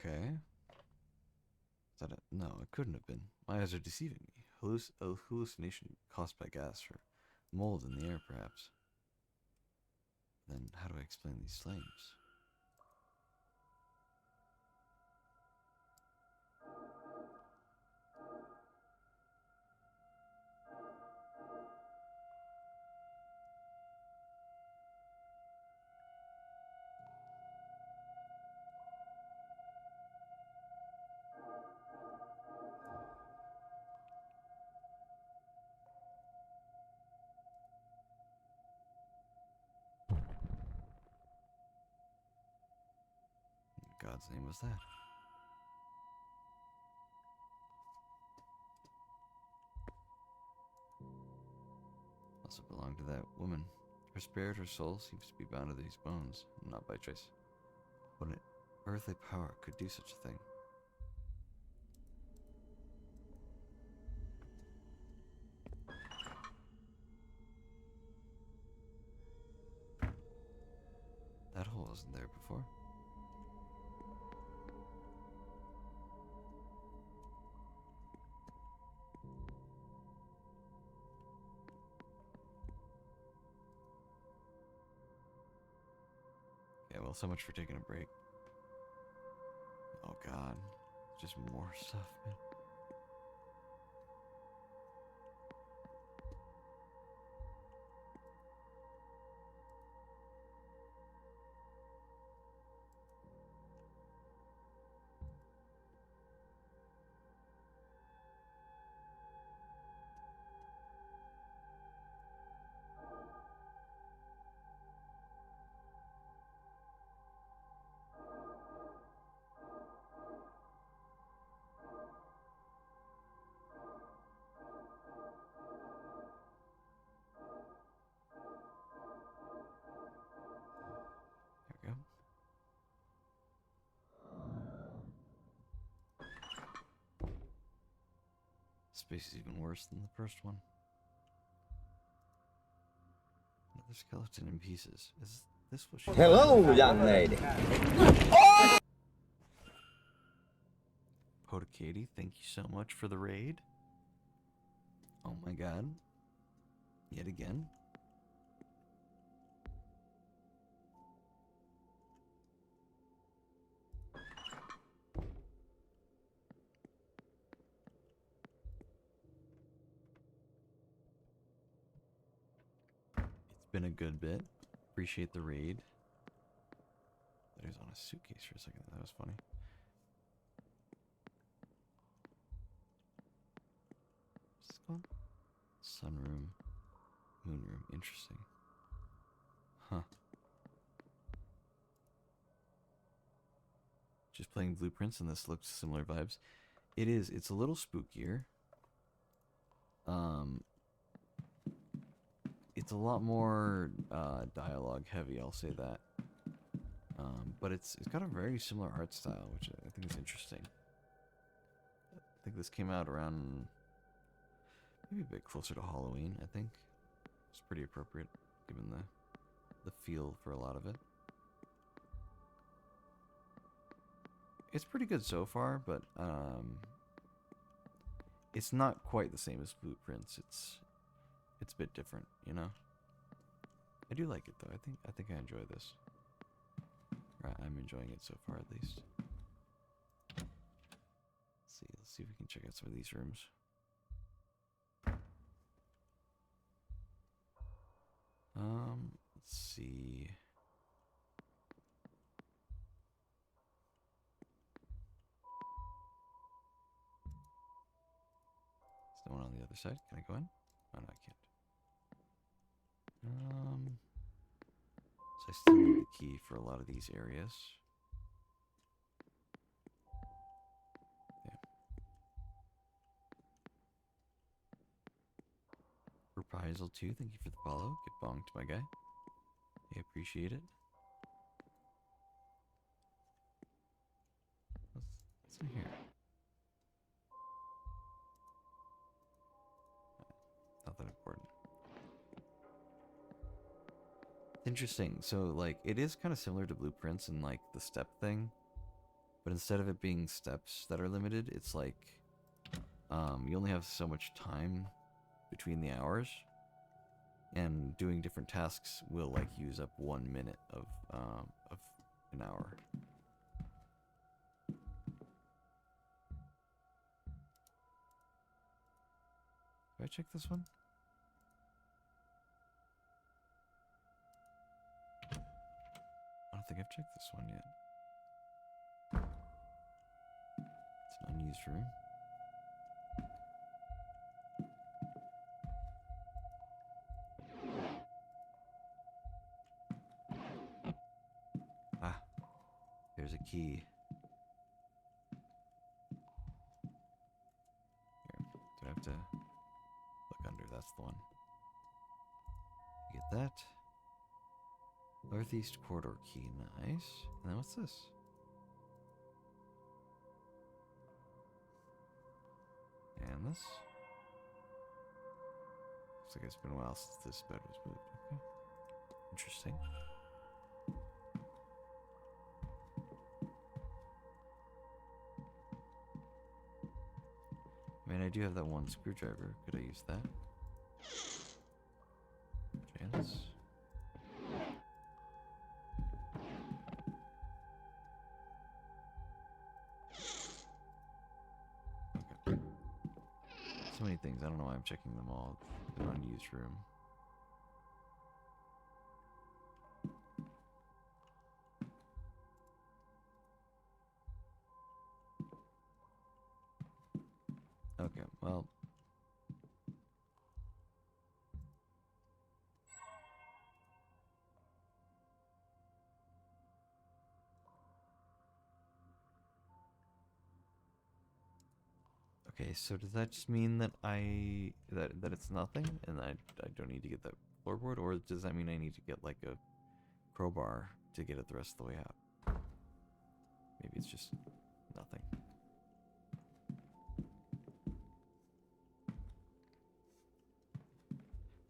Okay. Is that a... No, it couldn't have been. My eyes are deceiving me. A hallucination caused by gas or mold in the air, perhaps. Then how do I explain these flames? God's name was that? Also belonged to that woman. Her spirit, her soul, seems to be bound to these bones, not by choice. What an earthly power could do such a thing? That hole wasn't there before. Yeah, well, so much for taking a break. Oh god, just more stuff, man. There we go. Space is even worse than the first one. Another skeleton in pieces. Is this what she... Hello, young lady. Poda Katie, thank you so much for the raid. Oh my god. Yet again. It's been a good bit. Appreciate the raid. That was on a suitcase for a second. That was funny. What's this called? Sunroom. Moonroom. Interesting. Huh. Just playing Blueprints and this looks similar vibes. It is. It's a little spookier. It's a lot more dialogue heavy, I'll say that. But it's got a very similar art style, which I think is interesting. I think this came out around maybe a bit closer to Halloween, I think. It's pretty appropriate given the feel for a lot of it. It's pretty good so far, but it's not quite the same as Blueprints. It's a bit different, you know. I do like it though. I think I enjoy this. Right, I'm enjoying it so far at least. Let's see if we can check out some of these rooms. Let's see. There's no one on the other side. Can I go in? Oh no, I can't. So I still need the key for a lot of these areas. Yeah. Reprisal 2, thank you for the follow. Get bonked, my guy. I appreciate it. What's in here? Not that important. Interesting. So, like, it is kind of similar to Blueprints and, like, the step thing. But instead of it being steps that are limited, it's like, you only have so much time between the hours. And doing different tasks will, like, use up 1 minute of an hour. Did I check this one? I don't think I've checked this one yet. It's an unused room. Ah, there's a key. to look under. That's the one. Get that. Northeast corridor key. Nice. And then what's this? And this. Looks like it's been a while since this bed was moved. Okay. Interesting. I mean, I do have that one screwdriver. Could I use that? Chance. Okay. So many things. I don't know why I'm checking them all. An unused room. Okay, well. Okay, so does that just mean that that it's nothing and I don't need to get that floorboard, or does that mean I need to get like a crowbar to get it the rest of the way out? Maybe it's just nothing.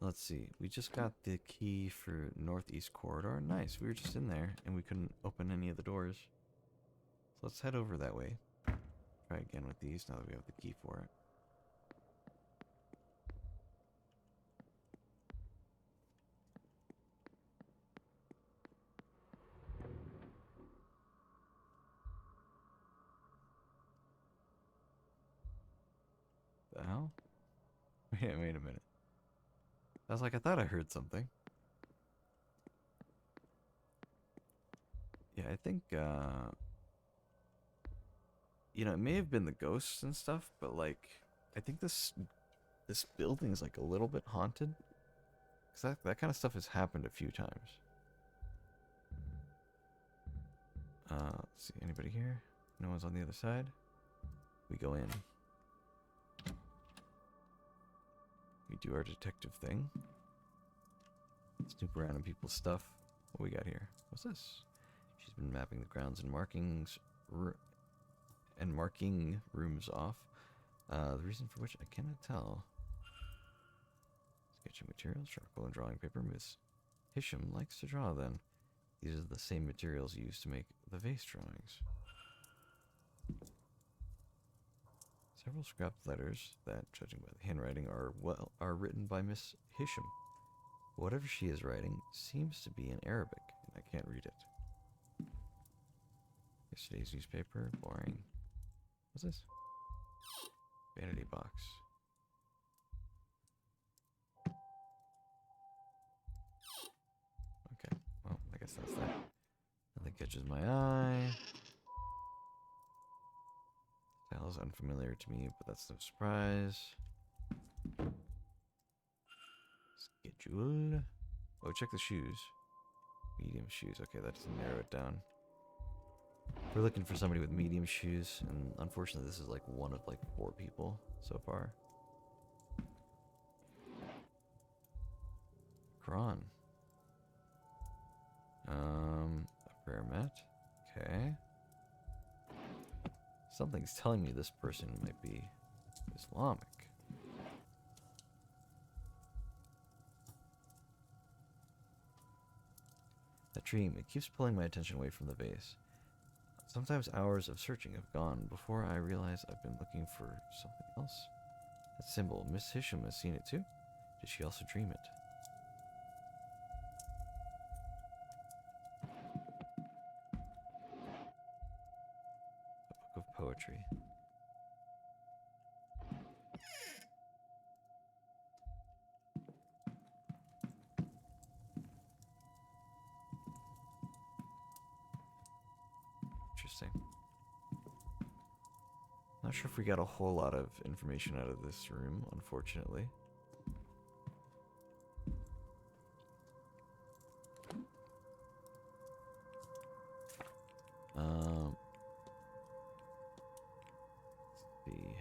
Let's see. We just got the key for Northeast Corridor. Nice. We were just in there and we couldn't open any of the doors. So let's head over that way. Try again with these now that we have the key for it. The hell? Wait a minute. I was like, I thought I heard something. Yeah, I think, you know, it may have been the ghosts and stuff, but like, I think this building is like a little bit haunted. Because that kind of stuff has happened a few times. Let's see, anybody here? No one's on the other side? We go in. We do our detective thing. Snoop around in people's stuff. What we got here? What's this? She's been mapping the grounds and marking rooms off. The reason for which I cannot tell. Sketching materials, charcoal and drawing paper. Miss Hisham likes to draw then. These are the same materials used to make the vase drawings. Several scrapped letters that, judging by the handwriting, are written by Miss Hisham. Whatever she is writing seems to be in Arabic, and I can't read it. Yesterday's newspaper, boring. What's this? Vanity box. Okay, well, I guess that's that. Nothing catches my eye. Style is unfamiliar to me, but that's no surprise. Schedule. Oh, check the shoes. Medium shoes. Okay, that doesn't narrow it down. We're looking for somebody with medium shoes, and unfortunately this is like one of like 4 people so far. Quran. A prayer mat. Okay. Something's telling me this person might be Islamic. That dream, it keeps pulling my attention away from the vase. Sometimes hours of searching have gone before I realize I've been looking for something else. That symbol, Miss Hisham has seen it too? Did she also dream it? A book of poetry. Interesting. Not sure if we got a whole lot of information out of this room, unfortunately. Let's see.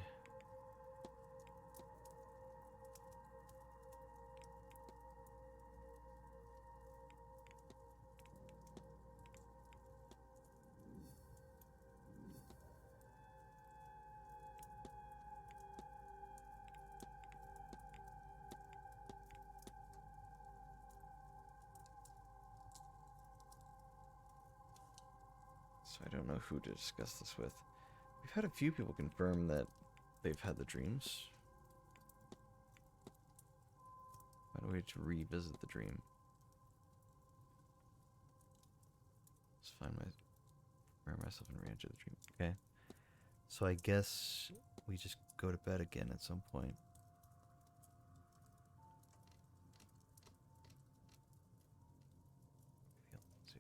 So I don't know who to discuss this with. We've had a few people confirm that they've had the dreams. Why do we have to revisit the dream? Let's find myself and re-enter the dream. Okay. So I guess we just go to bed again at some point. Let's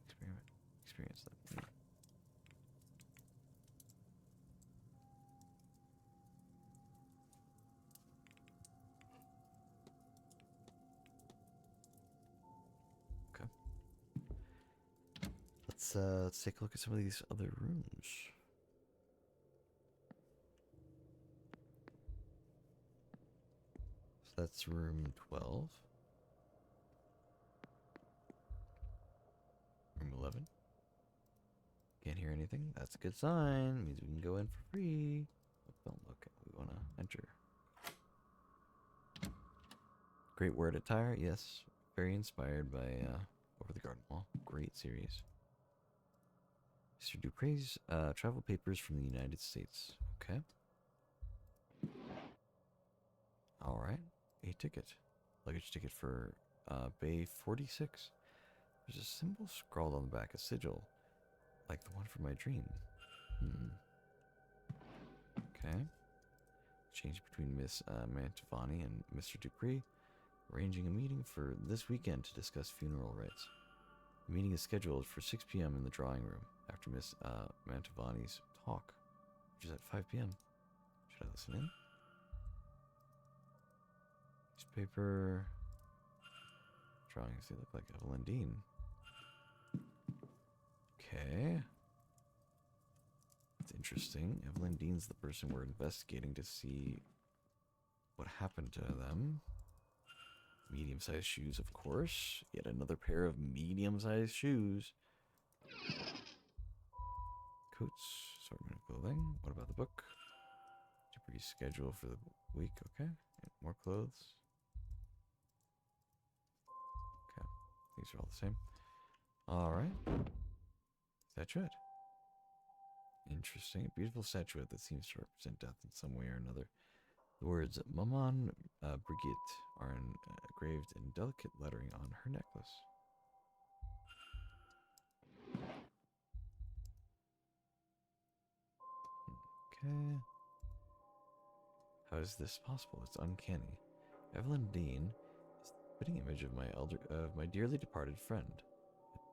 experience that. Let's take a look at some of these other rooms. So that's room 12. Room 11. Can't hear anything. That's a good sign. Means we can go in for free. Don't look. We want to enter. Great word attire. Yes. Very inspired by Over the Garden Wall. Great series. Mr. Dupre's travel papers from the United States. Okay. Alright. A ticket. Luggage ticket for Bay 46. There's a symbol scrawled on the back, a sigil. Like the one from my dream. Okay. Exchange between Miss Mantovani and Mr. Dupree. Arranging a meeting for this weekend to discuss funeral rites. The meeting is scheduled for 6 p.m. in the drawing room after Miss Mantovani's talk, which is at 5 p.m. Should I listen in? Newspaper. Drawings, they look like Evelyn Dean. Okay. That's interesting. Evelyn Dean's the person we're investigating to see what happened to them. Medium-sized shoes, of course. Yet another pair of medium-sized shoes. Coats, assortment of clothing. What about the book? Dupree's schedule for the week. Okay. More clothes. Okay. These are all the same. Alright. Statuette. Interesting. A beautiful statuette that seems to represent death in some way or another. The words Maman Brigitte are engraved in delicate lettering on her necklace. Okay. How is this possible? It's uncanny. Evelyn Dean is the fitting image of my dearly departed friend. I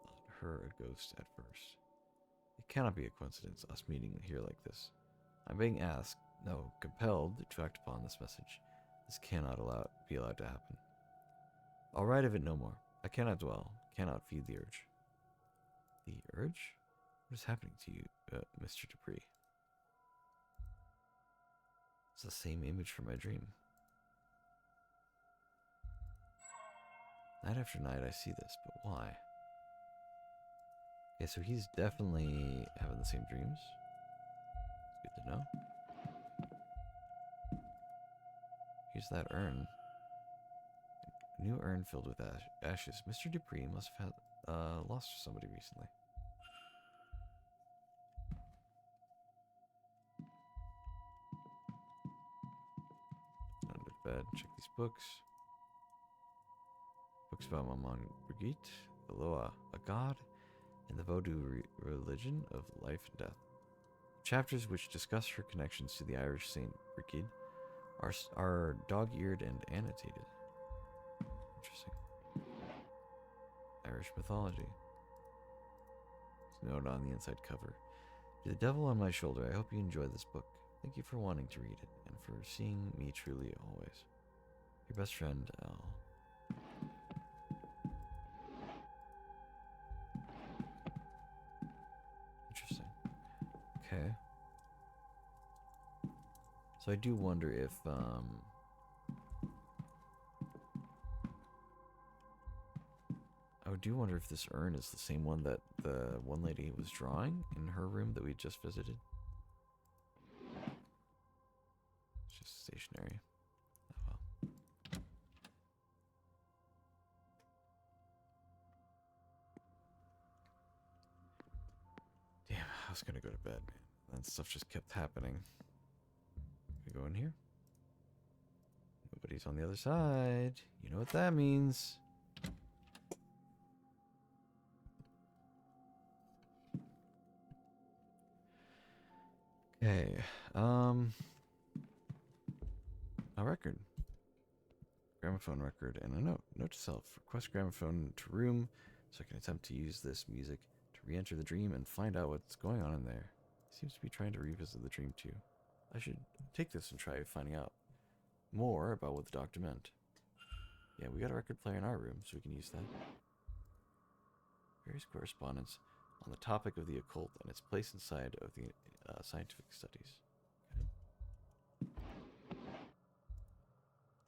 thought her a ghost at first. It cannot be a coincidence, us meeting here like this. I'm being asked, no, compelled, to act upon this message. This cannot be allowed to happen. I'll write of it no more. I cannot dwell, cannot feed the urge. The urge? What is happening to you, Mr. Dupree? It's the same image from my dream. Night after night I see this, but why? Okay, so he's definitely having the same dreams. It's good to know. Here's that urn. A new urn filled with ashes. Mr. Dupree must have had lost somebody recently. Under the bed. Check these books. Books about Maman Brigitte, Eloa, a god, and the Vodou religion of life and death. Chapters which discuss her connections to the Irish Saint Brigitte are dog-eared and annotated. Interesting. Irish mythology. There's a note on the inside cover. To the devil on my shoulder, I hope you enjoy this book. Thank you for wanting to read it, and for seeing me truly always. Your best friend, Al. Interesting. Okay. So I do wonder if, this urn is the same one that the one lady was drawing in her room that we just visited. It's just stationary. Oh well. Damn, how was gonna go to bed, man. That stuff just kept happening. Can I go in here? Nobody's on the other side. You know what that means. Okay. A record. Gramophone record and a note. Note to self. Request gramophone to room so I can attempt to use this music to re-enter the dream and find out what's going on in there. He seems to be trying to revisit the dream too. I should take this and try finding out more about what the doctor meant. Yeah, we got a record player in our room, so we can use that. Various correspondence on the topic of the occult and its place inside of the scientific studies. Okay.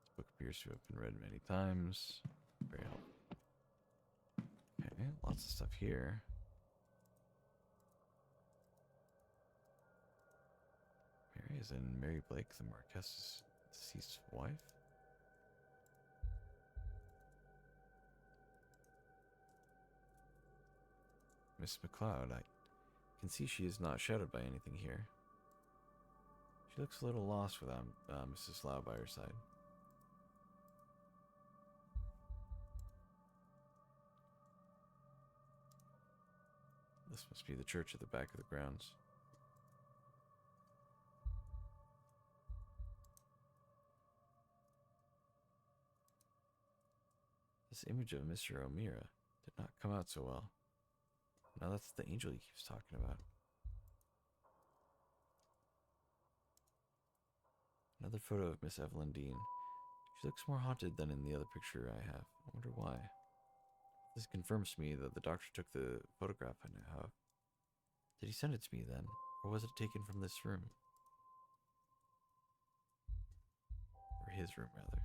This book appears to have been read many times. Very helpful. Okay, lots of stuff here. Mary is in Mary Blake, the Marquess's deceased wife. Miss McLeod, I can see she is not shadowed by anything here. She looks a little lost without Mrs. Lau by her side. This must be the church at the back of the grounds. This image of Mr. O'Meara did not come out so well. Now that's the angel he keeps talking about. Another photo of Miss Evelyn Dean. She looks more haunted than in the other picture I have. I wonder why. This confirms to me that the doctor took the photograph I now have. Did he send it to me then? Or was it taken from this room? Or his room, rather.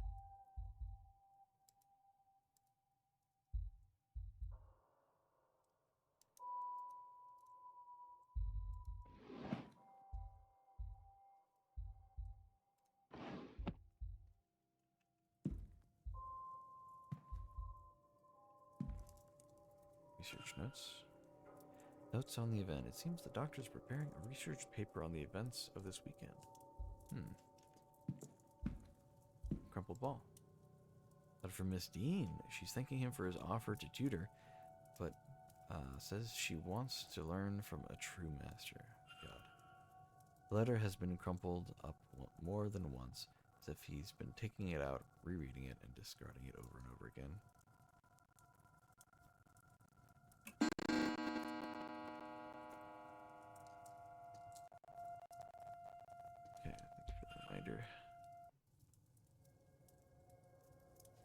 Research notes. Notes on the event. It seems the doctor is preparing a research paper on the events of this weekend. Crumpled ball. But for Miss Dean, she's thanking him for his offer to tutor, but says she wants to learn from a true master. God. The letter has been crumpled up more than once, as if he's been taking it out, rereading it, and discarding it over and over again. Okay, thank you for the reminder.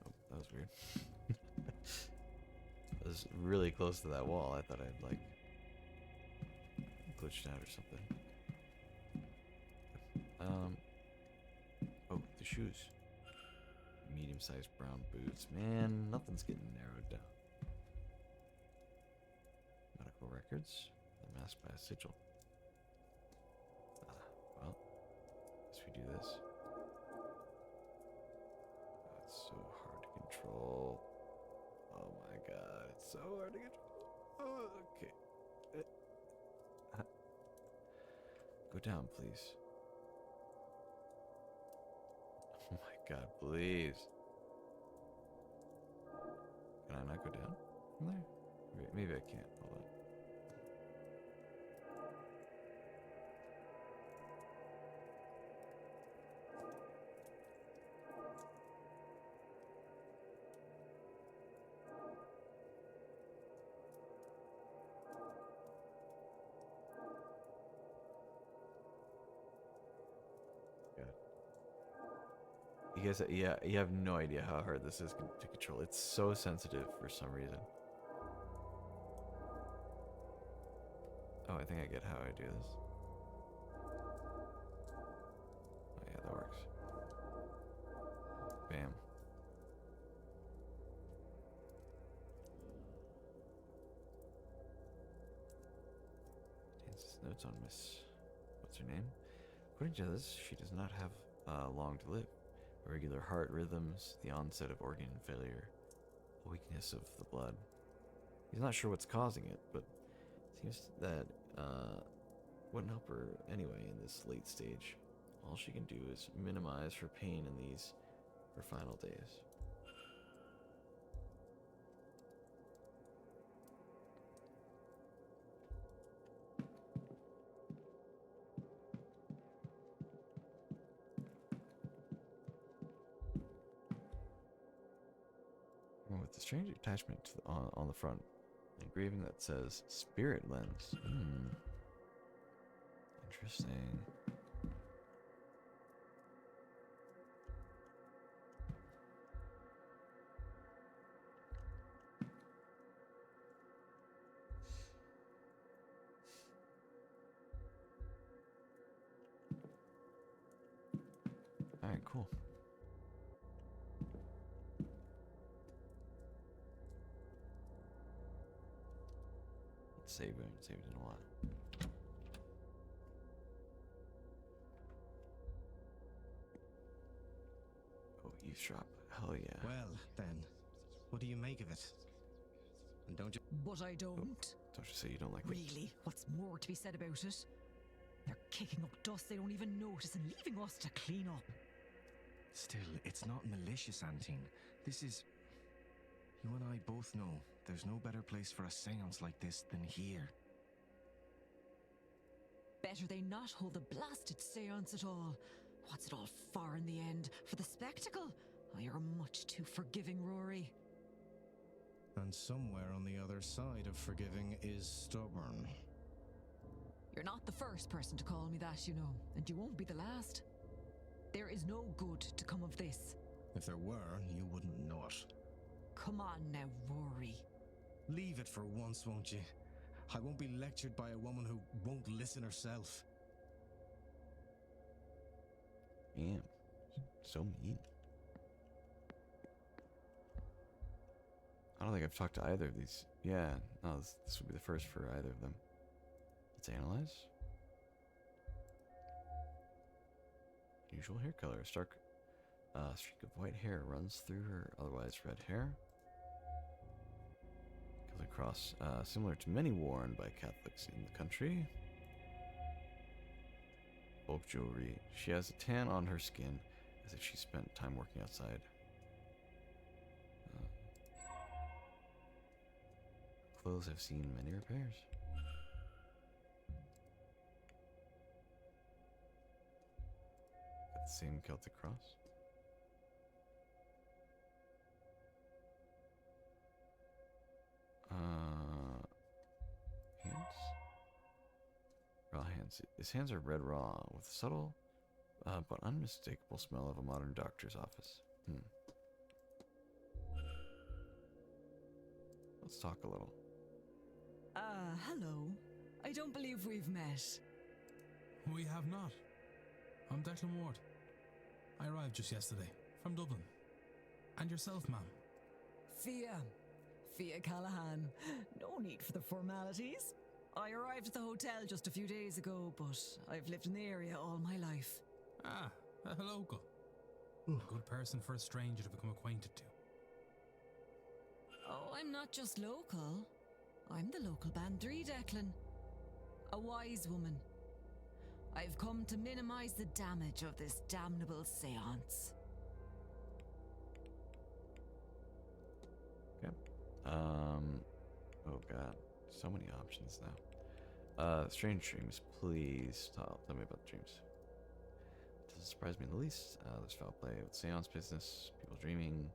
Oh, that was weird. I was really close to that wall. I thought I'd, like, glitched out or something. Oh, the shoes. Medium-sized brown boots. Man, nothing's getting narrowed down. Medical records. They're masked by a sigil. Well, guess we do this. Oh, it's so hard to control. Oh my god, it's so hard to control. Oh, okay. Go down, please. Oh my god, please. Can I not go down from there? Maybe I can't. Hold on. You guys, yeah, you have no idea how hard this is to control. It's so sensitive for some reason. Oh, I think I get how I do this. Oh yeah, that works. Bam. Notes on Miss... What's her name? According to this, she does not have long to live. Irregular heart rhythms, the onset of organ failure, a weakness of the blood. He's not sure what's causing it, but it seems that wouldn't help her anyway in this late stage. All she can do is minimize her pain in these, her final days. With the strange attachment to on the front, an engraving that says "Spirit Lens." Interesting. All right, cool. Save it. Saved in a while. Oh, eavesdrop. Hell yeah. Well, then, what do you make of it? And don't you... But I don't. Don't you say you don't like it? Really? What's more to be said about it? They're kicking up dust they don't even notice and leaving us to clean up. Still, it's not malicious, Antine. This is... You and I both know there's no better place for a seance like this than here. Better they not hold the blasted seance at all. What's it all for in the end? For the spectacle? Oh, you're much too forgiving, Rory. And somewhere on the other side of forgiving is stubborn. You're not the first person to call me that, you know, and you won't be the last. There is no good to come of this. If there were, you wouldn't know it. Come on now, Rory. Leave it for once, won't you? I won't be lectured by a woman who won't listen herself. Damn. So mean. I don't think I've talked to either of these. Yeah, no, this would be the first for either of them. Let's analyze. Unusual hair color. Stark streak of white hair runs through her otherwise red hair. Colored cross, similar to many worn by Catholics in the country. Bulk jewelry. She has a tan on her skin, as if she spent time working outside. Clothes have seen many repairs. Got the same Celtic cross. Hands? Raw hands. His hands are red raw, with a subtle but unmistakable smell of a modern doctor's office. Let's talk a little. Hello. I don't believe we've met. We have not. I'm Declan Ward. I arrived just yesterday, from Dublin. And yourself, ma'am? Fia Callahan. No need for the formalities. I arrived at the hotel just a few days ago, but I've lived in the area all my life. Ah, a local. A good person for a stranger to become acquainted to. Oh, I'm not just local. I'm the local Bandri, Declan. A wise woman. I've come to minimize the damage of this damnable seance. Okay. Oh god, so many options now. Strange dreams, please tell me about the dreams. Doesn't surprise me in the least. There's foul play with seance business, people dreaming.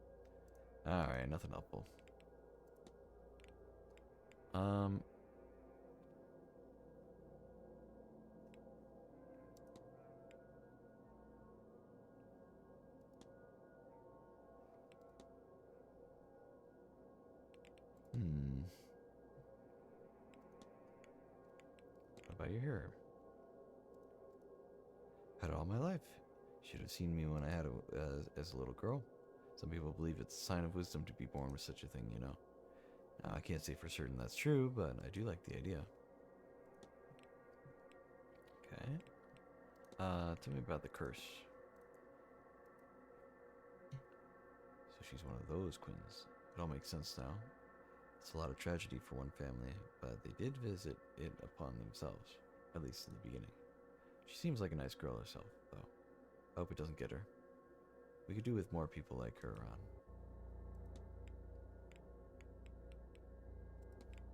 Alright, nothing helpful. What about your hair? Had it all my life. Should have seen me when I had it as a little girl. Some people believe it's a sign of wisdom to be born with such a thing, you know. Now, I can't say for certain that's true, but I do like the idea. Okay. Tell me about the curse. So she's one of those Quins. It all makes sense now. It's a lot of tragedy for one family, but they did visit it upon themselves. at least in the beginning. She seems like a nice girl herself, though. I hope it doesn't get her. We could do with more people like her around.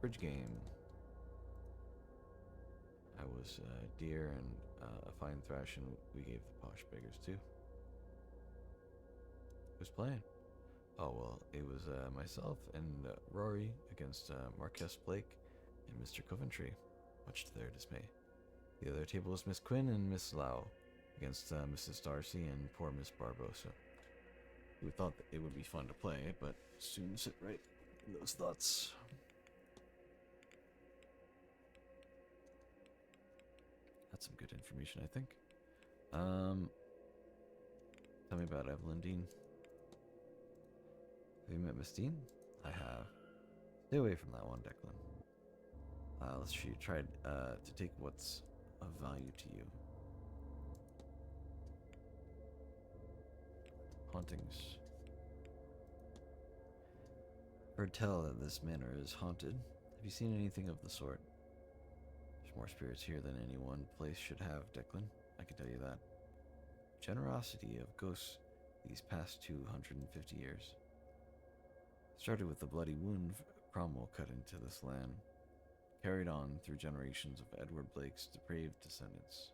Bridge game. I was a deer and a fine thrashing we gave the posh beggars too. Who's playing? Oh, well, it was myself and Rory against Marquess Blake and Mr. Coventry, much to their dismay. The other table was Miss Quinn and Miss Lau against Mrs. Darcy and poor Miss Barbosa. We thought that it would be fun to play, but soon sit right in those thoughts. That's some good information, I think. Tell me about Evelyn Dean. Have you met Miss Dean? I have. Stay away from that one, Declan. She tried to take what's of value to you. Hauntings. Heard tell that this manor is haunted. Have you seen anything of the sort? There's more spirits here than any one place should have, Declan. I can tell you that. Generosity of ghosts these past 250 years. Started with the bloody wound Cromwell cut into this land, carried on through generations of Edward Blake's depraved descendants.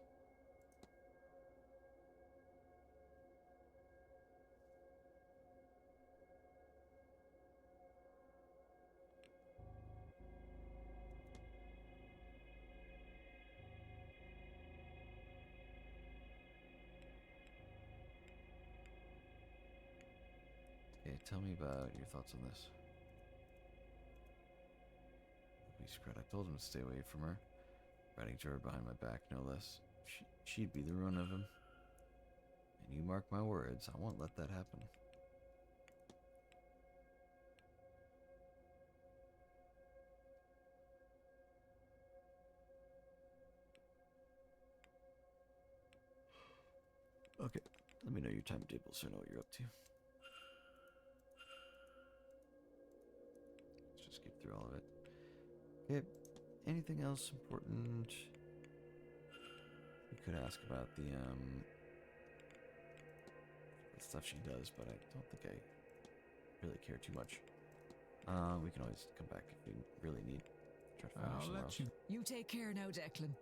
Okay, tell me about your thoughts on this. I told him to stay away from her, writing to her behind my back, no less. She'd be the ruin of him. And you mark my words, I won't let that happen. Okay, let me know your timetable so I know what you're up to. Let's just skip through all of it. Okay, anything else important? We could ask about the stuff she does, but I don't think I really care too much. We can always come back if we really need. Try to find I'll somewhere let else. You take care now, Declan.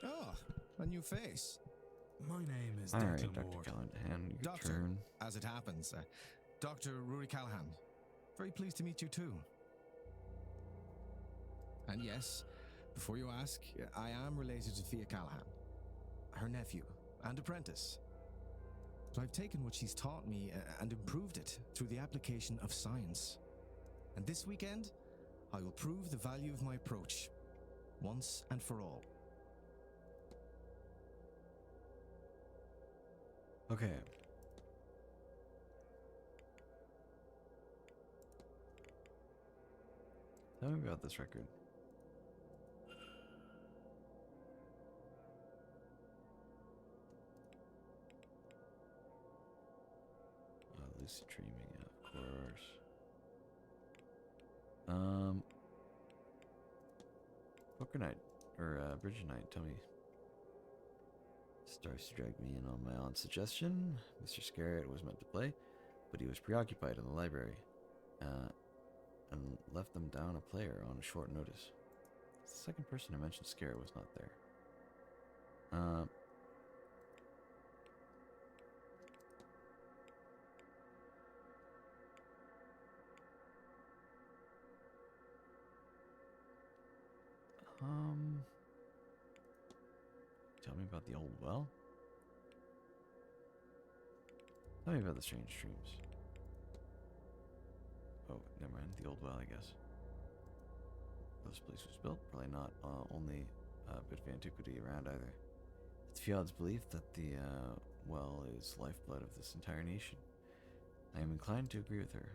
Ah, a new face. My name is All right, Declan Dr. Ward. Callahan, your Doctor, turn. as it happens, Dr. Rory Callahan. Very pleased to meet you too. And yes, before you ask, I am related to Thea Callahan, her nephew and apprentice. But I've taken what she's taught me and improved it through the application of science. And this weekend, I will prove the value of my approach, once and for all. Okay. Tell me about this record. Lucid dreaming, of course. Poker night, or bridge night, tell me. Darcy dragged me in on my own suggestion. Mr. Scarrett was meant to play, but he was preoccupied in the library, and left them down a player on a short notice. The second person to mention Scarrett was not there. Tell me about the old well? Tell me about the strange streams. Oh, never mind. The old well, I guess. This place was built, probably not only a bit of antiquity around either. It's Fjod's belief that the well is lifeblood of this entire nation. I am inclined to agree with her.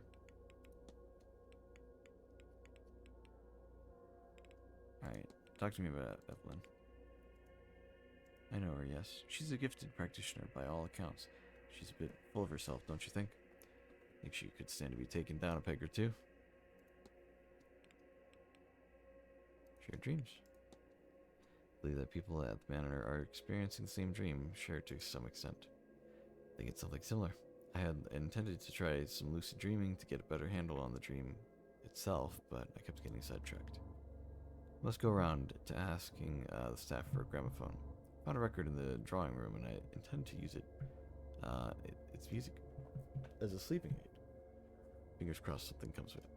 Alright, talk to me about Evelyn. I know her, yes. She's a gifted practitioner by all accounts. She's a bit full of herself, don't you think? Think she could stand to be taken down a peg or two? shared dreams. I believe that people at the Manor are experiencing the same dream, shared to some extent. I think it's something similar. I had intended to try some lucid dreaming to get a better handle on the dream itself, but I kept getting sidetracked. Let's go around to asking the staff for a gramophone. Found a record in the drawing room, and I intend to use it. It's music as a sleeping aid. Fingers crossed something comes with it.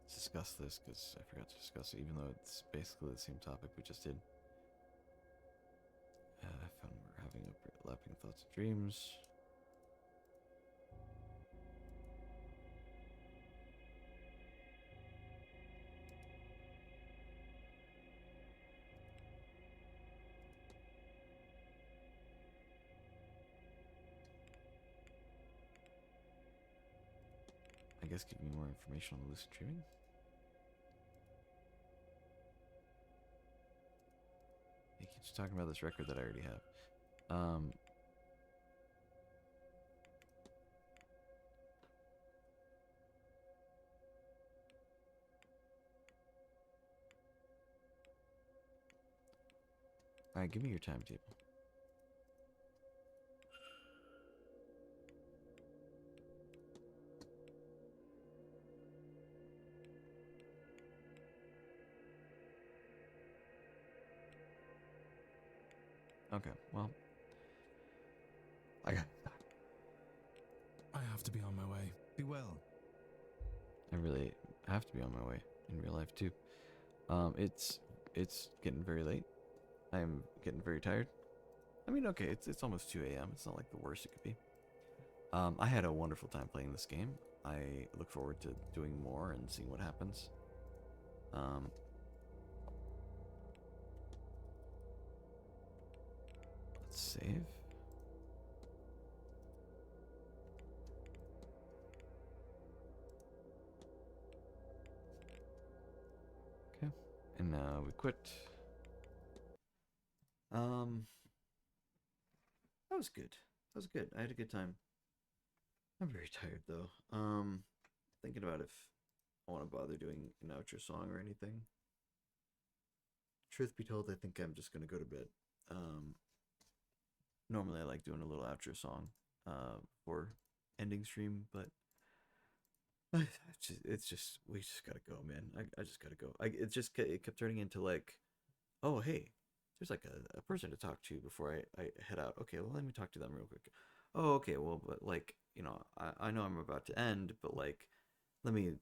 Let's discuss this, because I forgot to discuss it, even though it's basically the same topic we just did. I found we're having overlapping thoughts and dreams. I guess give me more information on the lucid dreaming. He keeps talking about this record that I already have. Alright, give me your timetable. Okay, well, I got time. I have to be on my way. Be well. I really have to be on my way in real life too. It's getting very late. I'm getting very tired. I mean, okay, it's almost 2 a.m. It's not like the worst it could be. I had a wonderful time playing this game. I look forward to doing more and seeing what happens. Let's save. Okay, and now we quit. That was good. That was good. I had a good time. I'm very tired though. Thinking about if I want to bother doing an outro song or anything. Truth be told, I think I'm just gonna go to bed. Normally I like doing a little outro song for ending stream, but it's just we just gotta go, man. I just gotta go. It kept turning into like, oh hey, there's like a person to talk to before I head out. Okay, well let me talk to them real quick. Oh okay, well but like I know I'm about to end, but like let me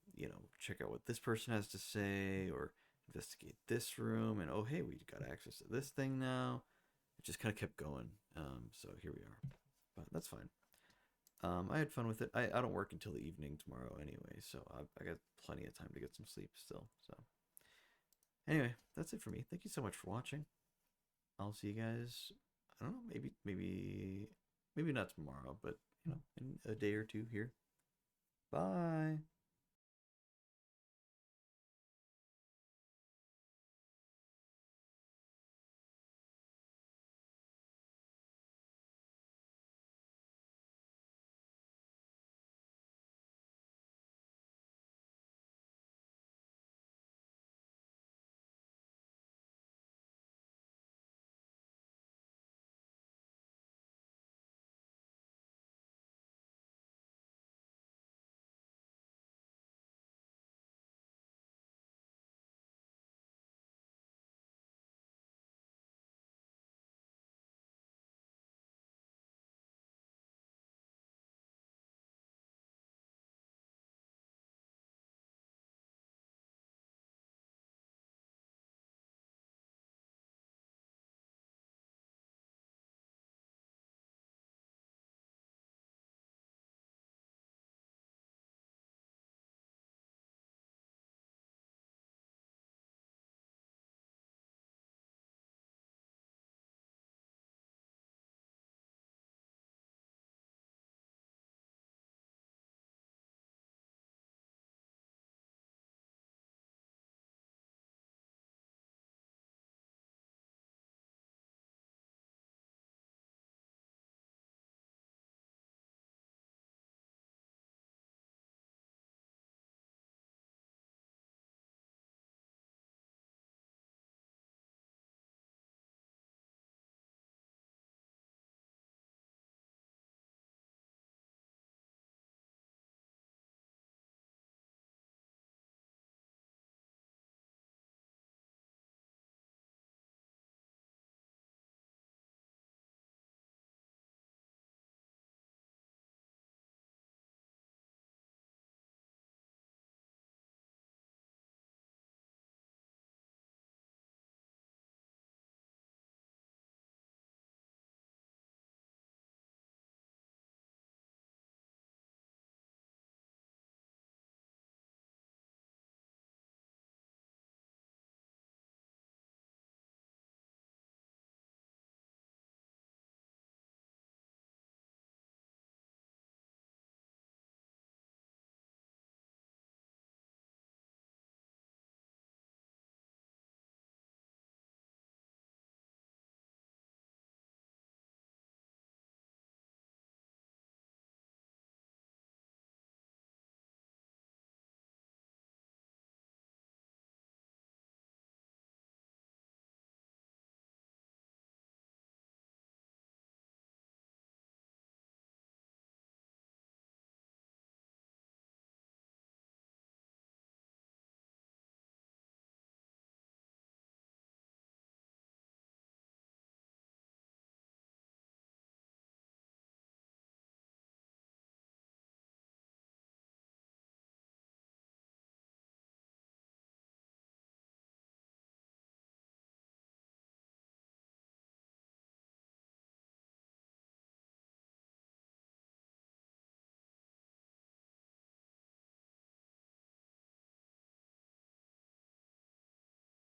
check out what this person has to say or investigate this room, and oh hey, we got access to this thing now. It just kind of kept going. So here we are, but that's fine. I had fun with it. I don't work until the evening tomorrow anyway, so I got plenty of time to get some sleep still. So anyway, that's it for me. Thank you so much for watching. I'll see you guys. I don't know, maybe not tomorrow, but in a day or two here. Bye.